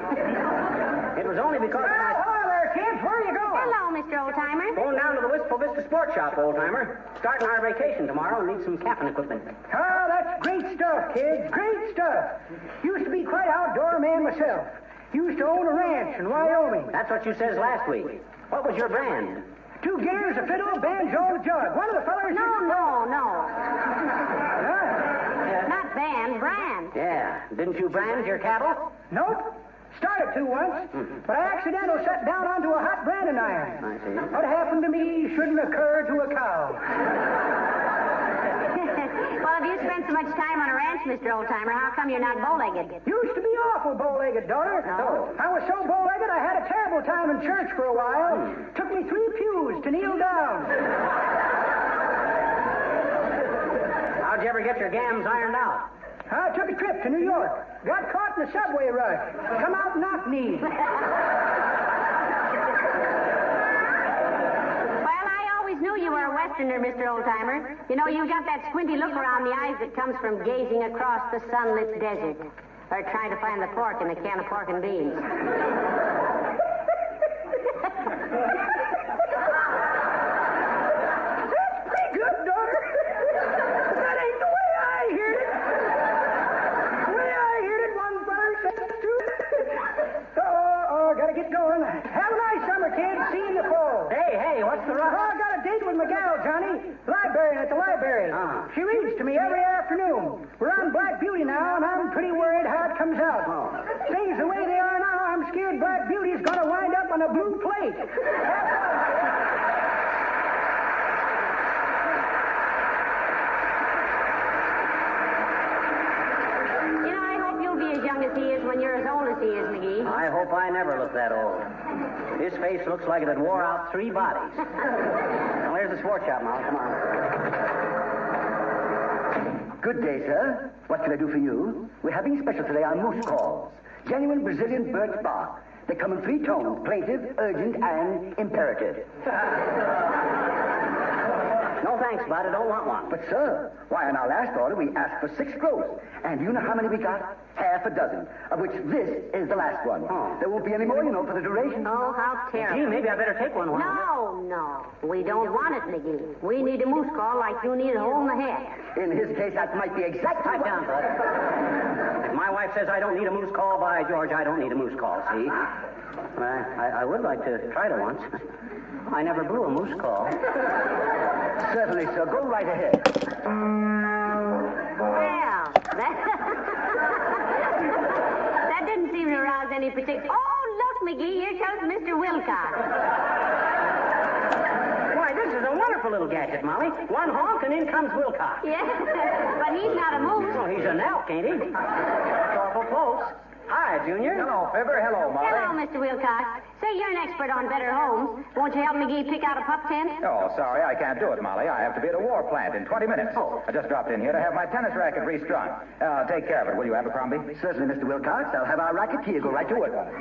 It was only because of my... Hello there, kids. Where are you going? Hello, Mr. Oldtimer. Going down to the Wistful Vista Sports Shop, old-timer. Starting our vacation tomorrow and need some camping equipment. Oh, that's great stuff, kids. Great stuff. Used to be quite an outdoor man myself. Used to own a ranch in Wyoming. That's what you says last week. What was your brand? 2 gears, a fiddle, banjo, a jug. One of the fellas... No. Huh? Not band, brand. Yeah. Didn't you brand your cattle? Nope. Started to once, but I accidentally sat down onto a hot branding iron. I see. What happened to me shouldn't occur to a cow. Well, if you spend so much time on a ranch, Mr. Oldtimer, how come you're not bow-legged? Used to be awful bow-legged, daughter. No. I was so bow-legged I had a terrible time in church for a while. Took me 3 pews to kneel down. How'd you ever get your gams ironed out? I took a trip to New York. Got caught in the subway rush. Come out knock-kneed. Knew you were a Westerner, Mr. Oldtimer. You know, you got that squinty look around the eyes that comes from gazing across the sunlit desert. Or trying to find the pork in a can of pork and beans. That's pretty good, daughter. That ain't the way I heard it. get going. Have a nice summer, kids. See you in the fall. Hey, what's the rush? Oh, I got a date with my gal, Johnny. Librarian at the library. She reads to me every afternoon. We're on Black Beauty now, and I'm pretty worried how it comes out. Things the way they are now, I'm scared Black Beauty's going to wind up on a blue plate. As young as he is when you're as old as he is, McGee. I hope I never look that old. His face looks like it had wore out 3 bodies. Well, here's the sport shop, Molly. Come on. Good day, sir. What can I do for you? We're having special today on moose calls. Genuine Brazilian birch bark. They come in 3 tones, plaintive, urgent, and imperative. No thanks, Bud. I don't want one. But, sir, why, on our last order, we asked for 6 gross. And do you know how many we got? Half a dozen, of which this is the last one. There won't be any more, for the duration. Oh, how terrible. Gee, maybe I better take one. No. We don't want it, McGee. We need a moose call like you need a hole in the head. In his case, that might be exactly Pipe down, Bud. If my wife says I don't need a moose call, by George, I don't need a moose call, see? I would like to try it once. I never blew a moose call. Certainly, sir. Go right ahead. Well, that didn't seem to arouse any particular... Oh, look, McGee, here comes Mr. Wilcox. Why, this is a wonderful little gadget, Molly. One honk, and in comes Wilcox. Yes, but he's not a moose. Well, he's an elk, ain't he? That's awful close. Hi, Junior. Hello, Fibber. Hello, Molly. Hello, Mr. Wilcox. Say, you're an expert on better homes. Won't you help McGee pick out a pup tent? Oh, sorry, I can't do it, Molly. I have to be at a war plant in 20 minutes. I just dropped in here to have my tennis racket restrung. Take care of it, will you, Abercrombie? Certainly, Mr. Wilcox. I'll have our racketeer go right to work on it.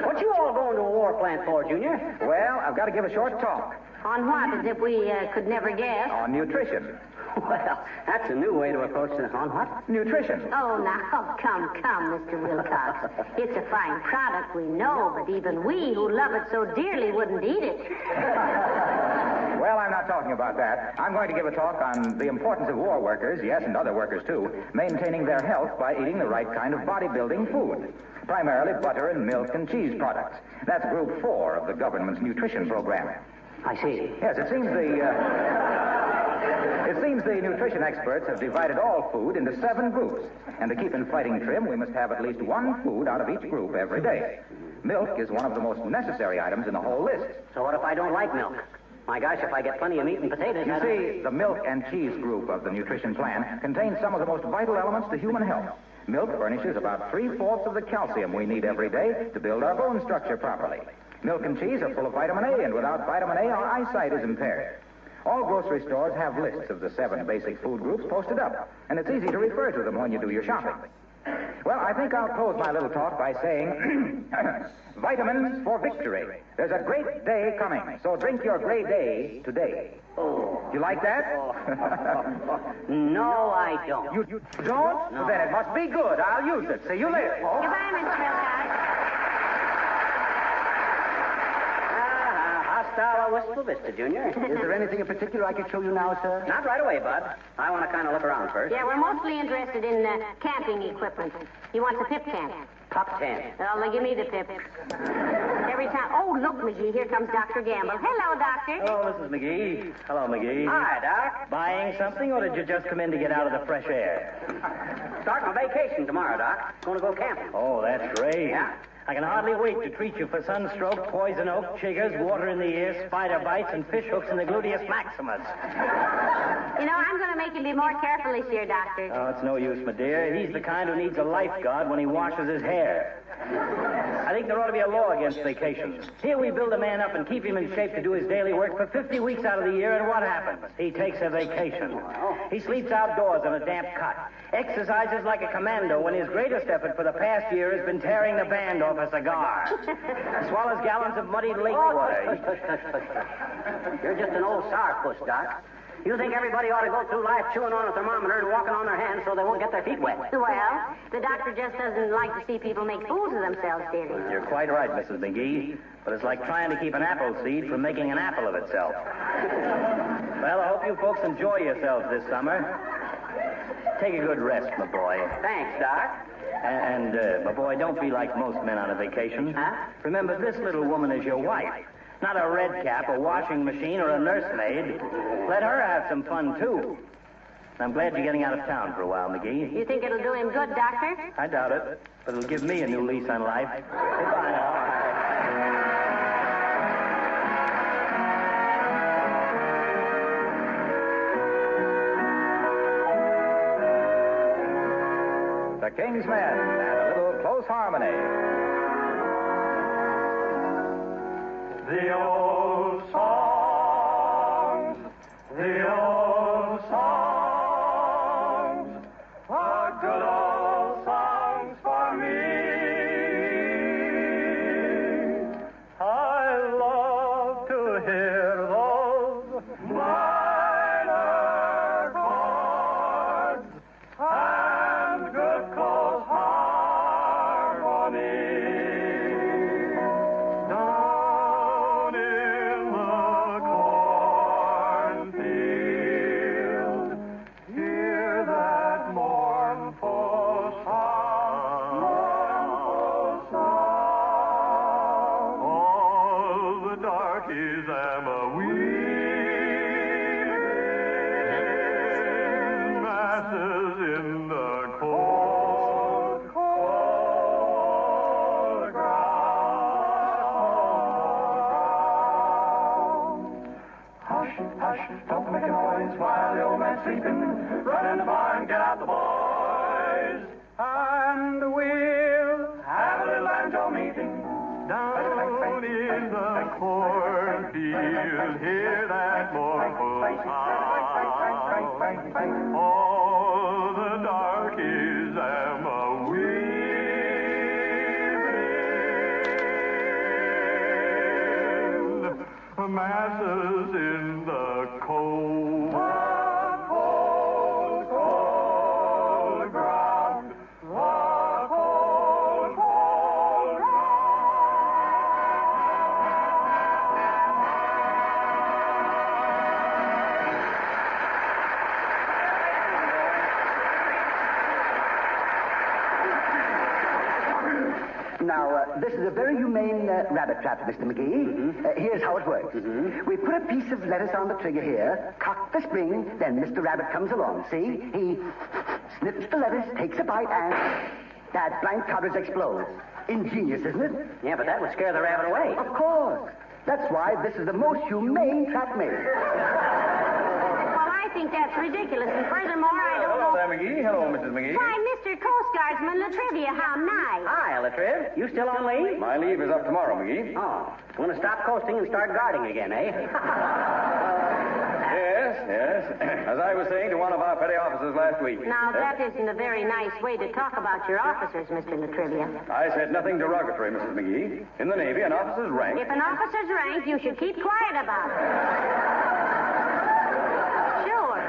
What you all going to a war plant for, Junior? Well, I've got to give a short talk. On what, as if we could never guess? On nutrition. Well, that's a new way to approach this. On what? Nutrition. Oh, now, come, Mr. Wilcox. It's a fine product, we know, but even we who love it so dearly wouldn't eat it. Well, I'm not talking about that. I'm going to give a talk on the importance of war workers, yes, and other workers, too, maintaining their health by eating the right kind of bodybuilding food. Primarily butter and milk and cheese products. That's Group 4 of the government's nutrition program. I see. Yes, it seems the nutrition experts have divided all food into 7 groups. And to keep in fighting trim, we must have at least 1 food out of each group every day. Milk is one of the most necessary items in the whole list. So what if I don't like milk? My gosh, if I get plenty of meat and potatoes... You see, the milk and cheese group of the nutrition plan contains some of the most vital elements to human health. Milk furnishes about 3/4 of the calcium we need every day to build our bone structure properly. Milk and cheese are full of vitamin A, and without vitamin A, our eyesight is impaired. All grocery stores have lists of the 7 basic food groups posted up, and it's easy to refer to them when you do your shopping. Well, I think I'll close my little talk by saying, vitamins for victory. There's a great day coming, so drink your great day today. Oh. You like that? No, I don't. You don't? No. Well, then it must be good. I'll use it. See you later. Goodbye, Mr. Wilcox. Hasta la wistful vista, Junior. Is there anything in particular I could show you now, sir? Not right away, Bud. I want to kind of look around first. Yeah, we're mostly interested in camping equipment. He wants a pip tent. Pup tent. Well, then give me the pip. Every time. Oh, look, McGee, here comes Dr. Gamble. Hello, Doctor. Hello, Mrs. McGee. Hello, McGee. Hi, Doc. Buying something, or did you just come in to get out of the fresh air? Starting my vacation tomorrow, Doc. Going to go camping. Oh, that's great. Yeah. I can hardly wait to treat you for sunstroke, poison oak, chiggers, water in the ear, spider bites, and fish hooks in the gluteus maximus. You know, I'm going to make him be more careful this year, Doctor. Oh, it's no use, my dear. He's the kind who needs a lifeguard when he washes his hair. I think there ought to be a law against vacations. Here we build a man up and keep him in shape to do his daily work for 50 weeks out of the year, and what happens? He takes a vacation. He sleeps outdoors on a damp cot, exercises like a commando when his greatest effort for the past year has been tearing the band off a cigar. Swallows gallons of muddied lake water. You're just an old sourpuss, Doc. You think everybody ought to go through life chewing on a thermometer and walking on their hands so they won't get their feet wet? Well, the doctor just doesn't like to see people make fools of themselves, dearie. You're quite right, Mrs. McGee. But it's like trying to keep an apple seed from making an apple of itself. Well, I hope you folks enjoy yourselves this summer. Take a good rest, my boy. Thanks, Doc. But boy, don't be like most men on a vacation. Huh? Remember, this little woman is your wife. Not a red cap, a washing machine, or a nursemaid. Let her have some fun, too. I'm glad you're getting out of town for a while, McGee. You think it'll do him good, Doctor? I doubt it, but it'll give me a new lease on life. Goodbye now. The King's Men and a little close harmony. The old songs, the old songs, are good old songs for me. I love to hear those minor chords and good close harmony. Down in the cornfield, hear that mournful song. All the darkies am a weaving masses in the cold, cold ground. Hush, hush, don't make a noise while the old man's sleeping. Run in the barn, get out the boys, and we'll have a little banjo meeting. Down in the cornfield, hear that mournful sound. All the darkies am a weaving masses in the cold, cold, cold ground. The cold, cold Now, this is a very humane rabbit trap, Mr. McGee. Here's how it works. We put a piece of lettuce on the trigger here, cock the spring, then Mr. Rabbit comes along. See? He snips the lettuce, takes a bite, and that blank cartridge explodes. Ingenious, isn't it? Yeah, but that would scare the rabbit away. Of course. That's why this is the most humane trap made. Well, I think that's ridiculous, and furthermore, I don't know... Hello there, McGee. Hello, Mrs. McGee. Why, Mr. Coast Guardsman Latrivia, how nice. Hi, Latriv. You still on leave? My leave is up tomorrow, McGee. Oh, want to stop coasting and start guarding again, eh? Yes. As I was saying to one of our petty officers last week. Now, that isn't a very nice way to talk about your officers, Mr. Latrivia. I said nothing derogatory, Mrs. McGee. In the Navy, an officer's rank. If an officer's rank, you should keep quiet about it. Sure.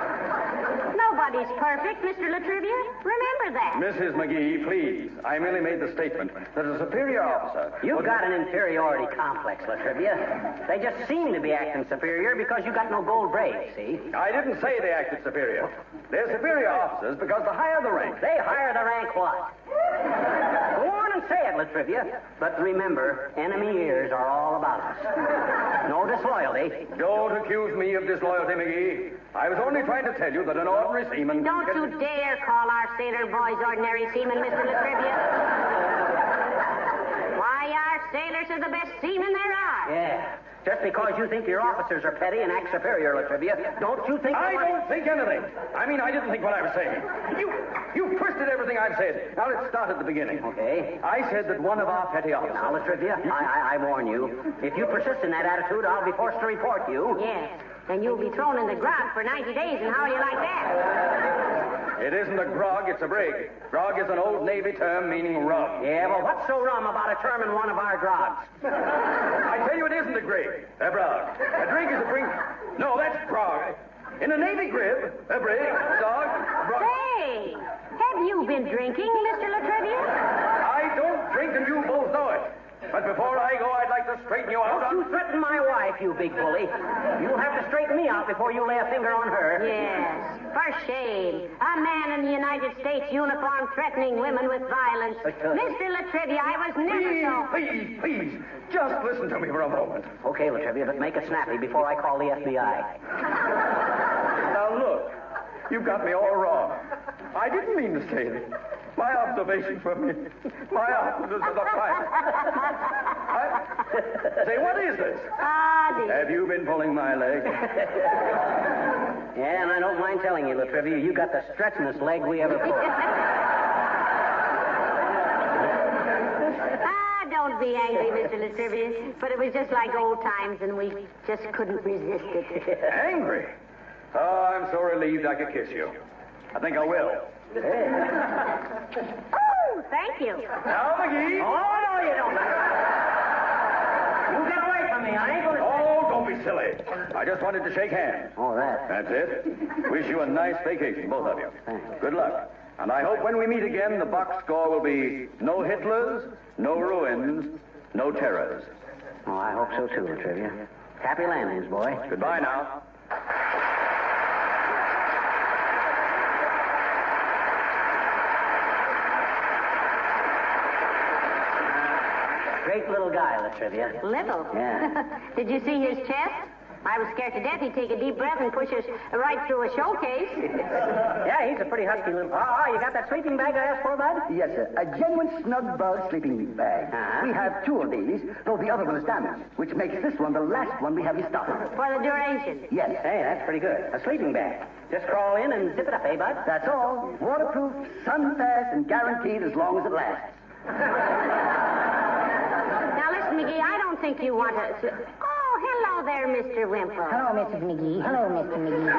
Nobody's perfect, Mr. Latrivia. Remember that. Mrs. McGee, please. I merely made the statement that a superior officer... You've got an inferiority complex, Latrivia. They just seem to be acting superior because you got no gold braids, see? I didn't say they acted superior. They're superior officers because the higher the rank... They hire the rank what? Go on and say it, Latrivia. But remember, enemy ears are all about us. No disloyalty. Don't accuse me of disloyalty, McGee. I was only trying to tell you that an ordinary seaman... Don't you dare call our sailor boys ordinary seamen, Mr. Latrivia. Why, our sailors are the best seamen there are. Yeah. Just because you think your officers are petty and act superior, Latrivia, don't you think... I don't think anything. I mean, I didn't think what I was saying. You twisted everything I've said. Now, let's start at the beginning. Okay. I said that one of our petty officers... Now, Latrivia, I warn you. If you persist in that attitude, I'll be forced to report you. Yes. And you'll be thrown in the grog for 90 days, and how do you like that? It isn't a grog, it's a brig. Grog is an old Navy term meaning rum. Yeah, well, what's so rum about a term in one of our grogs? I tell you, it isn't a grig. A grog. A drink is a drink. No, that's grog. In a Navy grib, a brig, dog, grog. Say, have you been drinking, Mr. Latrivia? I don't drink, and you both know it. But before I go, I'd like to straighten you out. Don't you threaten my wife, you big bully. You'll have to straighten me out before you lay a finger on her. Yes, for shame. A man in the United States uniform threatening women with violence. Mr. Latrivia, I was never so... Please, just listen to me for a moment. Okay, Latrivia, but make it snappy before I call the FBI. Now, look, you've got me all wrong. I didn't mean to say it. My observations were my observations of the crime. Say, what is this? Have you been pulling my leg? Yeah, and I don't mind telling you, Latrivia, you got the stretchingest leg we ever pulled. Don't be angry, Mr. Latrivia, but it was just like old times, and we just couldn't resist it. Angry? Oh, I'm so relieved I could kiss you. I think I will. Oh, thank you. Now, McGee. Oh, no, you don't. You get away from me. I ain't going to... Oh, don't be silly. I just wanted to shake hands. Oh, that. That's it. Wish you a nice vacation, both of you. Good luck. And I hope when we meet again, the box score will be no Hitlers, no ruins, no terrors. Oh, I hope so, too, Latrivia. Happy landings, boy. Goodbye now. Great little guy, Latrivia. Little? Yeah. Did you see his chest? I was scared to death he'd take a deep breath and push us right through a showcase. Yeah, he's a pretty husky little... Oh, you got that sleeping bag I asked for, Bud? Yes, sir. A genuine snug bug sleeping bag. We have 2 of these, though the other one is damaged, which makes this one the last one we have in stock. For the duration? Yes. Hey, that's pretty good. A sleeping bag. Just crawl in and zip it up, eh, Bud? That's all. Waterproof, sun-fast, and guaranteed as long as it lasts. Now, listen, McGee, I don't think you want to... Oh, hello there, Mr. Wimple. Hello, Mrs. McGee. Hello, Mr. McGee.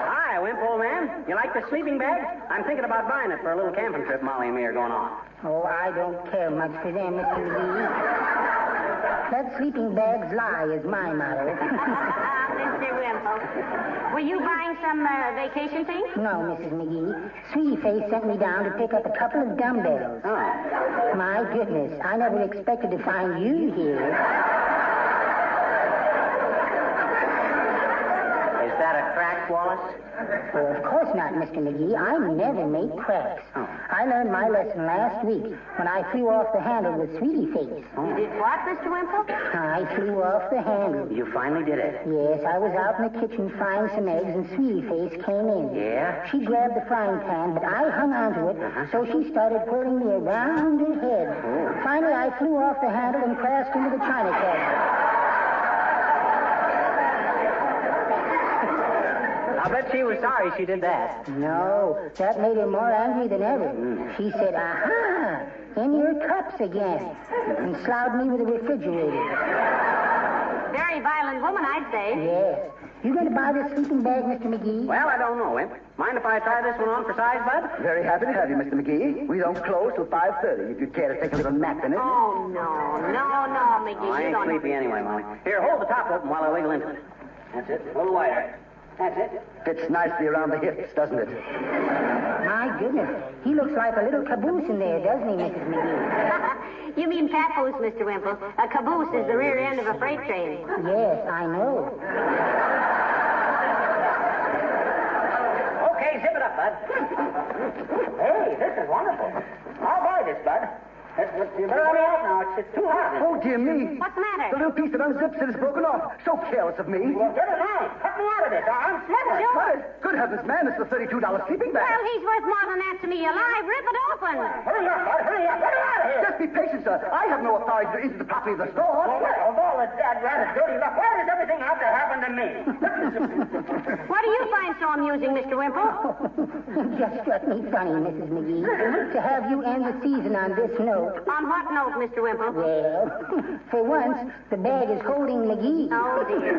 Hi, Wimple, man. You like the sleeping bag? I'm thinking about buying it for a little camping trip Molly and me are going on. Oh, I don't care much for them, Mr. McGee. Let sleeping bags lie is my motto. Mr. Wimple, were you buying some vacation things? No, Mrs. McGee. Sweetie Face sent me down to pick up a couple of dumbbells. Oh. My goodness, I never expected to find you here. Is that a crack, Wallace? Oh, of course not, Mr. McGee. I never make cracks. Oh. I learned my lesson last week when I flew off the handle with Sweetie Face. You did what, Mr. Wimple? I flew off the handle. You finally did it. Yes, I was out in the kitchen frying some eggs, and Sweetie Face came in. Yeah? She grabbed the frying pan, but I hung onto it, so she started whirling me around her head. Oh. Finally, I flew off the handle and crashed into the china cabinet. I bet she was sorry she did that. No, that made her more angry than ever. She said, aha, in your cups again, and sloughed me with a refrigerator. Very violent woman, I'd say. Yes. You going to buy this sleeping bag, Mr. McGee? Well, I don't know, Wimp. Mind if I try this one on for size, Bud? Very happy to have you, Mr. McGee. We don't close till 5:30 if you'd care to take a little nap in it. Oh, no, McGee. Oh, I ain't sleepy anyway, Molly. Here, hold the top open while I wiggle into it. That's it. A little wider. That's it. Fits nicely around the hips, doesn't it? My goodness. He looks like a little caboose in there, doesn't he, Mrs. McGee? You mean papoose, Mr. Wimple. A caboose is the rear end of a freight train. Yes, I know. Okay, zip it up, Bud. Hey, this is wonderful. I'll buy this, Bud. You better let me out now. It's too hot. Oh, dear me. What's the matter? The little piece that unzips it is broken off. So careless of me. Well, get it out. Cut me out of this. I'm slipping. Cut it. Good heavens, man. It's the $32 sleeping bag. Well, he's worth more than that to me alive. Rip it open. Hurry up, Bud. Hurry up. Get it out of here. Just be patient, sir. I have no authority to enter the property of the store. Well, of all the dad rat dirty luck, why does everything have to happen to me? What do you find so amusing, Mr. Wimple? Just struck me funny, Mrs. McGee, to have you end the season on this note. On what note, Mr. Wimple? Well, for once, the bag is holding McGee. Oh, dear.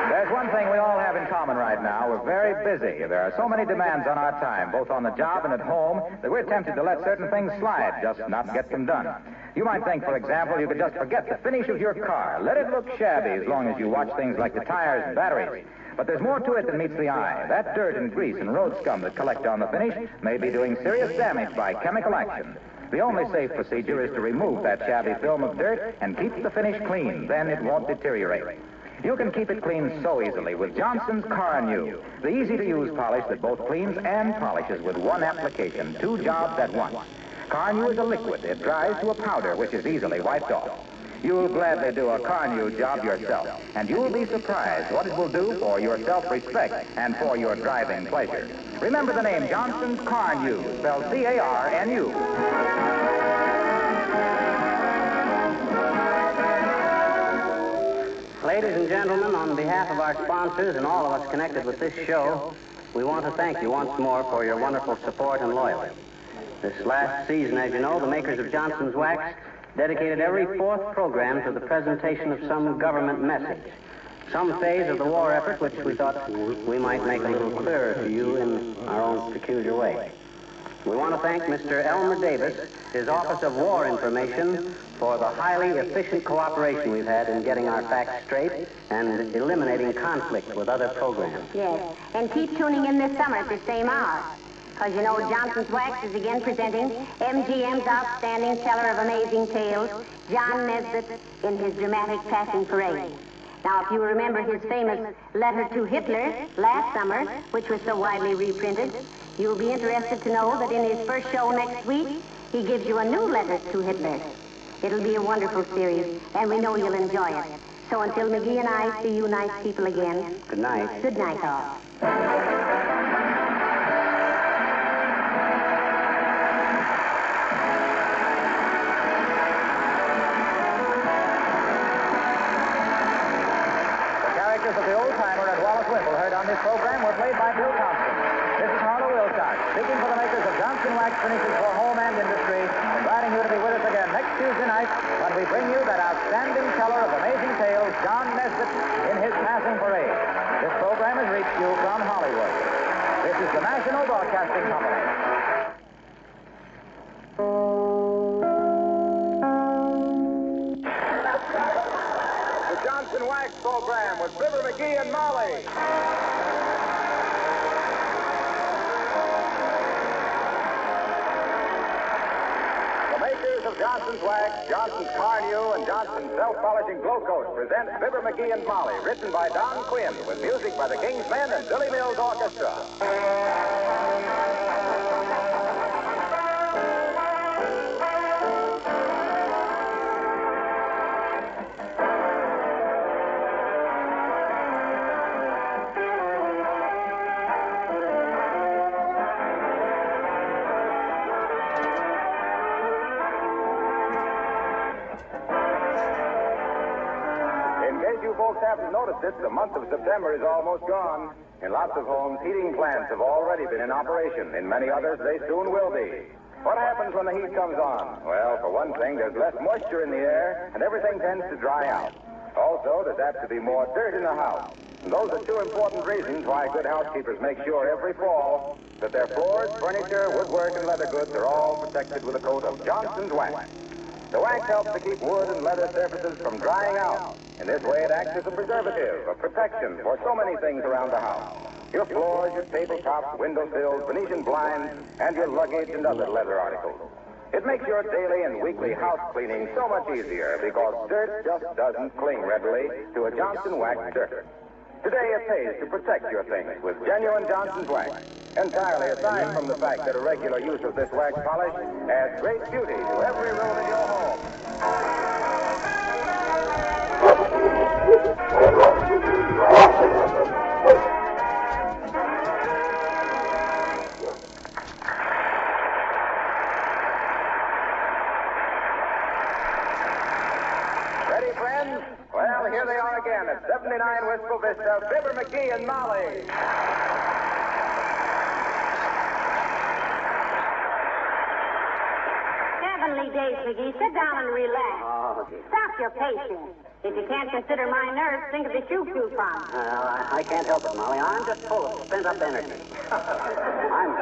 There's one thing we all have in common. common right now. We're very busy. There are so many demands on our time, both on the job and at home, that we're tempted to let certain things slide, just not get them done. You might think, for example, you could just forget the finish of your car. Let it look shabby as long as you watch things like the tires and batteries. But there's more to it than meets the eye. That dirt and grease and road scum that collect on the finish may be doing serious damage by chemical action. The only safe procedure is to remove that shabby film of dirt and keep the finish clean. Then it won't deteriorate. You can keep it clean so easily with Johnson's Car New, the easy-to-use polish that both cleans and polishes with one application, 2 jobs at once. Car New is a liquid. It dries to a powder, which is easily wiped off. You'll gladly do a Car New job yourself, and you'll be surprised what it will do for your self-respect and for your driving pleasure. Remember the name Johnson's Car New, spelled C-A-R-N-U. Ladies and gentlemen, on behalf of our sponsors and all of us connected with this show, we want to thank you once more for your wonderful support and loyalty. This last season, as you know, the makers of Johnson's Wax dedicated every 4th program to the presentation of some government message, some phase of the war effort which we thought we might make a little clearer to you in our own peculiar way. We want to thank Mr. Elmer Davis, his Office of War Information, for the highly efficient cooperation we've had in getting our facts straight and eliminating conflict with other programs. Yes, and keep tuning in this summer at the same hour. Because you know Johnson's Wax is again presenting MGM's outstanding teller of amazing tales, John Nesbitt, in his dramatic passing parade. Now, if you remember his famous letter to Hitler last summer, which was so widely reprinted, you'll be interested to know that in his first show next week, he gives you a new letter to Hitler. It'll be a wonderful series, and we know you'll enjoy it. So until McGee and I see you nice people again. Good night. Good night, all. Of the old-timer and Wallace Wimble heard on this program were played by Bill Thompson. This is Harlow Wilcox, speaking for the makers of Johnson Wax finishes for home and industry, inviting you to be with us again next Tuesday night when we bring you that outstanding teller of amazing tales, John Nesbitt, in his passing parade. This program has reached you from Hollywood. This is the National Broadcasting Company. Johnson Wax program with Fibber McGee and Molly. The makers of Johnson's Wax, Johnson's Car New, and Johnson's Self-Polishing Glow Coat present Fibber McGee and Molly, written by Don Quinn, with music by the King's Men and Billy Mills Orchestra. Haven't noticed it, the month of September is almost gone. In lots of homes, heating plants have already been in operation. In many others, they soon will be. What happens when the heat comes on? Well, for one thing, there's less moisture in the air, and everything tends to dry out. Also, there's apt to be more dirt in the house. And those are 2 important reasons why good housekeepers make sure every fall that their floors, furniture, woodwork, and leather goods are all protected with a coat of Johnson's Wax. The wax helps to keep wood and leather surfaces from drying out. In this way, it acts as a preservative, a protection for so many things around the house. Your floors, your tabletops, windowsills, Venetian blinds, and your luggage and other leather articles. It makes your daily and weekly house cleaning so much easier because dirt just doesn't cling readily to a Johnson Wax dirt. Today, it pays to protect your things with genuine Johnson's Wax. Entirely aside from the fact that a regular use of this wax polish adds great beauty to every room in your home. Ready, friends? Well, here they are again at 79 Wistful Vista, Fibber McGee and Molly. Heavenly days, McGee. Sit down and relax. Oh, dear. Stop your pacing. If you can't consider my nerves, think of the choo-choo problem. I can't help it, Molly. I'm just full of spent-up energy. I'm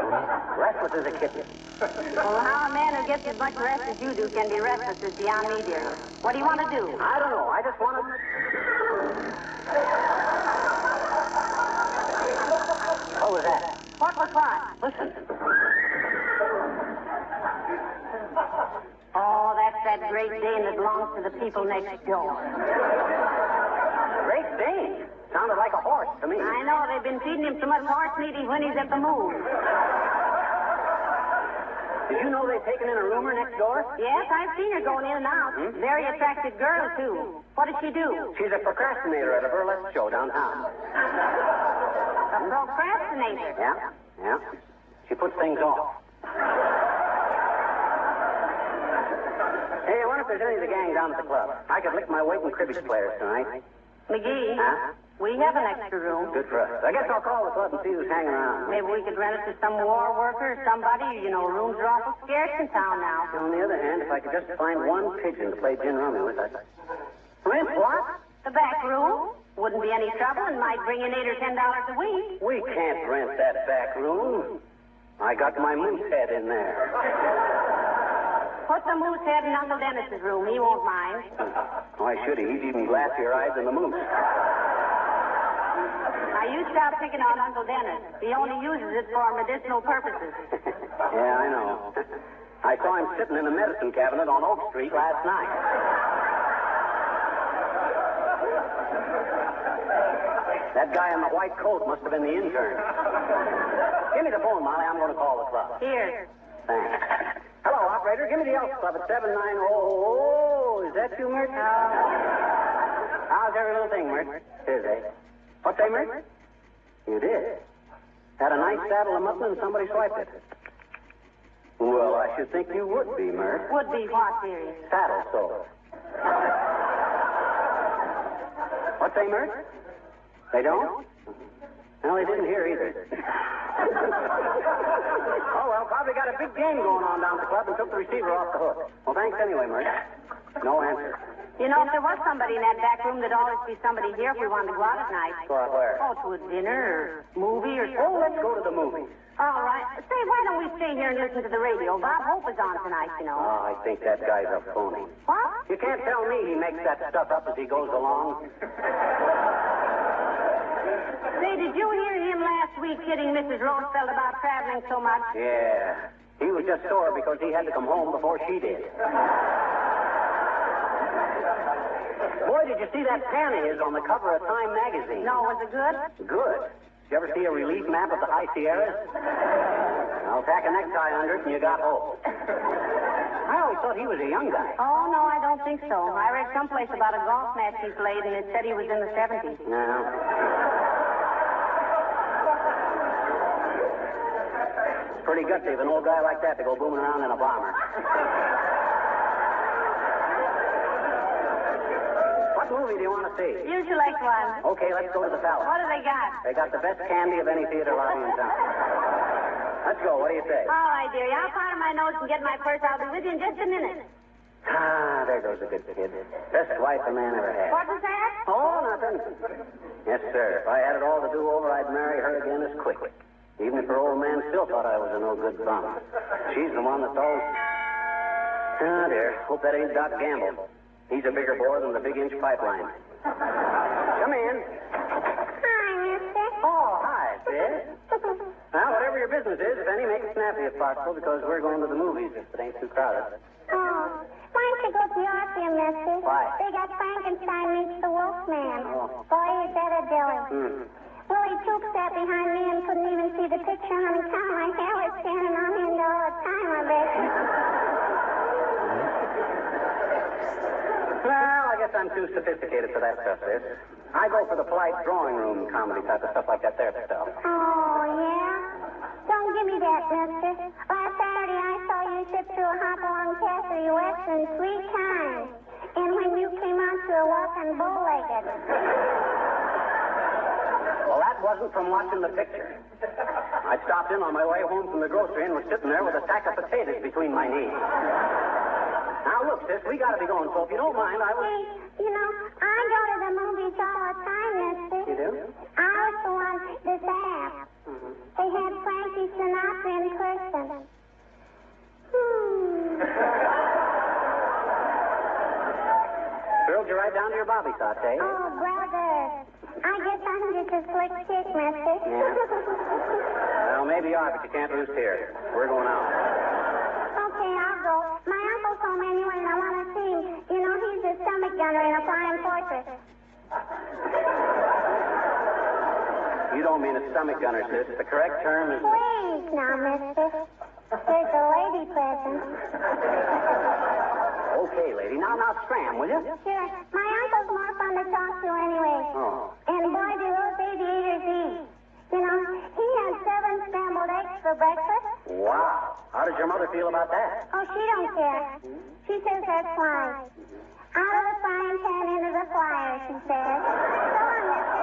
restless as a kitten. Well, how a man who gets as much rest as you do can be restless is beyond me, dear. What do you want to do? I don't know. I just want to... What was that? What was what? Listen. Oh, that's that Great Dane that belongs to the people next door. Great Dane? Sounded like a horse to me. I know. They've been feeding him so much horse meat he whinnies at the moon. Did you know they've taken in a roomer next door? Yes, I've seen her going in and out. Very attractive girl, too. What does she do? She's a procrastinator at a burlesque show downtown. A procrastinator? Yeah. She puts things off. Hey, I wonder if there's any of the gang down at the club. I could lick my weight in cribbage players tonight. McGee, Huh? we have an extra room. Good for us. I guess I'll call the club and see who's hanging around. Maybe we could rent it to some war worker or somebody. You know, rooms are awful scarce in town now. On the other hand, if I could just find one pigeon to play gin rummy with, Rent what? The back room. Wouldn't be any trouble and might bring in $8 or $10 a week. We can't rent that back room. I got my moose head in there. Put the moose head in Uncle Dennis's room. He won't mind. Why should he? He's even glassier-eyed than the moose. Now, you stop picking on Uncle Dennis. He only uses it for medicinal purposes. Yeah, I know. I saw him sitting in the medicine cabinet on Oak Street last night. That guy in the white coat must have been the intern. Give me the phone, Molly. I'm going to call the club. Here. Thanks. Hello, operator. Give me the Elks Club at 790. Oh, is that you, Mert? How's every little thing, Mert? Tuesday. What's that, Mert? You did? Had a nice saddle of mutton and somebody swiped it. Well, I should think you would be, Mert. Would be what, dearie? Saddle sore. What's that, Mert? They don't? No, they didn't hear either. Oh, well, probably got a big game going on down at the club and took the receiver off the hook. Well, thanks anyway, Mert. No answer. You know, if there was somebody in that back room, there'd always be somebody here if we wanted to go out at night. Go out where? Oh, to a dinner or movie or something. Oh, let's go to the movies. All right. Say, why don't we stay here and listen to the radio? Bob Hope is on tonight, you know. Oh, I think that guy's a phony. What? You can't tell me he makes that stuff up as he goes along. Say, did you hear him last week kidding Mrs. Roosevelt about traveling so much? Yeah. He was just sore because he had to come home before she did. Boy, did you see that pen of his on the cover of Time magazine? No, was it good? Good. Did you ever see a relief map of the High Sierras? I'll tack a necktie under it and you got hope. I always thought he was a young guy. Oh, no, I don't think so. I read someplace about a golf match he played, and it said he was in the 70s. No. It's pretty gutsy of an old guy like that to go booming around in a bomber. What movie do you want to see? You select one. Okay, let's go to the Palace. What do they got? They got the best candy of any theater lobby in town. Let's go. What do you say? All right, dearie. I'll powder my nose and get my purse. I'll be with you in just a minute. Ah, there goes a good kid. Best wife a man ever had. What was that? Oh, nothing. Yes, sir. If I had it all to do over, I'd marry her again as quick. Even if her old man still thought I was a no-good bum. She's the one that's always... Ah, dear. Hope that ain't Doc Gamble. He's a bigger bore than the big-inch pipeline. Come in. Hi, mister. Oh, hi, sis. Well, whatever your business is, if any, make it snappy if possible, because we're going to the movies if it ain't too crowded. Oh, why don't you go to Yorkville, mister? Why? They got Frankenstein meets the Wolfman. Oh. Boy, is that a dilly. Willie Toop sat behind me and couldn't even see the picture on his tongue. My hair was standing on end all the time, I bet. Well, I guess I'm too sophisticated for that stuff, sis. I go for the polite drawing room comedy type of stuff like that there stuff. Oh, yeah? Don't give me that, mister. Last Saturday I saw you sit through a Hopalong Cassidy Western 3 times. And when you came out, you were walking bow-legged. Well, that wasn't from watching the picture. I stopped in on my way home from the grocery and was sitting there with a sack of potatoes between my knees. Now, look, sis, we gotta be going, so if you don't mind, I will... Hey, you know, I I go to the movies all the time, mister. You do? I was the one this app. They had Frankie Sinatra in person. Thrilled you right down to your bobby sock, eh? Oh, brother. I guess I'm just a slick chick, mister. Yeah. Well, maybe you are, but you can't lose here. We're going out. Okay, I'll go. My uncle's home anyway, and I want to see him. You know, he's a stomach gunner in a flying fortress. You don't mean a stomach gunner, sis. The correct term is... Please, now, mister. There's a lady present. Okay, lady. Now scram, will you? Sure. My uncle's more fun to talk to anyway. Oh. And boy, do those aviators eat. You know, he had 7 scrambled eggs for breakfast. Wow. How did your mother feel about that? Oh, she don't care. She says that's fine. Out of the frying pan into the fryer, she says. So long, mister.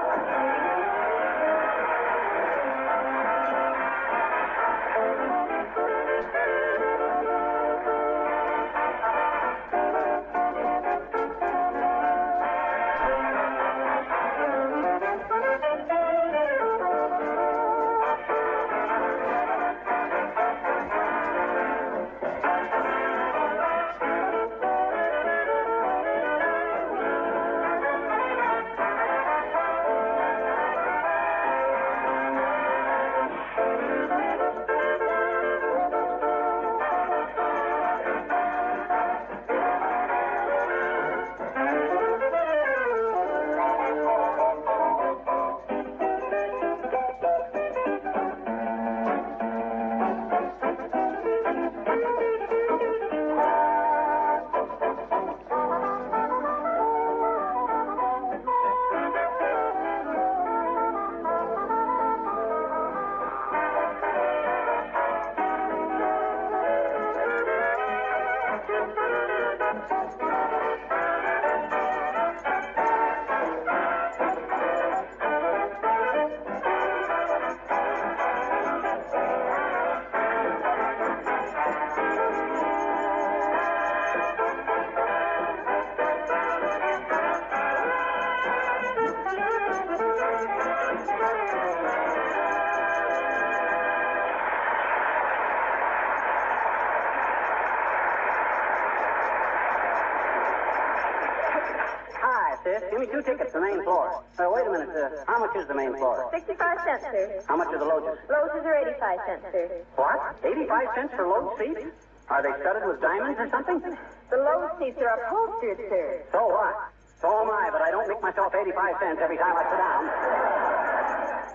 Sis, give me 2 tickets to the main floor. Wait a minute. How much is the main floor? 65 cents, sir. How much are the loges? Loges are 85 cents, sir. What? 85 cents for loge seats? Are they studded with diamonds or something? The loge seats are upholstered, sir. So what? So am I, but I don't make myself 85 cents every time I sit down.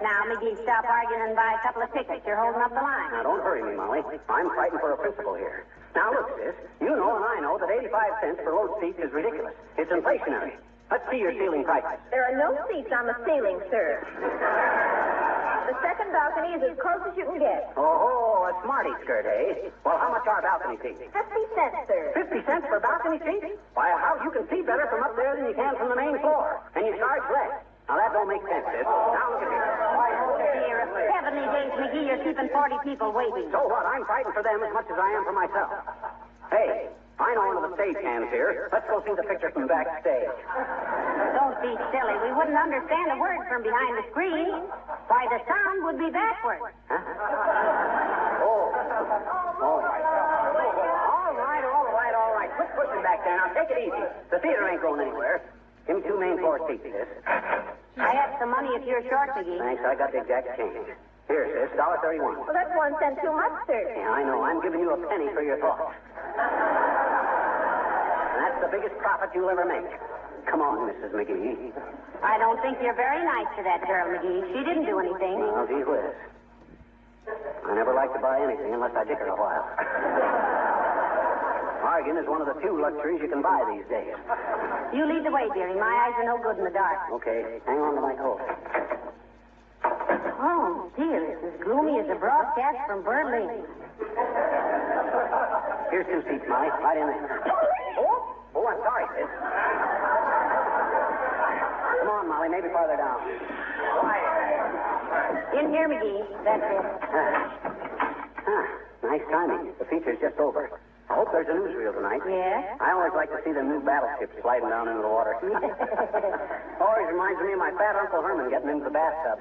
Now, McGee, stop arguing and buy a couple of tickets. You're holding up the line. Now, don't hurry me, Molly. I'm fighting for a principle here. Now, look, sis. You know and I know that 85 cents for loge seats is ridiculous. It's inflationary. Let's see your ceiling prices. There are no seats on the ceiling, sir. The second balcony is as close as you can get. Oh, a smarty skirt, eh? Well, how much are balcony seats? 50 cents, sir. 50 cents for balcony seats? Why, how you can see better from up there than you can from the main floor. And you charge less. Now, that don't make sense, sis. Now, look at here. Dear, heavenly days, McGee, you're keeping 40 people waiting. So what? I'm fighting for them as much as I am for myself. Hey, I know one of the stage hands here. Let's go see the picture from backstage. Don't be silly. We wouldn't understand a word from behind the screen. Why, the sound would be backwards. Huh? All right. Quit pushing back there. Now, take it easy. The theater ain't going anywhere. Give me 2 main floor seats, sis. I have some money if you're short, McGee. Thanks. I got the exact change. Here, sis, $1.31. Well, that's 1 cent too much, sir. Yeah, I know. I'm giving you a penny for your thoughts. And that's the biggest profit you'll ever make. Come on, Mrs. McGee. I don't think you're very nice to that girl, McGee. She didn't do anything. Well, gee whiz. I never like to buy anything unless I dick her a while. Bargain is one of the few luxuries you can buy these days. You lead the way, dearie. My eyes are no good in the dark. Okay, hang on to my coat. Oh, dear, it's as gloomy as a broadcast from Berlin. Here's 2 seats, Molly. Right in there. Oh, I'm sorry, sis. Come on, Molly, maybe farther down. In here, McGee. That's it. Nice timing. The feature's just over. I hope there's a newsreel tonight. Yes? I always like to see the new battleships sliding down into the water. Always reminds me of my fat Uncle Herman getting into the bathtub.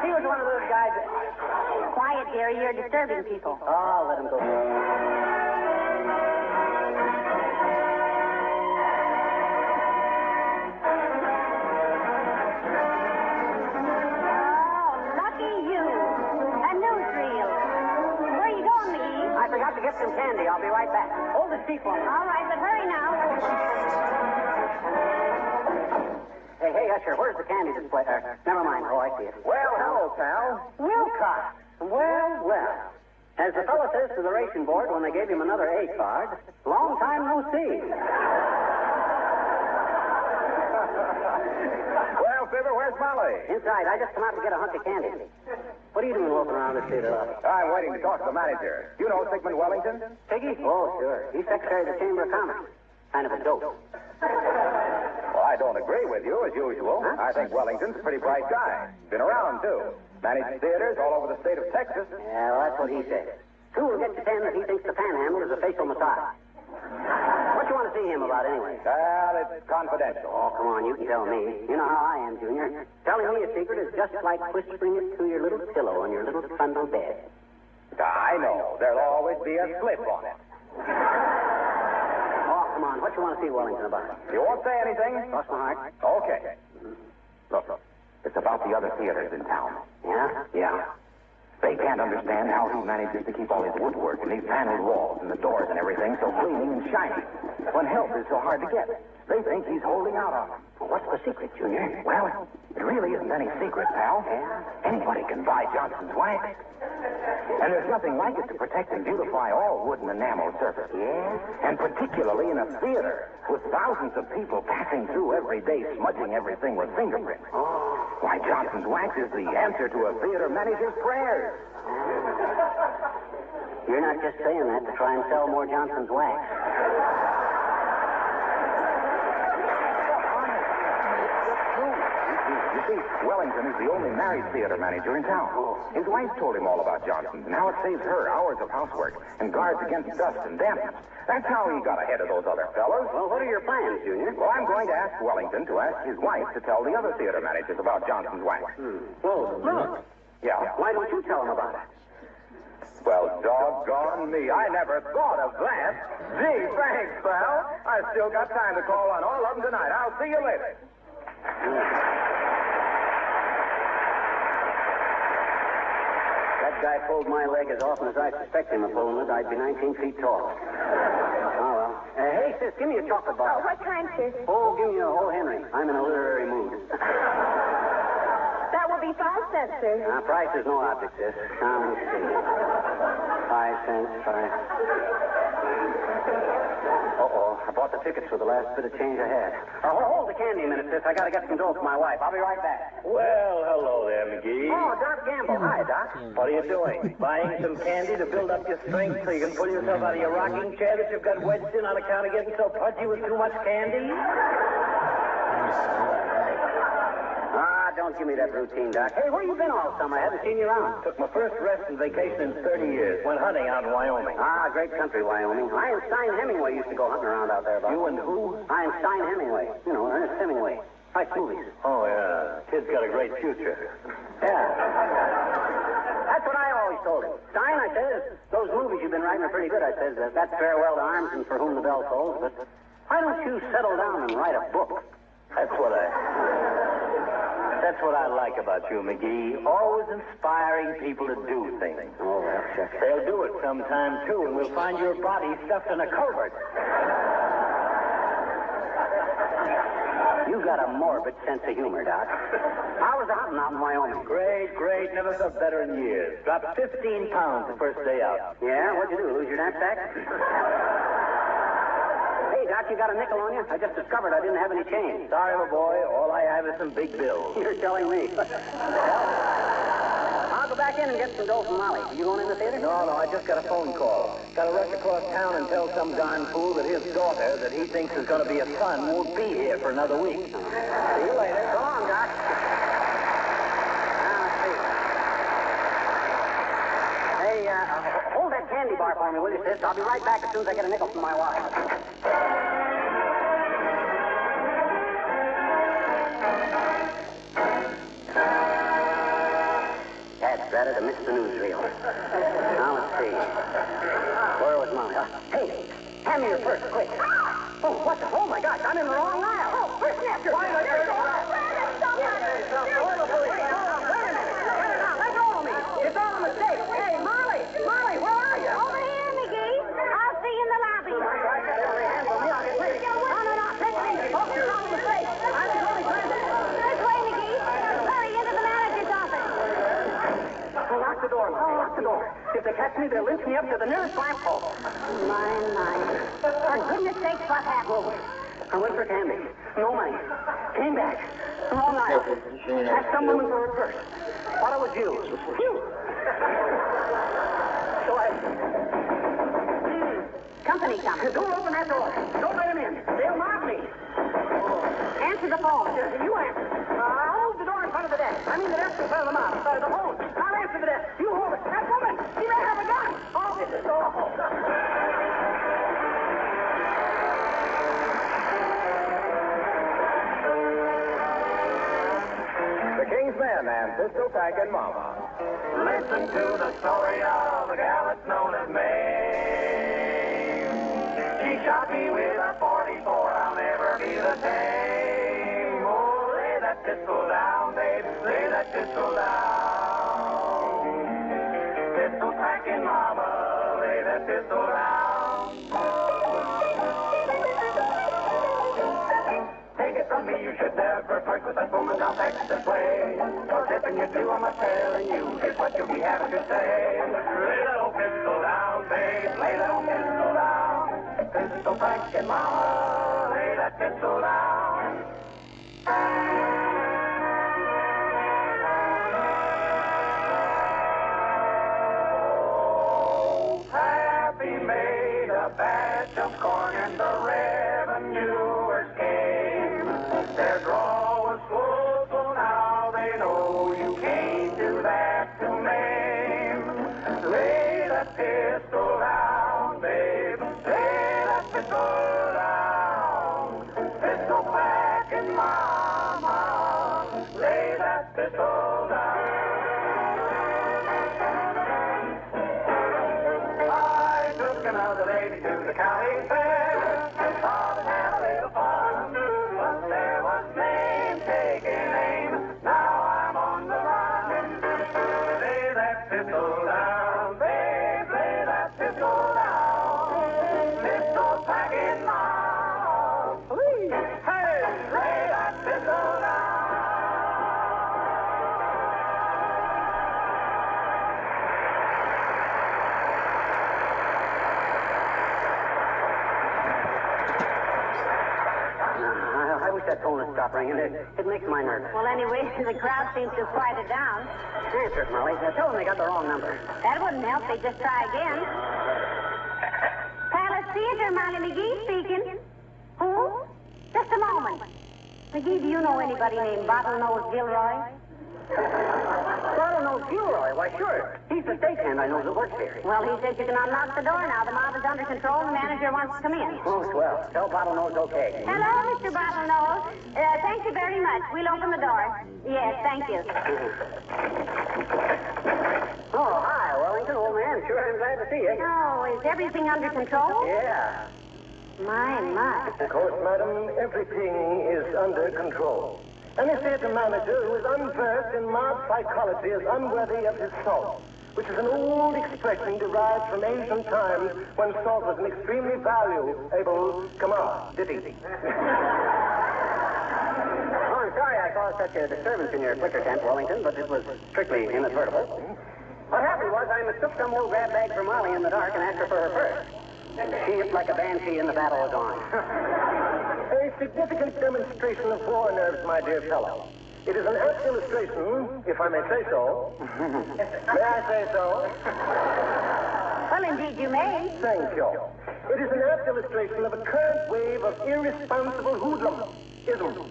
He was one of those guys that... Quiet, dearie. You're disturbing people. Oh, let him go. I forgot to get some candy. I'll be right back. Hold the seat for me. All right, but hurry now. Hey, Usher, where's the candy display? Never mind. Oh, I see it. Well, hello, pal. Wilcox. Well. As the fellow says to the racing board when they gave him another A card, long time no see. Well, Fibber, where's Molly? Inside. I just come out to get a hunk of candy. What are you doing loafing around this theater? I'm waiting to talk to the manager. You know Sigmund Wellington? Piggy? Oh, sure. He's secretary of the Chamber of Commerce. Kind of a dope. Well, I don't agree with you, as usual. Huh? I think Wellington's a pretty bright guy. Been around, too. Managed theaters all over the state of Texas. Yeah, well, that's what he says. Sue will get you 10 that he thinks the panhandle is a facial massage. What you want to see him about, anyway? Well, it's confidential. Oh, come on, you can tell me. You know how I am, Junior. Telling me a secret is just like whispering it to your little pillow on your little trundle bed. I know. There'll always be a slip on it. Oh, come on. What you want to see Wellington about? You won't say anything? Cross my heart. Okay. Look, it's about the other theaters in town. Yeah? Yeah. They can't understand how he manages to keep all his woodwork and these paneled walls and the doors and everything so gleaming and shiny when help is so hard to get. They think he's holding out on them. Well, what's the secret, Junior? Well, it really isn't any secret, pal. Yeah? Anybody can buy Johnson's wax. And there's nothing like it to protect and beautify all wood and enamel surfaces. Yeah? And particularly in a theater with thousands of people passing through every day, smudging everything with fingerprints. Oh. Why, Johnson's wax is the answer to a theater manager's prayers. You're not just saying that to try and sell more Johnson's wax. You see, Wellington is the only married theater manager in town. His wife told him all about Johnson's and how it saves her hours of housework and guards against dust and dampness. That's how he got ahead of those other fellows. Well, what are your plans, Junior? Well, I'm going to ask Wellington to ask his wife to tell the other theater managers about Johnson's wax. Well, look. Yeah. Why don't you tell them about it? Well, doggone me. I never thought of that. Gee, thanks, pal. I still got time to call on all of them tonight. I'll see you later. That guy pulled my leg as often as I suspect him of pulling it. I'd be 19 feet tall. Oh, well. Hey, sis, give me a chocolate bar. Oh, what kind, sis? Oh, give me a whole Henry. I'm in a literary mood. That will be 5 cents, sir. Price is no object, sis. Now, let's see. 5 cents, 5. Uh-oh, I bought the tickets for the last bit of change I had. Hold the candy a minute, sis. I got to get some dough for my wife. I'll be right back. Well, hello there, McGee. Oh, Doc Gamble. Hi, Doc. What are you doing? Buying some candy to build up your strength so you can pull yourself out of your rocking chair that you've got wedged in on account of getting so pudgy with too much candy? Don't give me that routine, Doc. Hey, where you been all summer? I haven't seen you around. Took my first rest and vacation in 30 years. Went hunting out in Wyoming. Great country, Wyoming. Einstein Hemingway used to go hunting around out there, Bob. You and who? Einstein Hemingway. You know, Ernest Hemingway. Writes movies. Oh, yeah. Kid's got a great future. Yeah. That's what I always told him. Stein, I says, those movies you've been writing are pretty good. I says, that's Farewell to Arms and For Whom the Bell Tolls, but why don't you settle down and write a book? That's what I like about you, McGee. Always inspiring people to do things. Oh, well, shucks. They'll do it sometime, too, and we'll find your body stuffed in a covert. You got a morbid sense of humor, Doc. How was the hunting out in Wyoming? Great. Never felt better in years. Dropped 15 pounds the first day out. Yeah? What'd you do? Lose your knapsack? Hey, Doc, you got a nickel on you? I just discovered I didn't have any change. Sorry, my boy. All I have is some big bills. You're telling me. Well, I'll go back in and get some dough from Molly. You going in the theater? No, I just got a phone call. Got to rush across town and tell some darn fool that his daughter, that he thinks is going to be a son, won't be here for another week. See you later. So long, Doc. Now, let's see. Hey, hold that candy bar bar for me, will you, sis? I'll be right back as soon as I get a nickel from my wife. That's better to miss the newsreel. Now, let's see. Where was Molly? Hey, hand me your purse, quick. Oh, what the? Oh, my gosh, I'm in the wrong aisle. Oh, where's Nestor? Why not? Let go of me. It's all a mistake. Hey, Molly, where are you? Over here, McGee. I'll see you in the lobby. No, take it easy. Oh, it's all a mistake. I was only trying to... This way, McGee. Hurry into the manager's office. Oh, lock the door, Molly. Lock the door. If they catch me, they'll lynch me up to the nearest lamppost. My. For goodness sakes, what happened? I went for candy. No money. Came back. Wrong aisle. Asked some woman for her purse. Thought it was you. So I... Company coming. Don't open that door. Don't let him in. They'll mob me. Answer the phone. You answer. I'll hold the door in front of the desk. I mean the desk in front of the mob. The phone. I'll answer the desk. You hold it. That woman. She may have a gun. Oh, this is awful. The King's Men and Pistol Pack and Mama. Listen to the story of a gal that's known as May. She shot me with a 44, I'll never be the same. Oh, lay that pistol down, babe, lay that pistol down. Pistol packing mama, lay that pistol down. Take it from me, you should never flirt with that woman on Texas way. Or tipping you to, I'm telling you, is what you'll be having to say. Lay that old pistol down, babe, lay that old pistol down. Pistol packing mama, lay that pistol down. Oh, Happy made a batch of corn and the revenuers came. Their draw was full, so now they know you can't do that to Maine. Lay that pistol down, babe. Lay that pistol down. Pistol packing mama. Lay that pistol down. I took another lady to the county fair. Thought I'd have a little fun. But there was name taking aim. Now I'm on the run. Lay that pistol down, babe. Lay that pistol down. Pistol packing mama. Please. Hey, lay that pistol down. I wish that phone would stop ringing. It makes my nerves. Well, anyway, the crowd seems to have quieted down. Answer it, Molly. Tell them they got the wrong number. That wouldn't help. They just try again. Palace Theater, Molly McGee speaking. Who? Just a moment. McGee, do you know anybody named Bottlenose Gilroy? Bottlenose Gilroy? Why, sure. He's the stagehand I know that works here. Well, he says you can unlock the door now. The mob is under control and the manager wants to come in. Oh, swell. Tell Bottlenose okay. Hello, Mr. Bottlenose. Thank you very much. We'll open the door. Yes, thank you. Oh, hi, Wellington, old man. Sure, I'm glad to see you. Oh, is everything under control? Yeah. My. Of course, madam, everything is under control. Any theater manager who is unversed in mob psychology is unworthy of his salt, which is an old expression derived from ancient times when salt was an extremely valuable commodity. Oh, I'm sorry I caused such a disturbance in your flicker tent, Wellington, but it was strictly inadvertible. What happened was I mistook some old grab bag for Molly in the dark and asked her for her purse. She looked like a banshee in the battle of dawn. A significant demonstration of war nerves, my dear fellow. It is an apt illustration, if I may say so. May I say so? Well, indeed you may. Thank you. It is an apt illustration of a current wave of irresponsible hoodlumism.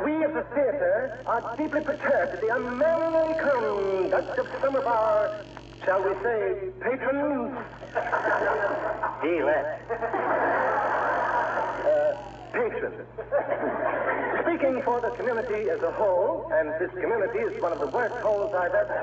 We of the theater are deeply perturbed at the unmanly conduct of some of our shall we say, patrons? He left. Patrons. Speaking for the community as a whole, and this community is one of the worst holes I've ever...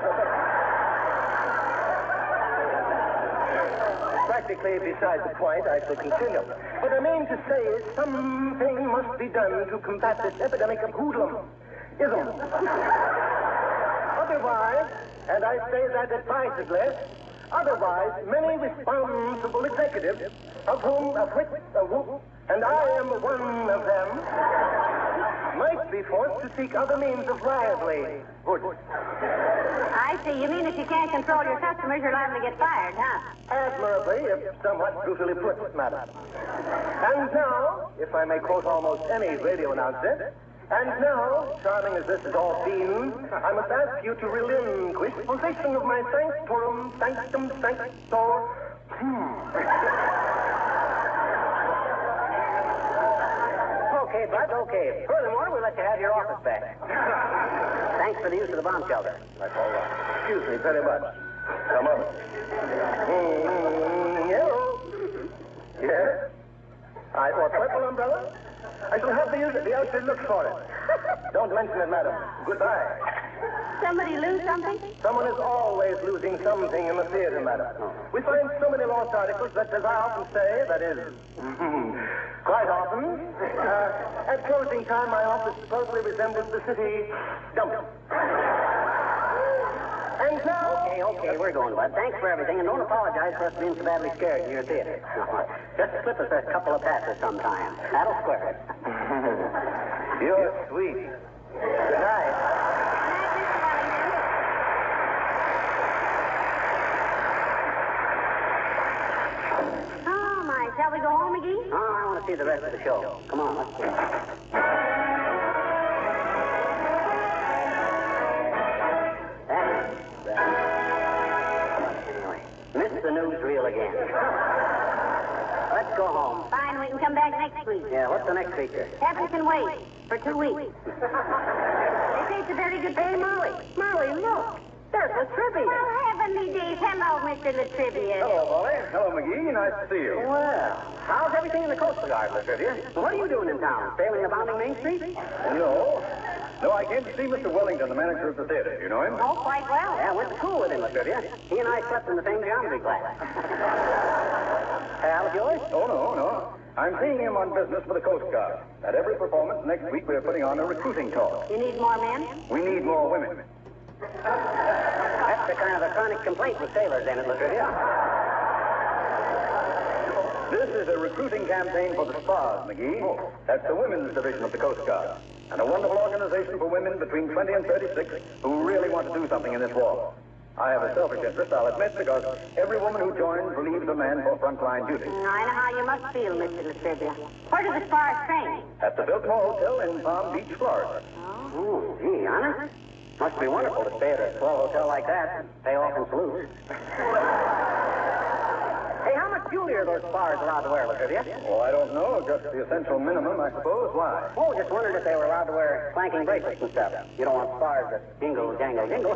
Practically beside the point, I shall continue. What I mean to say is something must be done to combat this epidemic of hoodlum-ism. Otherwise, and I say that advisedly, otherwise many responsible executives, of which, and I am one of them, might be forced to seek other means of livelihood. I see. You mean if you can't control your customers, you're liable to get fired, huh? Admirably, if somewhat brutally put, madam. And now, if I may quote almost any radio announcer, and now, charming as this has all been, I must ask you to relinquish possession of my sanctorum, sanctum, sanctor. Okay, Bud, okay. Furthermore, we'll let you have your office back. Thanks for the use of the bomb shelter. That's all right. Excuse me very much. Come on. Hello. Yes? I want purple umbrella. I shall have to use it. The outfit looks for it. Don't mention it, madam. Goodbye. Somebody lose something? Someone is always losing something in the theater, madam. We find so many lost articles that, as I often say, that is, quite often, at closing time, my office closely resembles the city dump. And now... Okay, we're going, Bud. Thanks for everything, and don't apologize for us being so badly scared in your theater. Just slip us a couple of passes sometime. That'll square it. You're sweet. Good night. Oh, my. Shall we go home, McGee? Oh, I want to see the rest of the show. Come on, let's go. Missed the newsreel again. Let's go home. Fine, we can come back next week. Yeah, what's the next feature? Heaven can wait for 2 weeks. They say it's a very good day, Molly. Molly, look. There's Latrivia. Oh, heavenly days. Hello, Mr. Latrivia. Hello, Molly. Hello, McGee. Nice to see you. Well, how's everything in the Coast Guard, Latrivia? What are you doing in town? Sailing the bounding Main Street? No, I came to see Mr. Wellington, the manager of the theater. You know him? Oh, quite well. Yeah, went to school with him, Latrivia. He and I slept in the same geometry class. Pal of yours? Oh, no. I'm seeing him on business for the Coast Guard. At every performance next week, we're putting on a recruiting talk. You need more men? We need more women. That's the kind of a chronic complaint with sailors, ain't it, Latrivia? This is a recruiting campaign for the SPAs, McGee. That's the women's division of the Coast Guard. And a wonderful organization for women between 20 and 36 who really want to do something in this war. I have a selfish interest, I'll admit, because every woman who joins relieves a man for frontline duty. I know how you must feel, Mr. Latrivia. Where do the spars train? At the Biltmore Hotel in Palm Beach, Florida. Oh, gee, honest? Must be wonderful to stay at a swell hotel like that. Pay off and salute. Hey, how much jewelry are those spars allowed to wear, Latrivia? Oh, I don't know. Just the essential minimum, I suppose. Why? Oh, just wondered if they were allowed to wear clanking bracelets and stuff. You don't want spars that jingle, jangle, jingle.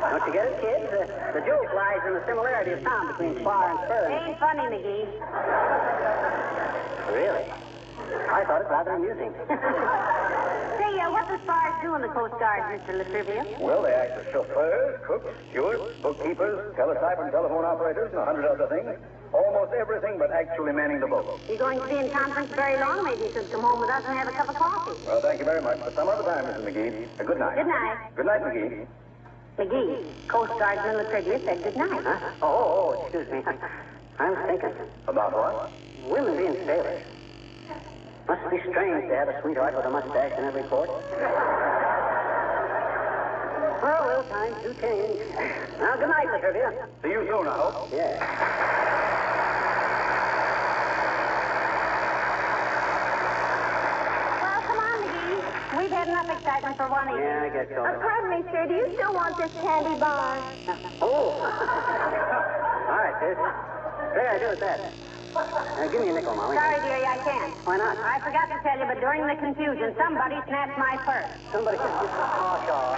Don't you get it, kids? The joke lies in the similarity of sound between spar and spur. Ain't funny, McGee. Really? I thought it rather amusing. Say, what do spars do in the Coast Guard, Mr. Latrivia? Well, they act as chauffeurs, cooks, stewards, bookkeepers, teletype and telephone operators, and 100 other things. Almost everything but actually manning the boat. You're going to be in conference very long. Maybe you should come home with us and have a cup of coffee. Well, thank you very much. But some other time, Mrs. McGee. Good night. Good night. Good night, McGee. McGee, Coast Guardsman Latrivia said good night. Huh? Oh, excuse me. I was thinking. About what? Women being sailors. Must be strange to have a sweetheart with a mustache in every port. Well, times do change. Now, good night, Latrivia. See you soon, I hope. Yeah. Well, come on, McGee. We've had enough excitement for one evening. Yeah, I guess so. Pardon me, sir. Do you still want this candy bar? Oh. All right, sis. There, I do at that. Give me a nickel, Molly. Sorry, dearie, I can't. Why not? I forgot to tell you, but during the confusion, somebody snatched my purse. Somebody... Oh, sure.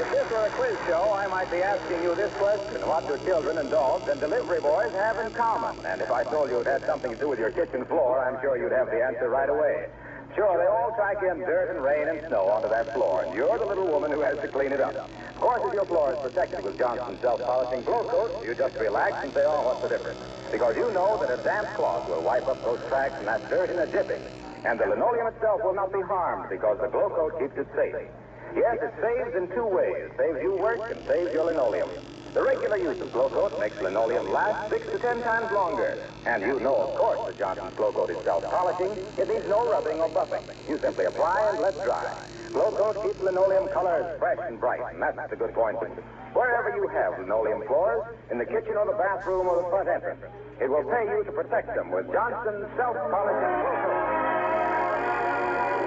If this were a quiz show, I might be asking you this question. What do children and dogs and delivery boys have in common? And if I told you it had something to do with your kitchen floor, I'm sure you'd have the answer right away. Sure, they all track in dirt and rain and snow onto that floor, and you're the little woman who has to clean it up. Of course, if your floor is protected with Johnson's self-polishing glow coat, you just relax and say, oh, what's the difference? Because you know that a damp cloth will wipe up those tracks and that dirt in a jiffy. And the linoleum itself will not be harmed because the glow coat keeps it safe. Yes, it saves in two ways. Saves you work and saves your linoleum. The regular use of glow coat makes linoleum last 6 to 10 times longer. And you know, of course, that Johnson's glow coat is self-polishing. It needs no rubbing or buffing. You simply apply and let dry. Glow coat keeps linoleum colors fresh and bright, and that's the good point. Wherever you have linoleum floors, in the kitchen or the bathroom or the front entrance, it will pay you to protect them with Johnson's self-polishing glow coat.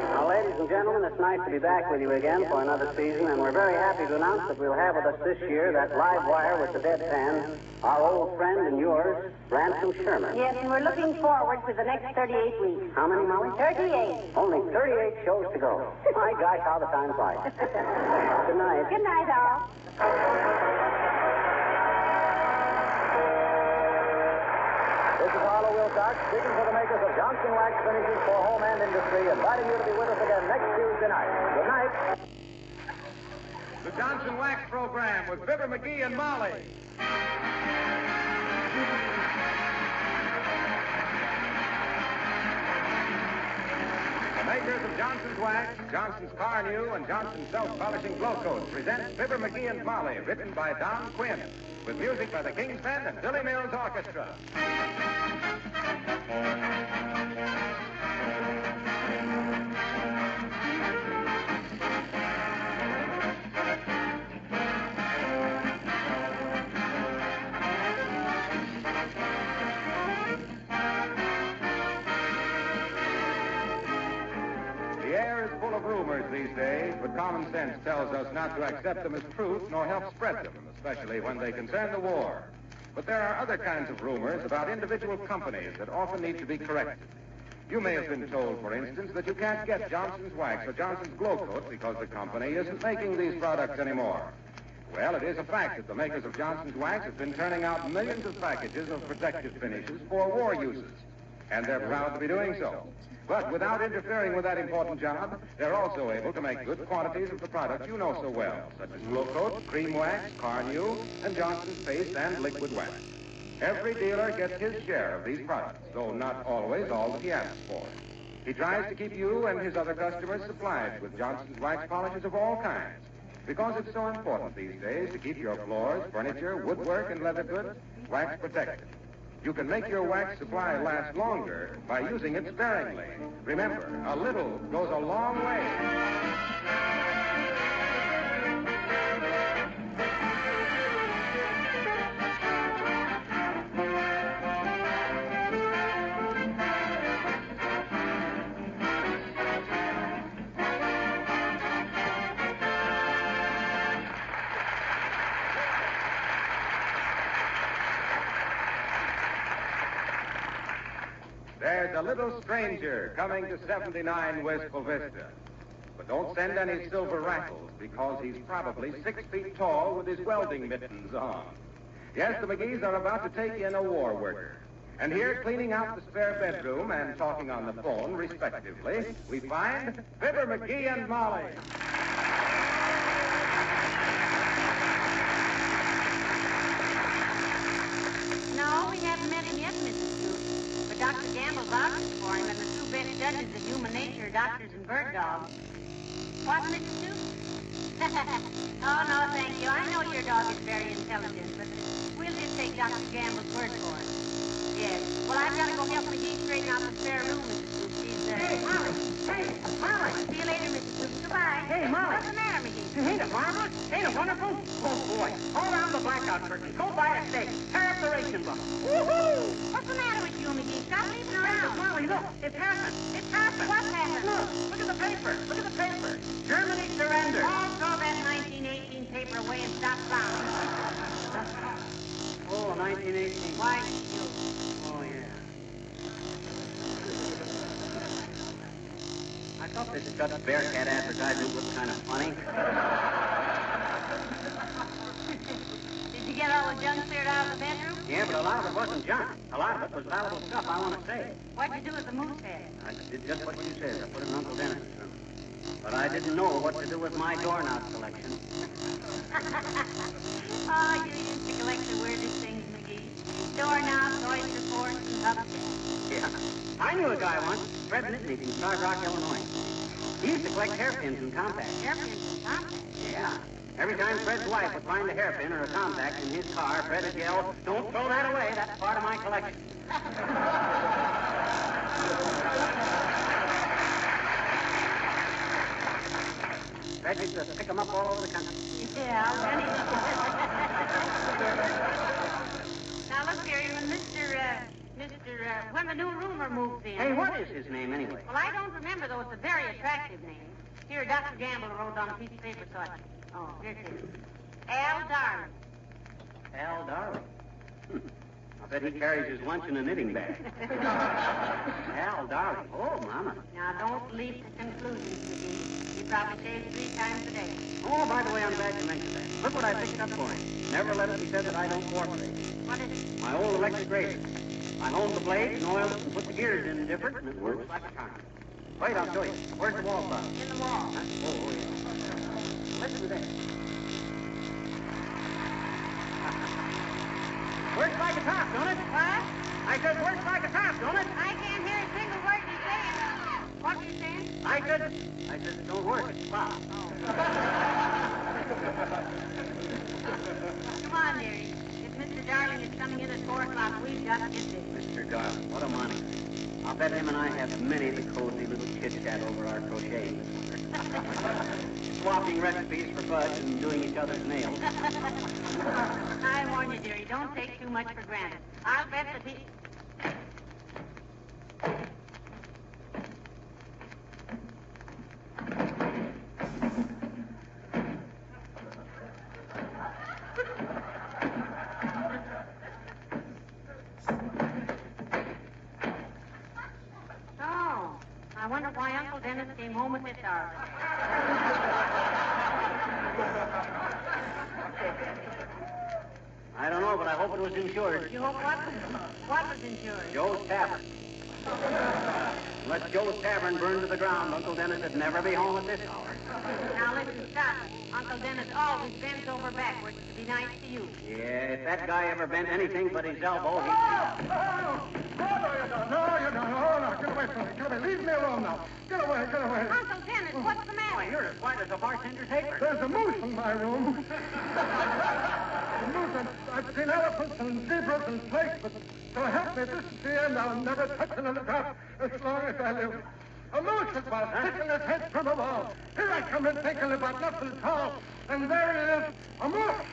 Now, ladies and gentlemen, it's nice to be back with you again for another season, and we're very happy to announce that we'll have with us this year that live wire with the deadpan, our old friend and yours, Ransom Sherman. Yes, and we're looking forward to the next 38 weeks. How many, Molly? 38. Only 38 shows to go. My gosh, how the time flies. Good night. Good night, all. This is Harlow Wilcox, speaking for the makers of Johnson Wax Finishes for Home and Industry, inviting you to be with us again next Tuesday night. Good night. The Johnson Wax Program with Fibber McGee and Molly. The makers of Johnson's Wax, Johnson's Car New, and Johnson's Self-Polishing Glow Coat present Fibber McGee and Molly, written by Don Quinn, with music by the King's Band and Billy Mills Orchestra. The air is full of rumors these days, but common sense tells us not to accept them as truth nor help spread them, especially when they concern the war. But there are other kinds of rumors about individual companies that often need to be corrected. You may have been told, for instance, that you can't get Johnson's Wax or Johnson's Glow Coat because the company isn't making these products anymore. Well, it is a fact that the makers of Johnson's Wax have been turning out millions of packages of protective finishes for war uses, and they're proud to be doing so. But without interfering with that important job, they're also able to make good quantities of the products you know so well, such as Glow Coat, Cream Wax, Car New, and Johnson's Paste and Liquid Wax. Every dealer gets his share of these products, though not always all that he asks for. He tries to keep you and his other customers supplied with Johnson's Wax polishes of all kinds, because it's so important these days to keep your floors, furniture, woodwork, and leather goods wax protected. You can make your wax supply last longer by using it sparingly. Remember, a little goes a long way. There's a little stranger coming to 79 Wistful Vista. But don't send any silver rattles, because he's probably 6 feet tall with his welding mittens on. Yes, the McGees are about to take in a war worker. And here, cleaning out the spare bedroom and talking on the phone, respectively, we find Fibber McGee and Molly. No, we haven't met him yet, Mrs. Snoop. But Dr. Gamble vouches for him, and the two best judges of human nature, doctors and bird dogs. What, Mrs. Snoop? Oh, no, thank you. I know your dog is very intelligent, but we'll just take Dr. Gamble's word for it. Yes. Well, I've got to go help McGee straighten out the spare room, Mrs. Snoop. She's, Hey, Molly! Hey, Molly! See you later, Mrs. Snoop. Goodbye. Hey, Molly! What's the matter, McGee? Ain't it marvelous? Ain't it wonderful? Oh, boy. All around the blackout curtain. Go buy a steak. Tear up the ration book. Woohoo! What's the matter with you, McGee? Stop leaving around. Molly, look. It's happened. It's happened. What's happened? Look at the paper. Look at the paper. Germany surrendered. Oh, throw that 1918 paper away and stop clowning. 1918. Why, Oh, yeah. I thought this Dutch Bearcat advertisement was kind of funny. did you get all the junk cleared out of the bedroom? Yeah, but a lot of it wasn't junk. A lot of it was valuable stuff, I want to say. What'd you do with the moose head? I did just what you said. I put it in Uncle Dennis's room. But I didn't know what to do with my doorknob collection. Oh, you used to collect the weirdest things, McGee. Doorknobs, oyster forks, and hubcaps. Yeah. I knew a guy once, Fred Nittany from Starved Rock, Illinois. He used to collect hairpins and compacts. Hairpins and compacts? Yeah. Every time Fred's wife would find a hairpin or a compact in his car, Fred would yell, "Don't throw that away. That's part of my collection." Fred used to pick them up all over the country. Yeah, Rennie. Now, look here, when when the new roomer moves in... Hey, what is his name, anyway? Well, I don't remember, though. It's a very attractive name. Here, Dr. Gamble wrote on a piece of paper, so Oh, here it is. Al Darling. Al Darling. I bet he carries his lunch in a knitting bag. Al Darling. Oh, Mama. Now, don't leap to conclusions, McGee. He probably shaves 3 times a day. Oh, by the way, I'm glad you mentioned that. Look what I picked up for him. Never let it be said that I don't cooperate. What is it? My old electric razor. I honed the blades and oiled it and put the gears in different, and it works like a charm. Wait, I'll show you. Where's the wall from? In the wall. Huh? Oh, yeah. Listen to this. Works like a top, don't it? What? I said works like a top, don't it? I can't hear a single word you're saying. What were you saying? I said it don't work. It's a pop. Come on, dearie. If Mr. Darling is coming in at 4 o'clock, we've got to get this. Mr. Darling, what a moniker. I'll bet him and I have many the cozy little chit-chat over our crocheting. Swapping recipes for fudge and doing each other's nails. I warn you, dearie, don't take too much for granted. I'll bet that he... I wonder why Uncle Dennis came home with this hour. I don't know, but I hope it was insured. You hope what? What was insured? Joe's Tavern. Unless Joe's Tavern burned to the ground, Uncle Dennis would never be home at this hour. Now listen, stop. Uncle Dennis always bends over backwards to be nice to you. Yeah, if that guy ever bent anything but his elbow, he'd... No, you don't. Oh, no, get away from me. Get away. Leave me alone now. Get away, get away. Uncle Dennis, what's the matter? Why, you're as white as a bartender's apron. There's a moose in my room. A moose, I've seen elephants and zebras and snakes, but so help me, this is the end. I'll never touch another drop as long as I live. A moose is about sticking his head through the wall. Here I come in thinking about nothing at all. And there he is, a moose.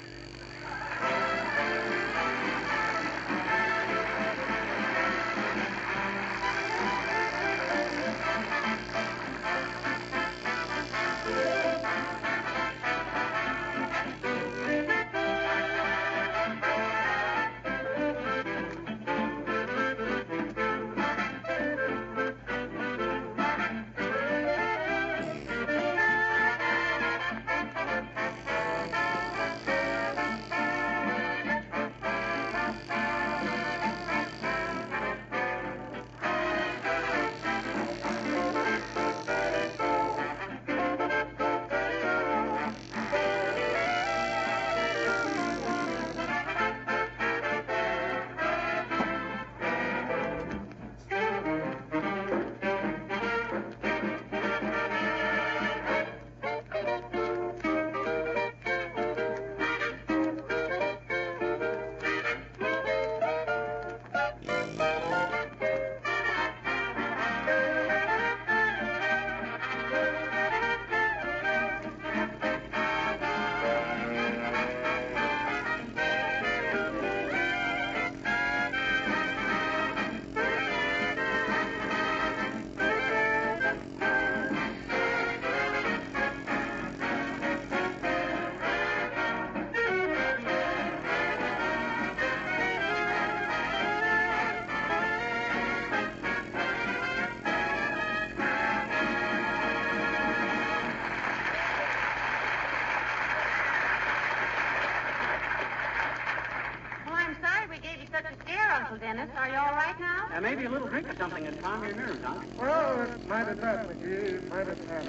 Dennis. Are you all right now? Maybe a little drink or something to calm your nerves, huh? Well, it's mighty bad, McGee. Mighty bad.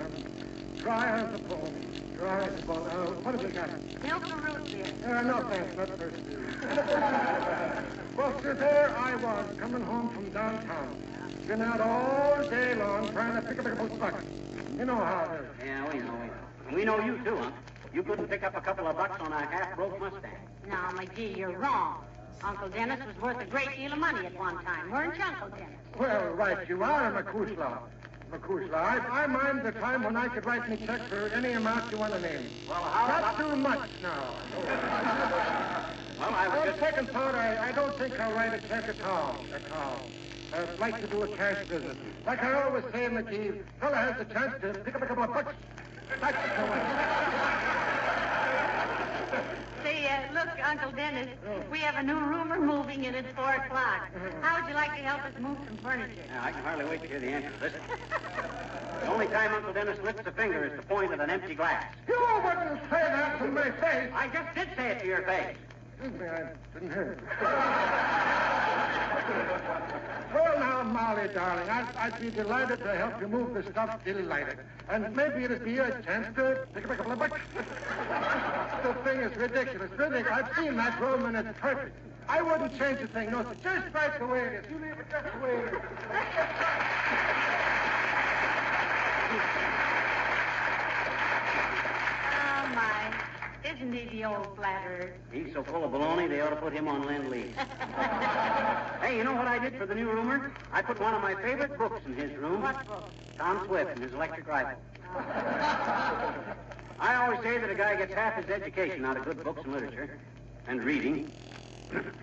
Dry as a bone. Dry as a bone. What have we got? Milk or root beer? No, thanks. Not first. Well, sir, there I was, coming home from downtown. Been out all day long trying to pick up a couple of bucks. You know how it is. Yeah, we know. We know you, too, huh? You couldn't pick up a couple of bucks on a half-broke Mustang. Now, McGee, you're wrong. Uncle Dennis was worth a great deal of money at one time, weren't you, Uncle Dennis? Well, right you are, McCoosla. I mind the time when I could write me check for any amount you want to name. Well, how Not too much now. Well, I was On just... second thought, I don't think I'll write a check at all. I'd like to do a cash business. Like I always say, McGee, fella has the chance to pick up a couple of bucks. That's the way. Say, look, Uncle Dennis, we have a new roomer moving in at 4 o'clock. How would you like to help us move some furniture? Yeah, I can hardly wait to hear the answer to this. The only time Uncle Dennis lifts a finger is to point at an empty glass. You wouldn't say that to my face. I just did say it to your face. Excuse me, I didn't hear it. Well, now, Molly, darling, I'd be delighted to help you move the stuff. Delighted. And maybe it'd be a chance to pick up a couple of bucks. The thing is ridiculous. I've seen that room, and it's perfect. I wouldn't change a thing. No, sir. Just right the way it is. You leave it just the way it is. Oh, my. Isn't he the old flatterer? He's so full of baloney, they ought to put him on Lend-Lease. Hey, you know what I did for the new roomer? I put one of my favorite books in his room. What book? Tom Swift and his electric rifle. I always say that a guy gets half his education out of good books and literature and reading.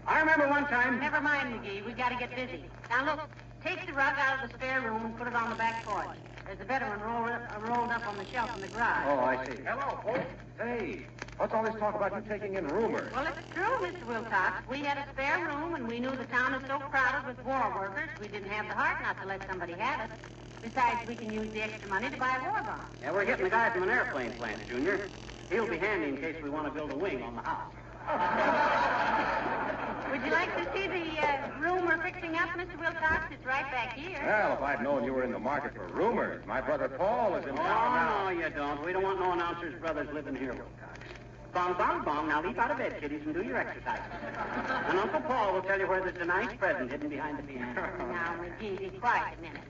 I remember one time... Never mind, McGee. We got to get busy. Now, look, take the rug out of the spare room and put it on the back porch. There's a better one rolled up on the shelf in the garage. Oh, I see. Hello, folks. Say, what's all this talk about you taking in roomers? Well, it's true, Mr. Wilcox. We had a spare room, and we knew the town is so crowded with war workers, we didn't have the heart not to let somebody have it. Besides, we can use the extra money to buy a war bomb. Yeah, we're getting the guy from an airplane plant, Junior. He'll be handy in case we want to build a wing on the house. Would you like to see the room we're fixing up, Mr. Wilcox? It's right back here. Well, if I'd known you were in the market for rumors, my brother Paul is in town now. Oh, no, you don't. We don't want no announcers' brothers living here, Wilcox. Bong, bong, bong. Now leap out of bed, kiddies, and do your exercises. And Uncle Paul will tell you where there's a nice present hidden behind the piano. Now, McGee, be quiet a minute.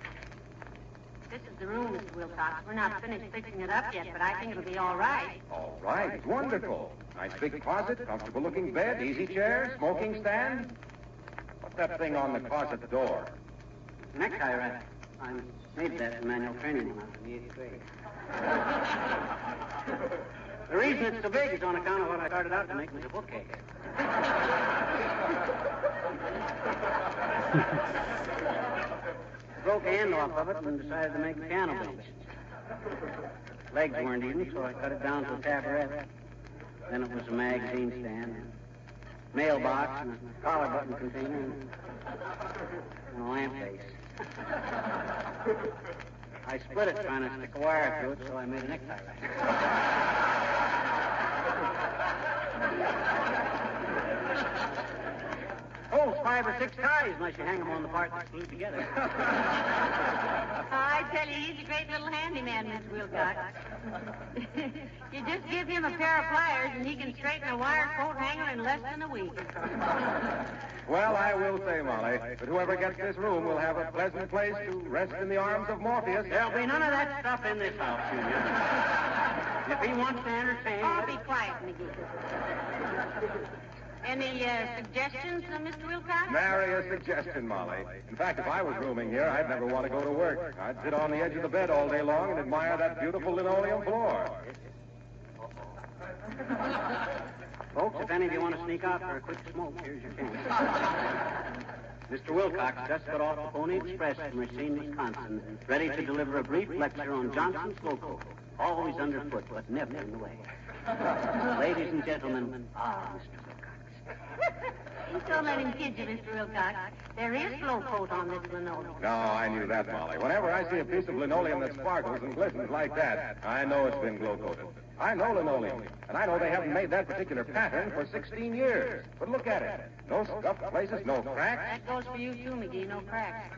This is the room, Mr. Wilcox. We're not finished fixing it up yet, but I think it'll be all right. All right, it's wonderful. Nice big closet, comfortable-looking bed, easy chair, smoking stand. What's that thing on the closet door? Necktie wrap. I made that in manual training when I was in the 8th grade. The reason it's so big is on account of what I started out to make was a bookcase. Broke a handle off of it and decided to make a piano bench. Legs weren't even, so I cut it down to a tabaret. Then it was a magazine stand, mailbox, and a collar button container, and a lamp base. I split it trying to stick a wire through it, so I made a necktie wrap. Holds 5 or 6 ties unless you hang them on the part that's glued together. I tell you, he's a great little handyman, Miss Wilcox. You just give him a pair of pliers, and he can straighten a wire coat hanger in less than a week. Well, I will say, Molly, that whoever gets this room will have a pleasant place to rest in the arms of Morpheus. There'll be none of that stuff in this house, Junior. If he wants to entertain... Oh, be quiet, McGee. Any suggestions, Mr. Wilcox? Nary a suggestion, Molly. In fact, if I was rooming here, I'd never want to go to work. I'd sit on the edge of the bed all day long and admire that beautiful linoleum floor. Folks, if any of you want to sneak out for a quick smoke, here's your chance. Mr. Wilcox just got off the Pony Express from Racine, Wisconsin, ready to deliver a brief lecture on Johnson's loco. Always underfoot, but never in the way. Ladies and gentlemen, Mr. Don't let him kid you, Mr. Wilcox. There is flow coat on this linoleum. No, I knew that, Molly. Whenever I see a piece of linoleum that sparkles and glistens like that, I know it's been glow-coated. I know linoleum, and I know they haven't made that particular pattern for 16 years. But look at it. No scuffed places, no cracks. That goes for you, too, McGee. No cracks.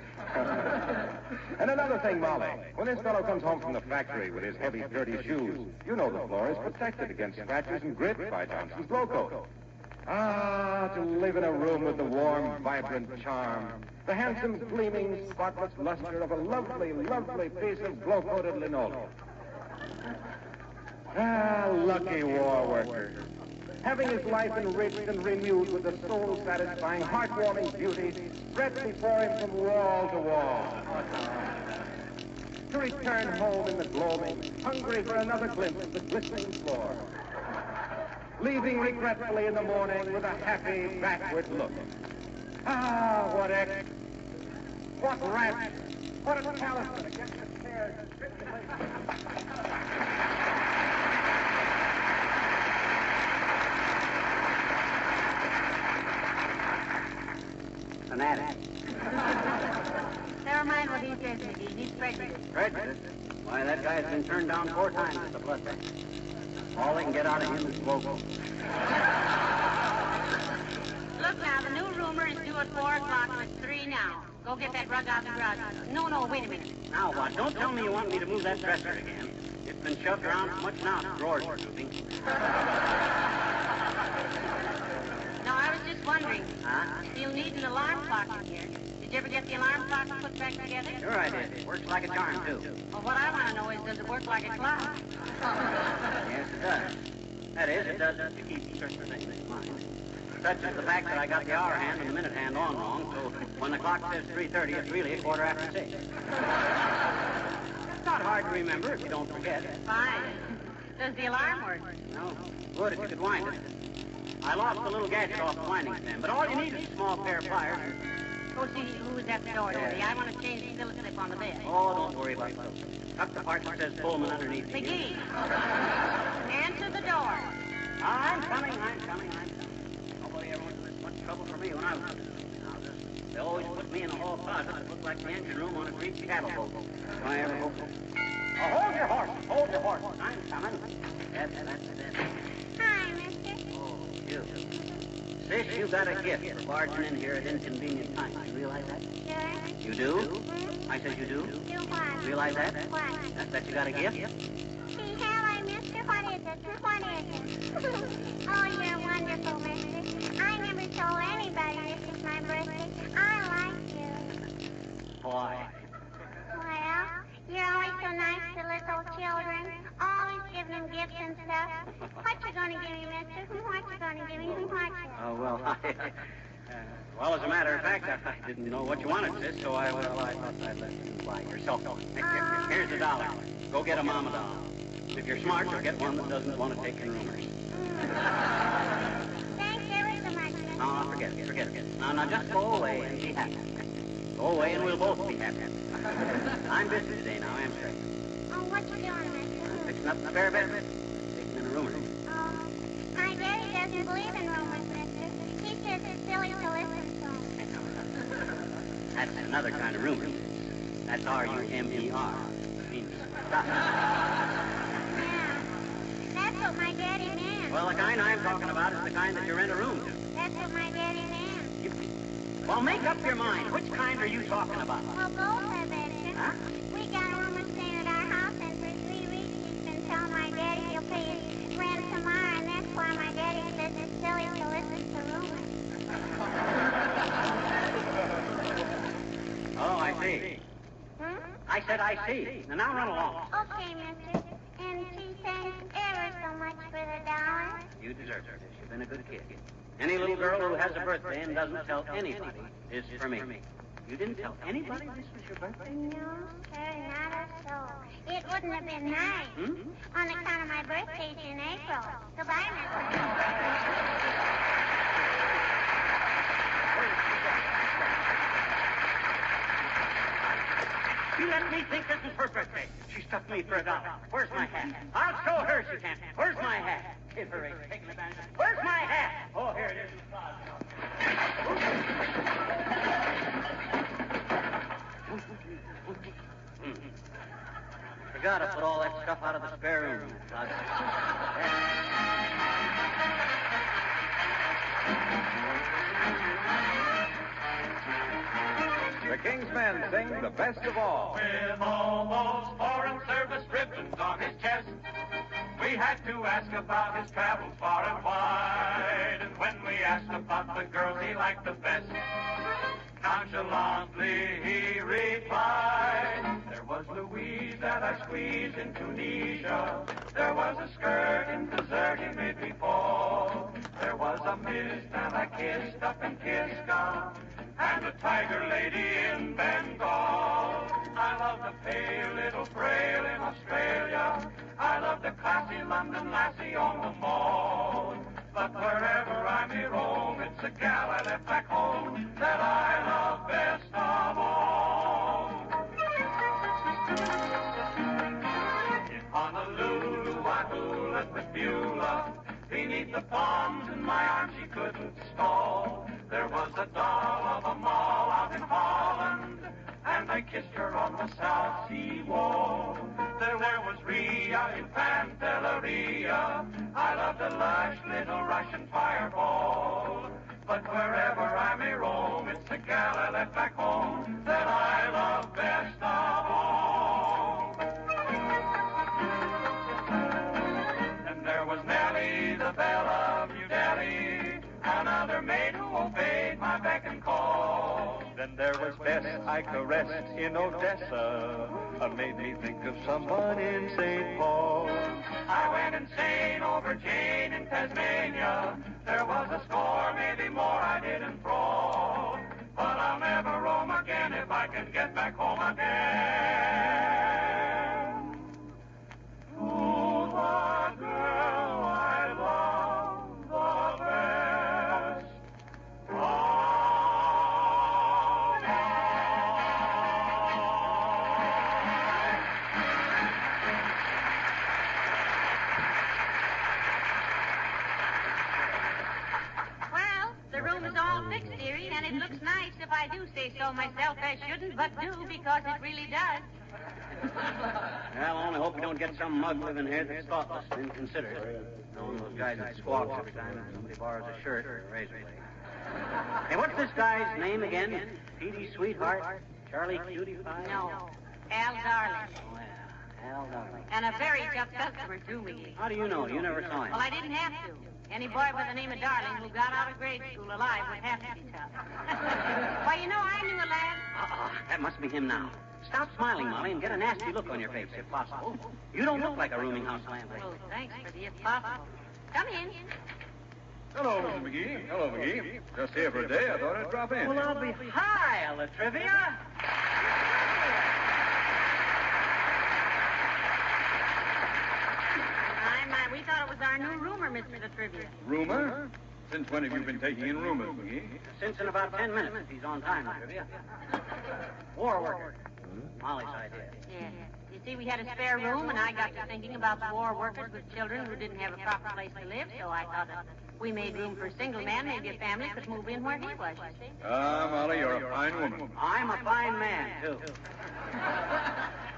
And another thing, Molly. When this fellow comes home from the factory with his heavy, dirty shoes, you know the floor is protected against scratches and grit by Johnson's Glow Coat. Ah, to live in a room with the warm, vibrant charm, the handsome, gleaming, spotless luster of a lovely, lovely piece of glow-coated linoleum. Ah, lucky war worker. Having his life enriched and renewed with the soul-satisfying, heartwarming beauty spread before him from wall to wall. To return home in the gloaming, hungry for another glimpse of the glistening floor. Leaving regretfully in the morning with a happy, backward look. Ah, what X, what rat, what a talisman against the cares and Fanatic. Never mind what he says, McGee. He's prejudiced. Prejudice? Why, that guy's been turned down 4 times at the blood bank. All they can get out of him is logo. Look now, the new rumor is due at 4 o'clock, and it's 3 now. Go get that rug out of the garage. No, wait a minute. Now what? Don't tell me you want me to move that dresser again. It's been shoved around so much now, the drawers are drooping. No, I was just wondering. Huh? You'll need an alarm clock in here. Did you ever get the alarm clock put back together? Sure I did. It works like a charm, too. Well, what I want to know is, does it work like a clock? Yes, it does. That is, it does to keep certain things in mind. Such as the fact that I got the hour hand and the minute hand on wrong, so when the clock says 3:30, it's really a 6:15. It's not hard to remember if you don't forget. Fine. Does the alarm work? No. Would if you could wind it. I lost the little gadget off the winding stand, but all you need is a small pair of pliers. Go see who's at the door, Daddy. I want to change the billet slip on the bed. Oh, don't worry about it. Tuck the part that says Pullman underneath. McGee, answer the door. I'm coming. Nobody ever went to this much trouble for me when I was little. They always put me in a hall closet that looked like the engine room on a Greek cattle boat. I ever hope. Oh, hold your horse. I'm coming. That's it. Hi, mister. Oh, you. Sis, you got a gift for barging in here at inconvenient times. You realize that? Sure. You do? I said you do? Do what? Realize that? What? That you got a gift? See, have I, mister? What is it? Oh, you're wonderful, mister. I never told anybody this is my birthday. I like you. Boy. Well, you're always so nice to little children. Always giving them gifts and stuff. What you gonna give me, mister? What you gonna give me? What you? Oh, well, well, as a matter of fact, I didn't know what you wanted, sis, so I thought I'd let you buy it yourself. Here's $1. Go get a mama doll. If you're smart, you'll get one that doesn't want to take in rumors. Thanks ever so much, mister. No, forget it. Now, just go away and be happy. Go away and we'll both be happy. I'm busy today now, I'm straight. Oh, what you doing, mister? Fixing up the spare bed. Taking in a rumor. Oh, my daddy doesn't believe in rumors, mister. He says it's silly to listen to them. That's another kind of rumor. That's R-U-M-E-R. Means stop. Yeah, that's what my daddy meant. Well, the kind I'm talking about is the kind that you rent a room to. That's what my daddy meant. Well, make up your mind. Which kind are you talking about? Well, both, I betcha. Huh? We got a woman staying at our house, and for 3 weeks he's been telling my daddy he'll pay his rent tomorrow, and that's why my daddy says it's silly to listen to rumors. Oh, I see. I said I see. Now run along. Okay, mister. And gee, thanks ever so much for the $1. You deserve it. You've been a good kid. Any little girl who has a birthday and doesn't tell anybody is for me. You didn't tell anybody this was your birthday? No, sir, not a soul. It wouldn't have been nice. On account of my birthday's in April. Goodbye, mister. You let me think this is her birthday. She stuffed me for $1. Where's my hat? I'll show her she can. Where's my hat? Give her a taking advantage. Where's my hat? Oh, here it is in the closet. forgot to put all that stuff out of the spare room. The King's Men sing the best of all. With all those foreign service ribbons on his chest, we had to ask about his travels far and wide. And when we asked about the girls he liked the best, nonchalantly he replied, there was Louise that I squeezed in Tunisia. There was a skirt in dessert he made me fall. There was a mist and I kissed up in Kiska, and a tiger lady in Bengal. I love the pale little frail in Australia. I love the classy London lassie on the mall. But wherever I may roam, it's a gal I left back home that I love best of all. In Honolulu, I hooted with Beulah. Beneath the palms in my arms she couldn't stall. There was a doll of a mall out in Holland, and I kissed her on the South Sea wall. There was Ria in Pantelleria. I loved a lush little Russian fireball. But wherever I may roam, it's a gal I left back home that I love best of all. And there was Nellie, the belle of New Delhi, another maid who obeyed my beck and call. Then there was Bess I caressed in Odessa, made me think of someone in St. Paul. I went insane over Jane in Tasmania. There was a score, maybe more I did enthrall. But I'll never roam again if I can get back home again. To the girl I love the best. And it looks nice if I do say so myself. I shouldn't, but do, because it really does. Well, I only hope we don't get some mug living here that's thoughtless and inconsiderate. One of those guys that squawks every time somebody borrows a shirt or a razor blade. Hey, what's this guy's name again? Petey Sweetheart? Charlie Cutie Pie? No, Al Darling. Oh, yeah, Al Darling. And a very tough customer, too, McGee. How do you know? You never saw him. Well, I didn't have to. Any boy by the name of Darling who got out of grade school alive would have to be tough. Why, you know, I knew a lad. That must be him now. Stop smiling, Molly, and get a nasty look on your face, if possible. You don't look like a rooming house landlady. Oh, thanks for the if possible. Come in. Hello, Mr. McGee. Hello, McGee. Just here for a day. I thought I'd drop in. Well, I'll be high on the trivia. We thought it was our new roomer, Mr. the Trivia. Rumor? Since when have you been taking in rumors, McGee? Since in about 10 minutes, if he's on time, the trivia. War worker. Molly's idea. Yeah. You see, we had a spare room, and I got to thinking about the war workers with children who didn't have a proper place to live, so I thought that we made room for a single man, maybe a family could move in where he was, you see. Molly, you're a fine woman. I'm a fine man, too.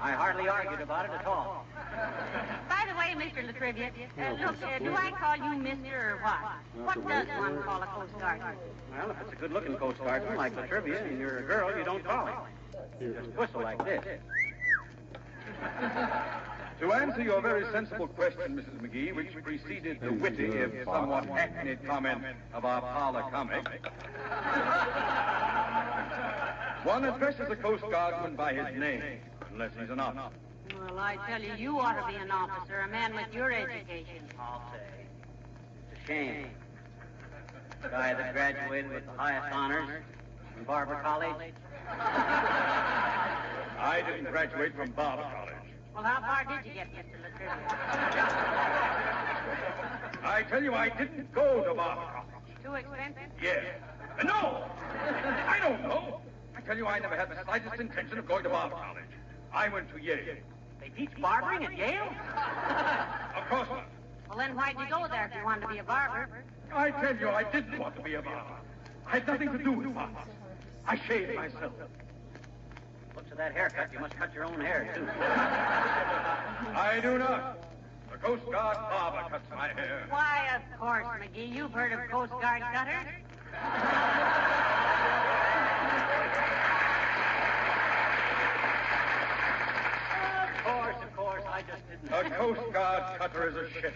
I hardly argued about it at all. By the way, Mr. Latrivia, look, do I call you Mr. or what? What does one call a Coast Guardsman? Well, if it's a good-looking Coast Guardsman like Latrivia and you're a girl, you don't call him. You just whistle like this. To answer your very sensible question, Mrs. McGee, which preceded the witty, if somewhat hackneyed comment of our parlor comic, one addresses a Coast Guardsman by his name, unless he's an officer. Well, I tell you, you ought to be an officer, a man with your education. I'll say. It's a shame. The guy that graduated with the highest honors from Barber College. I didn't graduate from Barber College. Well, how far did you get, Mr. Latrivia? I tell you, I didn't go to Barber College. Too expensive? Yes. No! I don't know. I tell you, I never had the slightest intention of going to Barber College. I went to Yale. They teach barbering at Yale? Of course not. Well, then why'd you go there if you wanted to be a barber? I tell you, I didn't want to be a barber. I had nothing to do with barbers. I shaved myself. Looks of that haircut, you must cut your own hair, too. I do not. The Coast Guard barber cuts my hair. Why, of course, McGee. You've heard of Coast Guard cutters. Of course, I just didn't... A Coast Guard cutter is a ship,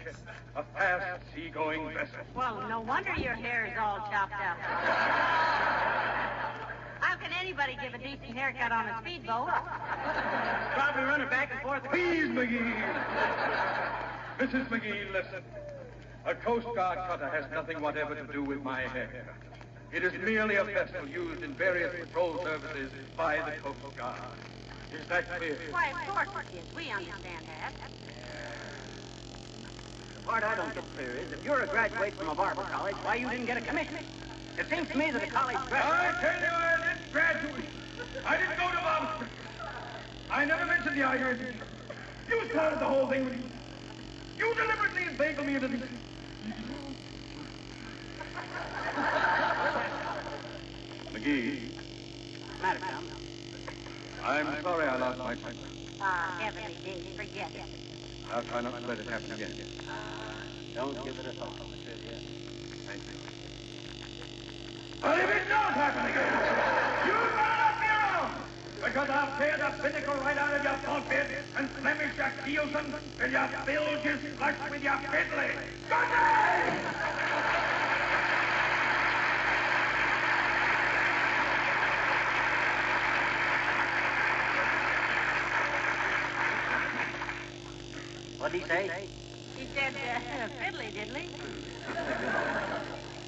a fast sea-going vessel. Well, no wonder your hair is all chopped up. How can anybody give a decent haircut on a speedboat? Probably running back and forth. Please, McGee. Mrs. McGee, listen. A Coast Guard cutter has nothing whatever to do with my hair. It is merely a vessel used in various patrol services by the Coast Guard. Is that clear? Why, of course it is. We understand that. The part I don't get clear is, if you're a graduate from a barber college, why you didn't get a commission? It seems to me that a college graduate... I tell you, I didn't graduate. I didn't go to barber. I never mentioned the idea. You started the whole thing with you. You deliberately inveigled me into this. McGee. Matter, Tom. I'm sorry I lost my temper. Heavenly days, forget it. I'll try not to let it happen again. Don't give it a thought, Mr. Thank you. But if it does happen again, you better not be around, because I'll tear the pinnacle right out of your pulpit and blemish your keels until your bilge is flush with your fiddly. Good night! What'd he say? He said, fiddly diddly.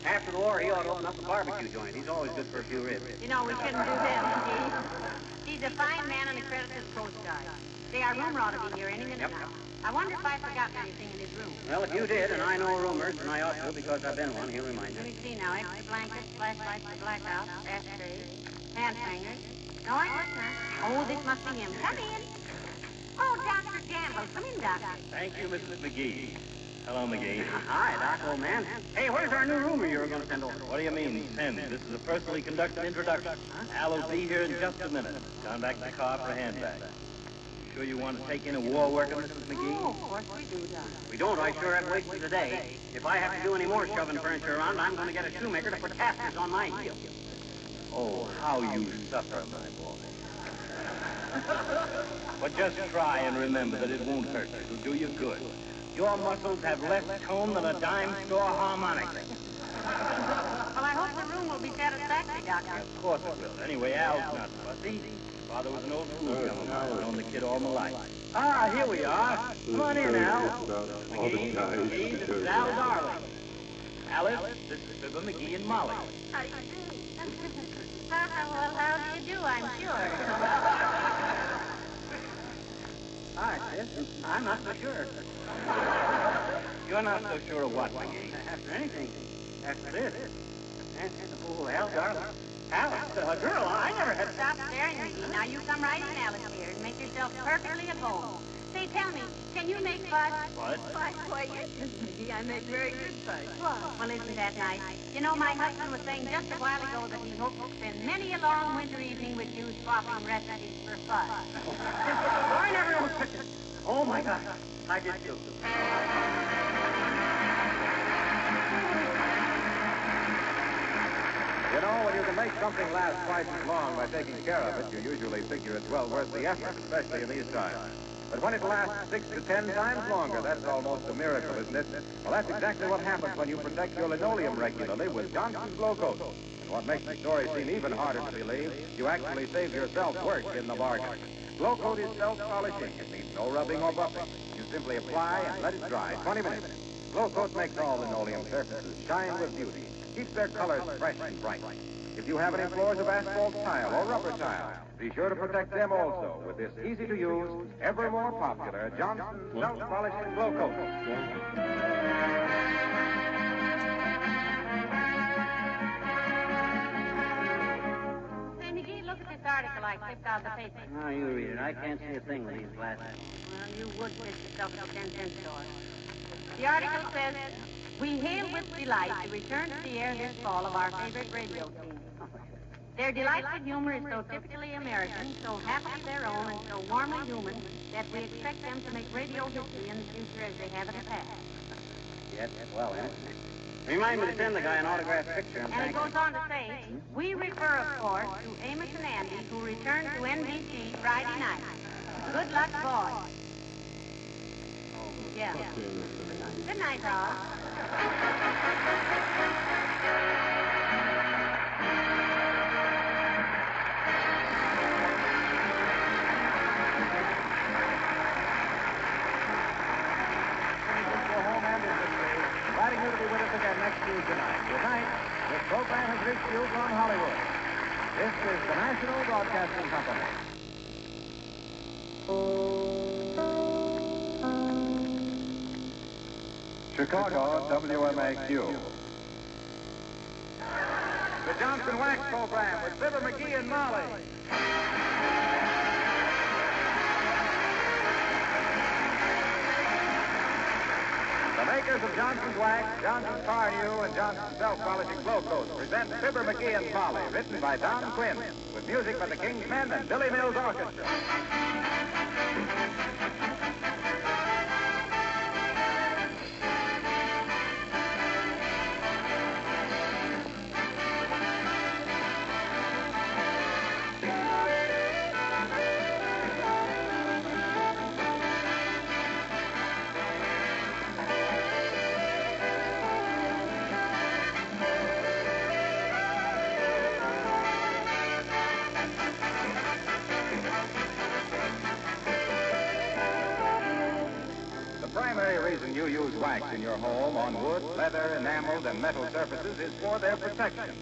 After the war, he ought to open up a barbecue joint. He's always good for a few ribs. You know, we shouldn't do that, McGee. He's a fine man and a credit to the Coast Guard. Say, our roomer ought to be here any minute now. I wonder if I forgot anything in his room. Well, if you did, and I know roomers, and I ought to because I've been one, he'll remind Let you. me see now. Extra blankets, flashlights for blackout, ashtrays, hand hangers. No, I guess not. Oh, this must be him. Come in. Oh, Dr. Gamble. Come in, Doctor. Thank you, Mrs. McGee. Hello, McGee. Hi, Doc, old man. Hey, where's our new roomer you were going to send over? What do you mean, send? This is a personally conducted introduction. Al will be here in just a minute. Gone back to the car for a handbag. Sure you want to take in a war worker, Mrs. McGee? Oh, of course we do, Doc. We don't. I sure have wasted the day. If I have to do any more shoving furniture around, I'm going to get a shoemaker to put casters on my heels. Oh, how you suffer, my boy. But just try and remember that it won't hurt you. It'll do you good. Your muscles have less tone than a dime store harmonica. Well, I hope the room will be satisfactory, Doctor. Of course it will. Anyway, Al's not fussy. Father was an old school gentleman. I've known the kid all my life. Ah, here we are. Come on in, Al. McGee, this is Al Darling. Alice, this is Fibber McGee and Molly. How do you do? Well, how do you do, I'm sure. Hi, sis. I'm not so sure. You're not so sure of what, McGee? After anything. After this. Oh, Al, darling. Alice, a girl, I never had... Stop staring at me. Now you come right in, Alice, here, and make yourself perfectly at home. Say, tell me, can you make fudge? What? Why, yes, Miss McGee, I make very good fudge. Well, isn't that nice? You know, my husband was saying just a while ago that he hoped to spend many a long winter evening with you swapping recipes for fudge. I never... Oh, my God. I did, too. You know, when you can make something last twice as long by taking care of it, you usually figure it's well worth the effort, especially in these times. But when it lasts 6 to 10 times longer, that's almost a miracle, isn't it? Well, that's exactly what happens when you protect your linoleum regularly with Johnson's Glow Coat. And what makes the story seem even harder to believe, you actually save yourself work in the bargain. Glow Coat is self-polishing. It needs no rubbing or buffing. You simply apply and let it dry 20 minutes. Glow Coat makes all linoleum surfaces shine with beauty. Keeps their colors fresh and bright. If you have any floors of asphalt tile or rubber tile, be sure to protect them also with this easy-to-use, ever more popular Johnson Self-Polishing Glow Coat. Say, McGee, look at this article I clipped out of the paper. Now, you read it. I can't see a thing with these glasses. Well, you would fix yourself at a 10-cent store. The article says, we hail with delight the return to the air this fall of our favorite radio team. Their delightful humor is so typically American, so happily their own, and so warmly human that we expect them to make radio history in the future as they have in the past. Yes, well, remind me to send the guy an autographed picture. And it goes on to say, we refer, of course, to Amos and Andy, who returned to NBC Friday night. Good luck, boys. Yeah. Good night, all. Inviting you to be with us again next Tuesday night. Good night. This program has reached you from Hollywood. This is the National Broadcasting Company. Chicago, WMAQ. The Johnson Wax Program with Fibber McGee and Molly. The makers of Johnson's Wax, Johnson's Car New, and Johnson's Self-Polishing Glow Coat present Fibber McGee and Molly, written by Don Quinn, with music by the King's Men and Billy Mills Orchestra. You use wax in your home on wood, leather, enameled, and metal surfaces is for their protection.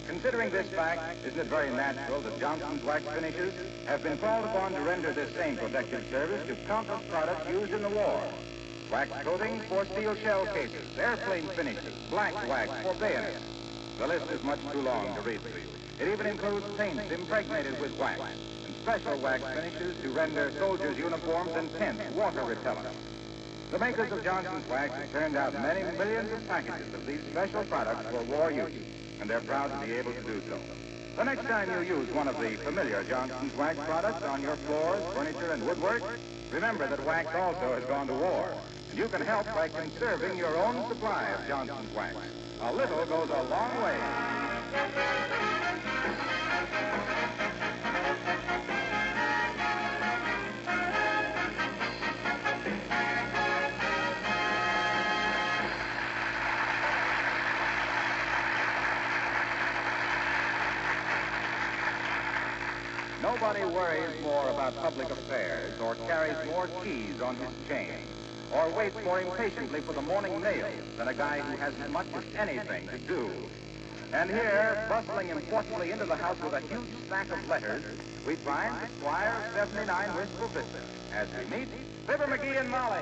Considering this fact, isn't it very natural that Johnson's Wax Finishes have been called upon to render this same protective service to countless products used in the war? Wax coatings for steel shell cases, airplane finishes, black wax for bayonets. The list is much too long to read through. It even includes paints impregnated with wax, and special wax finishes to render soldiers' uniforms and tents water repellent. The makers of Johnson's Wax have turned out many millions of packages of these special products for war use, and they're proud to be able to do so. The next time you use one of the familiar Johnson's Wax products on your floors, furniture, and woodwork, remember that wax also has gone to war, and you can help by conserving your own supply of Johnson's Wax. A little goes a long way. Nobody worries more about public affairs or carries more keys on his chain or waits more impatiently for the morning mail than a guy who hasn't much of anything to do. And here, bustling importantly into the house with a huge stack of letters, we find the Squire of 79 Wistful Vista as we meet Fibber McGee and Molly.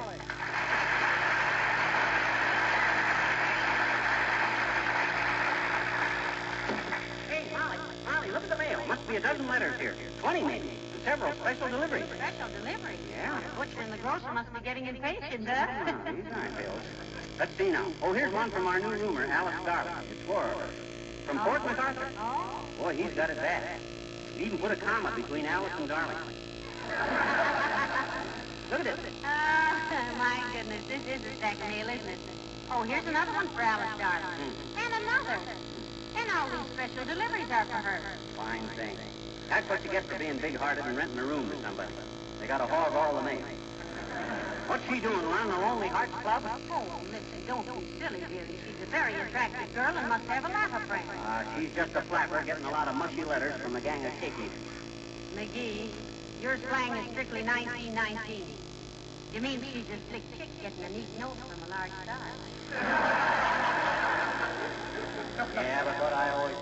Look at the mail. Must be a dozen letters here. 20 maybe. And several special deliveries. Special delivery? Yeah. The butcher and the grocer must be getting impatient, huh? Oh, these aren't bills. Let's see now. Oh, here's one from our new roomer, Alice Darling. It's for her. From Fort MacArthur. Oh. Boy, he's got it bad. He even put a comma between Alice and Darling. Look at this. My goodness, this is a stack of mail, isn't it? Oh, here's another one for Alice Darling. And another. And all these special deliveries are for her. Fine thing. That's what you get for being big-hearted and renting a room to somebody. They got to hog all the mail. What's she doing, running the Lonely Hearts Club? Oh, listen, don't be silly, dearie. She's a very attractive girl and must have a lot of friends. She's just a flapper getting a lot of mushy letters from a gang of chickies. McGee, your slang is strictly 1919. You mean she's a slick chick getting a neat note from a large star? Yeah, but what I always...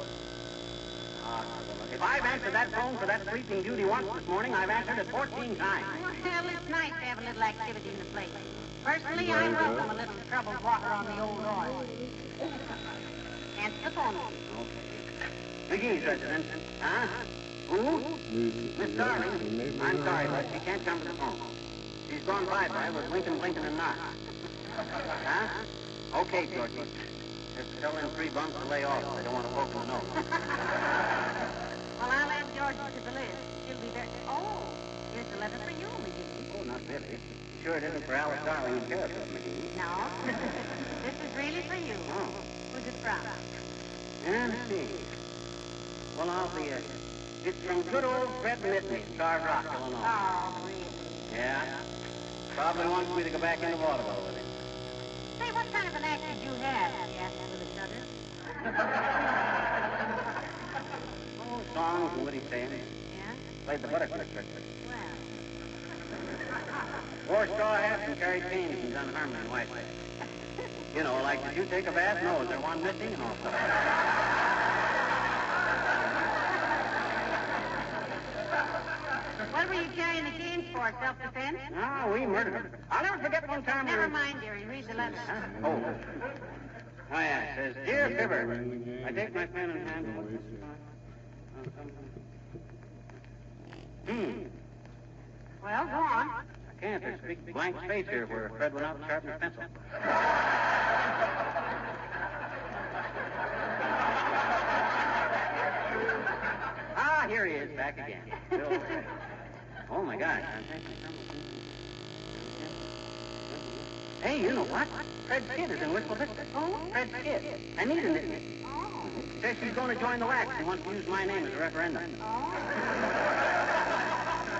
if I've answered that phone for that sleeping beauty once this morning, I've answered it 14 times. Well, it's nice to have a little activity in the place. Personally, I welcome a little troubled water on the old oil. Answer the phone. Okay. McGee's residence. Huh? Who? Miss Darling. I'm sorry, but she can't come to the phone. She's gone bye-bye with Lincoln, Blinken, and Knox. Huh? Okay, Georgie. Just tell them 3 bumps to lay off. I don't want to poke them, no. George to the list. She'll be there. Oh, here's a letter for you, McGee. Oh, not really. Sure it isn't for Alice Darling and Sheriff, McGee. No. This is really for you. Oh. Who's it from? Let's see. Well, I'll see it. It's from good old Fred Mitney, Starved Rock, Illinois. Oh, really? Yeah. Probably wants me to go back into vaudeville with him. Say, what kind of an act did you have? He asked with each other. Oh, songs and witty sayings. Yeah? Played the butterfly trick. Well. Wore straw hats and carried canes and done harmony in White Lake. You know, like, did you take a bath? No, is there one missing? And all stuff. What were you carrying the canes for? Self-defense? No, we murdered him. I'll never forget one time we Never were... mind, dearie. Read the letter. Huh? Oh. Oh, yeah, it says, Dear Fibber, I take my pen and hand... Well, go on. I can't. There's a big blank space here where Fred went out and sharpened his pencil. Ah, here he is, back again. Oh, my gosh. Hey, you know what? Fred's kid is in Wistful Vista. Oh? Fred's kid. Anita, isn't it? Oh. Says she's going to join the wax and wants to use my name as a referendum. Oh.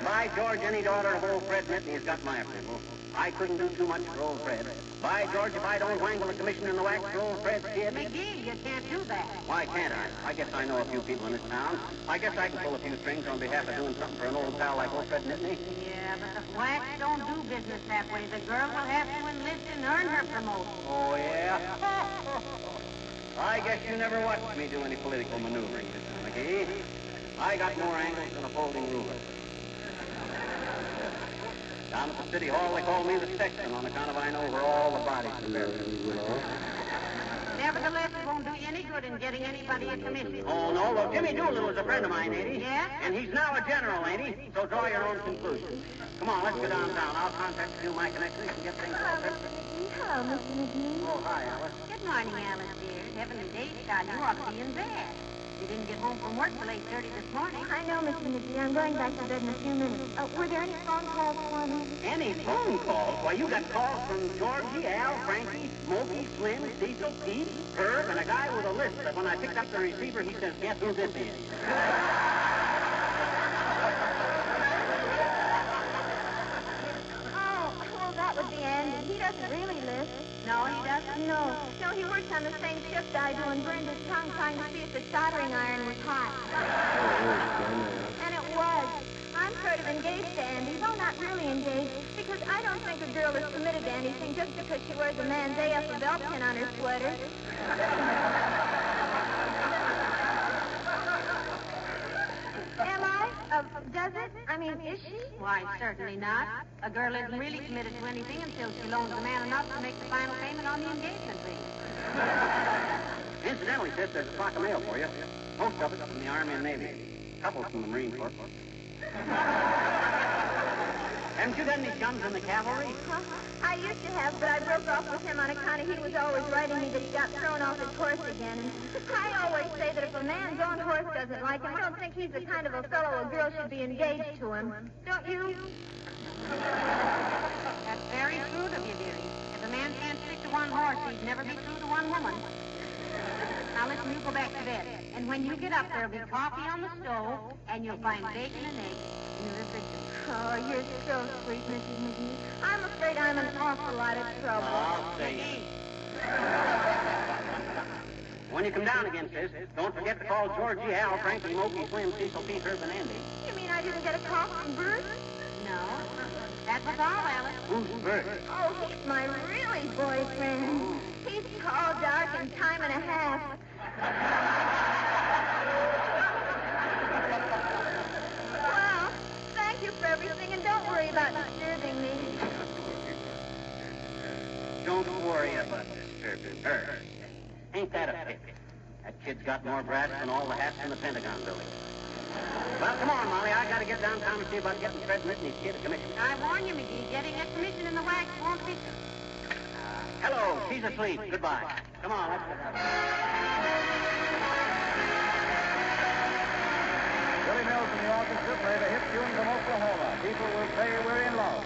By George, any daughter of old Fred Mitney has got my approval. I couldn't do too much for old Fred. By George, if I don't wangle a commission in the wax for old Fred's kid... McGee, you can't do that. Why can't I? I guess I know a few people in this town. I guess I can pull a few strings on behalf of doing something for an old pal like old Fred Mitney. Yeah, but the wax don't do business that way. The girl will have to enlist and earn her promotion. Oh, yeah? I guess you never watched me do any political maneuvering, Mr. McGee. I got more angles than a folding ruler. Down at the city hall, they call me the sexton on account of I know where all the bodies are buried. Nevertheless, it won't do you any good in getting anybody a commission. Oh, no. Well, Jimmy Doolittle is a friend of mine, ain't he? Yeah? And he's now a general, ain't he? So draw your own conclusions. Come on, let's go downtown. I'll contact a few of my connections and get things Hello, sorted. Mr. McGee. Hello, Mr. McGee. Oh, hi, Alice. Good morning, Alice, dear. Heaven and day, Scott, you ought to be in bed. You didn't get home from work till 8:30 this morning. I know, Mr. McGee. I'm going back to bed in a few minutes. Were there any phone calls for me? Any phone calls? Why, you got calls from Georgie, Al, Frankie, Smokey, Slim, Cecil, Pete, Herb, and a guy with a list that when I picked up the receiver, he says, guess who this is? Oh, well, that would be Andy. He doesn't really list. No, he doesn't? No, he works on the same shift I do and burned his tongue trying to see if the soldering iron was hot. And it was. I'm sort of engaged to Andy, though not really engaged, because I don't think a girl is committed to anything just because she wears a man's AF belt pin on her sweater. Am I? Does it? I mean, is she? Why, certainly not. A girl isn't really committed to anything until she loans the man enough to make the final payment on the engagement ring. Incidentally, sis, there's a flock of mail for you. Most of it's from the Army and Navy. Couple from the Marine Corps. Haven't you got any chums in the cavalry? Huh? I used to have, but I broke off with him on account of he was always writing me that he got thrown off his horse again. And I always say that if a man's own horse doesn't like him, I don't think he's the kind of a fellow a girl should be engaged to him. Don't you? That's very true of you, dearie. If a man can't stick to one horse, he'd never be true to one woman. Now listen, you go back to bed. And when you get up, there'll be coffee on the stove, and you'll find bacon and eggs in the refrigerator. Oh, you're so sweet, Mrs. McGee. I'm afraid I'm in an awful lot of trouble. I'll say. When you come down again, sis, don't forget to call Georgie, Al, Frankie, Mokey, Slim, Cecil, Pete, Herb, and Andy. You mean I didn't get a call from Bruce? No. That was all, Alice. Who's Bruce? Oh, he's my really boyfriend. He's tall, dark, and time and a half. Well, thank you for everything, and don't worry about disturbing me. Don't worry about disturbing her. Ain't that a pity? That kid's got more brass than all the hats in the Pentagon building. Well, come on, Molly. I gotta get downtown and see about getting Fred Mitney's kid a commission. I warn you, McGee, getting a commission in the wax won't be... Hello, she's asleep. Goodbye. Come on, let's go. Billy Mills and the orchestra play the hit tune from Oklahoma. People will say we're in love.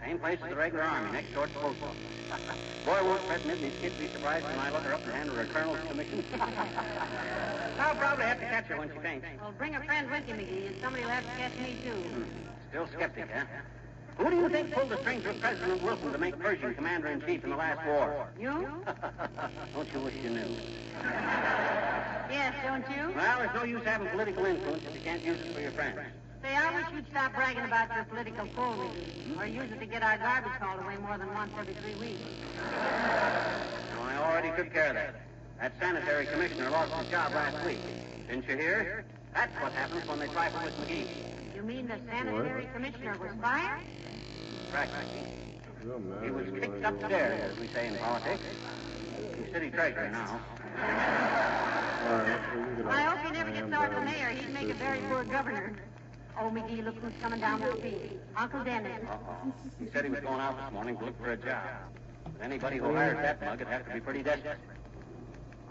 Same place as the regular army, next door to the post office. Boy, won't Fred and these kids be surprised when I look her up and hand her a colonel's commission. I'll probably have to catch her when she faints. Well, bring a friend with you, McGee, and somebody will have to catch me, too. Still skeptic, huh? Who do you think pulled the strings with President Wilson to make Pershing commander-in-chief in the last war? You? Don't you wish you knew? Yes, don't you? Well, there's no use having political influence if you can't use it for your friends. Say, I wish you'd stop bragging about your political pull, McGee, or use it to get our garbage hauled away more than once every 3 weeks. Well, I already took care of that. That sanitary commissioner lost his job last week. Didn't you hear? That's what happens when they trifle with McGee. You mean the sanitary commissioner was fired? Practically. He was kicked upstairs, as we say in politics. He's city treasurer now. I hope he never gets over the mayor. He'd make a very poor governor. Oh, McGee, look who's coming down the street. Uncle Dennis. Uh-oh. He said he was going out this morning to look for a job. But anybody who hired that mug would have to be pretty desperate.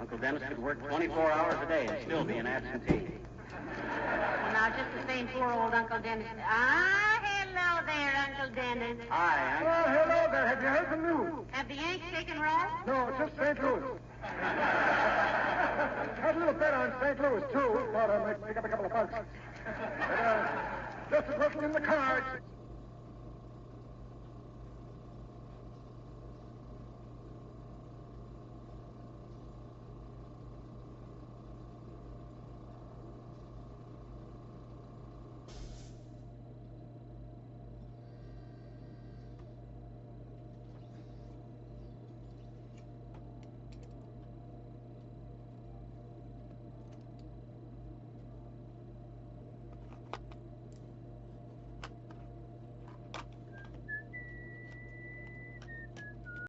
Uncle Dennis could work 24 hours a day and still be an absentee. Well, now, just the same poor old Uncle Dennis. Ah, hello there, Uncle Dennis. Hi, Oh, hello there. Have you heard the news? Have the Yanks taken Ross? No, it's just St. Louis. Had a little bet on St. Louis, too. Thought I might pick up a couple of bucks. But, just it wasn't in the cards.